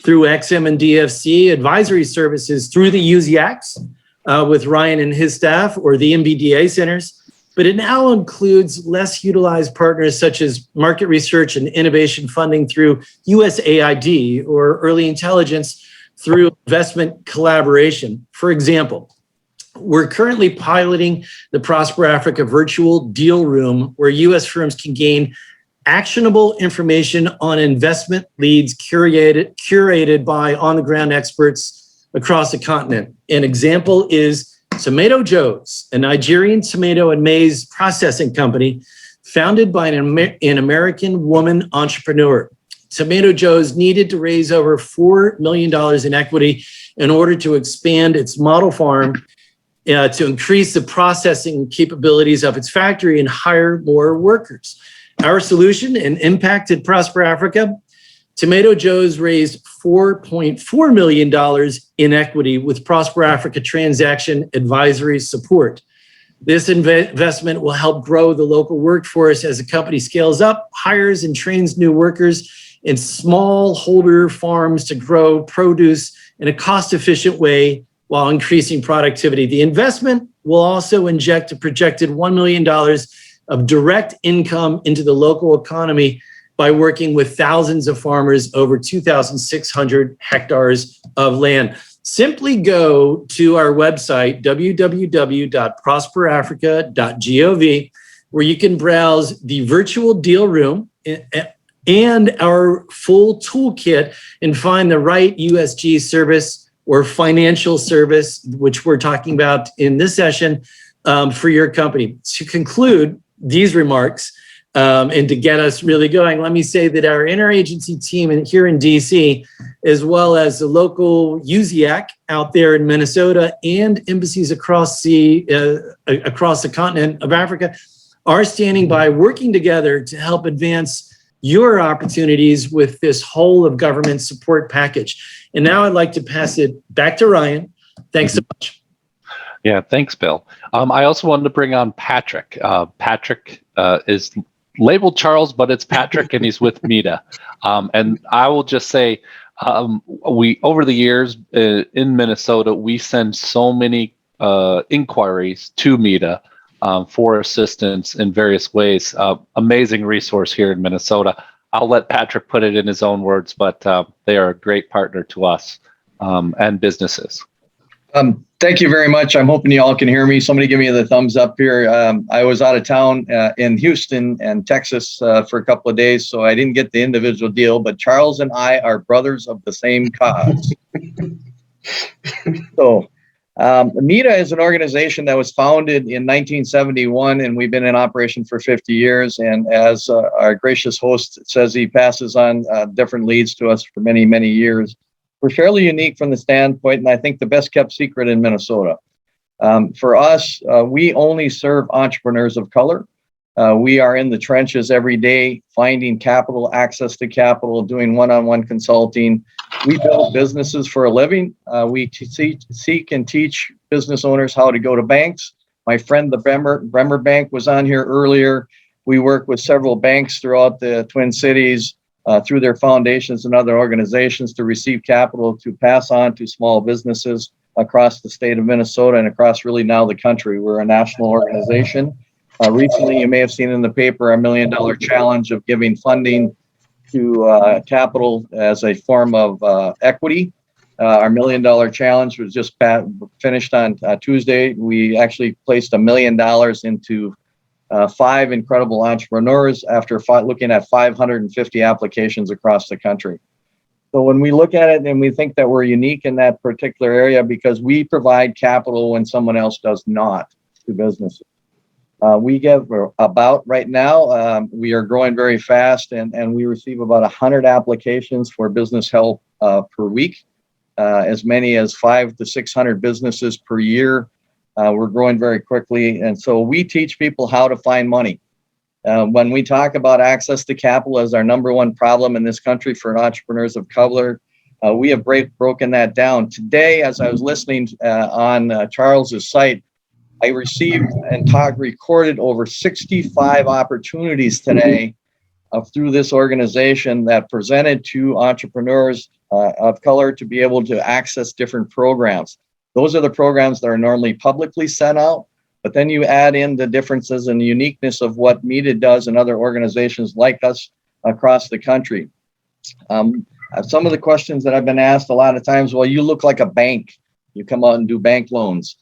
through XM and DFC, advisory services through the USAID with Ryan and his staff, or the MBDA centers. But it now includes less utilized partners such as market research and innovation funding through USAID, or early intelligence through investment collaboration. For example, we're currently piloting the Prosper Africa virtual deal room, where U.S. firms can gain actionable information on investment leads curated by on-the-ground experts across the continent. An example is Tomato Joe's, a Nigerian tomato and maize processing company founded by an American woman entrepreneur. Tomato Joe's needed to raise over $4 million in equity in order to expand its model farm, to increase the processing capabilities of its factory and hire more workers. Our solution and impact at Prosper Africa: Tomato Joe's raised $4.4 million in equity with Prosper Africa transaction advisory support. This investment will help grow the local workforce as the company scales up, hires and trains new workers in smallholder farms to grow produce in a cost-efficient way while increasing productivity. The investment will also inject a projected $1 million of direct income into the local economy by working with thousands of farmers over 2,600 hectares of land. Simply go to our website, www.prosperafrica.gov, where you can browse the virtual deal room and our full toolkit and find the right USG service or financial service, which we're talking about in this session, for your company. To conclude these remarks, and to get us really going, let me say that our interagency team here in DC, as well as the local USAID out there in Minnesota and embassies across the continent of Africa, are standing by, working together to help advance your opportunities with this whole of government support package. And now I'd like to pass it back to Ryan. Thanks so much. Yeah, thanks, Bill. I also wanted to bring on Patrick. Patrick is labeled Charles, but it's Patrick, and he's with MEDA. And I will just say, we over the years in Minnesota, we send so many inquiries to MEDA for assistance in various ways. Amazing resource here in Minnesota. I'll let Patrick put it in his own words, but they are a great partner to us and businesses. Thank you very much. I'm hoping you all can hear me. Somebody give me the thumbs up here. I was out of town in Houston and Texas for a couple of days, so I didn't get the individual deal, but Charles and I are brothers of the same cause. So MEDA is an organization that was founded in 1971, and we've been in operation for 50 years. And as our gracious host says, he passes on different leads to us for many, many years. We're fairly unique from the standpoint, and I think the best kept secret in Minnesota. For us, we only serve entrepreneurs of color. We are in the trenches every day, finding capital, access to capital, doing one-on-one consulting. We build businesses for a living. We seek and teach business owners how to go to banks. My friend, the Bremer Bank, was on here earlier. We work with several banks throughout the Twin Cities. through their foundations and other organizations to receive capital to pass on to small businesses across the state of Minnesota and across really now the country. We're a national organization. Recently, you may have seen in the paper our $1 million challenge of giving funding to capital as a form of equity. Our $1 million challenge was just finished on Tuesday. We actually placed $1 million into 5 incredible entrepreneurs after looking at 550 applications across the country. So when we look at it and we think that we're unique in that particular area because we provide capital when someone else does not to businesses. We give about right now, we are growing very fast and we receive about 100 applications for business help per week, as many as 500 to 600 businesses per year. We're growing very quickly. And so we teach people how to find money. When we talk about access to capital as our number one problem in this country for entrepreneurs of color, we have broken that down. Today, as I was listening on Charles's site, I received and recorded over 65 opportunities today through this organization that presented to entrepreneurs of color to be able to access different programs. Those are the programs that are normally publicly sent out, but then you add in the differences and the uniqueness of what MEDA does and other organizations like us across the country. Some of the questions that I've been asked a lot of times, well, you look like a bank. You come out and do bank loans.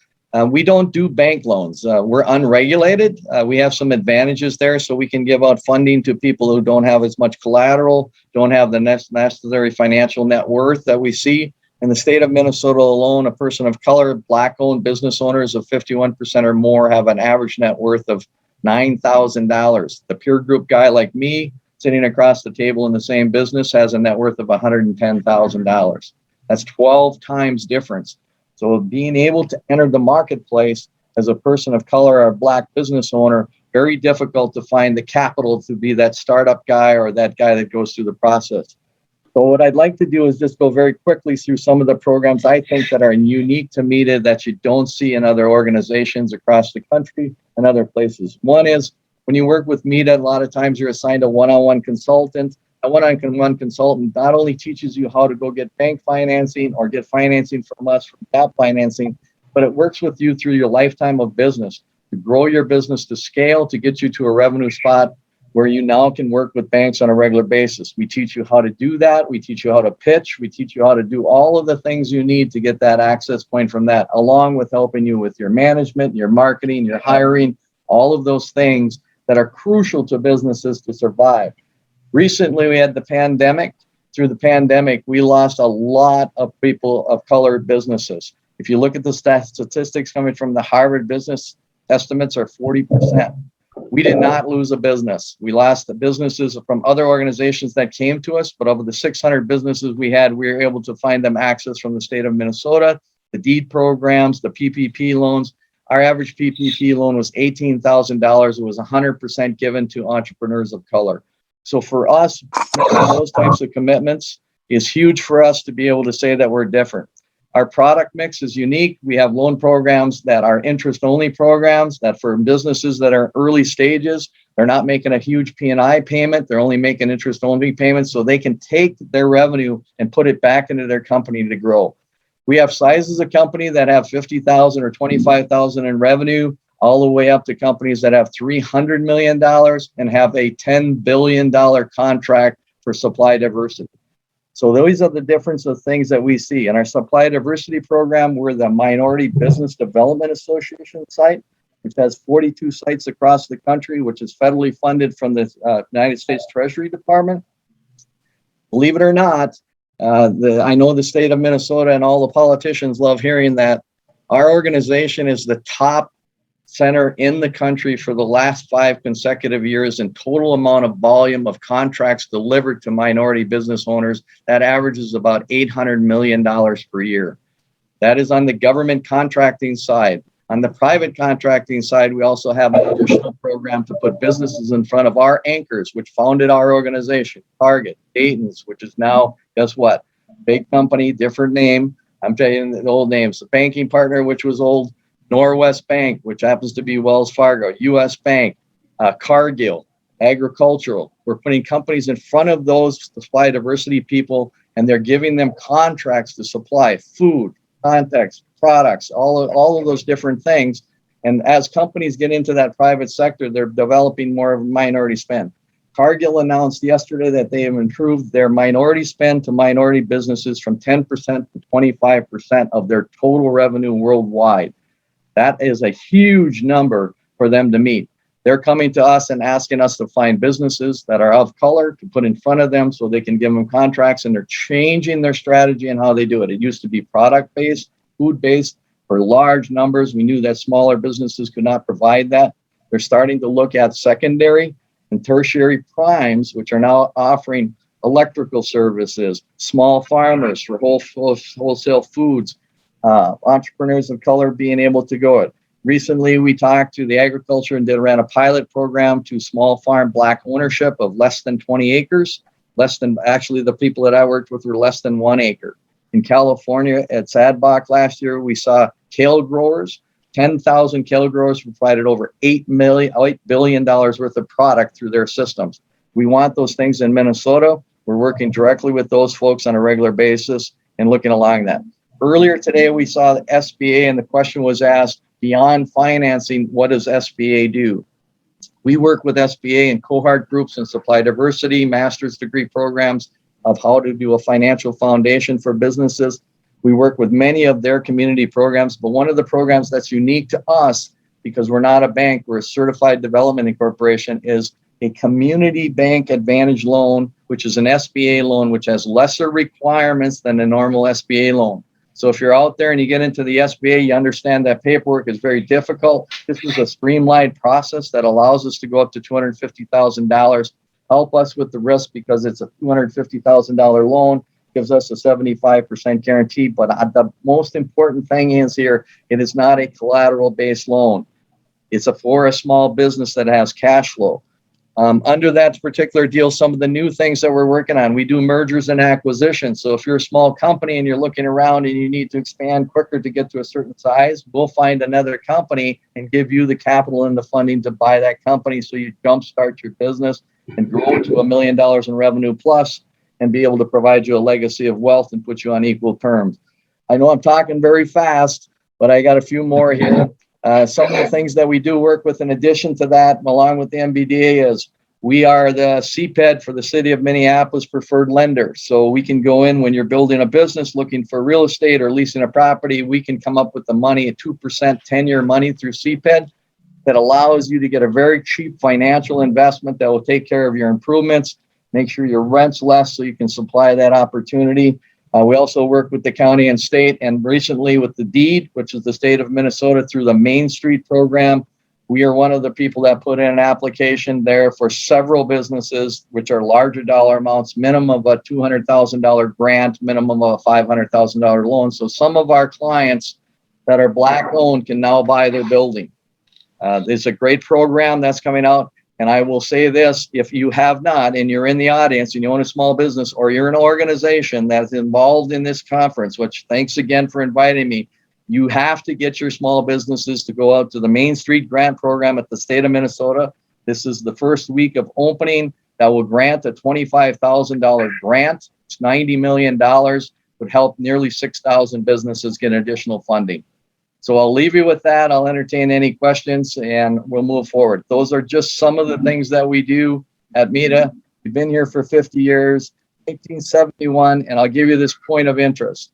We don't do bank loans. We're unregulated. We have some advantages there, so we can give out funding to people who don't have as much collateral, don't have the necessary financial net worth that we see. In the state of Minnesota alone, a person of color, Black-owned business owners of 51% or more have an average net worth of $9,000. The peer group guy like me, sitting across the table in the same business, has a net worth of $110,000. That's 12 times difference. So being able to enter the marketplace as a person of color or a Black business owner, very difficult to find the capital to be that startup guy or that guy that goes through the process. So what I'd like to do is just go very quickly through some of the programs I think that are unique to MEDA that you don't see in other organizations across the country and other places. One is when you work with MEDA, a lot of times you're assigned a one-on-one consultant. A one-on-one consultant not only teaches you how to go get bank financing or get financing from us from gap financing, but it works with you through your lifetime of business to grow your business to scale, to get you to a revenue spot where you now can work with banks on a regular basis. We teach you how to do that. We teach you how to pitch. We teach you how to do all of the things you need to get that access point from that, along with helping you with your management, your marketing, your hiring, all of those things that are crucial to businesses to survive. Recently, we had the pandemic. Through the pandemic, we lost a lot of people of color businesses. If you look at the statistics coming from the Harvard Business estimates are 40%. We did not lose a business. We lost the businesses from other organizations that came to us, but of the 600 businesses we had, we were able to find them access from the state of Minnesota, the deed programs, the PPP loans. Our average PPP loan was $18,000. It was 100% given to entrepreneurs of color. So for us, those types of commitments is huge for us to be able to say that we're different. Our product mix is unique. We have loan programs that are interest-only programs that for businesses that are early stages, they're not making a huge P&I payment. They're only making interest-only payments so they can take their revenue and put it back into their company to grow. We have sizes of company that have $50,000 or $25,000 in revenue, all the way up to companies that have $300 million and have a $10 billion contract for supply diversity. So those are the difference of things that we see. In our supply diversity program, we're the Minority Business Development Association site, which has 42 sites across the country, which is federally funded from the United States Treasury Department. Believe it or not, I know the state of Minnesota and all the politicians love hearing that. Our organization is the top center in the country for the last 5 consecutive years in total amount of volume of contracts delivered to minority business owners. That averages about $800 million per year. That is on the government contracting side. On the private contracting side, we also have an additional program to put businesses in front of our anchors, which founded our organization, Target, Dayton's, which is now, guess what? Big company, different name. I'm telling you the old names. The banking partner, which was old, Norwest Bank, which happens to be Wells Fargo, U.S. Bank, Cargill, agricultural. We're putting companies in front of those supply diversity people, and they're giving them contracts to supply food, contacts, products, all of those different things. And as companies get into that private sector, they're developing more of minority spend. Cargill announced yesterday that they have improved their minority spend to minority businesses from 10% to 25% of their total revenue worldwide. That is a huge number for them to meet. They're coming to us and asking us to find businesses that are of color to put in front of them so they can give them contracts, and they're changing their strategy and how they do it. It used to be product-based, food-based for large numbers. We knew that smaller businesses could not provide that. They're starting to look at secondary and tertiary primes, which are now offering electrical services, small farmers for wholesale foods, entrepreneurs of color being able to go it. Recently, we talked to the agriculture and ran a pilot program to small farm Black ownership of less than 20 acres. Actually, the people that I worked with were less than 1 acre. In California, at SADBOC last year, we saw kale growers. 10,000 kale growers provided over $8 billion worth of product through their systems. We want those things in Minnesota. We're working directly with those folks on a regular basis and looking along that. Earlier today, we saw the SBA, and the question was asked, beyond financing, what does SBA do? We work with SBA in cohort groups and supply diversity, master's degree programs of how to do a financial foundation for businesses. We work with many of their community programs, but one of the programs that's unique to us, because we're not a bank, we're a certified development incorporation, is a community bank advantage loan, which is an SBA loan, which has lesser requirements than a normal SBA loan. So if you're out there and you get into the SBA, you understand that paperwork is very difficult. This is a streamlined process that allows us to go up to $250,000, help us with the risk because it's a $250,000 loan, gives us a 75% guarantee. But the most important thing is here, it is not a collateral-based loan. It's for a small business that has cash flow. Under that particular deal, some of the new things that we're working on, we do mergers and acquisitions. So if you're a small company and you're looking around and you need to expand quicker to get to a certain size, we'll find another company and give you the capital and the funding to buy that company so you jumpstart your business and grow to $1 million in revenue plus and be able to provide you a legacy of wealth and put you on equal terms. I know I'm talking very fast, but I got a few more here. Some of the things that we do work with in addition to that, along with the MBDA, is we are the CPED for the city of Minneapolis preferred lender. So we can go in when you're building a business, looking for real estate or leasing a property, we can come up with the money at 2% 10-year money through CPED that allows you to get a very cheap financial investment that will take care of your improvements, make sure your rent's less so you can supply that opportunity. We also work with the county and state, and recently with the DEED, which is the state of Minnesota, through the Main Street program. We are one of the people that put in an application there for several businesses, which are larger dollar amounts, minimum of a $200,000 grant, minimum of a $500,000 loan. So some of our clients that are Black owned can now buy their building. It's a great program that's coming out. And I will say this, if you have not, and you're in the audience and you own a small business or you're an organization that's involved in this conference, which thanks again for inviting me, you have to get your small businesses to go out to the Main Street Grant Program at the state of Minnesota. This is the first week of opening that will grant a $25,000 grant. It's $90 million, would help nearly 6,000 businesses get additional funding. So I'll leave you with that. I'll entertain any questions and we'll move forward. Those are just some of the things that we do at MEDA. We've been here for 50 years, 1971, and I'll give you this point of interest.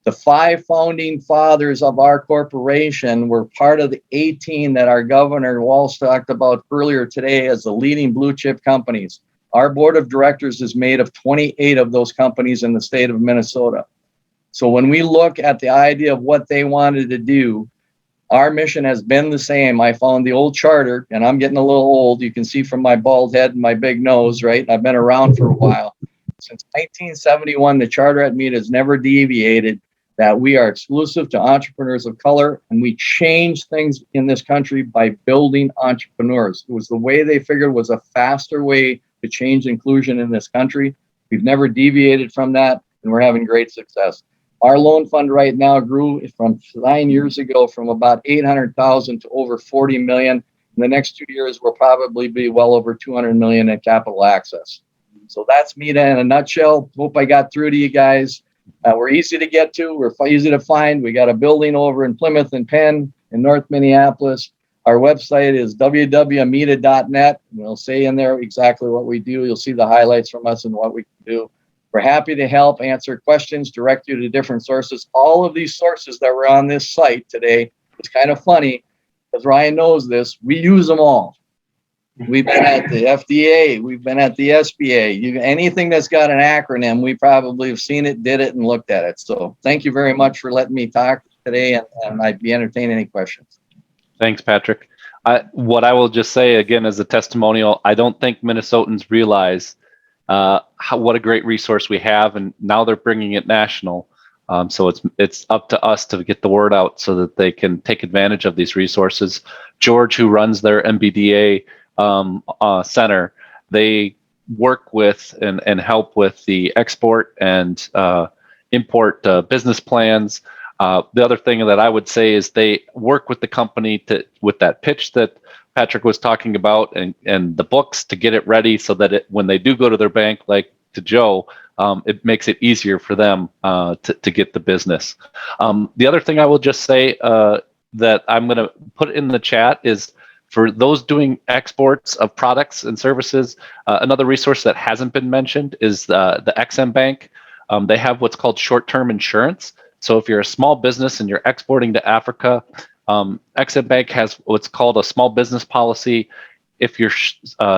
The 5 founding fathers of our corporation were part of the 18 that our governor Walz talked about earlier today as the leading blue chip companies. Our board of directors is made of 28 of those companies in the state of Minnesota. So when we look at the idea of what they wanted to do, our mission has been the same. I found the old charter, and I'm getting a little old. You can see from my bald head and my big nose, right? I've been around for a while. Since 1971, the charter at MEDA has never deviated that we are exclusive to entrepreneurs of color, and we change things in this country by building entrepreneurs. It was the way they figured was a faster way to change inclusion in this country. We've never deviated from that, and we're having great success. Our loan fund right now grew from 9 years ago from about 800,000 to over 40 million. In the next 2 years, we'll probably be well over 200 million in capital access. So that's MITA in a nutshell. Hope I got through to you guys. We're easy to get to. We're easy to find. We got a building over in Plymouth and Penn in North Minneapolis. Our website is www.mita.net. We'll say in there exactly what we do. You'll see the highlights from us and what we can do. We're happy to help answer questions, direct you to different sources. All of these sources that were on this site today, it's kind of funny because Ryan knows this. We use them all. We've been at the FDA. We've been at the SBA. Anything that's got an acronym, we probably have seen it, did it, and looked at it. So thank you very much for letting me talk today, and I'd be entertaining any questions. Thanks, Patrick. What I will just say again as a testimonial, I don't think Minnesotans realize what a great resource we have, and now they're bringing it national. So it's up to us to get the word out so that they can take advantage of these resources. George, who runs their MBDA center, they work with and help with the export and import business plans. The other thing that I would say is they work with the company with that pitch that Patrick was talking about and the books to get it ready so that when they do go to their bank, like to Joe, it makes it easier for them to get the business. The other thing I will just say that I'm going to put in the chat is for those doing exports of products and services, another resource that hasn't been mentioned is the XM Bank. They have what's called short-term insurance. So if you're a small business and you're exporting to Africa, XM Bank has what's called a small business policy. If you're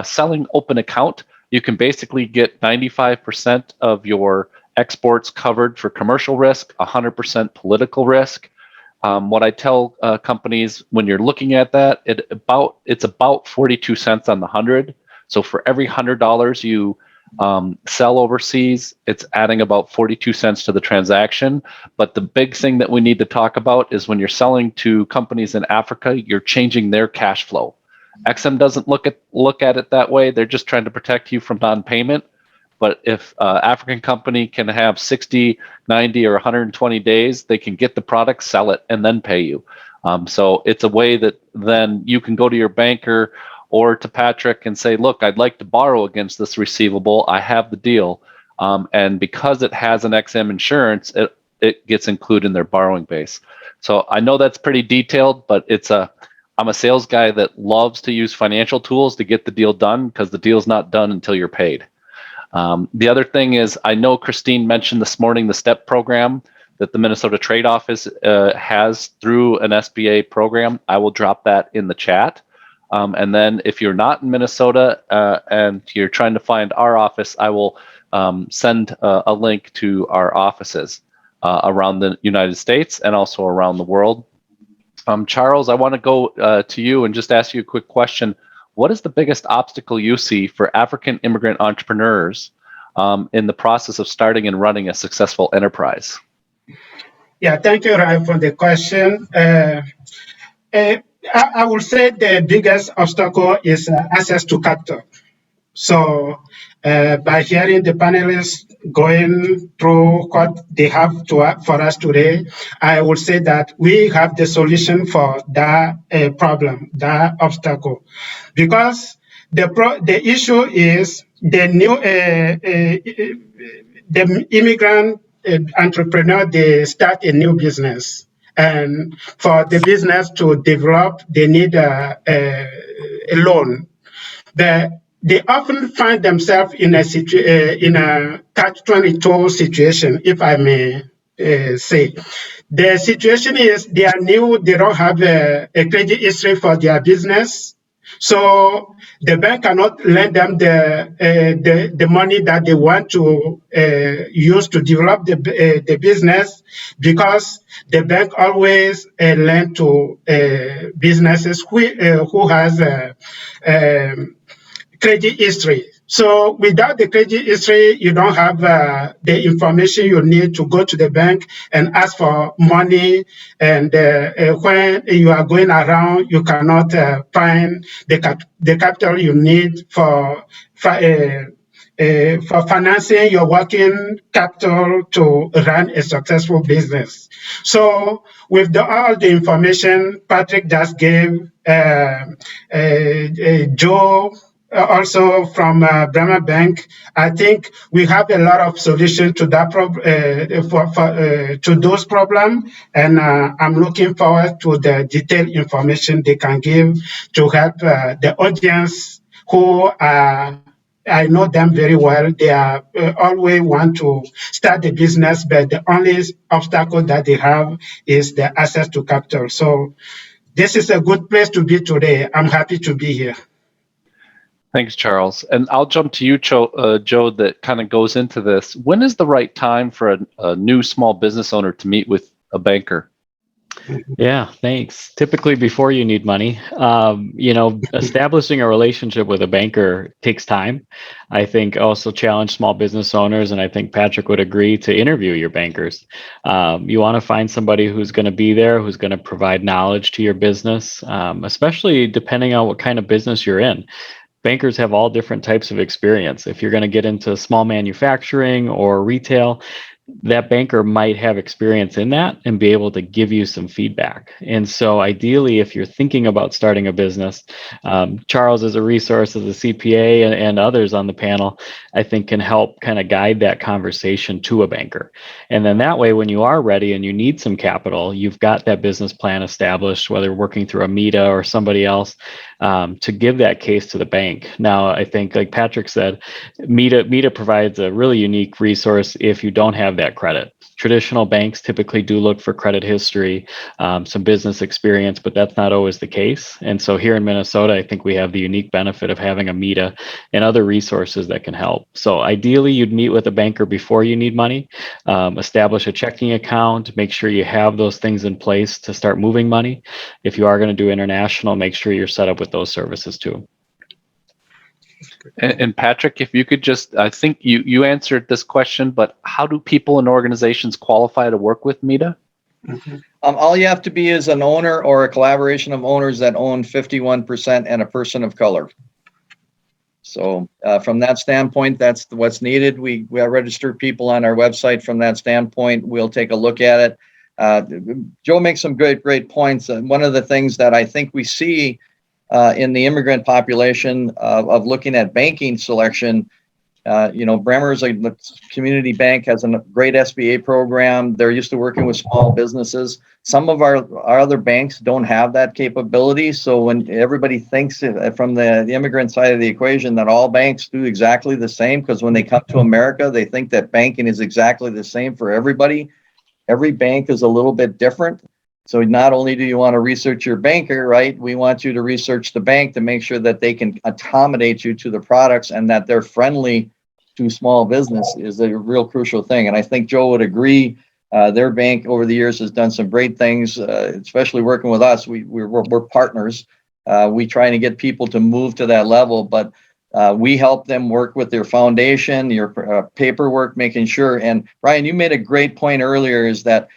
selling open account, you can basically get 95% of your exports covered for commercial risk, 100% political risk. What I tell companies when you're looking at that, it's about 42 cents on the 100. So for every $100 you sell overseas, it's adding about 42 cents to the transaction. But the big thing that we need to talk about is when you're selling to companies in Africa, you're changing their cash flow. XM doesn't look at it that way. They're just trying to protect you from non-payment. But if African company can have 60, 90, or 120 days, they can get the product, sell it, and then pay you. So it's a way that then you can go to your banker or to Patrick and say, look, I'd like to borrow against this receivable. I have the deal. And because it has an XM insurance, it gets included in their borrowing base. So I know that's pretty detailed, but I'm a sales guy that loves to use financial tools to get the deal done because the deal's not done until you're paid. The other thing is, I know Christine mentioned this morning the STEP program that the Minnesota Trade Office has through an SBA program. I will drop that in the chat. And then if you're not in Minnesota and you're trying to find our office, I will send a link to our offices around the United States and also around the world. Charles, I want to go to you and just ask you a quick question. What is the biggest obstacle you see for African immigrant entrepreneurs in the process of starting and running a successful enterprise? Yeah, thank you, Ryan, for the question. I would say the biggest obstacle is access to capital. So by hearing the panelists going through what they have for us today, I would say that we have the solution for that problem, that obstacle. Because the issue is the new the immigrant entrepreneur, they start a new business. And for the business to develop, they need a loan. They often find themselves in a catch-22 situation, if I may say. The situation is they are new, they don't have a credit history for their business. So the bank cannot lend them the money that they want to use to develop the business, because the bank always lend to businesses who has credit history. So without the credit history, you don't have the information you need to go to the bank and ask for money. And when you are going around, you cannot find the capital you need for financing your working capital to run a successful business. So with all the information Patrick just gave, Joe, also from Bremer Bank. I think we have a lot of solutions to that to those problems, and I'm looking forward to the detailed information they can give to help the audience who I know them very well. They are always want to start the business, but the only obstacle that they have is the access to capital. So this is a good place to be today. I'm happy to be here. Thanks, Charles. And I'll jump to you, Joe, that kind of goes into this. When is the right time for a new small business owner to meet with a banker? Yeah, thanks. Typically before you need money. Establishing a relationship with a banker takes time. I think also challenge small business owners, and I think Patrick would agree, to interview your bankers. You want to find somebody who's going to be there, who's going to provide knowledge to your business, especially depending on what kind of business you're in. Bankers have all different types of experience. If you're going to get into small manufacturing or retail, that banker might have experience in that and be able to give you some feedback. And so ideally, if you're thinking about starting a business, Charles is a resource as a CPA and others on the panel, I think can help kind of guide that conversation to a banker. And then that way, when you are ready and you need some capital, you've got that business plan established, whether working through a MITA or somebody else, to give that case to the bank. Now, I think, like Patrick said, MITA provides a really unique resource if you don't have that credit. Traditional banks typically do look for credit history, some business experience, but that's not always the case. And so here in Minnesota, I think we have the unique benefit of having a MITA and other resources that can help. So ideally, you'd meet with a banker before you need money, establish a checking account, make sure you have those things in place to start moving money. If you are going to do international, make sure you're set up with those services too. And Patrick, if you could just, I think you answered this question, but how do people and organizations qualify to work with MITA? All you have to be is an owner or a collaboration of owners that own 51% and a person of color. So from that standpoint, that's what's needed. We have registered people on our website from that standpoint. We'll take a look at it. Joe makes some great points. One of the things that I think we see in the immigrant population of looking at banking selection, Bremer's a community bank, has a great SBA program. They're used to working with small businesses. Some of our other banks don't have that capability. So when everybody thinks from the immigrant side of the equation that all banks do exactly the same, because when they come to America, they think that banking is exactly the same for everybody. Every bank is a little bit different. So not only do you want to research your banker, right? We want you to research the bank to make sure that they can accommodate you to the products and that they're friendly to small business is a real crucial thing. And I think Joe would agree. Their bank over the years has done some great things, especially working with us. We're partners. We try to get people to move to that level, but we help them work with their foundation, your paperwork, making sure. And Ryan, you made a great point earlier, is that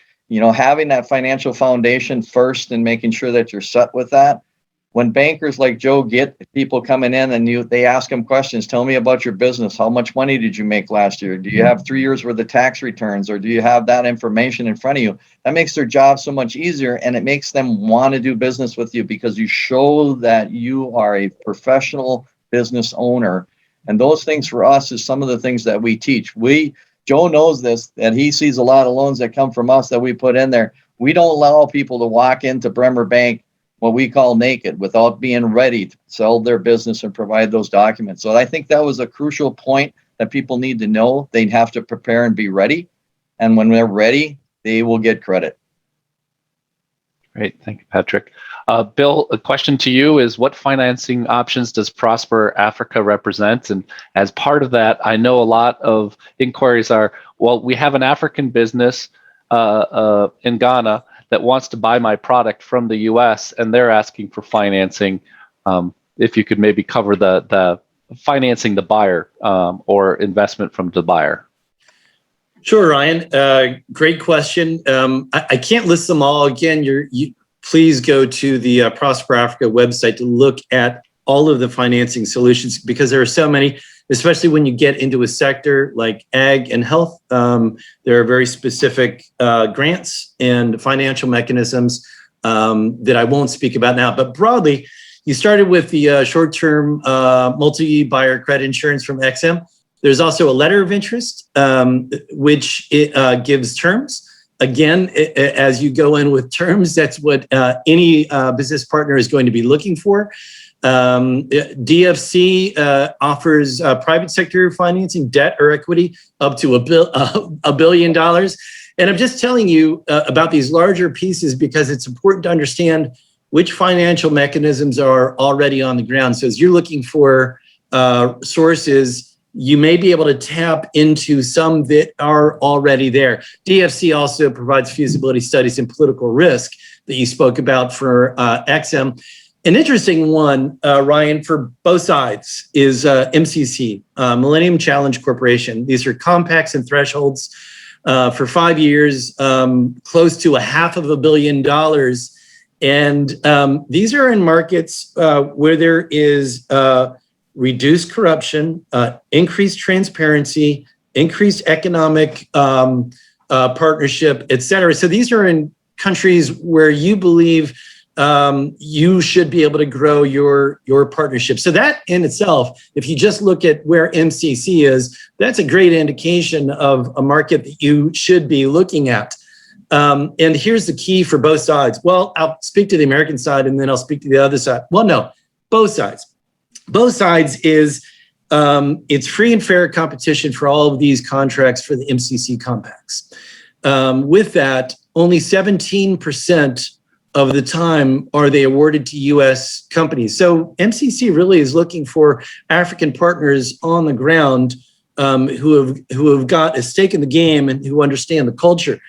having that financial foundation first and making sure that you're set with that. When bankers like Joe get people coming in and they ask them questions, tell me about your business. How much money did you make last year? Do you have 3 years worth of tax returns, or do you have that information in front of you? That makes their job so much easier, and it makes them want to do business with you because you show that you are a professional business owner. And those things for us is some of the things that we teach. Joe knows this, that he sees a lot of loans that come from us that we put in there. We don't allow people to walk into Bremer Bank, what we call naked, without being ready to sell their business and provide those documents. So I think that was a crucial point that people need to know. They have to prepare and be ready. And when they're ready, they will get credit. Great. Thank you, Patrick. Bill, a question to you is, what financing options does Prosper Africa represent? And as part of that, I know a lot of inquiries are, well, we have an African business in Ghana that wants to buy my product from the US, and they're asking for financing. If you could maybe cover the financing the buyer or investment from the buyer. Sure, Ryan. Great question. I can't list them all. Again, please go to the Prosper Africa website to look at all of the financing solutions, because there are so many, especially when you get into a sector like ag and health. There are very specific grants and financial mechanisms. that I won't speak about now. But broadly, you started with the short-term multi-buyer credit insurance from XM. There's also a letter of interest, which gives terms. Again, as you go in with terms, that's what any business partner is going to be looking for. DFC offers private sector financing, debt or equity, up to $1 billion. And I'm just telling you about these larger pieces because it's important to understand which financial mechanisms are already on the ground. So as you're looking for sources, you may be able to tap into some that are already there. DFC also provides feasibility studies in political risk that you spoke about for XM. An interesting one, Ryan, for both sides is MCC, Millennium Challenge Corporation. These are compacts and thresholds for 5 years, close to $500 million. And these are in markets where there is reduced corruption, increased transparency, increased economic partnership, et cetera. So these are in countries where you believe you should be able to grow your partnership. So that in itself, if you just look at where MCC is, that's a great indication of a market that you should be looking at. And here's the key for both sides. Well, I'll speak to the American side and then I'll speak to the other side. Well, no, both sides. Both sides is it's free and fair competition for all of these contracts for the MCC compacts. With that, only 17% of the time are they awarded to U.S. companies. So MCC really is looking for African partners on the ground who have got a stake in the game and who understand the culture.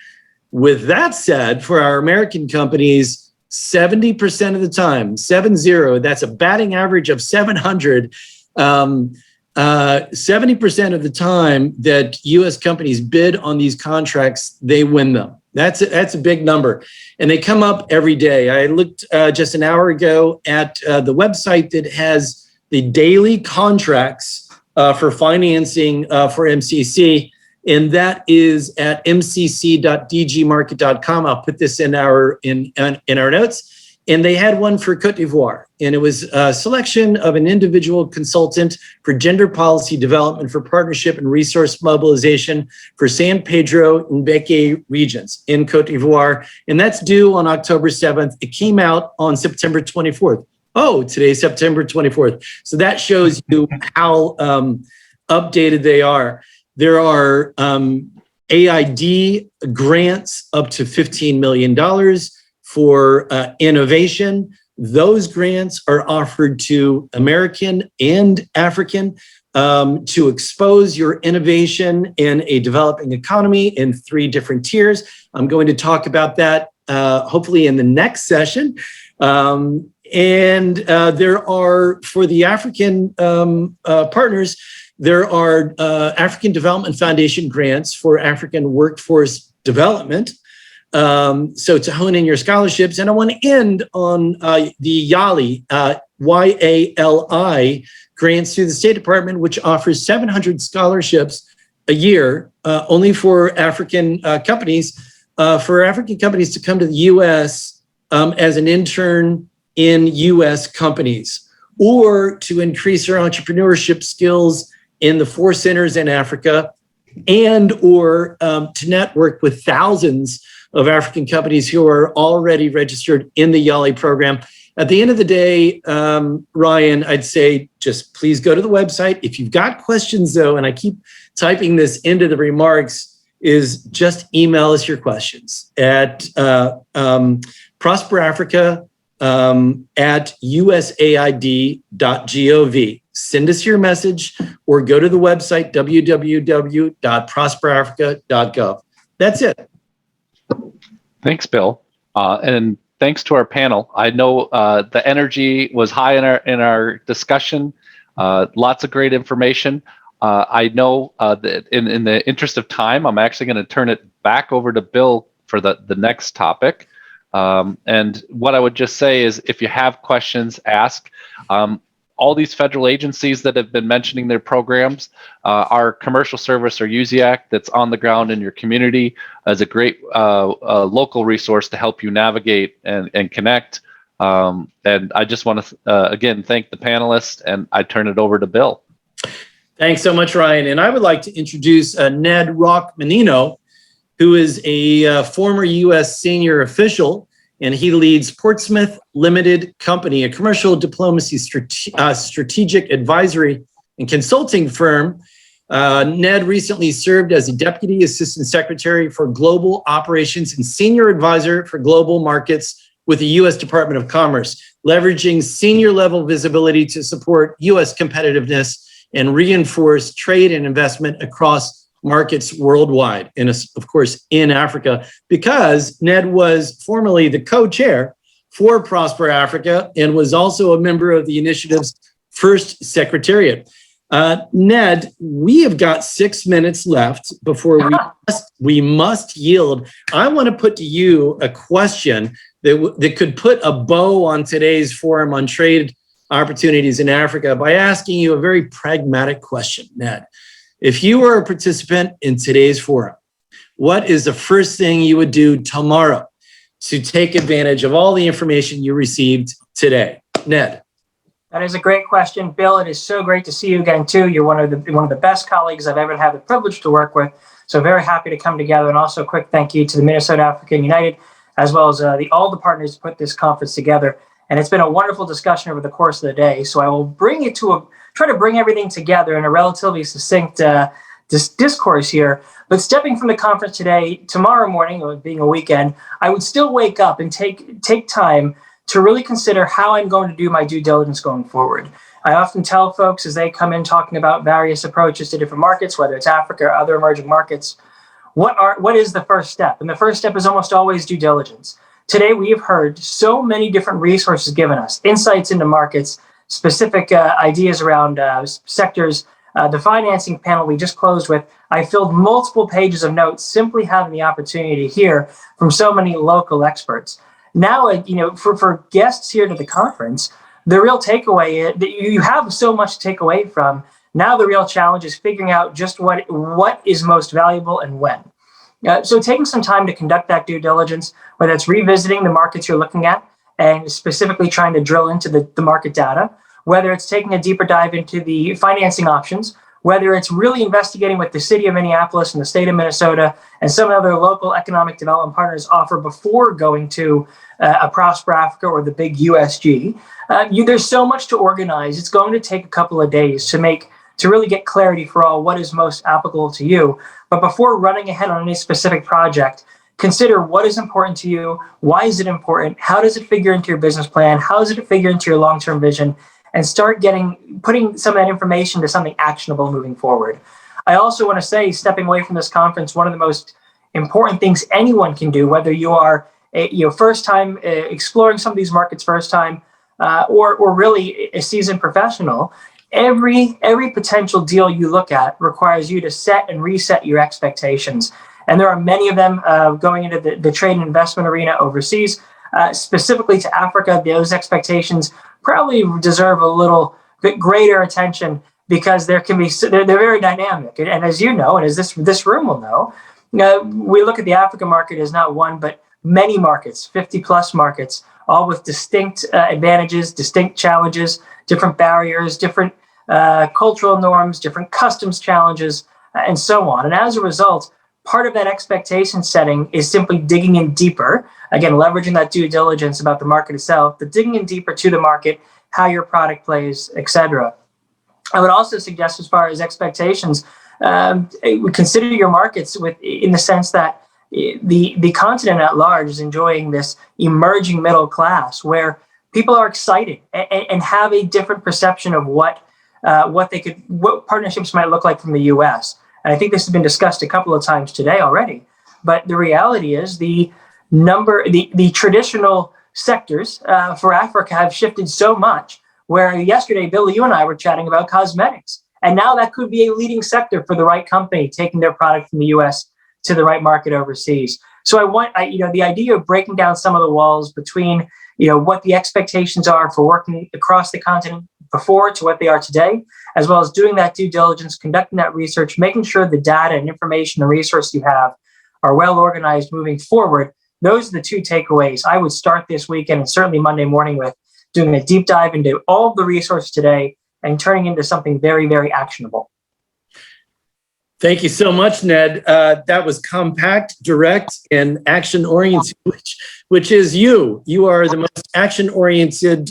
With that said, for our American companies, 70% of the time, 70, that's a batting average of 700. 70% of the time that U.S. companies bid on these contracts, they win them. That's a big number. And they come up every day. I looked just an hour ago at the website that has the daily contracts for financing for MCC. And that is at mcc.dgmarket.com. I'll put this in our notes. And they had one for Cote d'Ivoire. And it was a selection of an individual consultant for gender policy development for partnership and resource mobilization for San Pedro and Beke regions in Cote d'Ivoire. And that's due on October 7th. It came out on September 24th. Oh, today's September 24th. So that shows you how updated they are. There are AID grants up to $15 million for innovation. Those grants are offered to American and African to expose your innovation in a developing economy in 3 different tiers. I'm going to talk about that hopefully in the next session. And there are, for the African partners, there are African Development Foundation grants for African workforce development. So to hone in your scholarships. And I want to end on the YALI, Y-A-L-I grants through the State Department, which offers 700 scholarships a year only for African companies, to come to the U.S. As an intern in U.S. companies, or to increase their entrepreneurship skills in the 4 centers in Africa, and or to network with thousands of African companies who are already registered in the YALI program. At the end of the day, Ryan, I'd say just please go to the website. If you've got questions, though, and I keep typing this into the remarks, is just email us your questions at Prosper Africa at usaid.gov. Send us your message or go to the website, www.prosperafrica.gov. That's it. Thanks, Bill. And thanks to our panel. I know the energy was high in our discussion. Lots of great information. I know that in the interest of time, I'm actually going to turn it back over to Bill for the next topic. And what I would just say is, if you have questions, ask. all these federal agencies that have been mentioning their programs. Our commercial service, or USAID, that's on the ground in your community, is a great local resource to help you navigate and connect. And I just want to, again, thank the panelists, and I turn it over to Bill. Thanks so much, Ryan. And I would like to introduce Ned Rauch-Mannino, who is a former U.S. senior official, and he leads Portsmouth Limited Company, a commercial diplomacy strategic advisory and consulting firm. Ned recently served as a Deputy Assistant Secretary for Global Operations and Senior Advisor for Global Markets with the U.S. Department of Commerce, leveraging senior level visibility to support U.S. competitiveness and reinforce trade and investment across markets worldwide, and of course in Africa, because Ned was formerly the co-chair for Prosper Africa and was also a member of the initiative's first secretariat. Ned, we have got 6 minutes left before we must yield. I want to put to you a question that could put a bow on today's forum on trade opportunities in Africa by asking you a very pragmatic question, Ned. If you were a participant in today's forum, what is the first thing you would do tomorrow to take advantage of all the information you received today? Ned. That is a great question, Bill. It is so great to see you again, too. You're one of the best colleagues I've ever had the privilege to work with. So very happy to come together. And also a quick thank you to the Minnesota African United, as well as all the partners who put this conference together. And it's been a wonderful discussion over the course of the day. So I will try to bring everything together in a relatively succinct discourse here. But stepping from the conference today, tomorrow morning, being a weekend, I would still wake up and take time to really consider how I'm going to do my due diligence going forward. I often tell folks as they come in talking about various approaches to different markets, whether it's Africa or other emerging markets, what is the first step? And the first step is almost always due diligence. Today, we have heard so many different resources given us, insights into markets, specific ideas around sectors. The financing panel we just closed with, I filled multiple pages of notes simply having the opportunity to hear from so many local experts. Now, for guests here to the conference, the real takeaway is that you have so much to take away from. Now, the real challenge is figuring out just what is most valuable and when. So taking some time to conduct that due diligence, whether it's revisiting the markets you're looking at and specifically trying to drill into the market data, whether it's taking a deeper dive into the financing options, whether it's really investigating what the city of Minneapolis and the state of Minnesota and some other local economic development partners offer before going to a Prosper Africa or the big USG. There's so much to organize. It's going to take a couple of days to really get clarity for what is most applicable to you. But before running ahead on any specific project, consider what is important to you, why is it important, how does it figure into your business plan, how does it figure into your long-term vision, and start putting some of that information to something actionable moving forward. I also want to say, stepping away from this conference, one of the most important things anyone can do, whether you are first time exploring some of these markets first time, or really a seasoned professional, every potential deal you look at requires you to set and reset your expectations. And there are many of them going into the trade and investment arena overseas, specifically to Africa. Those expectations probably deserve a little bit greater attention because they're very dynamic. And as you know, and as this room will know, we look at the Africa market as not one, but many markets, 50 plus markets, all with distinct advantages, distinct challenges, different barriers, different cultural norms, different customs challenges, and so on. And as a result, part of that expectation setting is simply digging in deeper, again, leveraging that due diligence about the market itself, but digging in deeper to the market, how your product plays, et cetera. I would also suggest, as far as expectations, consider your markets in the sense that the continent at large is enjoying this emerging middle class where people are excited and have a different perception of what partnerships might look like from the U.S. And I think this has been discussed a couple of times today already. But the reality is the traditional sectors for Africa have shifted so much, where yesterday, Bill, you and I were chatting about cosmetics. And now that could be a leading sector for the right company taking their product from the U.S. to the right market overseas. So the idea of breaking down some of the walls between what the expectations are for working across the continent before to what they are today, as well as doing that due diligence, conducting that research, making sure the data and information and resources you have are well organized moving forward. Those are the two takeaways I would start this weekend and certainly Monday morning with, doing a deep dive into all of the resources today and turning into something very, very actionable. Thank you so much, Ned. That was compact, direct, and action-oriented, which is you. You are the most action-oriented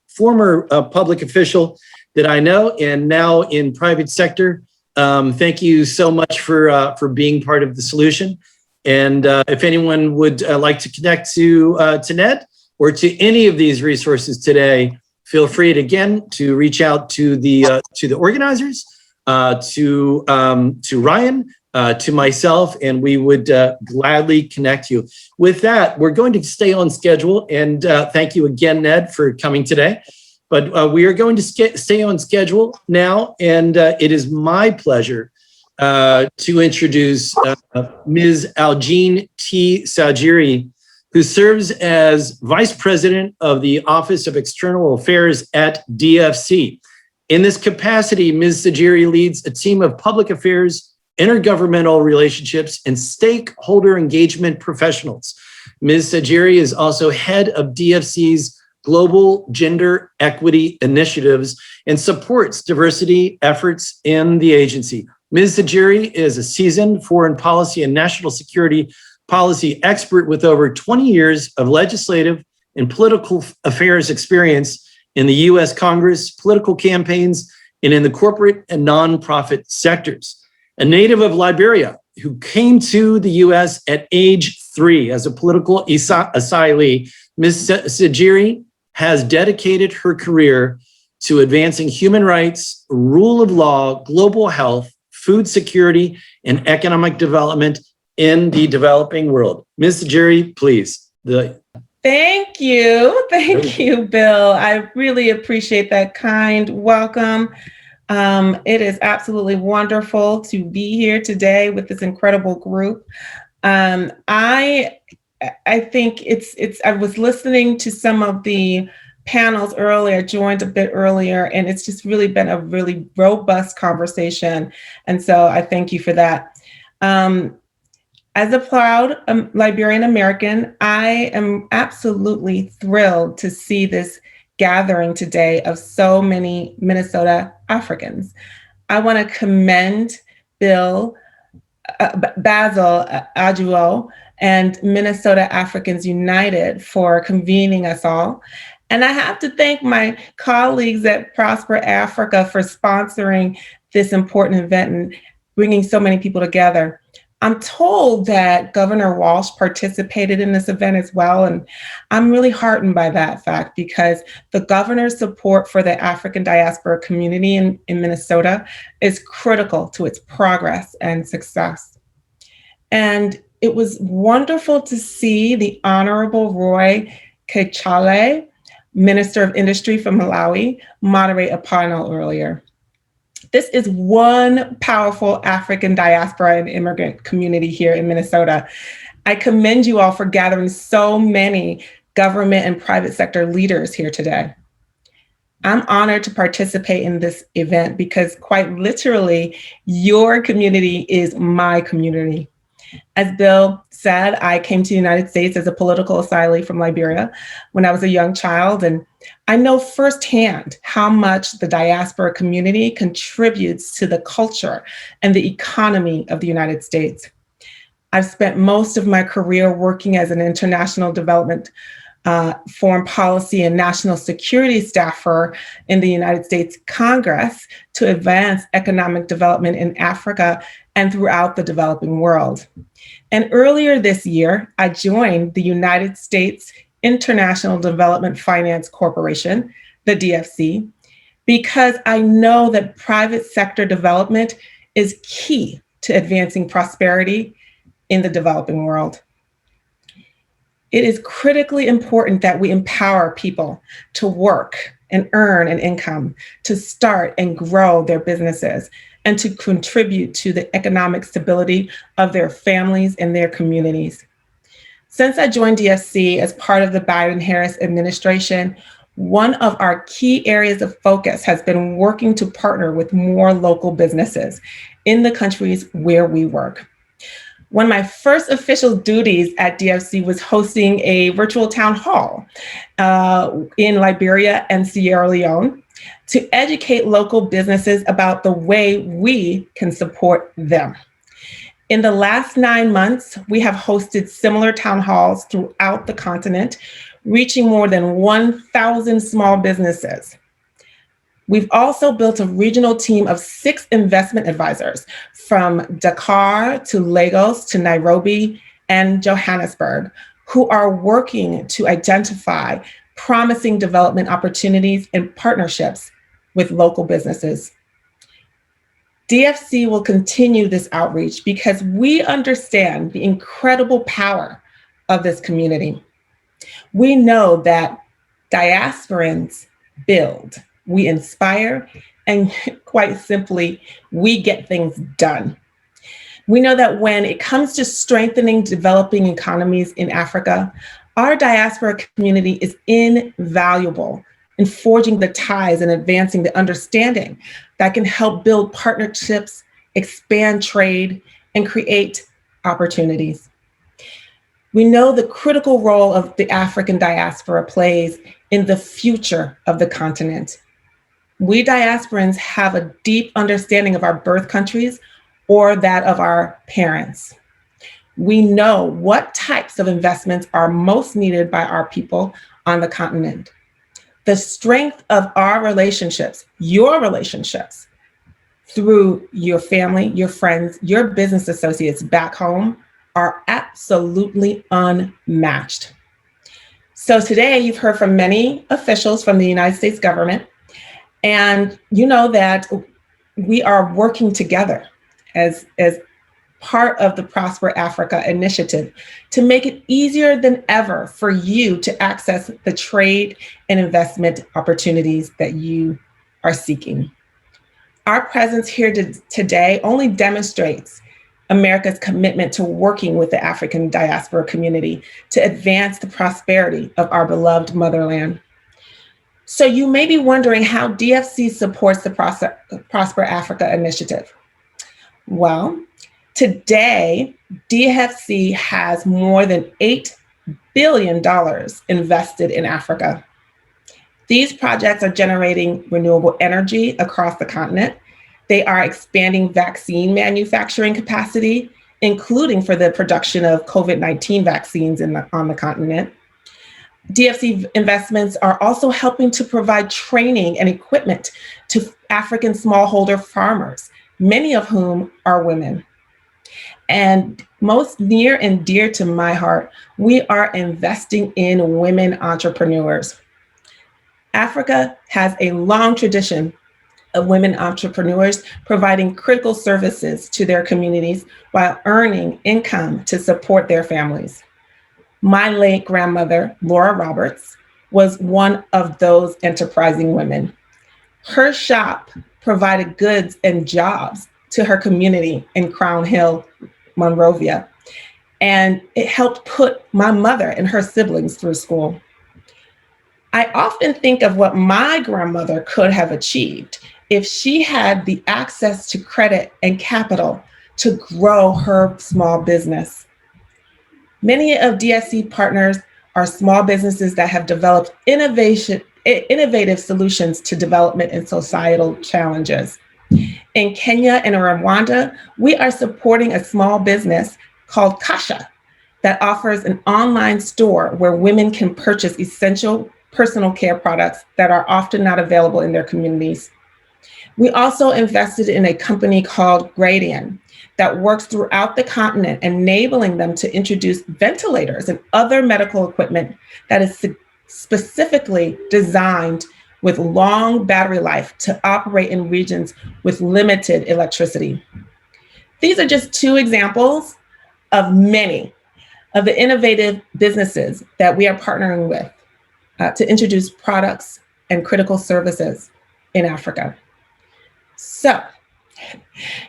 former public official that I know, and now in private sector. Thank you so much for being part of the solution. And if anyone would like to connect to Ned or to any of these resources today, feel free to reach out to the organizers, to Ryan, to myself, and we would gladly connect you. With that, we're going to stay on schedule, and thank you again, Ned, for coming today. But we are going to stay on schedule now, and it is my pleasure to introduce Ms. Aljean T. Sajiri, who serves as Vice President of the Office of External Affairs at DFC. In this capacity, Ms. Sajiri leads a team of public affairs, intergovernmental relationships, and stakeholder engagement professionals. Ms. Sajiri is also head of DFC's Global Gender Equity Initiatives and supports diversity efforts in the agency. Ms. Sajiri is a seasoned foreign policy and national security policy expert with over 20 years of legislative and political affairs experience in the U.S. Congress, political campaigns, and in the corporate and nonprofit sectors. A native of Liberia who came to the U.S. at age 3 as a political asylee, Ms. Sajiri has dedicated her career to advancing human rights, rule of law, global health, food security, and economic development in the developing world. Ms. Sajiri, please. Thank you. Thank you, Bill. I really appreciate that kind welcome. It is absolutely wonderful to be here today with this incredible group. I think I was listening to some of the panels earlier, joined a bit earlier, and it's just really been a really robust conversation. And so I thank you for that. As a proud Liberian American, I am absolutely thrilled to see this gathering today of so many Minnesota Africans. I want to commend Basil, Ajuo, and Minnesota Africans United for convening us all. And I have to thank my colleagues at Prosper Africa for sponsoring this important event and bringing so many people together. I'm told that Governor Walz participated in this event as well, and I'm really heartened by that fact because the governor's support for the African diaspora community in Minnesota is critical to its progress and success. And it was wonderful to see the Honorable Roy Kachele, Minister of Industry from Malawi, moderate a panel earlier. This is one powerful African diaspora and immigrant community here in Minnesota. I commend you all for gathering so many government and private sector leaders here today. I'm honored to participate in this event because quite literally, your community is my community. As Bill said, I came to the United States as a political asylee from Liberia when I was a young child, and I know firsthand how much the diaspora community contributes to the culture and the economy of the United States. I've spent most of my career working as an international development, foreign policy and national security staffer in the United States Congress to advance economic development in Africa and throughout the developing world. And earlier this year, I joined the United States International Development Finance Corporation, the DFC, because I know that private sector development is key to advancing prosperity in the developing world. It is critically important that we empower people to work and earn an income, to start and grow their businesses, and to contribute to the economic stability of their families and their communities. Since I joined DFC as part of the Biden-Harris administration, one of our key areas of focus has been working to partner with more local businesses in the countries where we work. One of my first official duties at DFC was hosting a virtual town hall in Liberia and Sierra Leone to educate local businesses about the way we can support them. In the last 9 months, we have hosted similar town halls throughout the continent, reaching more than 1,000 small businesses. We've also built a regional team of 6 investment advisors from Dakar to Lagos to Nairobi and Johannesburg, who are working to identify promising development opportunities and partnerships with local businesses. DFC will continue this outreach because we understand the incredible power of this community. We know that diasporans build, we inspire, and quite simply, we get things done. We know that when it comes to strengthening developing economies in Africa, our diaspora community is invaluable in forging the ties and advancing the understanding that can help build partnerships, expand trade, and create opportunities. We know the critical role of the African diaspora plays in the future of the continent. We diasporans have a deep understanding of our birth countries or that of our parents. We know what types of investments are most needed by our people on the continent. The strength of our relationships, your relationships, through your family, your friends, your business associates back home are absolutely unmatched. So today you've heard from many officials from the United States government, and you know that we are working together as part of the Prosper Africa initiative to make it easier than ever for you to access the trade and investment opportunities that you are seeking. Our presence here today only demonstrates America's commitment to working with the African diaspora community to advance the prosperity of our beloved motherland. So you may be wondering how DFC supports the Prosper Africa initiative. Well, today, DFC has more than $8 billion invested in Africa. These projects are generating renewable energy across the continent. They are expanding vaccine manufacturing capacity, including for the production of COVID-19 vaccines on the continent. DFC investments are also helping to provide training and equipment to African smallholder farmers, many of whom are women. And most near and dear to my heart, we are investing in women entrepreneurs. Africa has a long tradition of women entrepreneurs providing critical services to their communities while earning income to support their families. My late grandmother, Laura Roberts, was one of those enterprising women. Her shop provided goods and jobs to her community in Crown Hill, Monrovia, and it helped put my mother and her siblings through school. I often think of what my grandmother could have achieved if she had the access to credit and capital to grow her small business. Many of DSC partners are small businesses that have developed innovative solutions to development and societal challenges. In Kenya and Rwanda, we are supporting a small business called Kasha that offers an online store where women can purchase essential personal care products that are often not available in their communities. We also invested in a company called Gradian that works throughout the continent, enabling them to introduce ventilators and other medical equipment that is specifically designed with long battery life to operate in regions with limited electricity. These are just two examples of many of the innovative businesses that we are partnering with to introduce products and critical services in Africa. So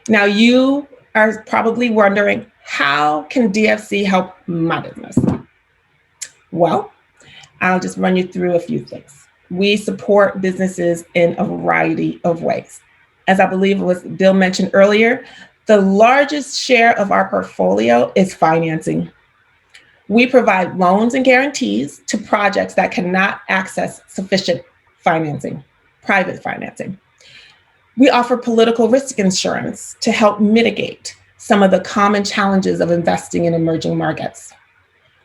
now you are probably wondering, how can DFC help my business? Well, I'll just run you through a few things. we support businesses in a variety of ways. As I believe was Bill mentioned earlier, the largest share of our portfolio is financing. We provide loans and guarantees to projects that cannot access sufficient financing, private financing. We offer political risk insurance to help mitigate some of the common challenges of investing in emerging markets.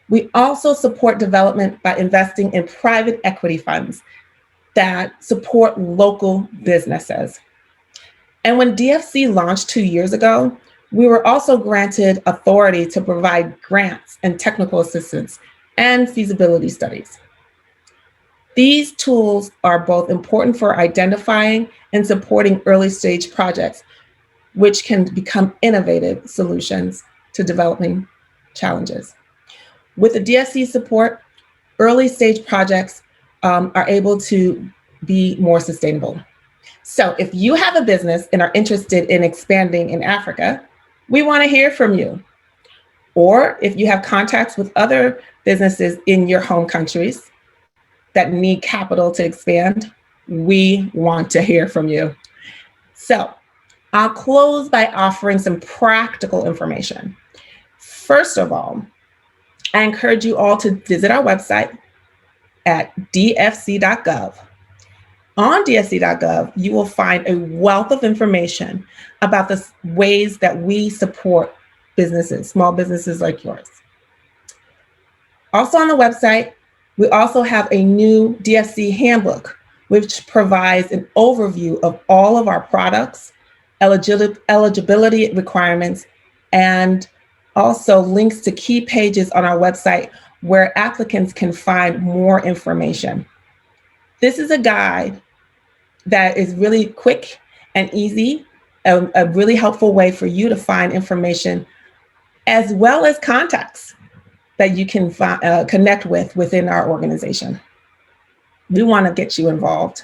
We also support development by investing in private equity funds that support local businesses. And when DFC launched 2 years ago, we were also granted authority to provide grants and technical assistance and feasibility studies. These tools are both important for identifying and supporting early stage projects, which can become innovative solutions to developing challenges. With the DFC support, early stage projects are able to be more sustainable. So if you have a business and are interested in expanding in Africa, we want to hear from you. Or if you have contacts with other businesses in your home countries that need capital to expand, we want to hear from you. So I'll close by offering some practical information. First of all, I encourage you all to visit our website at dfc.gov. On dfc.gov, you will find a wealth of information about the ways that we support businesses, small businesses like yours. Also on the website, we also have a new DFC handbook, which provides an overview of all of our products, eligibility requirements, and also links to key pages on our website where applicants can find more information. This is a guide that is really quick and easy, a really helpful way for you to find information, as well as contacts that you can connect with within our organization. We want to get you involved.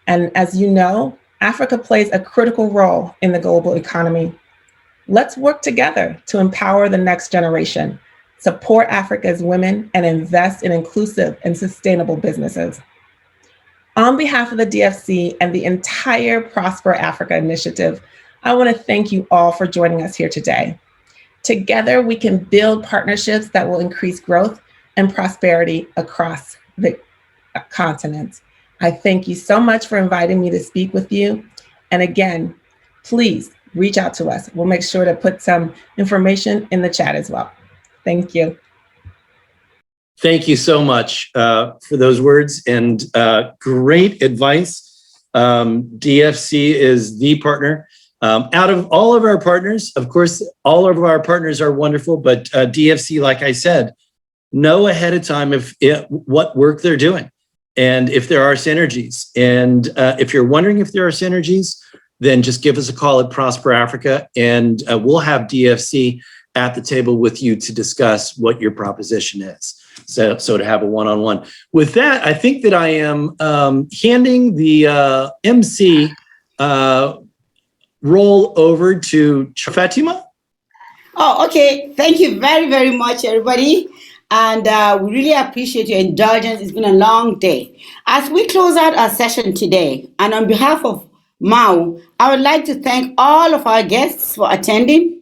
And as you know, Africa plays a critical role in the global economy. Let's work together to empower the next generation, support Africa's women, and invest in inclusive and sustainable businesses. On behalf of the DFC and the entire Prosper Africa initiative, I want to thank you all for joining us here today. Together, we can build partnerships that will increase growth and prosperity across the continent. I thank you so much for inviting me to speak with you. And again, please reach out to us. We'll make sure to put some information in the chat as well. Thank you. Thank you so much for those words and great advice. DFC is the partner. Out of all of our partners, of course, all of our partners are wonderful, but DFC, like I said, know ahead of time what work they're doing and if there are synergies. And if you're wondering if there are synergies, then just give us a call at Prosper Africa and we'll have DFC at the table with you to discuss what your proposition is. So to have a one-on-one. With that, I think that I am handing the MC role over to Fatima. Oh, okay. Thank you very, very much, everybody. And we really appreciate your indulgence. It's been a long day. As we close out our session today, and on behalf of MAU, I would like to thank all of our guests for attending.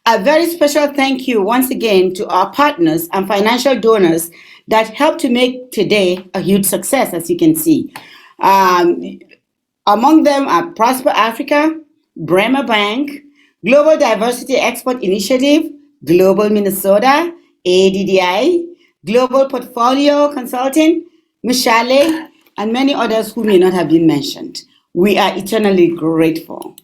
A very special thank you once again to our partners and financial donors that helped to make today a huge success, as you can see. Among them are Prosper Africa, Bremer Bank, Global Diversity Export Initiative, Global Minnesota, ADDI, Global Portfolio Consulting, Mishale, and many others who may not have been mentioned. We are eternally grateful.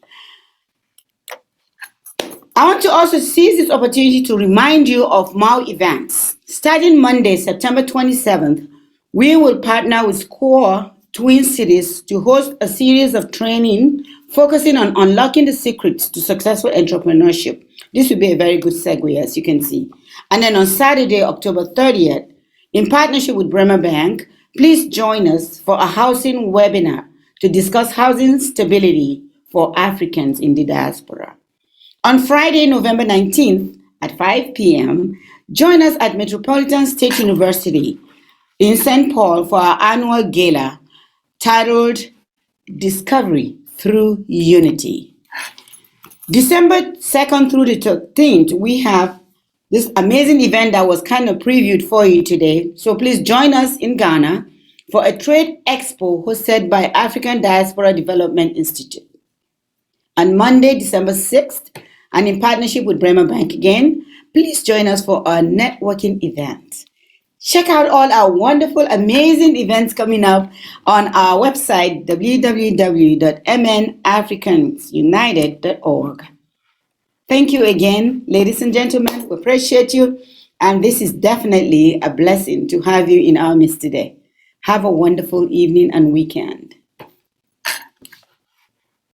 I want to also seize this opportunity to remind you of MAU events. Starting Monday, September 27th, we will partner with core Twin Cities to host a series of training focusing on unlocking the secrets to successful entrepreneurship. This will be a very good segue, as you can see. And then on Saturday, October 30th, in partnership with Bremer Bank, please join us for a housing webinar to discuss housing stability for Africans in the diaspora. On Friday, November 19th at 5 p.m., join us at Metropolitan State University in St. Paul for our annual gala titled Discovery Through Unity. December 2nd through the 13th, we have this amazing event that was kind of previewed for you today. So please join us in Ghana for a trade expo hosted by African Diaspora Development Institute. On Monday, December 6th, and in partnership with Bremer Bank again, please join us for our networking event. Check out all our wonderful, amazing events coming up on our website, www.mnafricansunited.org. Thank you again, ladies and gentlemen. We appreciate you. And this is definitely a blessing to have you in our midst today. Have a wonderful evening and weekend.